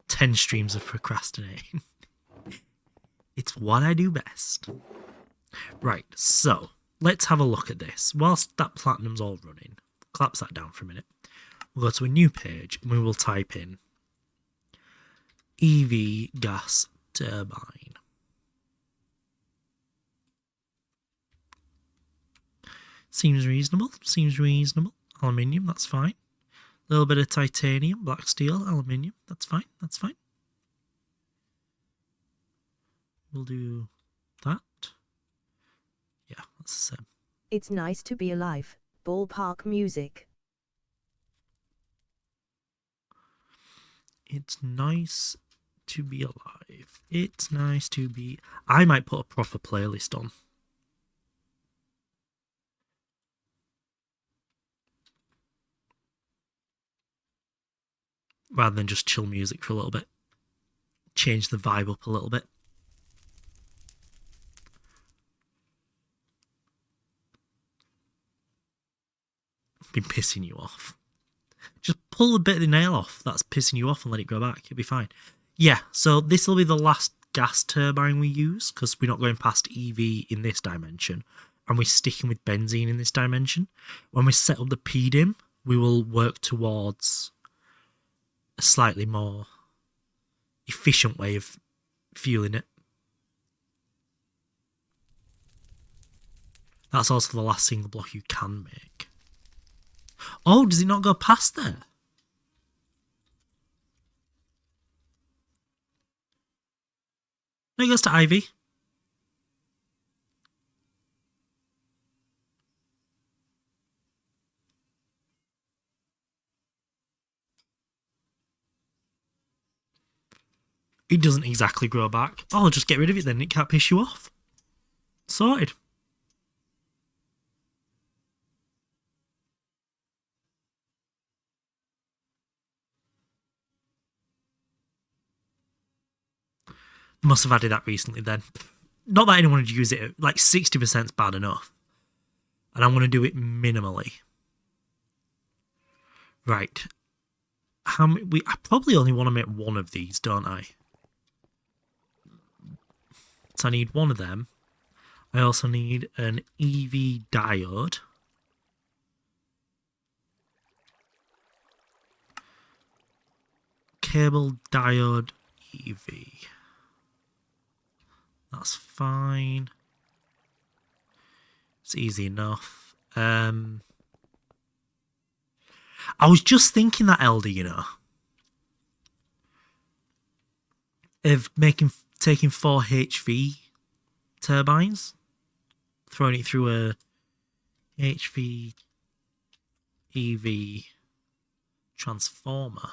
Ten streams of procrastinating. It's what I do best. Right, so let's have a look at this. Whilst that platinum's all running, collapse that down for a minute. We'll go to a new page and we will type in EV gas turbine. Seems reasonable. Seems reasonable. Aluminium, that's fine. A little bit of titanium, black steel, aluminium, that's fine. That's fine. We'll do that. Yeah, that's the same. It's nice to be alive. Ballpark music. It's nice to be alive. It's nice to be... I might put a proper playlist on. Rather than just chill music for a little bit. Change the vibe up a little bit. Been pissing you off. Just pull a bit of the nail off that's pissing you off and let it go back. It'll be fine. Yeah, so this will be the last gas turbine we use because we're not going past EV in this dimension and we're sticking with benzene in this dimension. When we set up the PDIM, we will work towards a slightly more efficient way of fueling it. That's also the last single block you can make. Oh, does it not go past there? No, it goes to Ivy. It doesn't exactly grow back. Oh, I'll just get rid of it then. It can't piss you off. Sorted. Must have added that recently then. Not that anyone would use it. Like 60% is bad enough. And I'm going to do it minimally. Right. How many? I probably only want to make one of these, don't I? So I need one of them. I also need an EV diode. Cable diode EV. That's fine. It's easy enough. I was just thinking that, Elder, you know, of taking 4 HV turbines, throwing it through a HV EV transformer.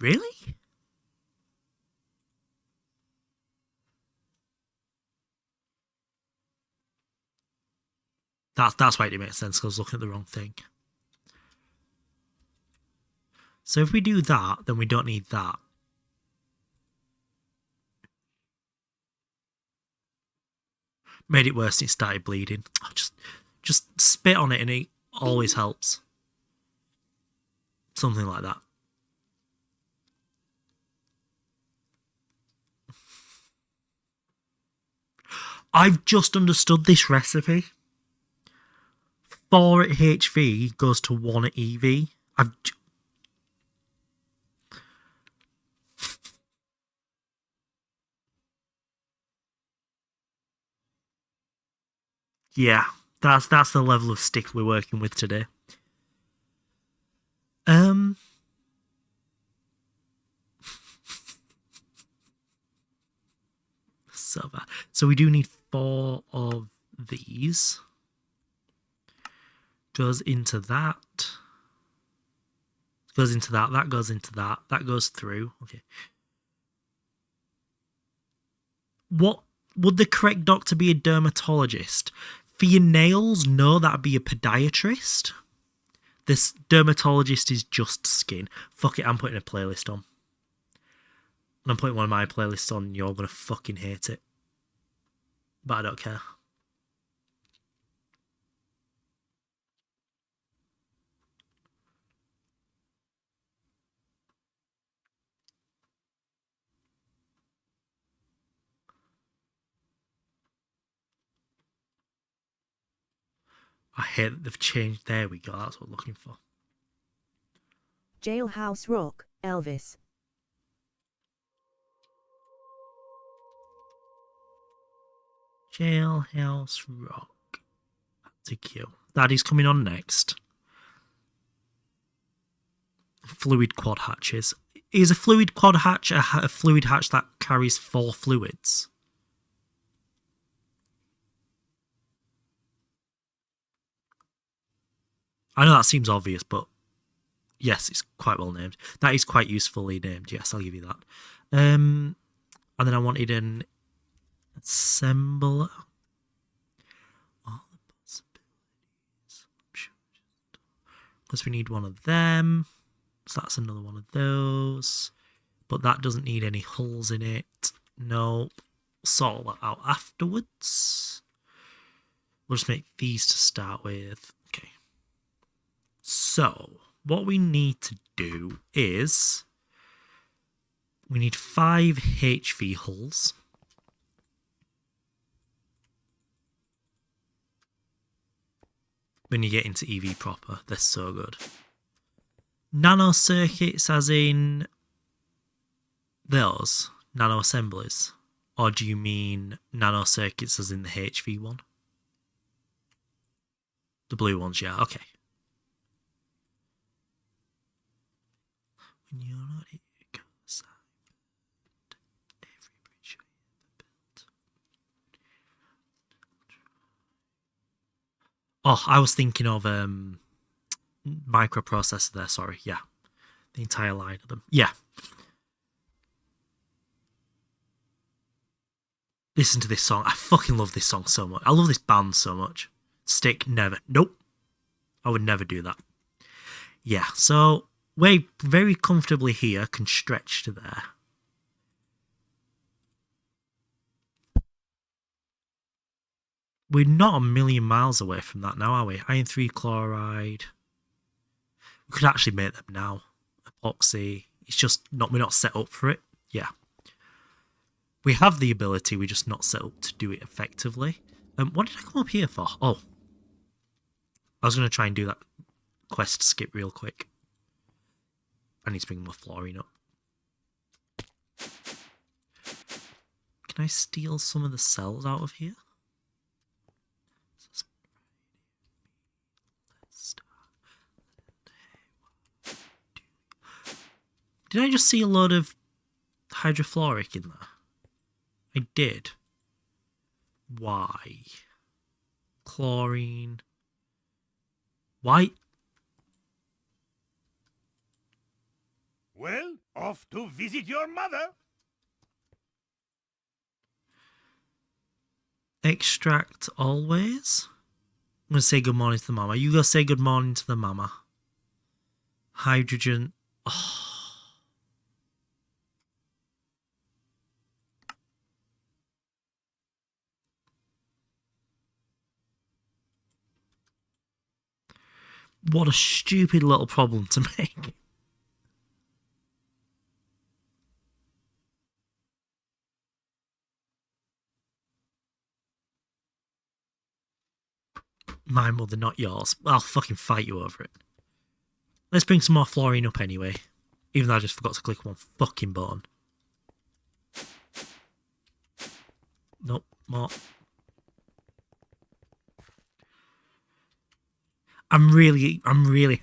Really? That's why it didn't make sense, because I was looking at the wrong thing. So if we do that, then we don't need that. Made it worse and it started bleeding. Just spit on it and it always helps. Something like that. I've just understood this recipe. 4 at HV goes to 1 at EV. Yeah, that's the level of stick we're working with today. So bad. So we do need 4 of these. Goes into that. Goes into that. That goes into that. That goes through. Okay. What would the correct doctor be? A dermatologist? For your nails, no, that'd be a podiatrist. This dermatologist is just skin. Fuck it, I'm putting a playlist on. And I'm putting one of my playlists on, and you're gonna fucking hate it. But I don't care. I hate that they've changed. There we go. That's what I'm looking for. Jailhouse Rock, Elvis. Jailhouse Rock. That's a cue. That is coming on next. Fluid quad hatches. Is a fluid quad hatch a fluid hatch that carries 4 fluids? I know that seems obvious, but yes, it's quite well named. That is quite usefully named. Yes, I'll give you that. And then I wanted an assembler. All the possibilities. Because we need one of them. So that's another one of those. But that doesn't need any hulls in it. Nope. Sort that out afterwards. We'll just make these to start with. Okay. So, what we need to do is we need 5 HV hulls. When you get into EV proper, they're so good. Nano circuits as in those nano assemblies, or do you mean nano circuits as in the HV one? The blue ones, yeah, okay. When you're not here, cause I every bridge I ever built. Oh, I was thinking of microprocessor there, sorry, yeah. The entire line of them. Yeah. Listen to this song. I fucking love this song so much. I love this band so much. Stick, never. Nope. I would never do that. Yeah, so we're very comfortably here, can stretch to there. We're not a million miles away from that now, are we? Iron 3 chloride. We could actually make them now. Epoxy. It's just not, we're not set up for it. Yeah. We have the ability, we're just not set up to do it effectively. What did I come up here for? Oh. I was going to try and do that quest skip real quick. I need to bring my fluorine up. Can I steal some of the cells out of here? Did I just see a load of hydrofluoric in there? I did. Why? Chlorine. Why? Well, off to visit your mother. Extract always. I'm going to say good morning to the mama. You go say good morning to the mama. Hydrogen. Oh. What a stupid little problem to make. My mother, not yours. I'll fucking fight you over it. Let's bring some more fluorine up anyway. Even though I just forgot to click one fucking button. Nope, more. I'm really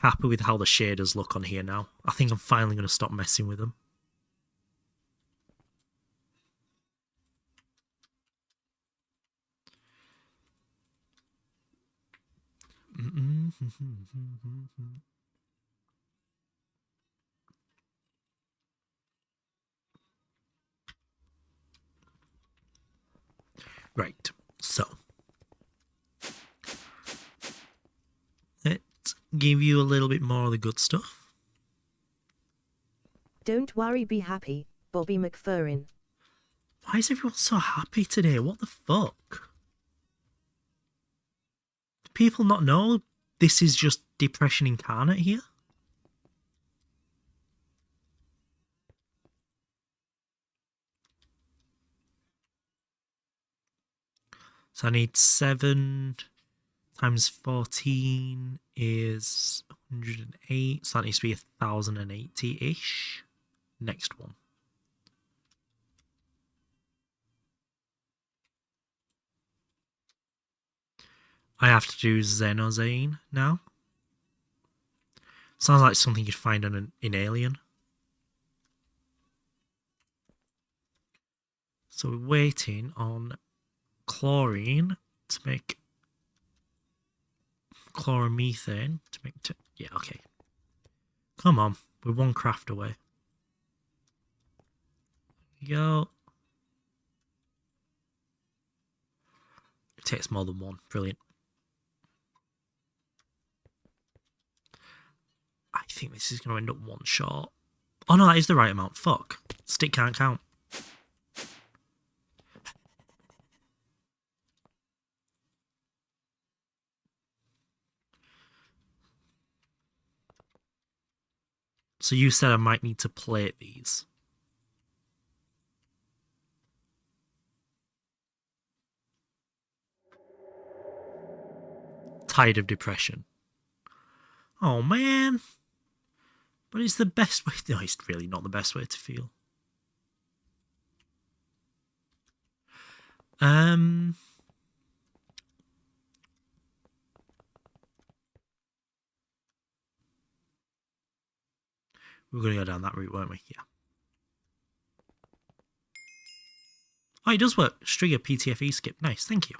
happy with how the shaders look on here now. I think I'm finally going to stop messing with them. Right, so let's give you a little bit more of the good stuff. Don't worry, be happy, Bobby McFerrin. Why is everyone so happy today? What the fuck? Do people not know this is just depression incarnate here? So I need 7 times 14 is 108, so that needs to be 1080-ish. Next one. I have to do Xenozane now. Sounds like something you'd find on in Alien. So we're waiting on chlorine to make chloromethane to make... yeah, okay. Come on, we're one craft away. There we go. It takes more than one. Brilliant. I think this is going to end up one short. Oh no, that is the right amount. Fuck. Stick can't count. So you said I might need to plate these. Tired of depression. Oh man. But it's the best way. No, it's really not the best way to feel. We're going to go down that route, weren't we? Yeah. Oh, it does work. Striga PTFE skip. Nice, thank you.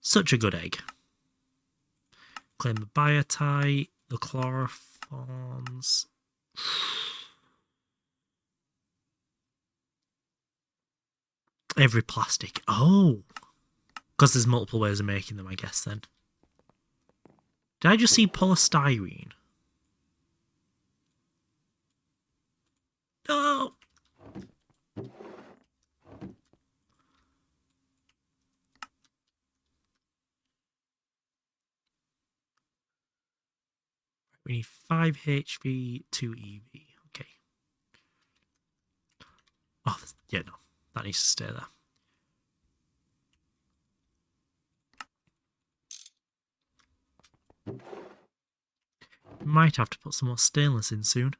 Such a good egg. Claim the biotite, the chloroforms. Every plastic. Oh. Because there's multiple ways of making them, I guess, then. Did I just see polystyrene? No! We need 5 HV, 2 EV. Okay. Oh, yeah, no. That needs to stay there. Might have to put some more stainless in soon.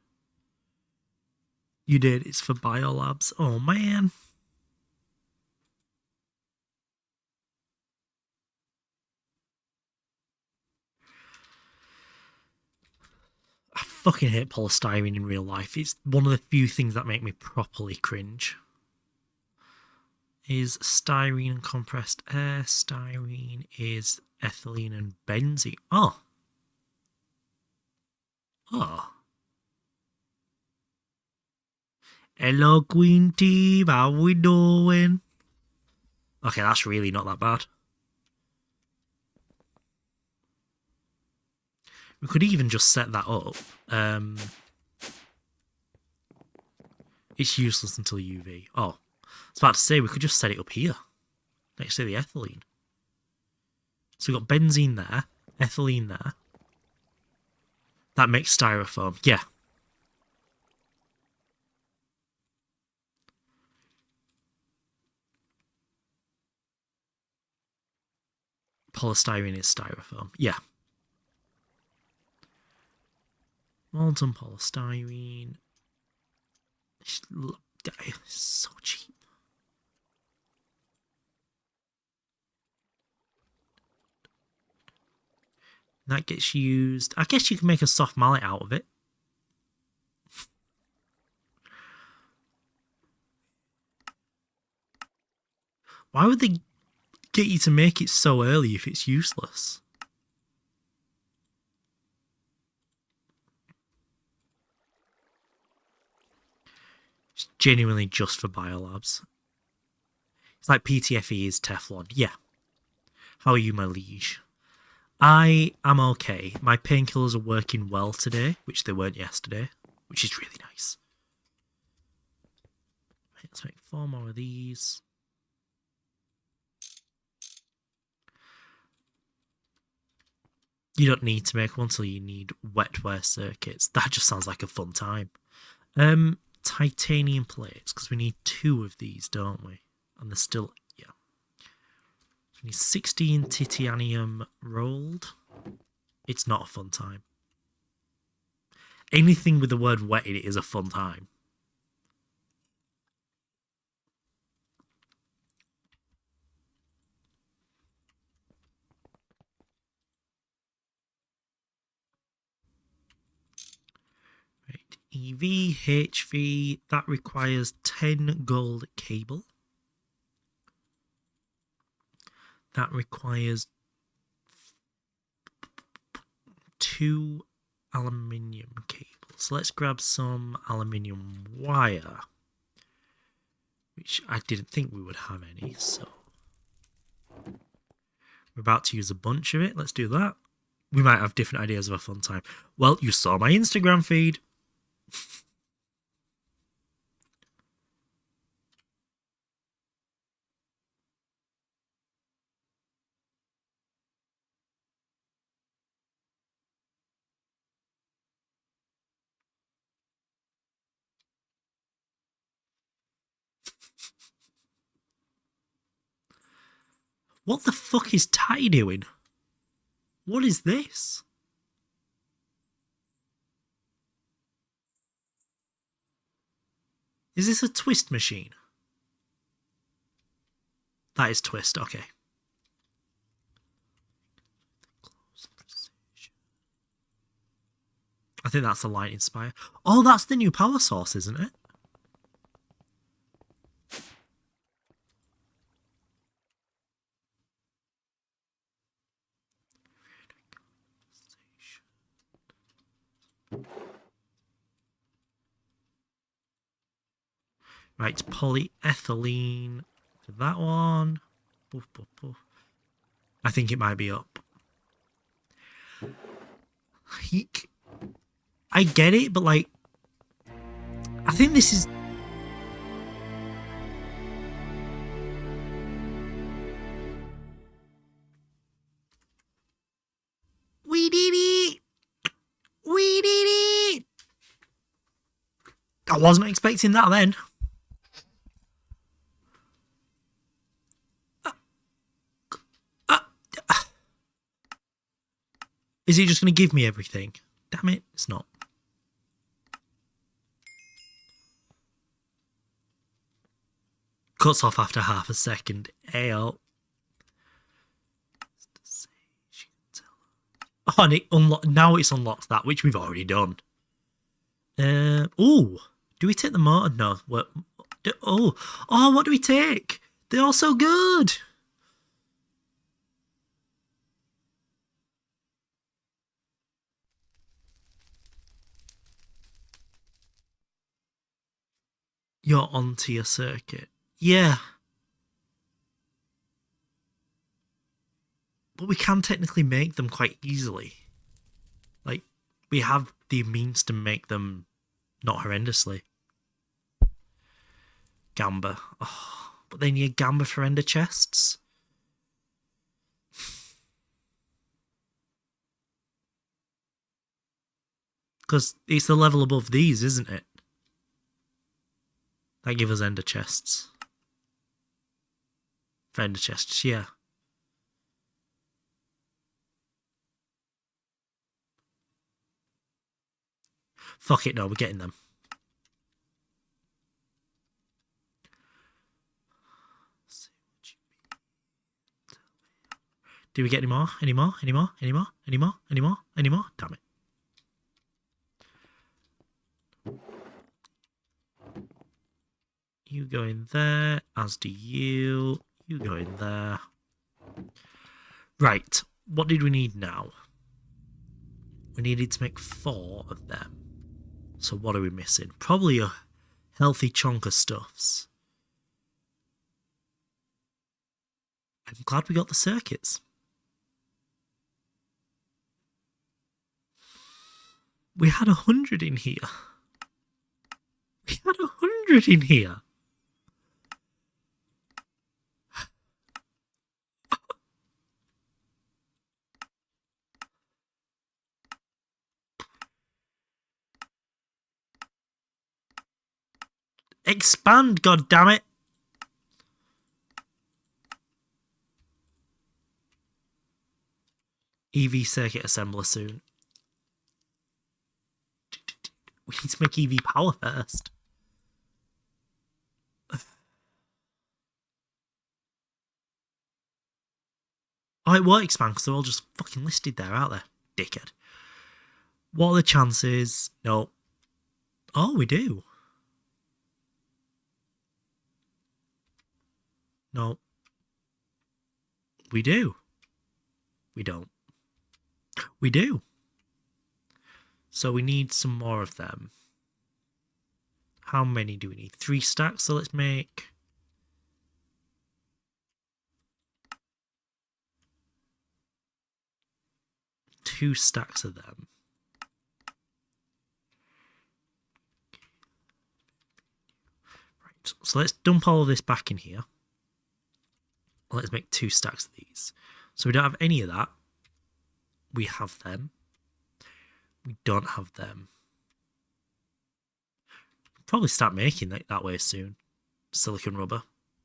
You did. It's for biolabs. Oh, man. I fucking hate polystyrene in real life. It's one of the few things that make me properly cringe. Is styrene and compressed air. Styrene is ethylene and benzene. Oh. Oh. Hello, Queen Team. How we doing? Okay, that's really not that bad. We could even just set that up. It's useless until UV. Oh, I was about to say we could just set it up here, next to the ethylene. So we've got benzene there, ethylene there. That makes styrofoam. Yeah. Polystyrene is styrofoam. Yeah. Molten polystyrene. It's so cheap. That gets used. I guess you can make a soft mallet out of it. Why would they get you to make it so early if it's useless? It's genuinely just for biolabs. It's like PTFE is Teflon. Yeah. How are you, my liege? I am okay. My painkillers are working well today, which they weren't yesterday, which is really nice. Let's make 4 more of these. You don't need to make one until you need wetware circuits. That just sounds like a fun time. Titanium plates, because we need 2 of these, don't we? And they're still, yeah. We need 16 titanium rolled. It's not a fun time. Anything with the word wet in it is a fun time. Right. EV, HV, that requires 10 gold cable. That requires 2 aluminium cables. Let's grab some aluminium wire, which I didn't think we would have any, so we're about to use a bunch of it. Let's do that. We might have different ideas of a fun time. Well, you saw my Instagram feed. What the fuck is Tatty doing? What is this? Is this a twist machine? That is twist, okay. I think that's a lightning spire. Oh, that's the new power source, isn't it? Right, polyethylene for that one. Boof, boof, boof. I think it might be up. Heek. I get it, but like, I think this is... We did it! We did it! I wasn't expecting that then. Is he just going to give me everything? Damn it, it's not. Cuts off after half a second. Ayo. Oh, and it now it's unlocked that, which we've already done. Oh, do we take the motor? No. What? Oh, what do we take? They're all so good. You're onto your circuit. Yeah. But we can technically make them quite easily. Like, we have the means to make them not horrendously. Gamba. Oh, but they need Gamba for ender chests. Because it's the level above these, isn't it? That give us ender chests. For ender chests, yeah. Fuck it, no, we're getting them. Do we get any more? Any more? Any more? Any more? Any more? Any more? Any more? Damn it. You go in there, as do you. You go in there. Right, what did we need now? We needed to make 4 of them. So what are we missing? Probably a healthy chunk of stuffs. I'm glad we got the circuits. We had 100 in here. We had 100 in here. Expand, goddammit! EV circuit assembler soon. We need to make EV power first. Oh, it works, man, because they're all just fucking listed there, aren't they? Dickhead. What are the chances? No. Oh, we do. No. We do. We don't. We do. So we need some more of them. How many do we need? 3 stacks, so let's make... two stacks of them. Right, so let's dump all of this back in here. Let's make 2 stacks of these. So we don't have any of that. We have them. We don't have them. Probably start making that way soon. Silicon rubber.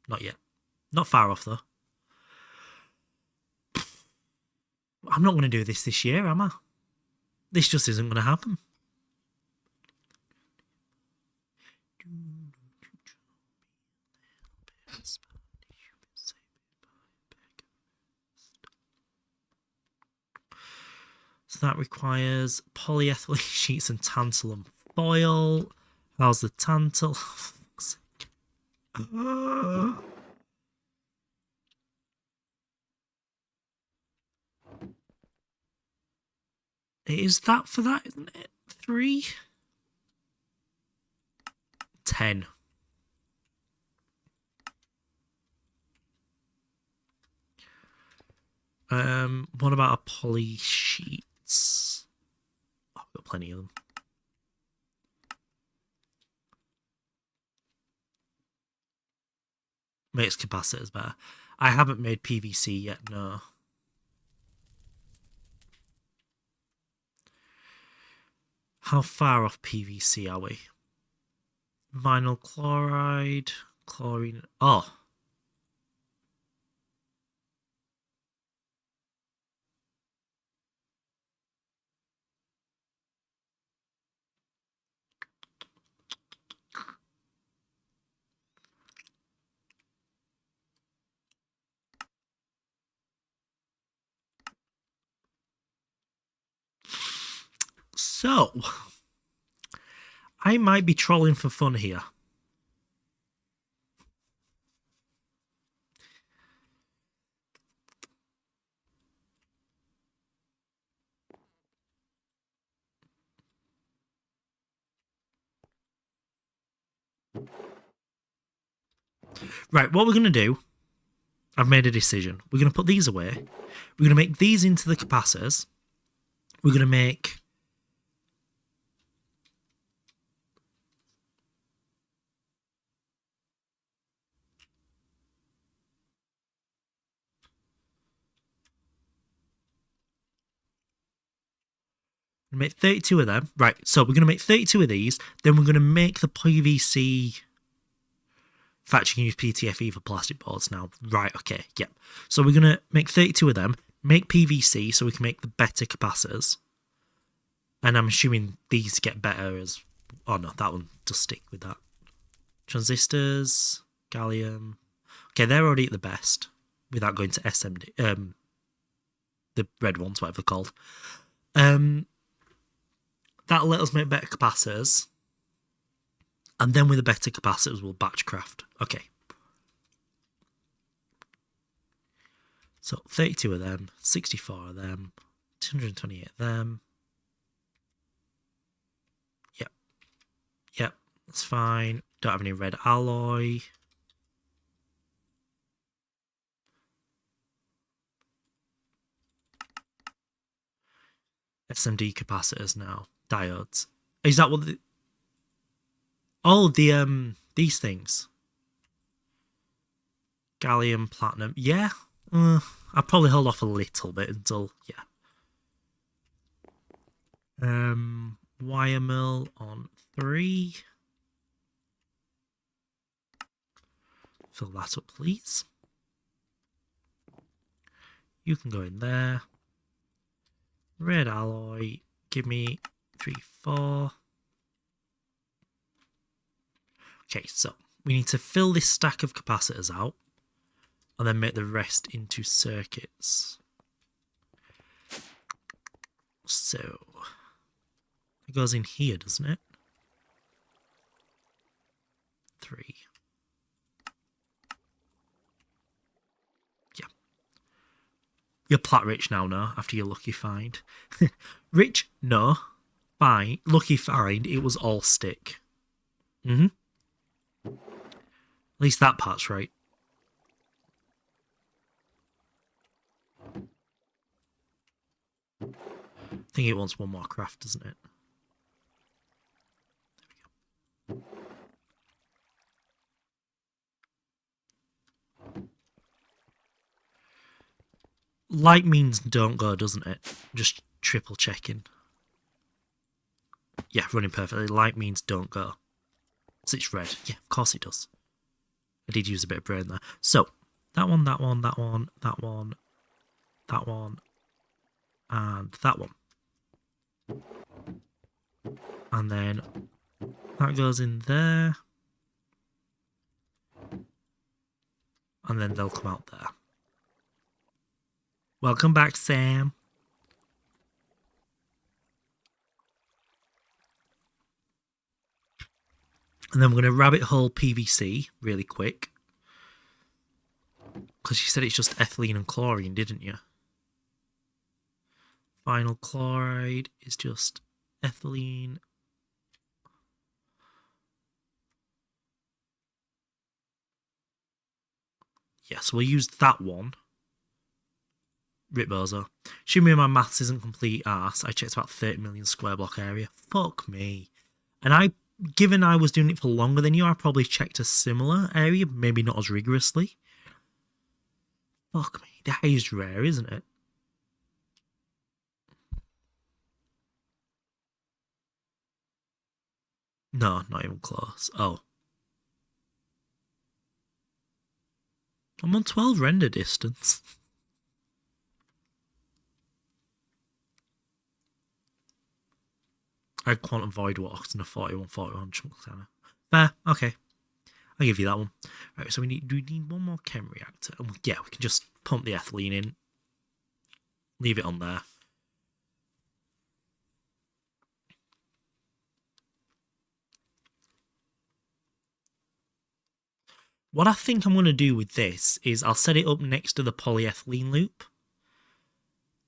Not yet. Not far off though. I'm not going to do this year, am I? This just isn't going to happen. So that requires polyethylene sheets and tantalum foil. How's the tantal? It is that for that, isn't it? 3? 10. What about a poly sheets? Oh, I've got plenty of them. Makes capacitors better. I haven't made PVC yet, no. How far off PVC are we? Vinyl chloride, chlorine. Oh. So, I might be trolling for fun here. Right, what we're going to do, I've made a decision. We're going to put these away. We're going to make these into the capacitors. We're going to make... make 32 of them. Right, so we're going to make 32 of these. Then we're going to make the PVC... Fact, you can use PTFE for plastic boards now. Right, okay, yep. So we're going to make 32 of them, make PVC so we can make the better capacitors. And I'm assuming these get better as... Oh no, that one, just stick with that. Transistors, gallium. Okay, they're already at the best without going to SMD. The red ones, whatever they're called. That'll let us make better capacitors. And then with the better capacitors, we'll batch craft. Okay. So 32 of them, 64 of them, 228 of them. Yep. Yep, that's fine. Don't have any red alloy. SMD capacitors now. Diodes. Is that what the... Oh, these things. Gallium, platinum. Yeah. I'll probably hold off a little bit until, yeah. Wire mill on 3. Fill that up, please. You can go in there. Red alloy. Give me 3, 4. Okay, so we need to fill this stack of capacitors out and then make the rest into circuits. So it goes in here, doesn't it? 3. Yeah. You're plat rich now, no? After your lucky find. Rich? No. Fine. Lucky find. It was all stick. At least that part's right. I think it wants one more craft, doesn't it? There we go. Light means don't go, doesn't it? Just triple checking. Yeah, running perfectly. Light means don't go. So it's red. Yeah, of course it does. I did use a bit of brain there. So, that one, that one, that one, that one, that one, and that one. And then that goes in there. And then they'll come out there. Welcome back, Sam. And then we're going to rabbit hole PVC really quick. Because you said it's just ethylene and chlorine, didn't you? Vinyl chloride is just ethylene. Yes, we'll use that one. Rip bozo. Assuming my maths isn't complete arse, I checked about 30 million square block area. Fuck me. And given I was doing it for longer than you, I probably checked a similar area, maybe not as rigorously. Fuck me. That is rare, isn't it? No, not even close. Oh. I'm on 12 render distance. I had quantum void walks in a 41 chunk center. Fair, okay. I'll give you that one. Right, so do we need one more chem reactor? Yeah, we can just pump the ethylene in. Leave it on there. What I think I'm going to do with this is I'll set it up next to the polyethylene loop.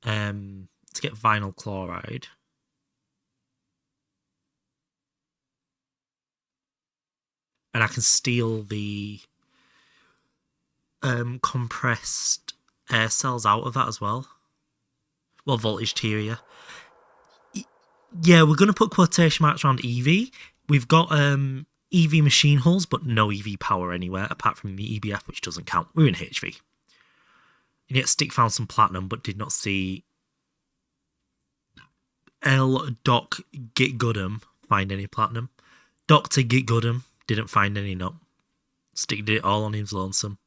To get vinyl chloride. And I can steal the compressed air cells out of that as well. Well, voltage tier. Yeah, we're going to put quotation marks around EV. We've got EV machine hulls, but no EV power anywhere, apart from the EBF, which doesn't count. We're in HV. And yet Stick found some platinum, but did not see L. Doc Git Goodham find any platinum. Dr. Git Goodham didn't find any, no. Stick did it all on his lonesome.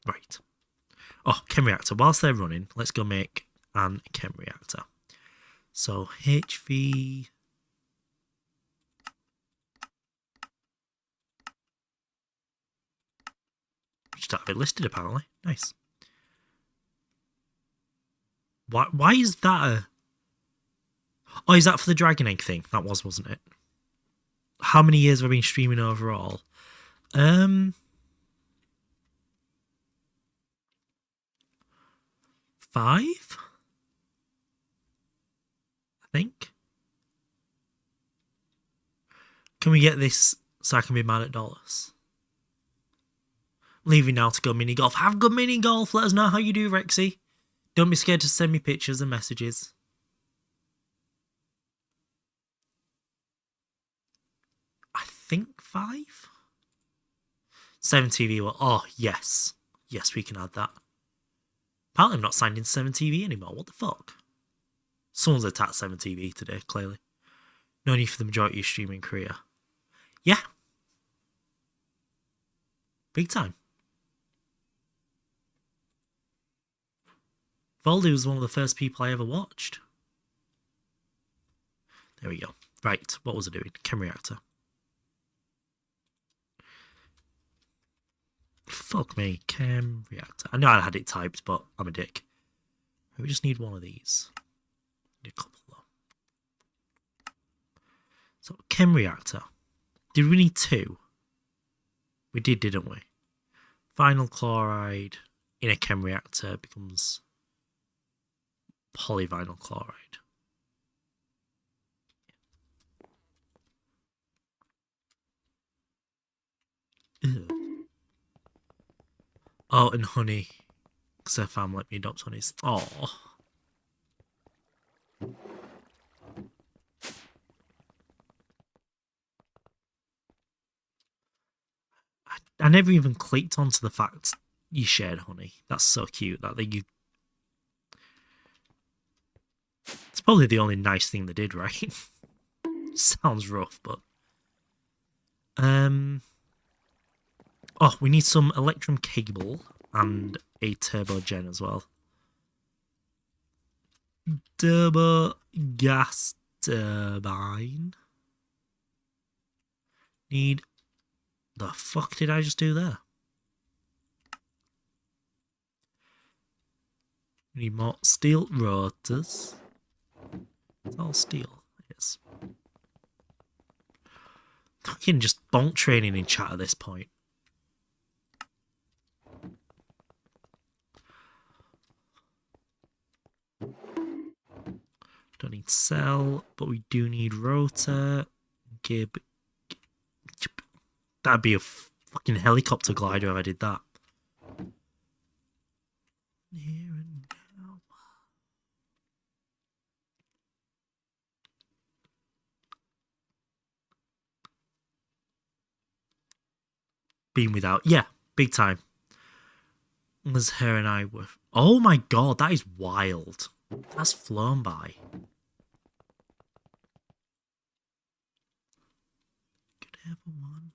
Right. Oh, chem reactor. Whilst they're running, let's go make an chem reactor. So, HV... Just have it listed, apparently. Nice. Why is that a... Oh, is that for the Dragon Egg thing? That was, wasn't it? How many years have I been streaming overall? 5? I think. Can we get this so I can be mad at Dolus? Leaving now to go mini golf. Have good mini golf. Let us know how you do, Rexy. Don't be scared to send me pictures and messages. I think 5? 7 TV. Well, oh, yes. Yes, we can add that. Apparently I'm not signed in 7 TV anymore. What the fuck? Someone's attacked 7 TV today, clearly. No need for the majority of streaming career. Yeah. Big time. Voldy was one of the first people I ever watched. There we go. Right, what was I doing? Chem reactor. Fuck me, chem reactor. I know I had it typed, but I'm a dick. We just need one of these. Need a couple though. So, chem reactor. Did we need 2? We did, didn't we? Vinyl chloride in a chem reactor becomes polyvinyl chloride. Ew. Oh, and honey. Because her family let me adopt honeys. Oh. I never even clicked onto the fact you shared honey. That's so cute. That you. It's probably the only nice thing they did, right? Sounds rough, but. Oh, we need some electrum cable and a turbo gen as well. Turbo gas turbine. Need. The fuck did I just do there? We need more steel rotors. It's all steel, yes. Fucking just bonk training in chat at this point. Don't need cell, but we do need rotor. Gib. That'd be a fucking helicopter glider if I did that. Here and now. Being without. Yeah, big time. As her and I were. Oh my god, that is wild. That's flown by. Could have one.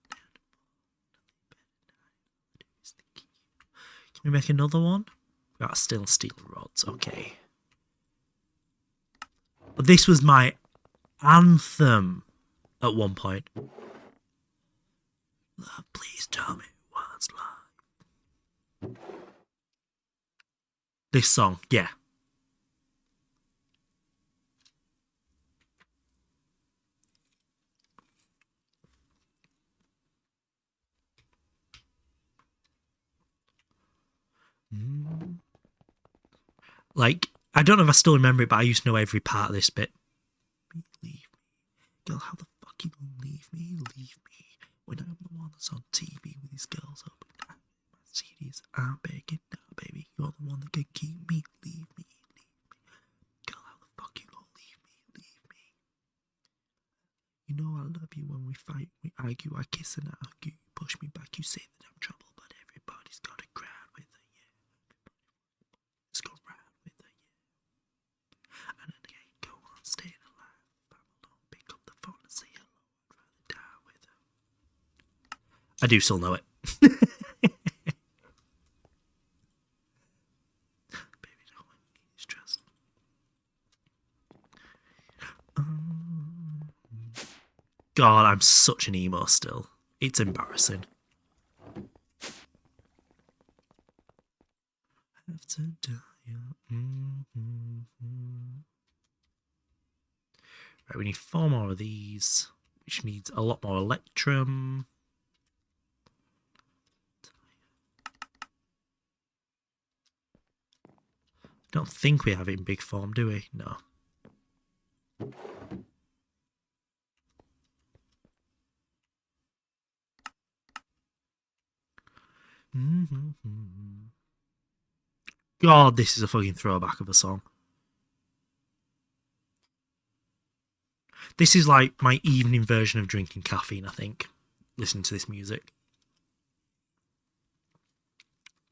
Can we make another one? We got still steel rods. Okay. This was my anthem at one point. Love, please tell me what's love. This song, yeah. Like, I don't know if I still remember it, but I used to know every part of this bit. Leave me. Girl, how the fuck you gonna leave me? Leave me. When I'm the one that's on TV with these girls open my CDs, I'm begging now, baby. You're the one that can keep me. Leave me. Leave me. Girl, how the fuck you gonna leave me? Leave me. You know I love you when we fight, we argue, I kiss and I argue. You push me back, you say that I'm trouble, but everybody's got a crowd with her, yeah. Let's go round with her, yeah. And I ain't go on staying alive. If I'm alone, pick up the phone and say hello. I'd rather die with her. I do still know it. Baby, don't let me stress. God, I'm such an emo still. It's embarrassing. Have to die. Right, we need 4 more of these, which needs a lot more electrum. Don't think we have it in big form, do we? No. God, this is a fucking throwback of a song. This is like my evening version of drinking caffeine, I think. Listening to this music.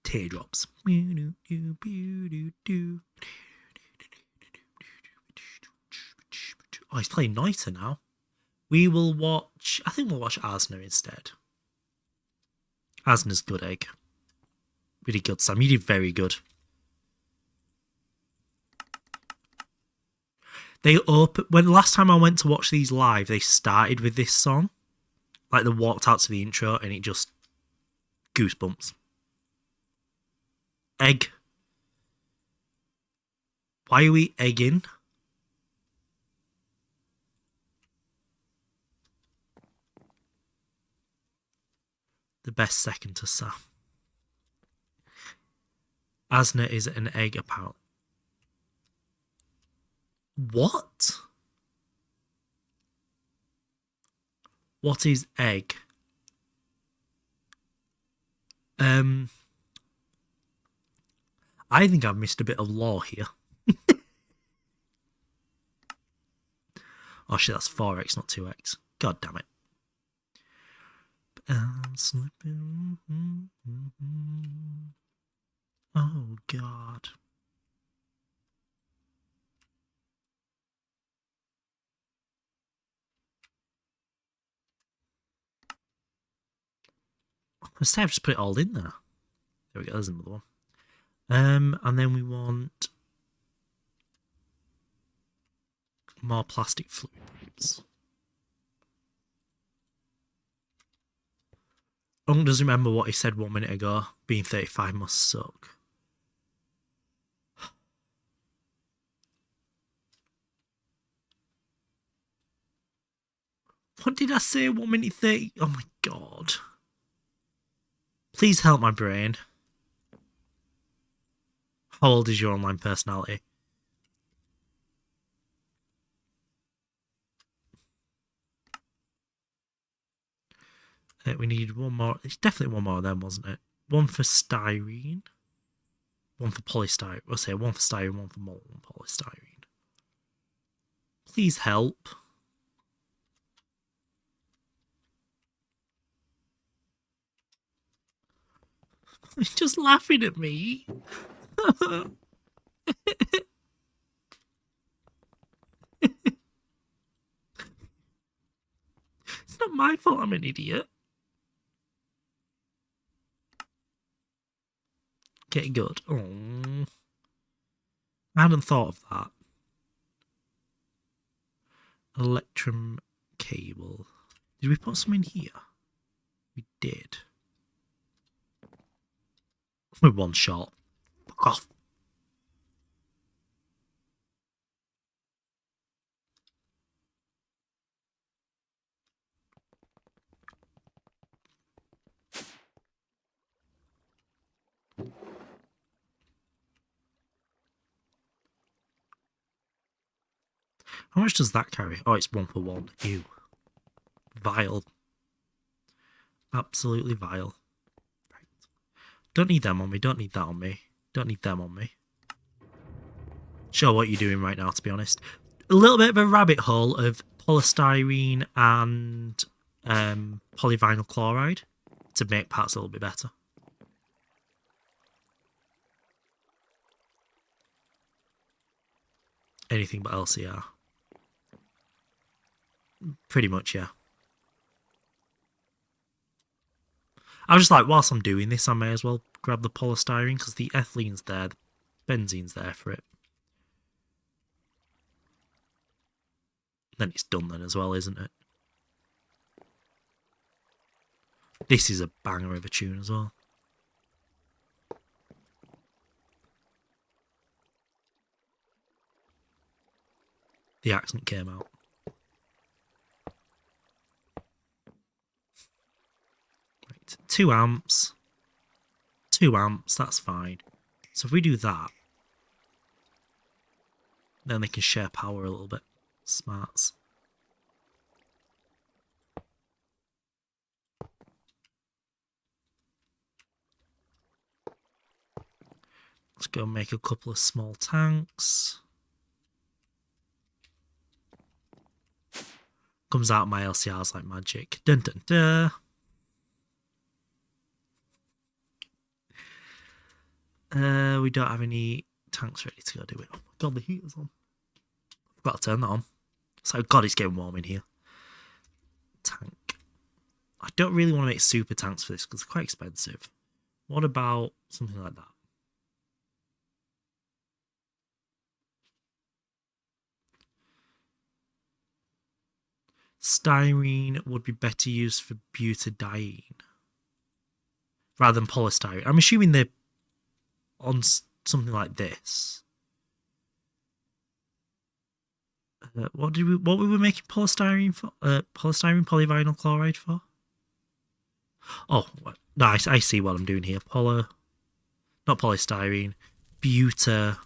Teardrops. Oh, he's playing Noita now. We will watch... I think we'll watch Asna instead. Asna's good egg. Really good, Sam. You did very good. They open when the last time I went to watch these live, they started with this song. Like they walked out to the intro and it just goosebumps. Egg. Why are we egging? The best second to Saf. Asna is an egg apparently. What? What is egg? I think I've missed a bit of lore here. Oh shit, that's 4x, not 2x. God damn it. I'm slipping. Oh god. Let's say I've just put it all in there. There we go, there's another one. And then we want more plastic fluid pipes. Ung doesn't remember what he said 1 minute ago. Being 35 must suck. What did I say 1 minute 30? Oh my god. Please help my brain. How old is your online personality? We need one more. It's definitely one more of them, wasn't it? One for styrene. One for polystyrene. We'll say one for styrene, one for molten polystyrene. Please help. He's just laughing at me. It's not my fault I'm an idiot. Getting good. Oh, I hadn't thought of that. Electrum cable. Did we put some in here? We did. With one shot. Fuck off. How much does that carry? Oh, it's 1 for 1. Ew. Vile. Absolutely vile. Right. Don't need them on me. Don't need that on me. Don't need them on me. Sure what you're doing right now, to be honest. A little bit of a rabbit hole of polystyrene and polyvinyl chloride to make parts a little bit better. Anything but LCR. Pretty much, yeah. I was just like, whilst I'm doing this, I may as well grab the polystyrene because the ethylene's there, the benzene's there for it. Then it's done then as well, isn't it? This is a banger of a tune as well. The accent came out. Right, 2 amps. 2 amps, that's fine. So if we do that, then they can share power a little bit. Smarts. Let's go make a couple of small tanks. Comes out my LCRs like magic. Dun dun dun. We don't have any tanks ready to go, do we? Oh my god, the heater's on. I've got to turn that on. So god, it's getting warm in here. Tank. I don't really want to make super tanks for this because they're quite expensive. What about something like that? Styrene would be better used for butadiene rather than polystyrene. I'm assuming they're on something like this. What were we making polystyrene for? Polystyrene polyvinyl chloride for? Oh, no, I see what I'm doing here. Not polystyrene, butadiene.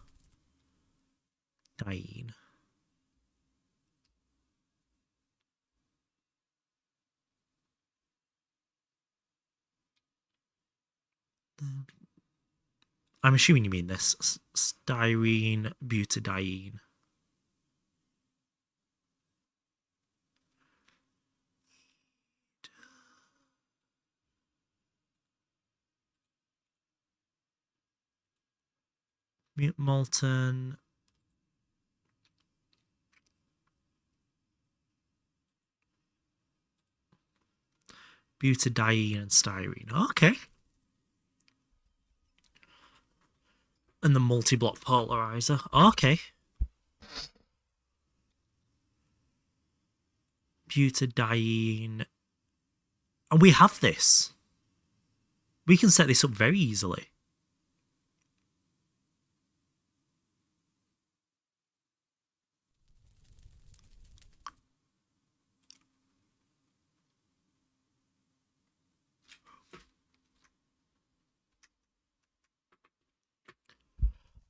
I'm assuming you mean this. Styrene butadiene. Molten. Butadiene and styrene. Okay. And the multi-block polarizer. Okay. Butadiene. And we have this. We can set this up very easily.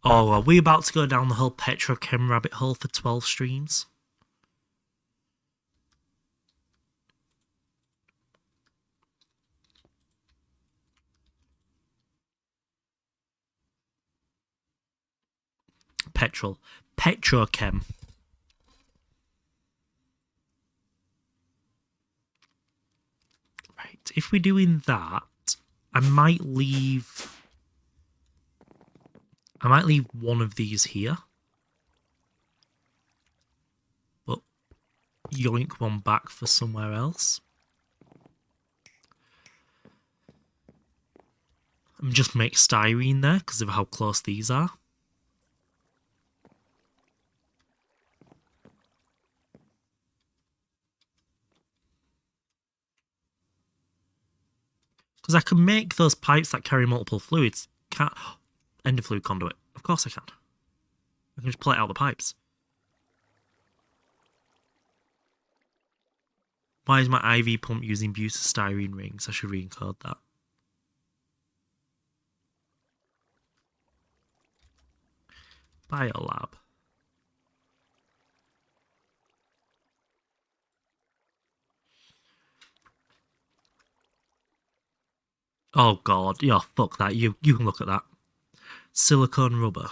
Oh, are we about to go down the whole petrochem rabbit hole for 12 streams? Petrochem. Right, if we're doing that, I might leave one of these here. But yoink one back for somewhere else. And just make styrene there because of how close these are. Because I can make those pipes that carry multiple fluids. Can't. End of fluid conduit. Of course I can. I can just pull it out the pipes. Why is my IV pump using butastyrene rings? I should re-encode that. Biolab. Oh god, yeah, fuck that. You can look at that. Silicone rubber.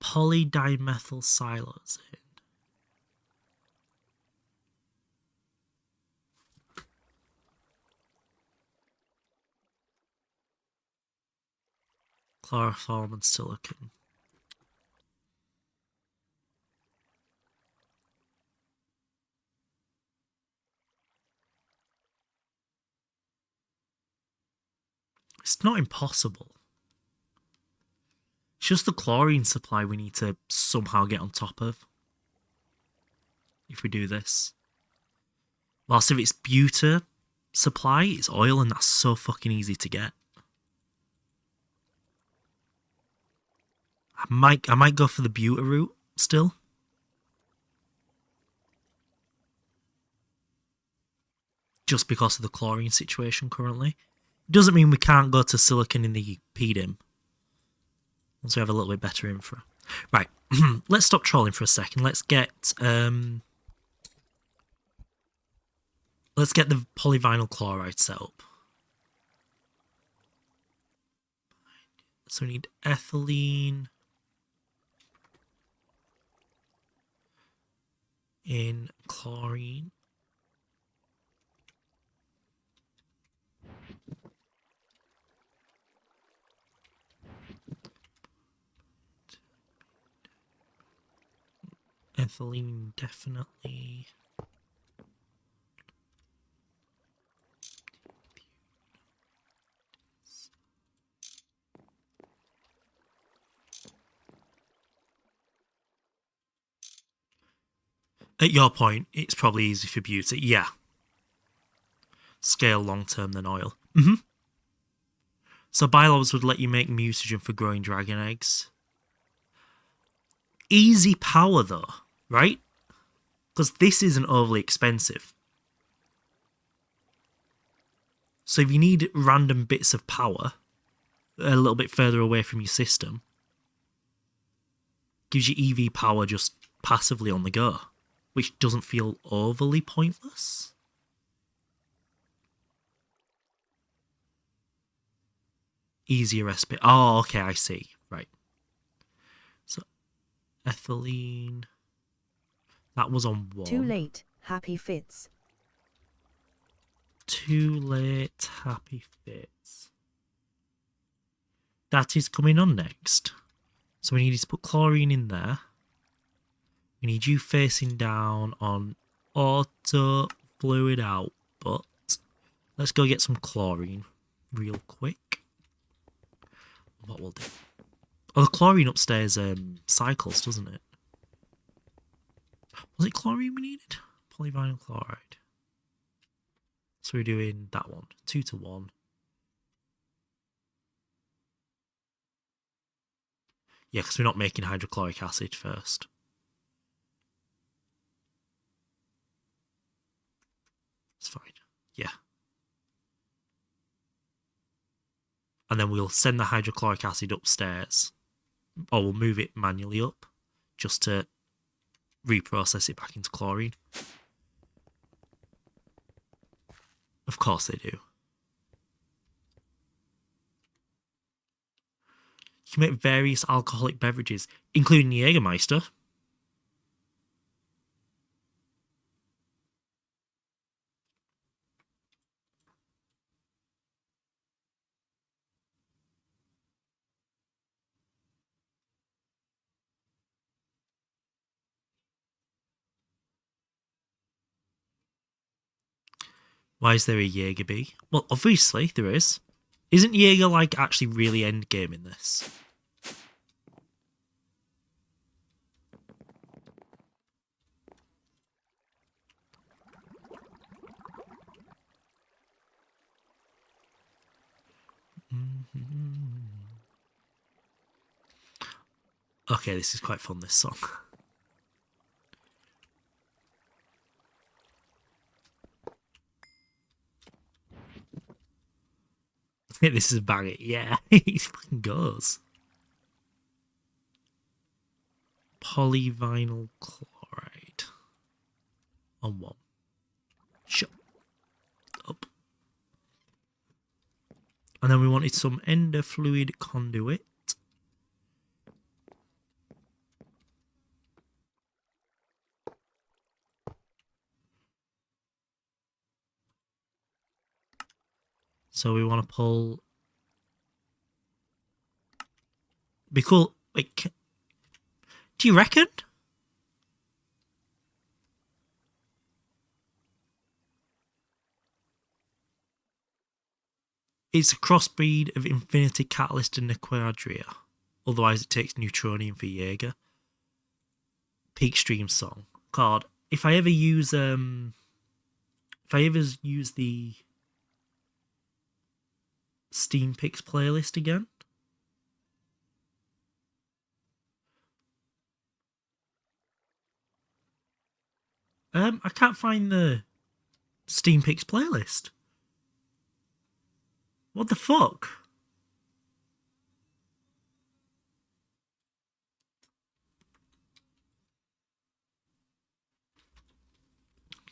Polydimethyl siloxane. Chloroform and silicon. It's not impossible. It's just the chlorine supply we need to somehow get on top of. If we do this. Whilst if it's buta supply, it's oil and that's so fucking easy to get. I might go for the buta route still. Just because of the chlorine situation currently. Doesn't mean we can't go to silicon in the PDIM. Once we have a little bit better infra. Right, let's stop trolling for a second. Let's get the polyvinyl chloride set up. So we need ethylene in chlorine. Ethylene, definitely. At your point, it's probably easy for beauty. Yeah. Scale long term than oil. So bylaws would let you make mutagen for growing dragon eggs. Easy power though, right? Because this isn't overly expensive. So if you need random bits of power a little bit further away from your system, gives you EV power just passively on the go, which doesn't feel overly pointless. Easier recipe. Oh, okay, I see. Right. So, ethylene. That was on 1. Too late, happy fits. Too late, happy fits. That is coming on next. So we need to put chlorine in there. We need you facing down on auto fluid output. Let's go get some chlorine real quick. What we'll do. Oh, the chlorine upstairs cycles, doesn't it? Was it chlorine we needed? Polyvinyl chloride. So we're doing that one. 2 to 1. Yeah, because we're not making hydrochloric acid first. It's fine. Yeah. And then we'll send the hydrochloric acid upstairs. Or we'll move it manually up just to reprocess it back into chlorine. Of course they do. You can make various alcoholic beverages, including Jägermeister. Why is there a Jaeger bee? Well, obviously there is. Isn't Jaeger like actually really endgame in this? Okay, this is quite fun, this song. This is a banger. Yeah, he fucking goes. Polyvinyl chloride. On 1. Shut up. And then we wanted some ender fluid conduit. So we want to pull. Be cool. Wait, do you reckon? It's a crossbreed of Infinity Catalyst and Nequadria. Otherwise, it takes Neutronium for Jaeger. Peak Stream song. God, if I ever use the Steam Picks playlist again. I can't find the Steam Picks playlist. What the fuck?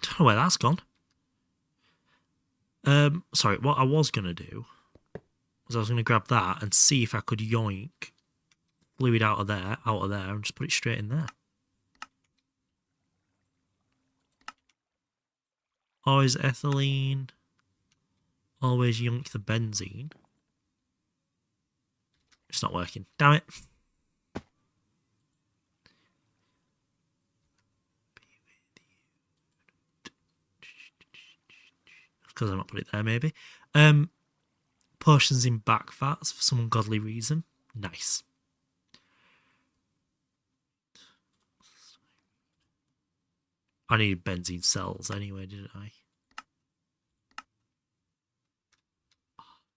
Don't know where that's gone. Sorry, what I was gonna do was I was gonna grab that and see if I could yoink fluid out of there, and just put it straight in there. Always ethylene. Always yoink the benzene. It's not working. Damn it. Because I've not put it there, maybe. Potions in back fats for some ungodly reason. Nice. I needed benzene cells anyway, didn't I?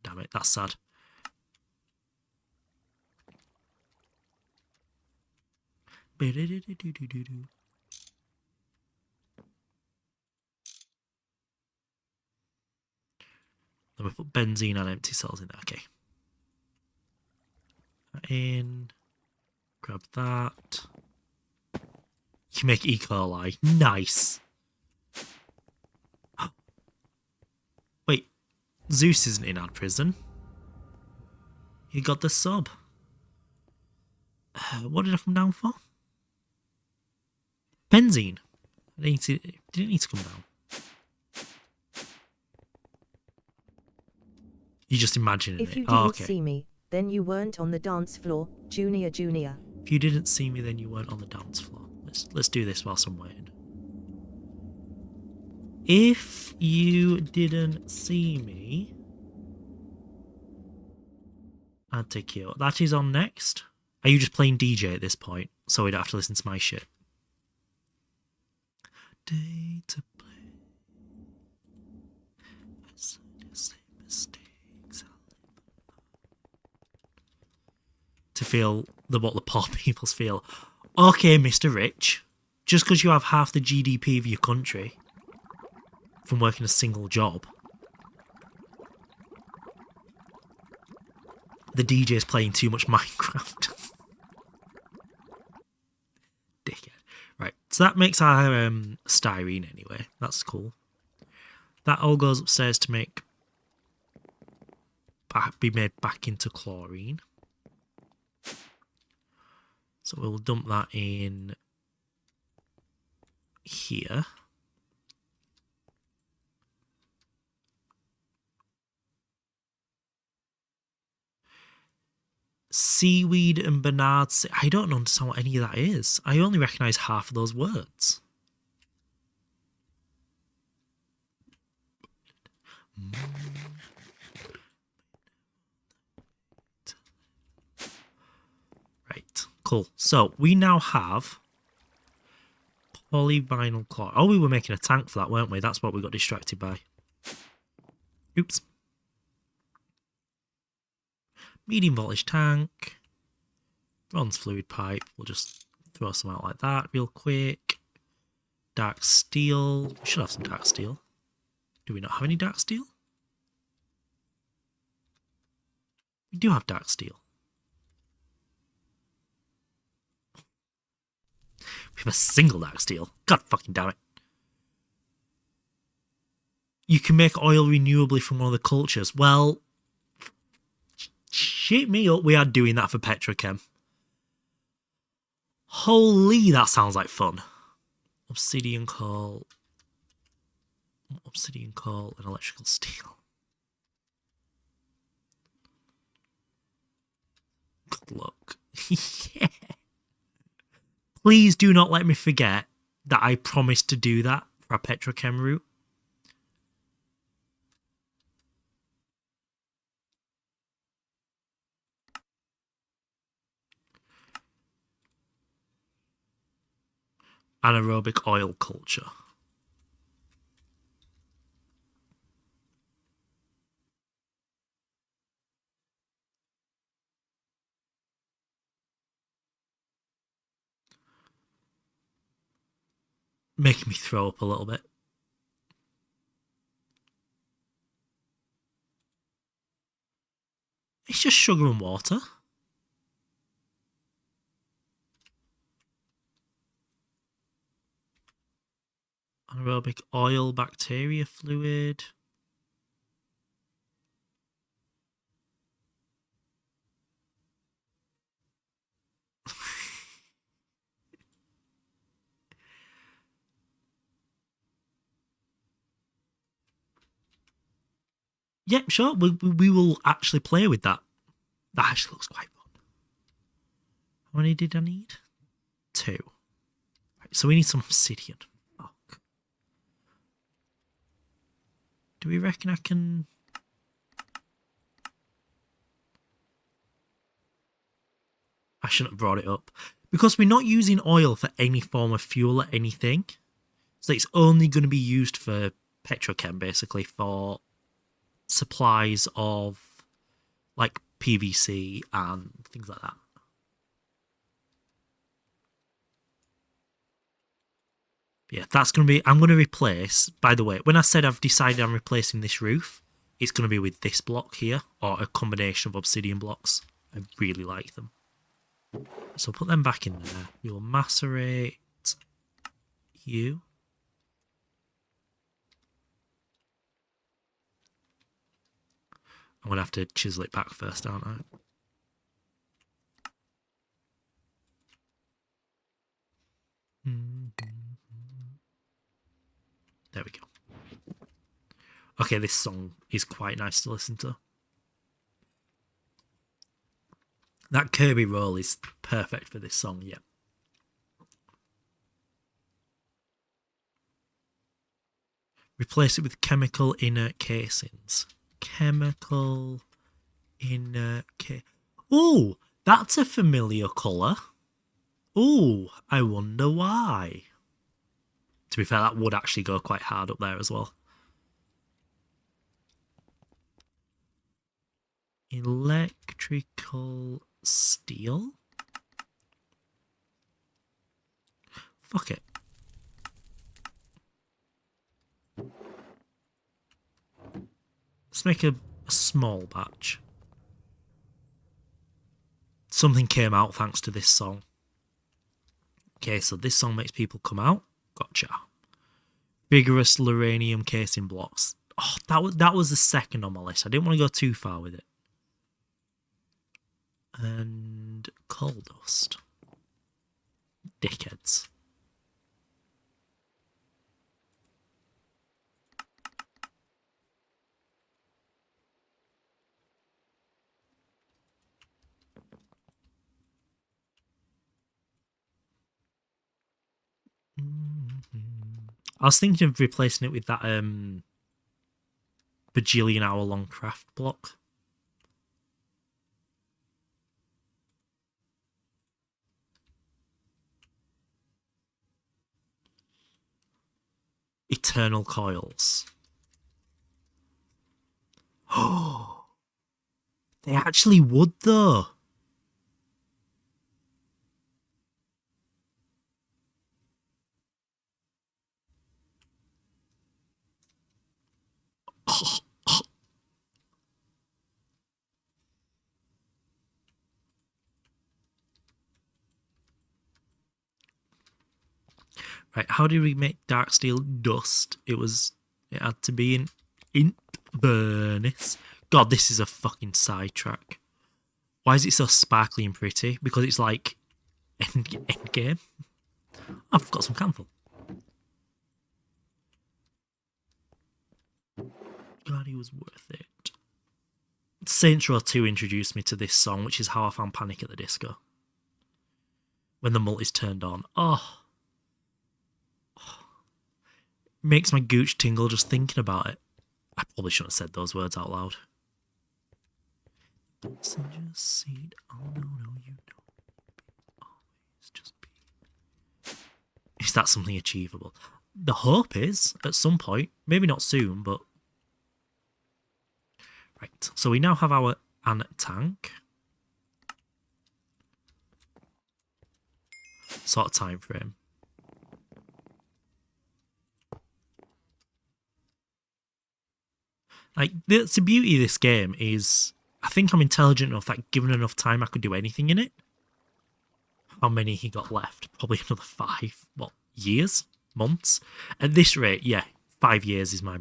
Damn it, that's sad. Then we put benzene and empty cells in there. Okay. That in. Grab that. You can make E. coli. Nice. Wait. Zeus isn't in our prison. He got the sub. What did I come down for? Benzene. Didn't need to come down. You just imagining If it. you Oh, didn't okay. see me, then you weren't on the dance floor, Junior Junior. If you didn't see me, then you weren't on the dance floor. Let's do this whilst I'm waiting. If you didn't see me, I'd take you. That is on next. Are you just playing DJ at this point, so we don't have to listen to my shit? Day to play. Mistakes. To feel what the poor peoples feel. Okay, Mr. Rich, just because you have half the GDP of your country from working a single job, the DJ is playing too much Minecraft. Dickhead. Right, so that makes our styrene anyway. That's cool. That all goes upstairs to be made back into chlorine. So we'll dump that in here. Seaweed and Bernard. I don't understand what any of that is. I only recognise half of those words. Right, cool. So we now have polyvinyl chloride. Oh, we were making a tank for that, weren't we? That's what we got distracted by. Oops. Medium voltage tank. Bronze fluid pipe. We'll just throw some out like that real quick. Dark steel. We should have some dark steel. Do we not have any dark steel? We do have dark steel. We have a single dark steel. God fucking damn it. You can make oil renewably from one of the cultures. Well, shit me up, we are doing that for petrochem. Holy, that sounds like fun. Obsidian coal, and electrical steel. Good luck. Yeah. Please do not let me forget that I promised to do that for our petrochem route. Anaerobic oil culture. Making me throw up a little bit. It's just sugar and water. Anaerobic oil, bacteria fluid. Yep, sure. We will actually play with that. That actually looks quite fun. How many did I need? 2. Right, so we need some obsidian. Fuck. Do we reckon I can... I shouldn't have brought it up. Because we're not using oil for any form of fuel or anything. So it's only going to be used for petrochem, basically, for supplies of like PVC and things like that. Yeah, that's going to be... I'm going to replace... By the way, when I said I've decided I'm replacing this roof, it's going to be with this block here, or a combination of obsidian blocks. I really like them. So put them back in there. We'll macerate you. I'm going to have to chisel it back first, aren't I? There we go. Okay, this song is quite nice to listen to. That Kirby roll is perfect for this song, yeah. Replace it with chemical inert casings. Chemical inert Oh, that's a familiar colour. Oh, I wonder why. To be fair, that would actually go quite hard up there as well. Electrical steel? Fuck it. Let's make a small batch. Something came out thanks to this song. Okay, so this song makes people come out. Gotcha. Vigorous uranium casing blocks. Oh, that was the second on my list. I didn't want to go too far with it. And coal dust. Dickheads. I was thinking of replacing it with that bajillion hour long craft block. Eternal coils. Oh, they actually would though. Right, how do we make dark steel dust? It had to be in Inverness. God, this is a fucking sidetrack. Why is it so sparkly and pretty? Because it's like end game. I've got some camphor. God, he was worth it. Saints Row 2 introduced me to this song, which is how I found Panic at the Disco. When the multi's turned on. Oh. Makes my gooch tingle just thinking about it. I probably shouldn't have said those words out loud. Passenger seat. Oh no, you don't. Always just be. Is that something achievable? The hope is, at some point, maybe not soon, but... Right, so we now have our tank. Sort of time frame. Like, the beauty of this game is, I think I'm intelligent enough that given enough time I could do anything in it. How many he got left? Probably another 5, years? Months? At this rate, yeah, 5 years is my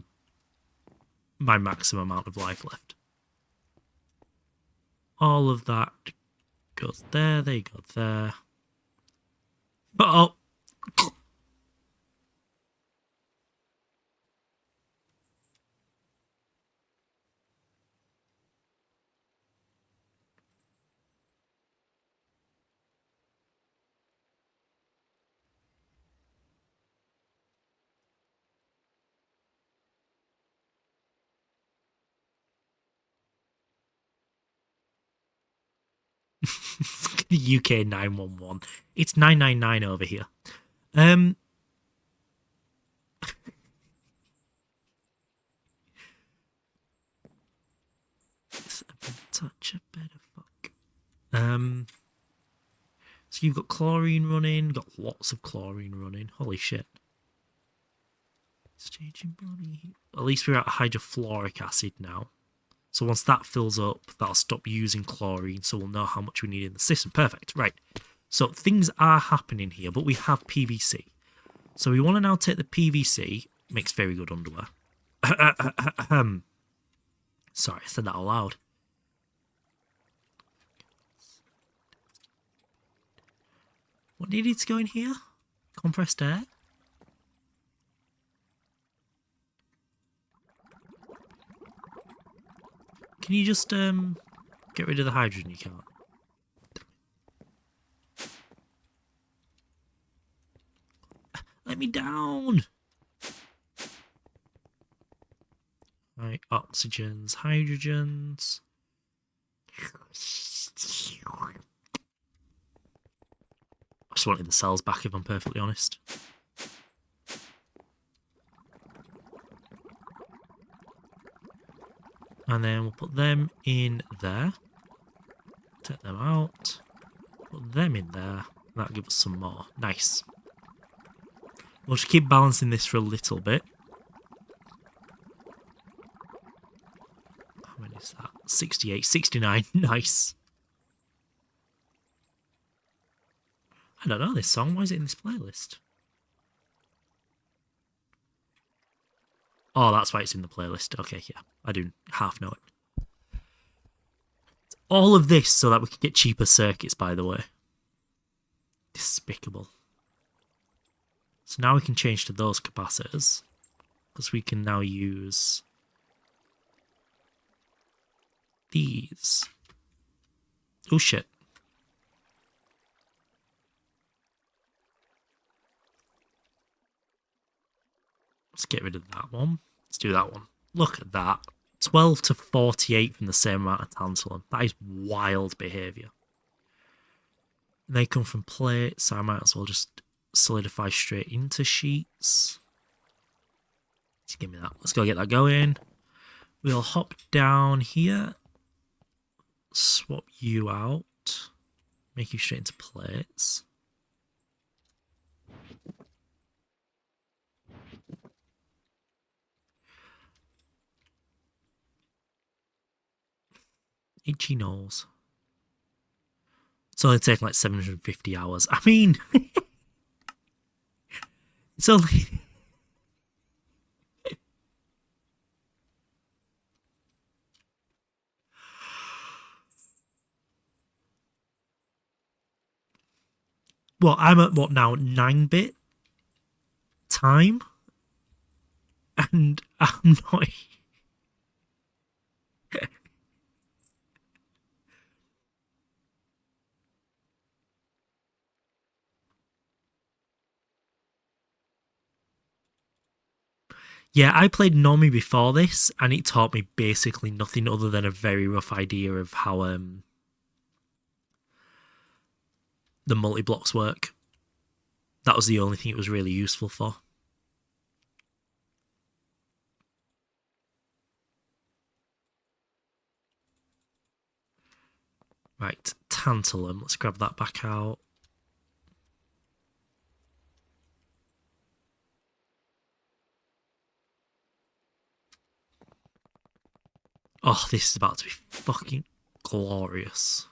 maximum amount of life left. All of that goes there, they go there. Oh! UK 911. It's 999 over here. Such a better fuck. So you've got chlorine running, got lots of chlorine running. Holy shit. Staging body heat. At least we're at hydrofluoric acid now. So once that fills up, that'll stop using chlorine, so we'll know how much we need in the system. Perfect. Right. So things are happening here, but we have PVC. So we want to now take the PVC. Makes very good underwear. Sorry, I said that out loud. What needed to go in here? Compressed air? Can you just get rid of the hydrogen? You can't. Let me down! Right, oxygens, hydrogens. I just wanted the cells back, if I'm perfectly honest. And then we'll put them in there. Take them out. Put them in there. That'll give us some more. Nice. We'll just keep balancing this for a little bit. How many is that? 68, 69. Nice. I don't know this song. Why is it in this playlist? Oh, that's why it's in the playlist. Okay, yeah. I do half know it. All of this so that we can get cheaper circuits, by the way. Despicable. So now we can change to those capacitors. Because we can now use these. Oh, shit. Let's get rid of that one. Let's do that one. Look at that. 12 to 48 from the same amount of tantalum. That is wild behaviour. They come from plates, so I might as well just solidify straight into sheets. Just give me that. Let's go get that going. We'll hop down here. Swap you out. Make you straight into plates. Itchy nose. It's only taken like 750 hours. I mean, it's only... Well, I'm at what now? 9-bit time? And I'm not... Yeah, I played Nomi before this, and it taught me basically nothing other than a very rough idea of how the multi-blocks work. That was the only thing it was really useful for. Right, tantalum. Let's grab that back out. Oh, this is about to be fucking glorious.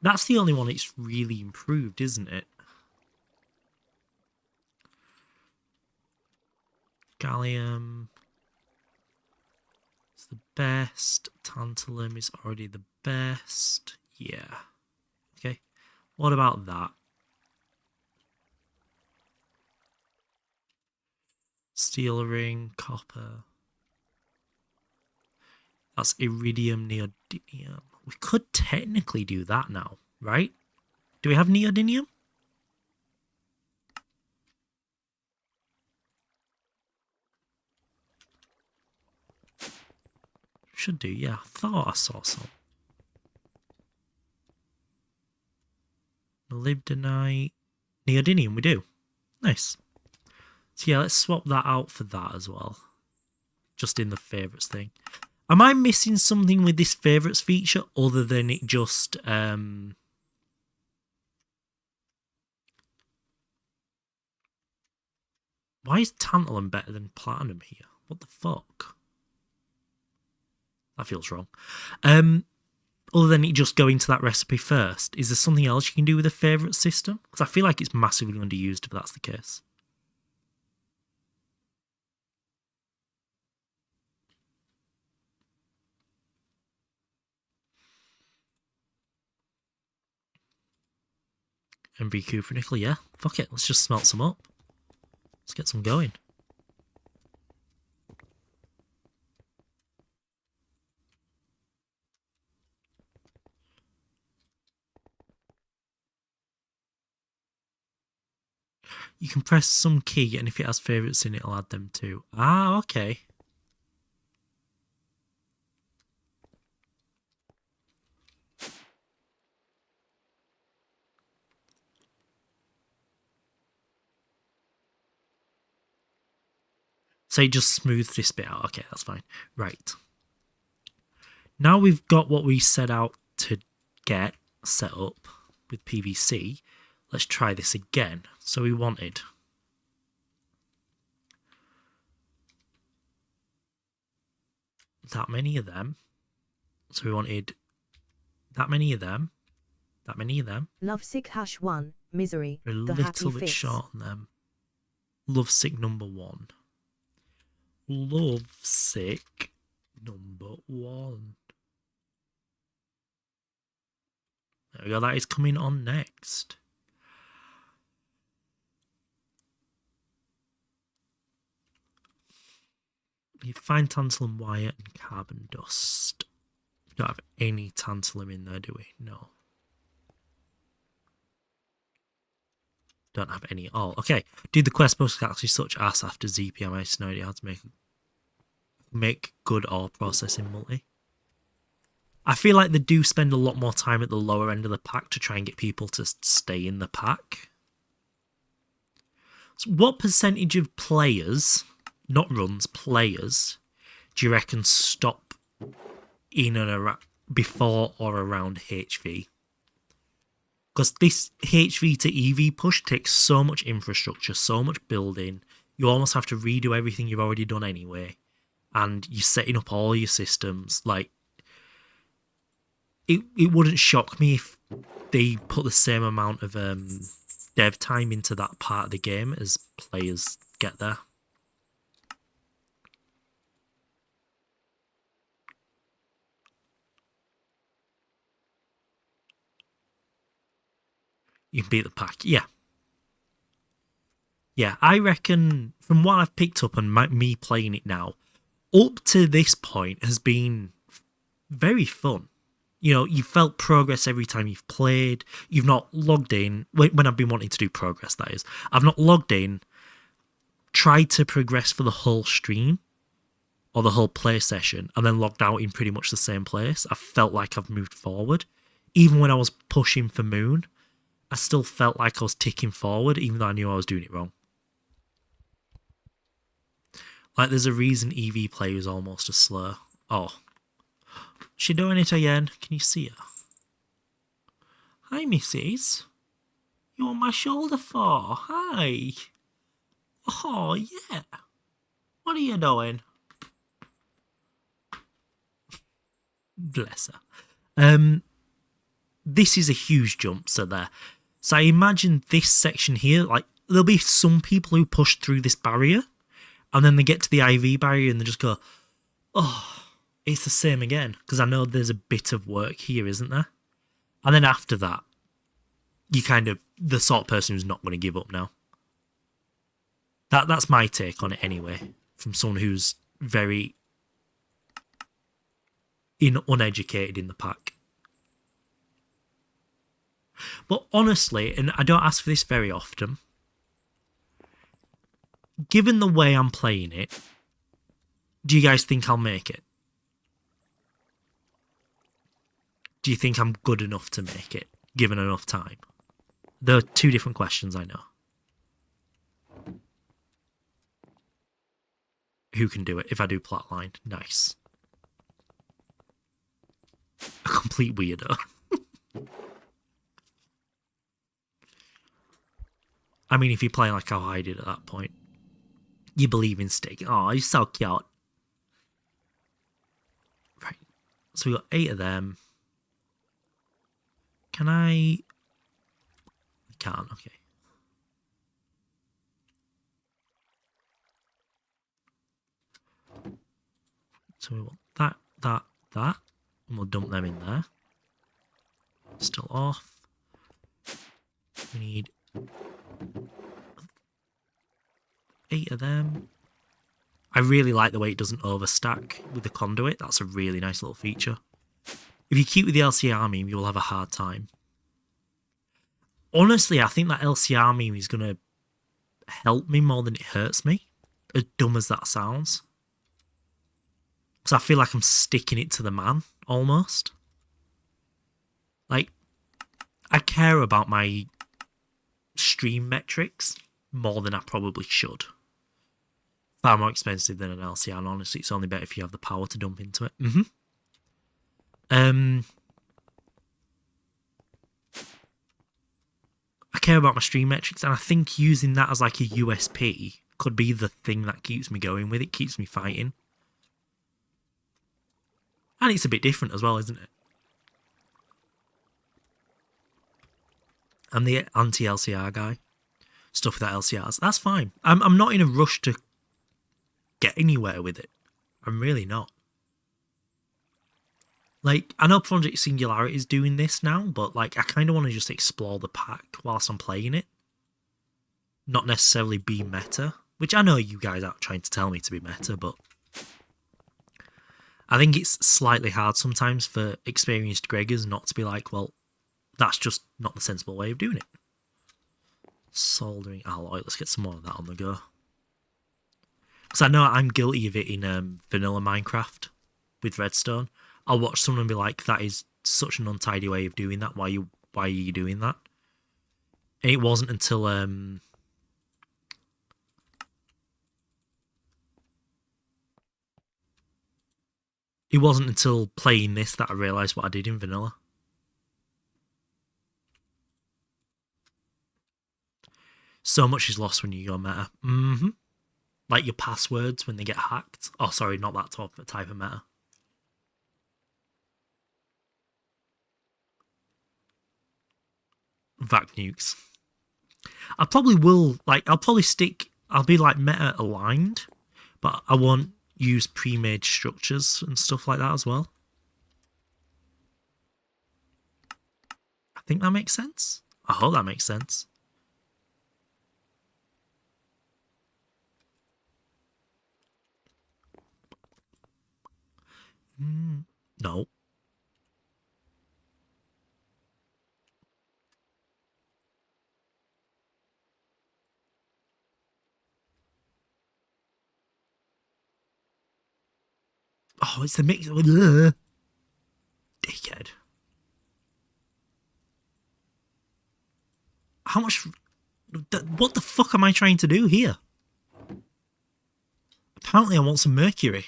That's the only one it's really improved, isn't it? Gallium is the best. Tantalum is already the best. Yeah. Okay. What about that? Steel ring, copper. That's iridium, neodymium. We could technically do that now, right? Do we have neodymium? Should do, yeah. I thought I saw some. Molybdenite. Neodymium, we do. Nice. So yeah, let's swap that out for that as well. Just in the favourites thing. Am I missing something with this favourites feature other than it just... Why is Tantalum better than Platinum here? What the fuck? That feels wrong. Other than it just going to that recipe first, is there something else you can do with a favourite system? Because I feel like it's massively underused if that's the case. MVQ for nickel, yeah. Fuck it, let's just smelt some up. Let's get some going. You can press some key, and if it has favourites in it, it'll add them too. Ah, okay. So it just smooths this bit out. Okay, that's fine. Right. Now we've got what we set out to get set up with PVC. Let's try this again. So we wanted that many of them. So we wanted that many of them. That many of them. Lovesick #1, Misery, We're a The little Happy bit Fix. short on them. Lovesick number 1. Lovesick number 1. There we go. That is coming on next. You find tantalum wire and carbon dust. We don't have any tantalum in there, do we? No. Don't have any at all. Okay. Do the quest most actually such ass after ZPM? I have no idea how to make good ore processing multi. I feel like they do spend a lot more time at the lower end of the pack to try and get people to stay in the pack. So what percentage of players, not runs, players, do you reckon stop in and around before or around HV? Because this HV to EV push takes so much infrastructure, so much building. You almost have to redo everything you've already done anyway. And you're setting up all your systems. Like, it wouldn't shock me if they put the same amount of dev time into that part of the game as players get there. You can beat the pack. Yeah. Yeah, I reckon from what I've picked up and me playing it now, up to this point has been very fun. You know, you've felt progress every time you've played. You've not logged in, when I've been wanting to do progress, that is. I've not logged in, tried to progress for the whole stream or the whole play session, and then logged out in pretty much the same place. I felt like I've moved forward. Even when I was pushing for Moon, I still felt like I was ticking forward, even though I knew I was doing it wrong. Like, there's a reason EV play is almost as slow. Oh. She doing it again. Can you see her? Hi, missus. You on my shoulder for? Hi. Oh, yeah. What are you doing? Bless her. This is a huge jump, so there. So I imagine this section here, like, there'll be some people who push through this barrier, and then they get to the IV barrier and they just go, oh, it's the same again. Because I know there's a bit of work here, isn't there? And then after that, you kind of, the sort of person who's not going to give up now. That's my take on it anyway, from someone who's very uneducated in the pack. But honestly, and I don't ask for this very often, given the way I'm playing it, do you guys think I'll make it? Do you think I'm good enough to make it, given enough time? There are two different questions, I know. who can do it if I do Platline. Nice. A complete weirdo. I mean, if you play like how I did at that point, you believe in Stig. Oh, he's so cute. Right. So we got 8 of them. Can I can't, okay. So we want that, that. And we'll dump them in there. Still off. We need 8 of them. I really like the way it doesn't overstack with the conduit. That's a really nice little feature. If you keep with the LCR meme, you'll have a hard time. Honestly, I think that LCR meme is going to help me more than it hurts me. As dumb as that sounds. Because I feel like I'm sticking it to the man, almost. Like, I care about my stream metrics more than I probably should. Far more expensive than an LCR, and honestly, it's only better if you have the power to dump into it. I care about my stream metrics, and I think using that as like a USP could be the thing that keeps me going with it, keeps me fighting. And it's a bit different as well, isn't it? I'm the anti-LCR guy. Stuff without LCRs. That's fine. I'm not in a rush to get anywhere with it. I'm really not. Like, I know Project Singularity is doing this now, but like, I kind of want to just explore the pack whilst I'm playing it. Not necessarily be meta, which I know you guys aren't trying to tell me to be meta, but I think it's slightly hard sometimes for experienced Gregors not to be like, well, that's just not the sensible way of doing it. Soldering alloy. Let's get some more of that on the go. Because I know I'm guilty of it in vanilla Minecraft with redstone. I'll watch someone be like, that is such an untidy way of doing that. Why are you doing that? And it wasn't until playing this that I realised what I did in vanilla. So much is lost when you go meta. Like your passwords when they get hacked. Oh, sorry, not that type of meta. Vac nukes. I probably will, like, I'll be like meta aligned, but I won't use pre-made structures and stuff like that as well. I think that makes sense. I hope that makes sense. No. Oh, it's the mix. Dickhead. How much... What the fuck am I trying to do here? Apparently I want some mercury.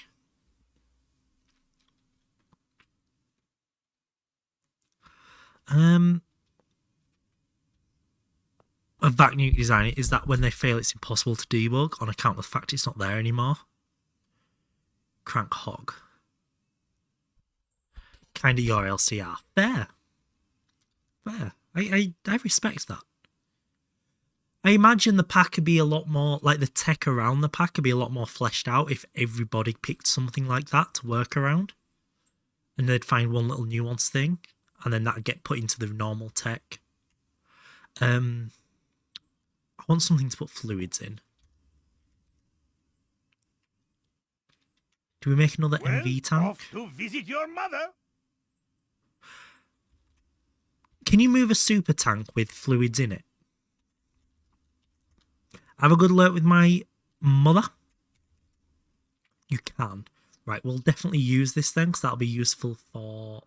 A vac nuke design is that when they fail it's impossible to debug on account of the fact it's not there anymore. Crank hog. Kinda your LCR. Fair. I respect that. I imagine the pack could be a lot more, like the tech around the pack could be a lot more fleshed out if everybody picked something like that to work around. And they'd find one little nuance thing, and then that'd get put into the normal tech. I want something to put fluids in. Do we make another MV tank? Off to visit your mother. Can you move a super tank with fluids in it? Have a good alert with my mother? You can. Right, we'll definitely use this then, because that'll be useful for...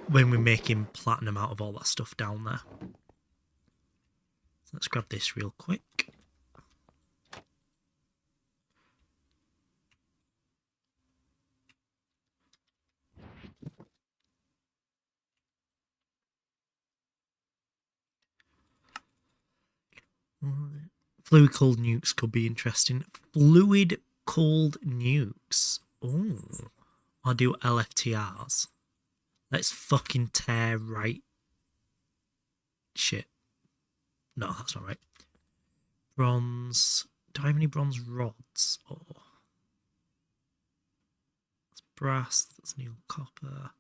when we're making platinum out of all that stuff down there. Let's grab this real quick. Fluid cooled nukes could be interesting. Fluid cooled nukes. Oh, I'll do LFTRs. Let's fucking tear right. Shit. No, that's not right. Bronze. Do I have any bronze rods? Oh. That's brass. That's annealed copper.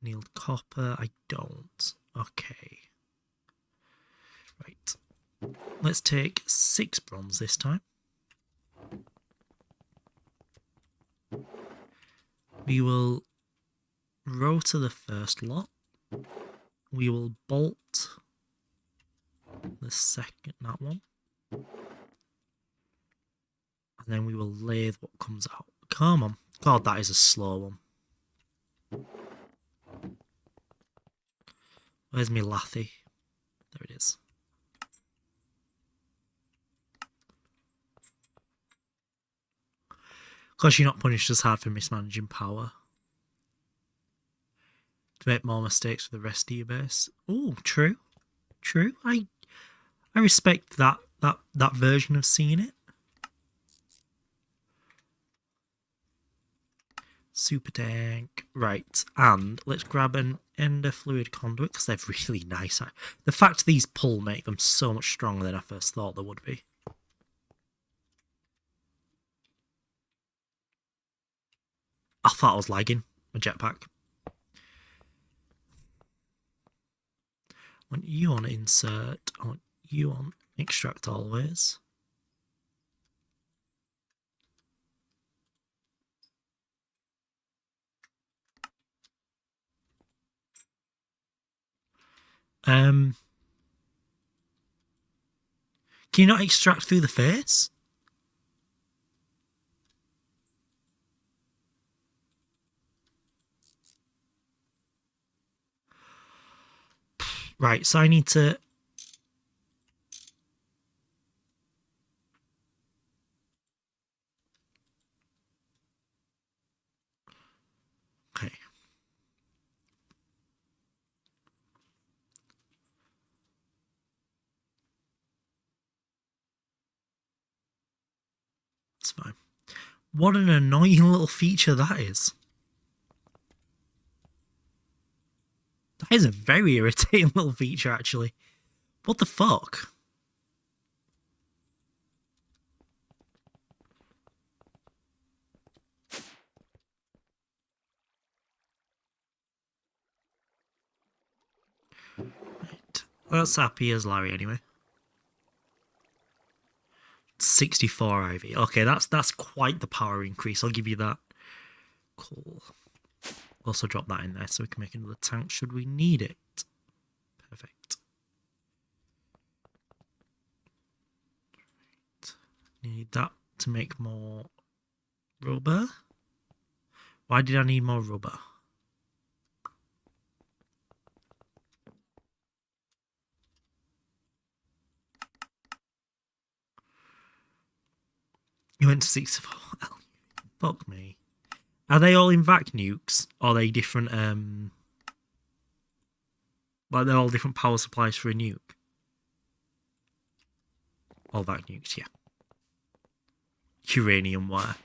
Annealed copper. I don't. Okay. Right. Let's take 6 bronze this time. We will rotor the first lot. We will bolt the second, that one. And then we will lathe what comes out. Come on. God, that is a slow one. Where's my lathy? There it is. Of course, you're not punished as hard for mismanaging power. To make more mistakes for the rest of your base. Oh, true. True. I respect that version of seeing it. Super tank. Right, and let's grab an ender fluid conduit because they're really nice. The fact these pull make them so much stronger than I first thought they would be. I thought I was lagging my jetpack. I want you on insert. I want you on extract always. Can you not extract through the face? Right, so I need to... Okay. It's fine. What an annoying little feature that is. That is a very irritating little feature, actually. What the fuck? Right. That's happy as Larry, anyway. 64 IV. Okay, that's quite the power increase. I'll give you that. Cool. Also drop that in there so we can make another tank should we need it. Perfect. Need that to make more rubber. Why did I need more rubber? You went to 64. Fuck me. Are they all in vac nukes? Or are they different, like they're all different power supplies for a nuke? All vac nukes, yeah. Uranium wire.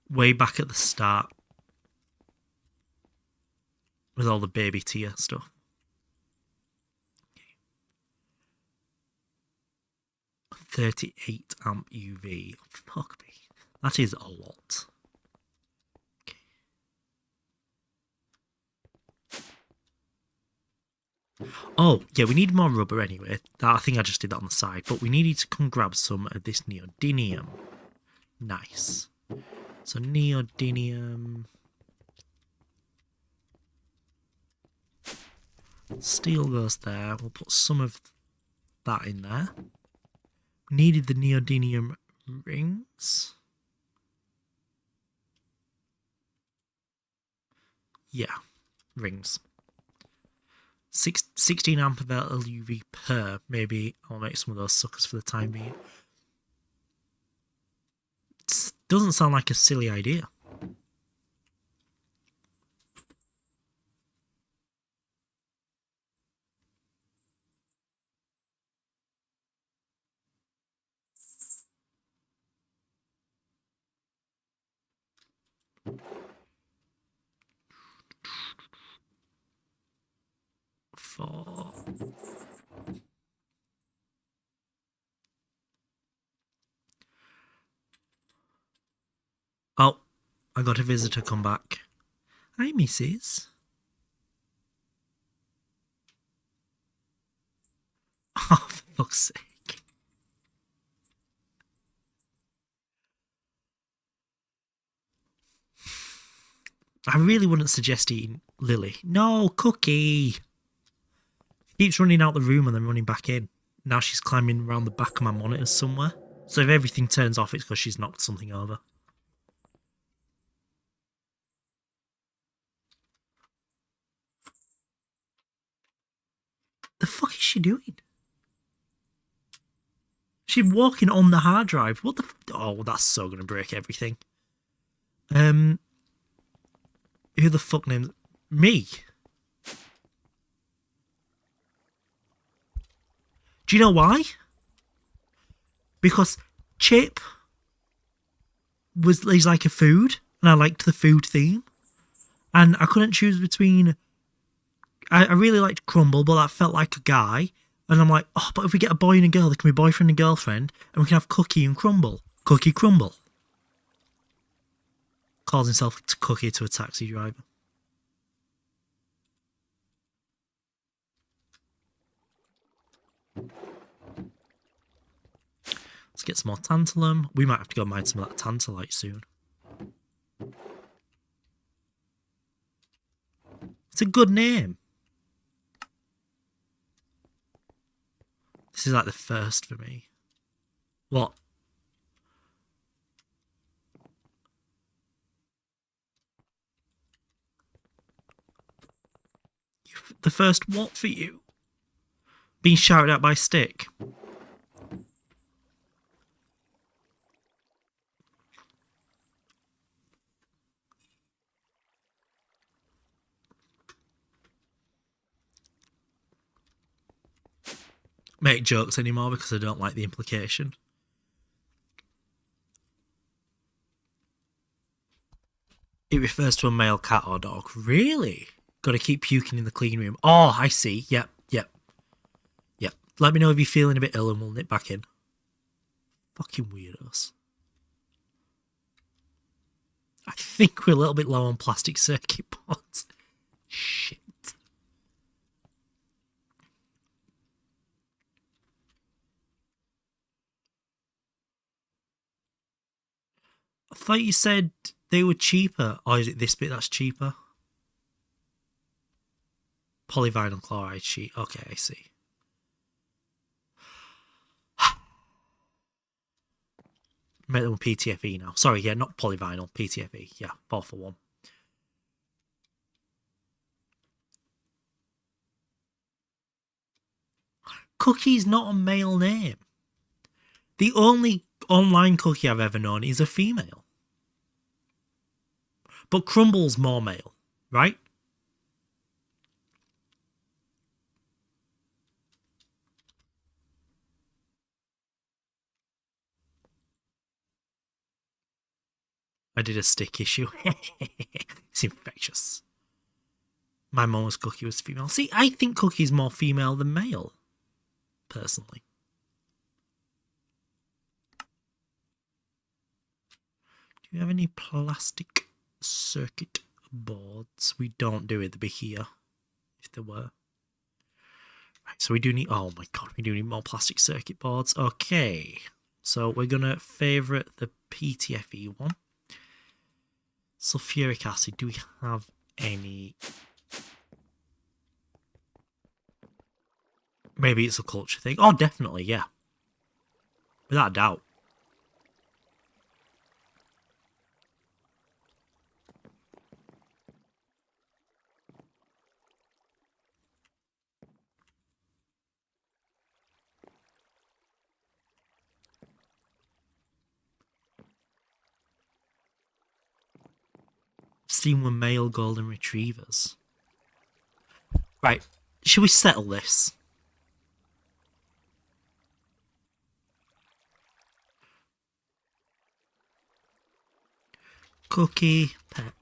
Way back at the start. With all the baby tier stuff. Okay. 38 amp UV. Fuck me. That is a lot. Oh, yeah, we need more rubber anyway. I think I just did that on the side. But we needed to come grab some of this neodymium. Nice. So neodymium. Steel goes there. We'll put some of that in there. We needed the neodymium rings. Yeah, rings. 16 amp of LUV per. Maybe I'll make some of those suckers for the time being. It doesn't sound like a silly idea. For oh, I got a visitor come back. Hi, Mrs. Oh, for fuck's sake. I really wouldn't suggest eating Lily. No, Cookie. She keeps running out the room and then running back in. Now she's climbing around the back of my monitors somewhere. So if everything turns off, it's because she's knocked something over. The fuck is she doing? She's walking on the hard drive. What the? Oh, that's so gonna break everything. Who the fuck names me? Do you know why? Because Chip is like a food, and I liked the food theme, and I couldn't choose between. I really liked Crumble, but that felt like a guy, and I'm like, oh, but if we get a boy and a girl, they can be boyfriend and girlfriend, and we can have Cookie and Crumble. Cookie Crumble. Calls himself Cookie to a taxi driver. Let's get some more tantalum. We might have to go mine some of that tantalite soon. It's a good name. This is like the first for me. What? The first what for you? Being shouted at by Stick. Make jokes anymore because I don't like the implication. It refers to a male cat or dog. Really? Got to keep puking in the clean room. Oh, I see. Yep. Let me know if you're feeling a bit ill and we'll nip back in. Fucking weirdos. I think we're a little bit low on plastic circuit boards. Shit. I thought you said they were cheaper. Or is it this bit that's cheaper? Polyvinyl chloride sheet. Okay, I see. Make them PTFE now. Sorry, yeah, not polyvinyl. PTFE. Yeah, 4 for 1. Cookie's not a male name. The only online Cookie I've ever known is a female. But Crumble's more male, right? I did a Stick issue. It's infectious. My mum's Cookie was female. See, I think Cookie's more female than male, personally. Do you have any plastic circuit boards? We don't do it. They'd be here if there were. Right, so we do need... Oh my god, we do need more plastic circuit boards. Okay. So we're going to favourite the PTFE one. Sulfuric acid. Do we have any... Maybe it's a culture thing. Oh, definitely, yeah. Without a doubt. seen were male golden retrievers. Right, should we settle this? Cookie, pet.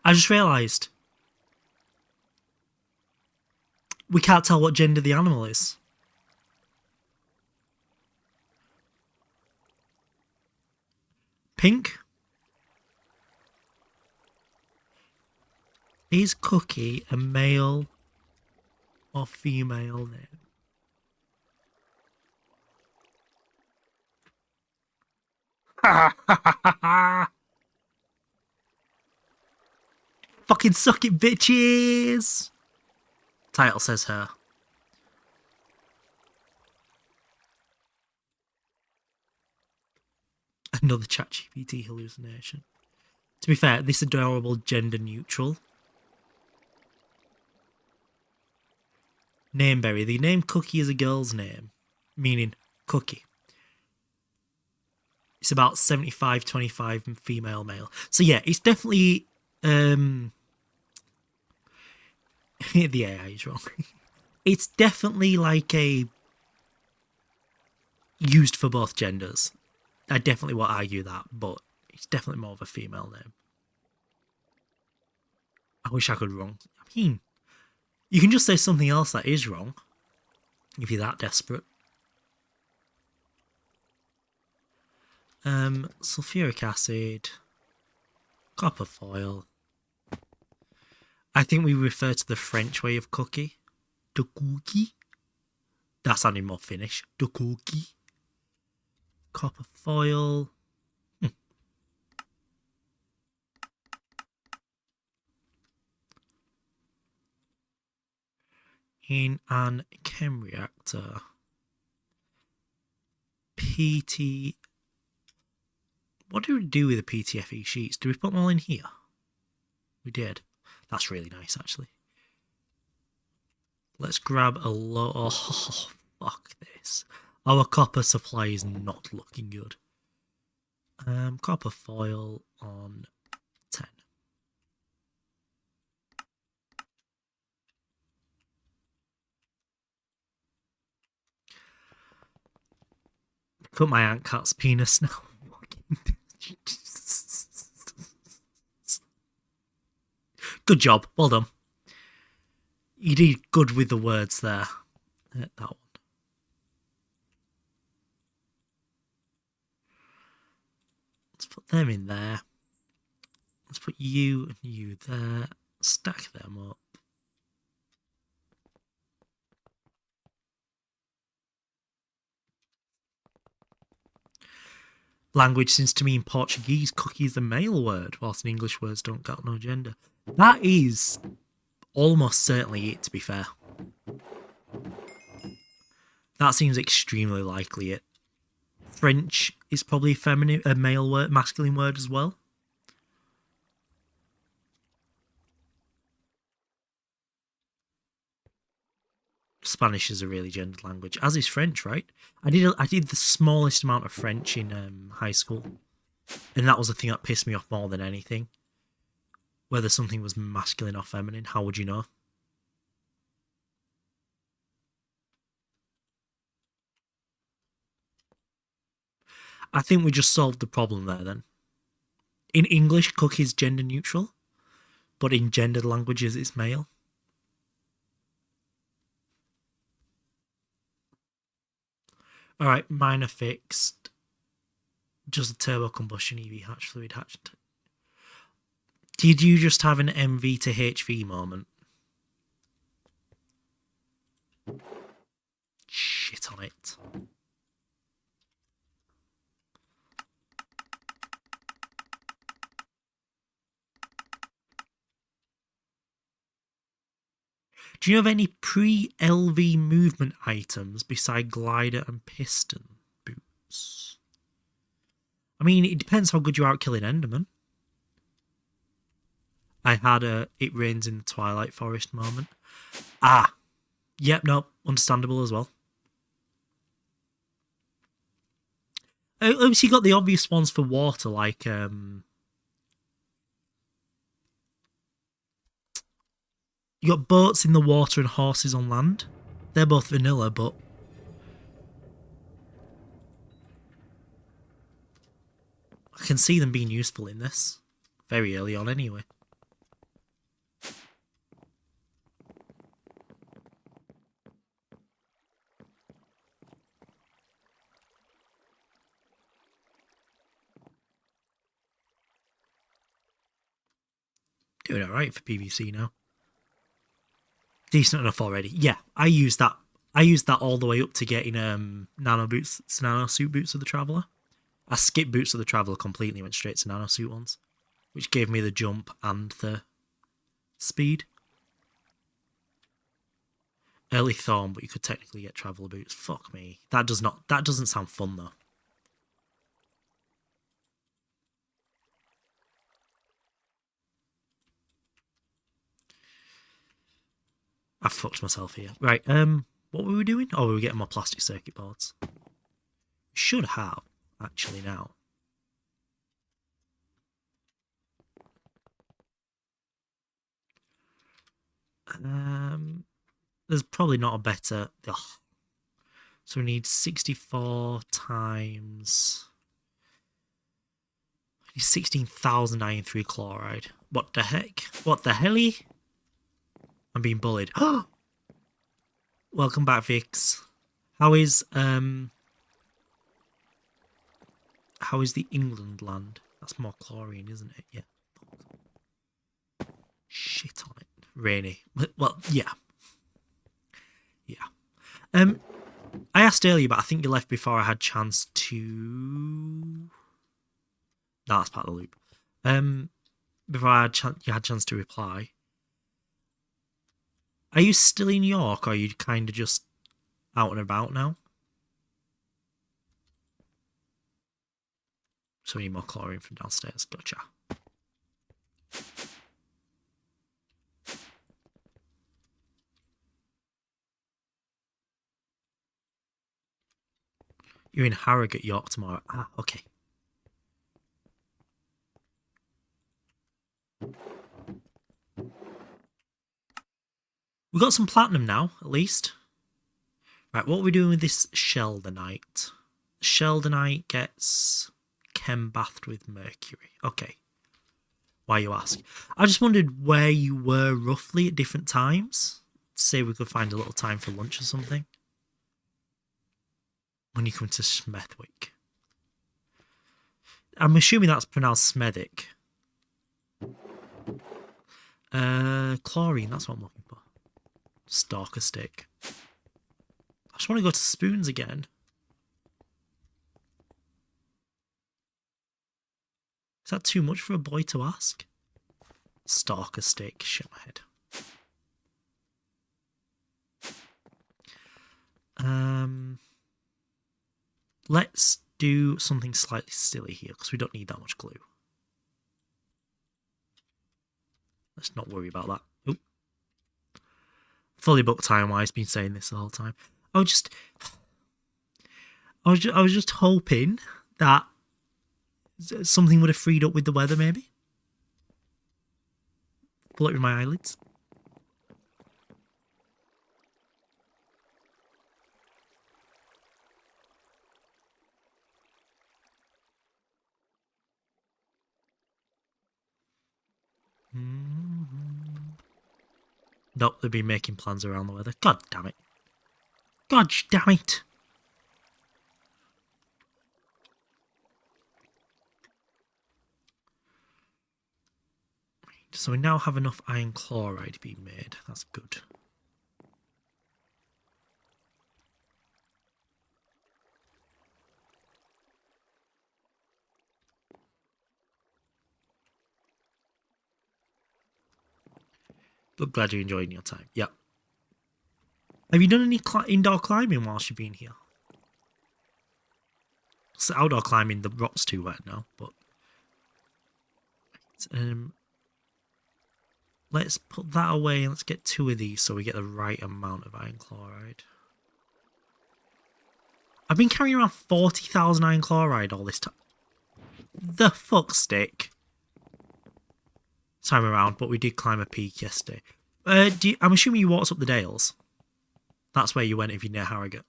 I just realised we can't tell what gender the animal is. Pink? Is Cookie a male or female name? Fucking suck it, bitches! Title says her. Another ChatGPT hallucination. To be fair, this adorable gender neutral. Nameberry. The name Cookie is a girl's name, meaning Cookie. It's about 75-25 female male. So yeah, it's definitely the AI is wrong. It's definitely like a used for both genders. I definitely won't argue that, but it's definitely more of a female name. I wish I could wrong. I mean, you can just say something else that is wrong if you're that desperate. Sulfuric acid, copper foil. I think we refer to the French way of cookie. De cookie. That sounded more Finnish. De cookie. Copper foil. In an chem reactor. PT. What do we do with the PTFE sheets? Do we put them all in here? We did. That's really nice, actually. Let's grab a lot. Oh, fuck this. Our copper supply is not looking good. Copper foil on 10. Cut my ant cat's penis now. Good job. Well done. You did good with the words there. That one. Let's put them in there. Let's put you and you there. Stack them up. Language seems to me in Portuguese, cookie is a male word, whilst in English words don't got no gender. That is almost certainly it, to be fair. That seems extremely likely it. French is probably a male word, masculine word as well. Spanish is a really gendered language, as is French, right? I did the smallest amount of French in high school, and that was the thing that pissed me off more than anything. Whether something was masculine or feminine, how would you know? I think we just solved the problem there then. In English, cookie is gender neutral, but in gendered languages, it's male. Alright, mine are fixed. Just a turbo combustion EV hatch fluid hatched. Did you just have an MV to HV moment? Shit on it. Do you have any pre-LV movement items beside glider and piston boots? I mean, it depends how good you are at killing Enderman. I had a it rains in the Twilight Forest moment. Ah, yep, no, understandable as well. Obviously, you got the obvious ones for water, like you got boats in the water and horses on land. They're both vanilla, but I can see them being useful in this very early on, anyway. Doing alright for PVC now. Decent enough already. Yeah, I used that. I used that all the way up to getting nano suit boots of the Traveller. I skipped boots of the Traveller completely, went straight to nano suit ones, which gave me the jump and the speed. Early Thorn, but you could technically get Traveller boots. Fuck me. That doesn't sound fun though. I fucked myself here. Right, what were we doing? Oh, we were getting more plastic circuit boards. Should have, actually, now. There's probably not a better... Ugh. So we need 64 times... 16,000 iron 3 chloride. What the heck? What the helly? I'm being bullied. Welcome back, Vix. How is the England land? That's more chlorine, isn't it? Yeah. Shit on it. Rainy. Well, yeah. Yeah. I asked earlier, but I think you left before I had chance to... No, that's part of the loop. Before you had chance to reply. Are you still in York, or are you kind of just out and about now? So we need more chlorine from downstairs. Gotcha. You're in Harrogate, York tomorrow. Ah, okay. We got some platinum now, at least. Right, what are we doing with this Sheldonite? Sheldonite gets chem bathed with mercury. Okay. Why you ask? I just wondered where you were roughly at different times. Say we could find a little time for lunch or something. When you come to Smethwick. I'm assuming that's pronounced Smethwick. Chlorine, that's what I'm looking for. Stalker stick. I just want to go to Spoons again. Is that too much for a boy to ask? Stalker stick. Shit my head. Let's do something slightly silly here, because we don't need that much glue. Let's not worry about that. Oop. Fully booked time-wise, been saying this the whole time. I was just hoping that something would have freed up with the weather, maybe. Pull it with my eyelids. Nope, they've been making plans around the weather. God damn it. God damn it. So we now have enough iron chloride being made. That's good. But glad you're enjoying your time. Yep. Have you done any indoor climbing whilst you've been here? So outdoor climbing, the rock's too wet now, but... Let's put that away and let's get 2 of these so we get the right amount of iron chloride. I've been carrying around 40,000 iron chloride all this time. The fuck stick. Time around, but we did climb a peak yesterday. I'm assuming you walked up the Dales. That's where you went if you're near Harrogate.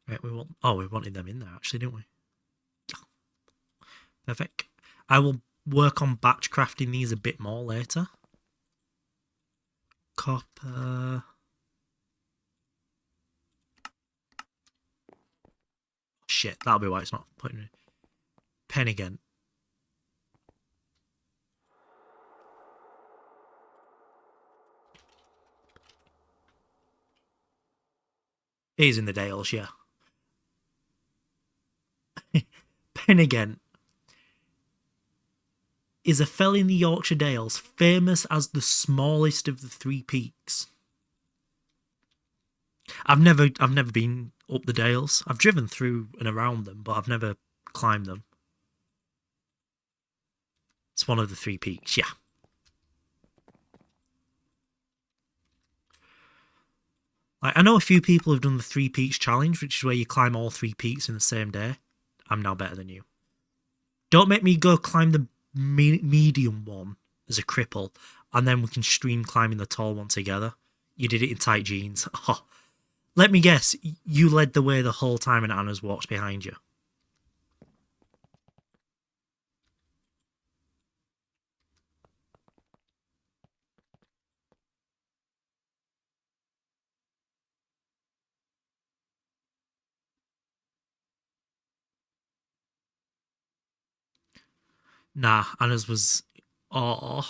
Right, we wanted them in there actually, didn't we? Yeah. Perfect. I will work on batch crafting these a bit more later. Copper. Shit, that'll be why it's not putting it. Pen again. He's in the Dales, yeah. Penigent is a fell in the Yorkshire Dales, famous as the smallest of the 3 peaks. I've never been up the Dales. I've driven through and around them, but I've never climbed them. It's one of the 3 peaks, yeah. I know a few people have done the 3 peaks challenge, which is where you climb all 3 peaks in the same day. I'm now better than you. Don't make me go climb the medium one as a cripple, and then we can stream climbing the tall one together. You did it in tight jeans. Oh, let me guess, you led the way the whole time and Anna's walked behind you. Nah, Anna's was... Oh.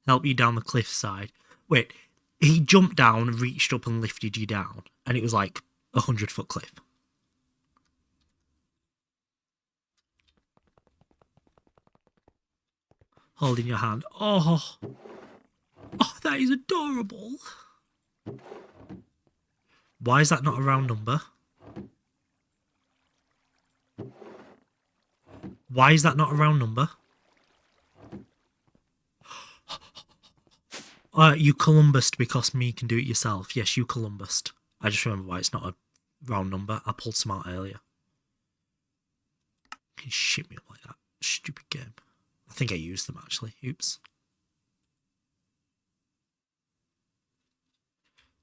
Help you down the cliffside. Wait, he jumped down, reached up and lifted you down, and it was like a 100-foot cliff. Holding your hand. Oh. Oh, that is adorable. Why is that not a round number? Why is that not a round number? You Columbused because me can do it yourself. Yes, you Columbused. I just remember why it's not a round number. I pulled some out earlier. You can shit me up like that. Stupid game. I think I used them actually. Oops.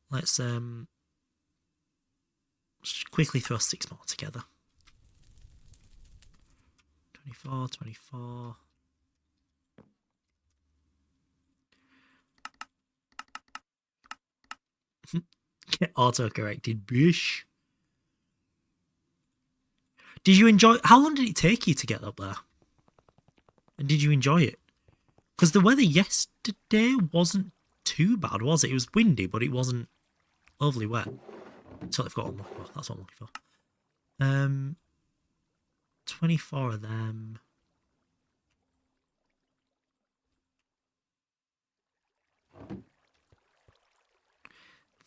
Let's quickly throw 6 more together. 24, 24. Get auto-corrected, bish. Did you enjoy... How long did it take you to get up there? And did you enjoy it? Because the weather yesterday wasn't too bad, was it? It was windy, but it wasn't overly wet. Until I've got one more. Well, that's what I'm looking for. 24 of them.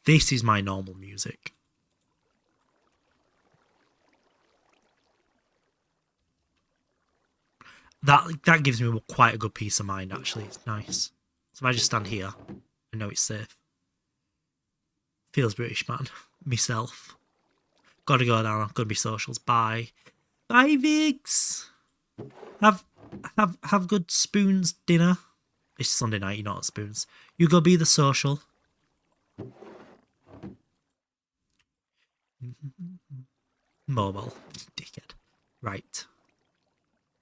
This is my normal music. That gives me quite a good peace of mind, actually. It's nice. So if I just stand here, I know it's safe. Feels British, man. Myself. Gotta go down. Gotta be socials. Bye. Bye, Vigs. Have good spoons dinner. It's Sunday night, you're not at spoons. You go be the social. Mobile. Dickhead. Right.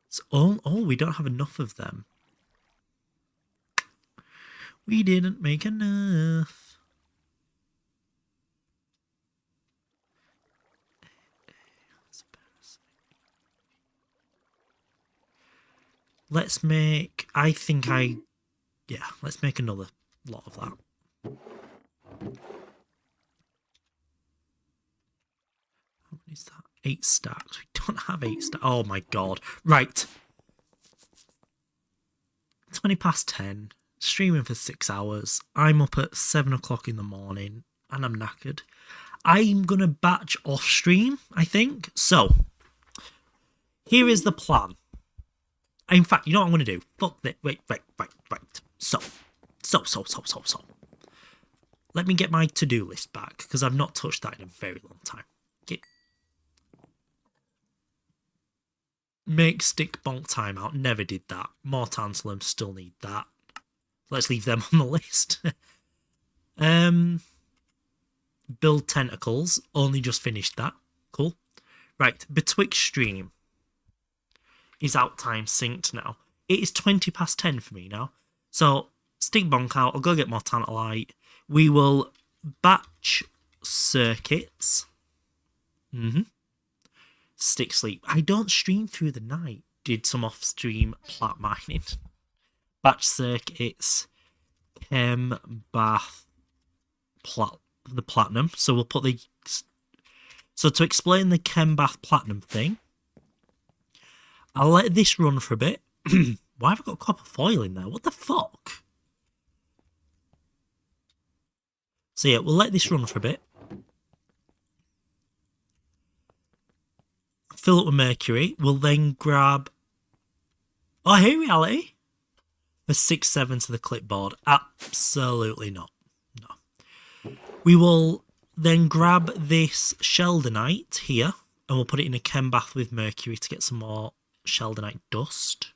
So, oh, we don't have enough of them. We didn't make enough. Let's make... Yeah, let's make another lot of that. How many is that? 8 stacks. We don't have 8 stacks. Oh my god. Right. 20 past 10. streaming for 6 hours. I'm up at 7 o'clock in the morning and I'm knackered. I'm going to batch off stream, I think. So, here is the plan. In fact, you know what I'm going to do? Fuck this. Right. So. Let me get my to-do list back, because I've not touched that in a very long time. Make stick bonk timeout. Never did that. More tantalum. Still need that. Let's leave them on the list. Build tentacles. Only just finished that. Cool. Right. Betwixt stream is out time synced now. It is 20 past 10 for me now. So, stick bonk out. I'll go get more tantalite. We will batch circuits. Stick sleep. I don't stream through the night. Did some off-stream plat mining. Batch circuits. Chem, bath, the platinum. So we'll put the... So to explain the chem, bath, platinum thing, I'll let this run for a bit. Why have I got copper foil in there? What the fuck? So yeah, we'll let this run for a bit. Fill up with mercury. We'll then grab... Oh, hey, reality. For 6-7 to the clipboard. Absolutely not. No. We will then grab this sheldonite here, and we'll put it in a chem bath with mercury to get some more sheldonite dust.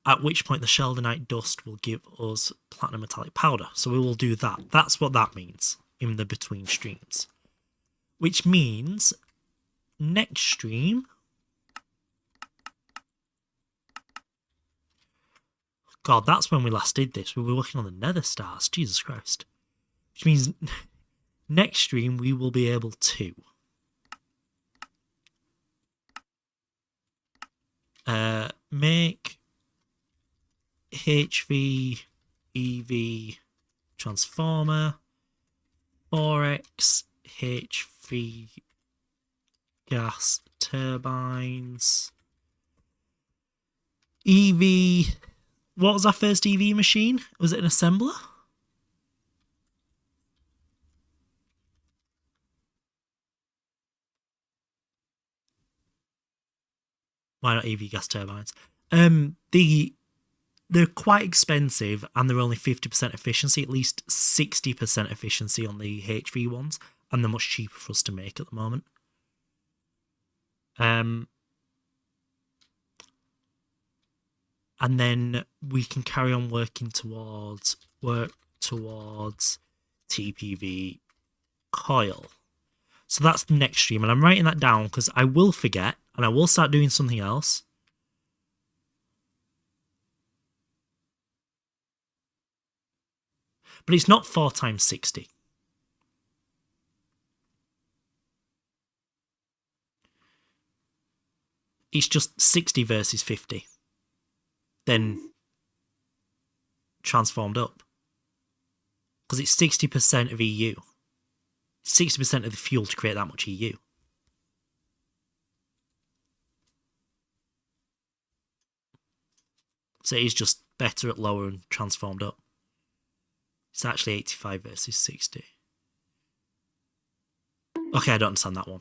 At which point the sheldonite dust will give us platinum metallic powder. So we will do that. That's what that means in the between streams. Which means next stream... God, that's when we last did this. We were working on the nether stars. Jesus Christ. Which means next stream we will be able to make HV EV transformer, 4x HV gas turbines, EV. What was our first EV machine? Was it an assembler? Why not EV gas turbines? They're quite expensive and they're only 50% efficiency, at least 60% efficiency on the HV ones, and they're much cheaper for us to make at the moment. And then we can carry on working towards TPV coil. So that's the next stream, and I'm writing that down because I will forget and I will start doing something else. But it's not 4 times 60. It's just 60 versus 50. Then transformed up. Because it's 60% of EU. 60% of the fuel to create that much EU. So it is just better at lower and transformed up. It's actually 85 versus 60. Okay, I don't understand that one.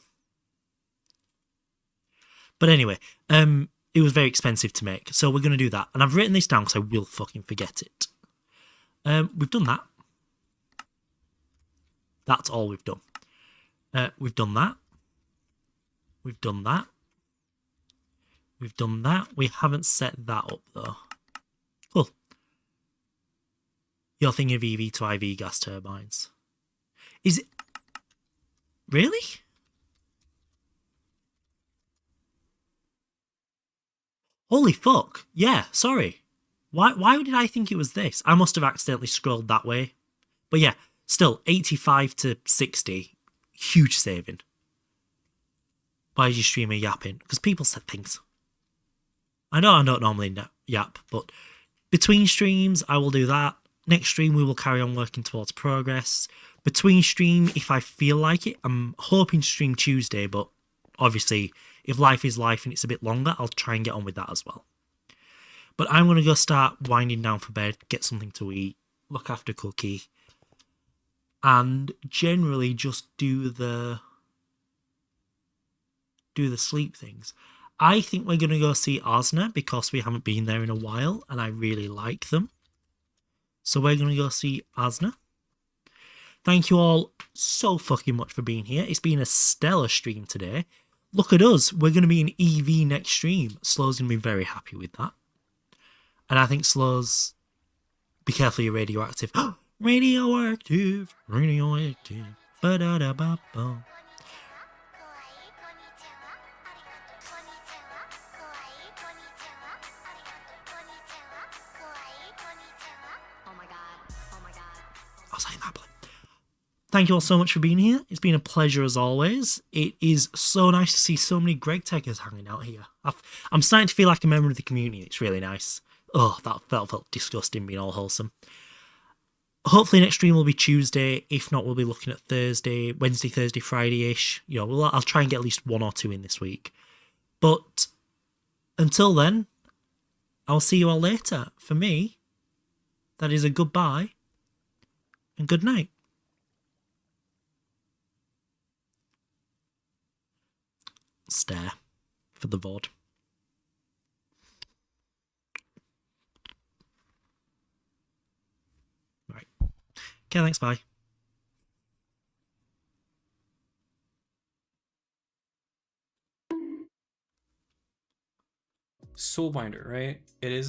But anyway, it was very expensive to make, so we're going to do that. And I've written this down because I will fucking forget it. We've done that. That's all we've done. We've done that. We've done that. We've done that. We haven't set that up, though. Cool. You're thinking of EV to IV gas turbines. Is it... Really? Holy fuck. Yeah, sorry. Why did I think it was this? I must have accidentally scrolled that way. But yeah, still, 85 to 60. Huge saving. Why is your streamer yapping? Because people said things. I know I don't normally yap, but between streams, I will do that. Next stream, we will carry on working towards progress. Between stream, if I feel like it, I'm hoping to stream Tuesday, but obviously, if life is life and it's a bit longer, I'll try and get on with that as well. But I'm going to go start winding down for bed, get something to eat, look after Cookie, and generally just do the sleep things. I think we're going to go see Osna because we haven't been there in a while and I really like them. So we're going to go see Osna. Thank you all so fucking much for being here. It's been a stellar stream today. Look at us. We're going to be in EV next stream. Slow's going to be very happy with that. And I think Slow's... Be careful, you're radioactive. Radioactive. Radioactive. Ba-da-da-ba-ba. I'll say that. Thank you all so much for being here. It's been a pleasure as always. It is so nice to see so many Greg Techers hanging out here. I'm starting to feel like a member of the community. It's really nice. Oh, that felt disgusting being all wholesome. Hopefully next stream will be Tuesday. If not, we'll be looking at Thursday, Wednesday, Thursday, Friday-ish. You know, I'll try and get at least one or two in this week. But until then, I'll see you all later. For me, that is a goodbye and good night. Stare for the VOD. Right. Okay, thanks, bye. Soulbinder, right? It is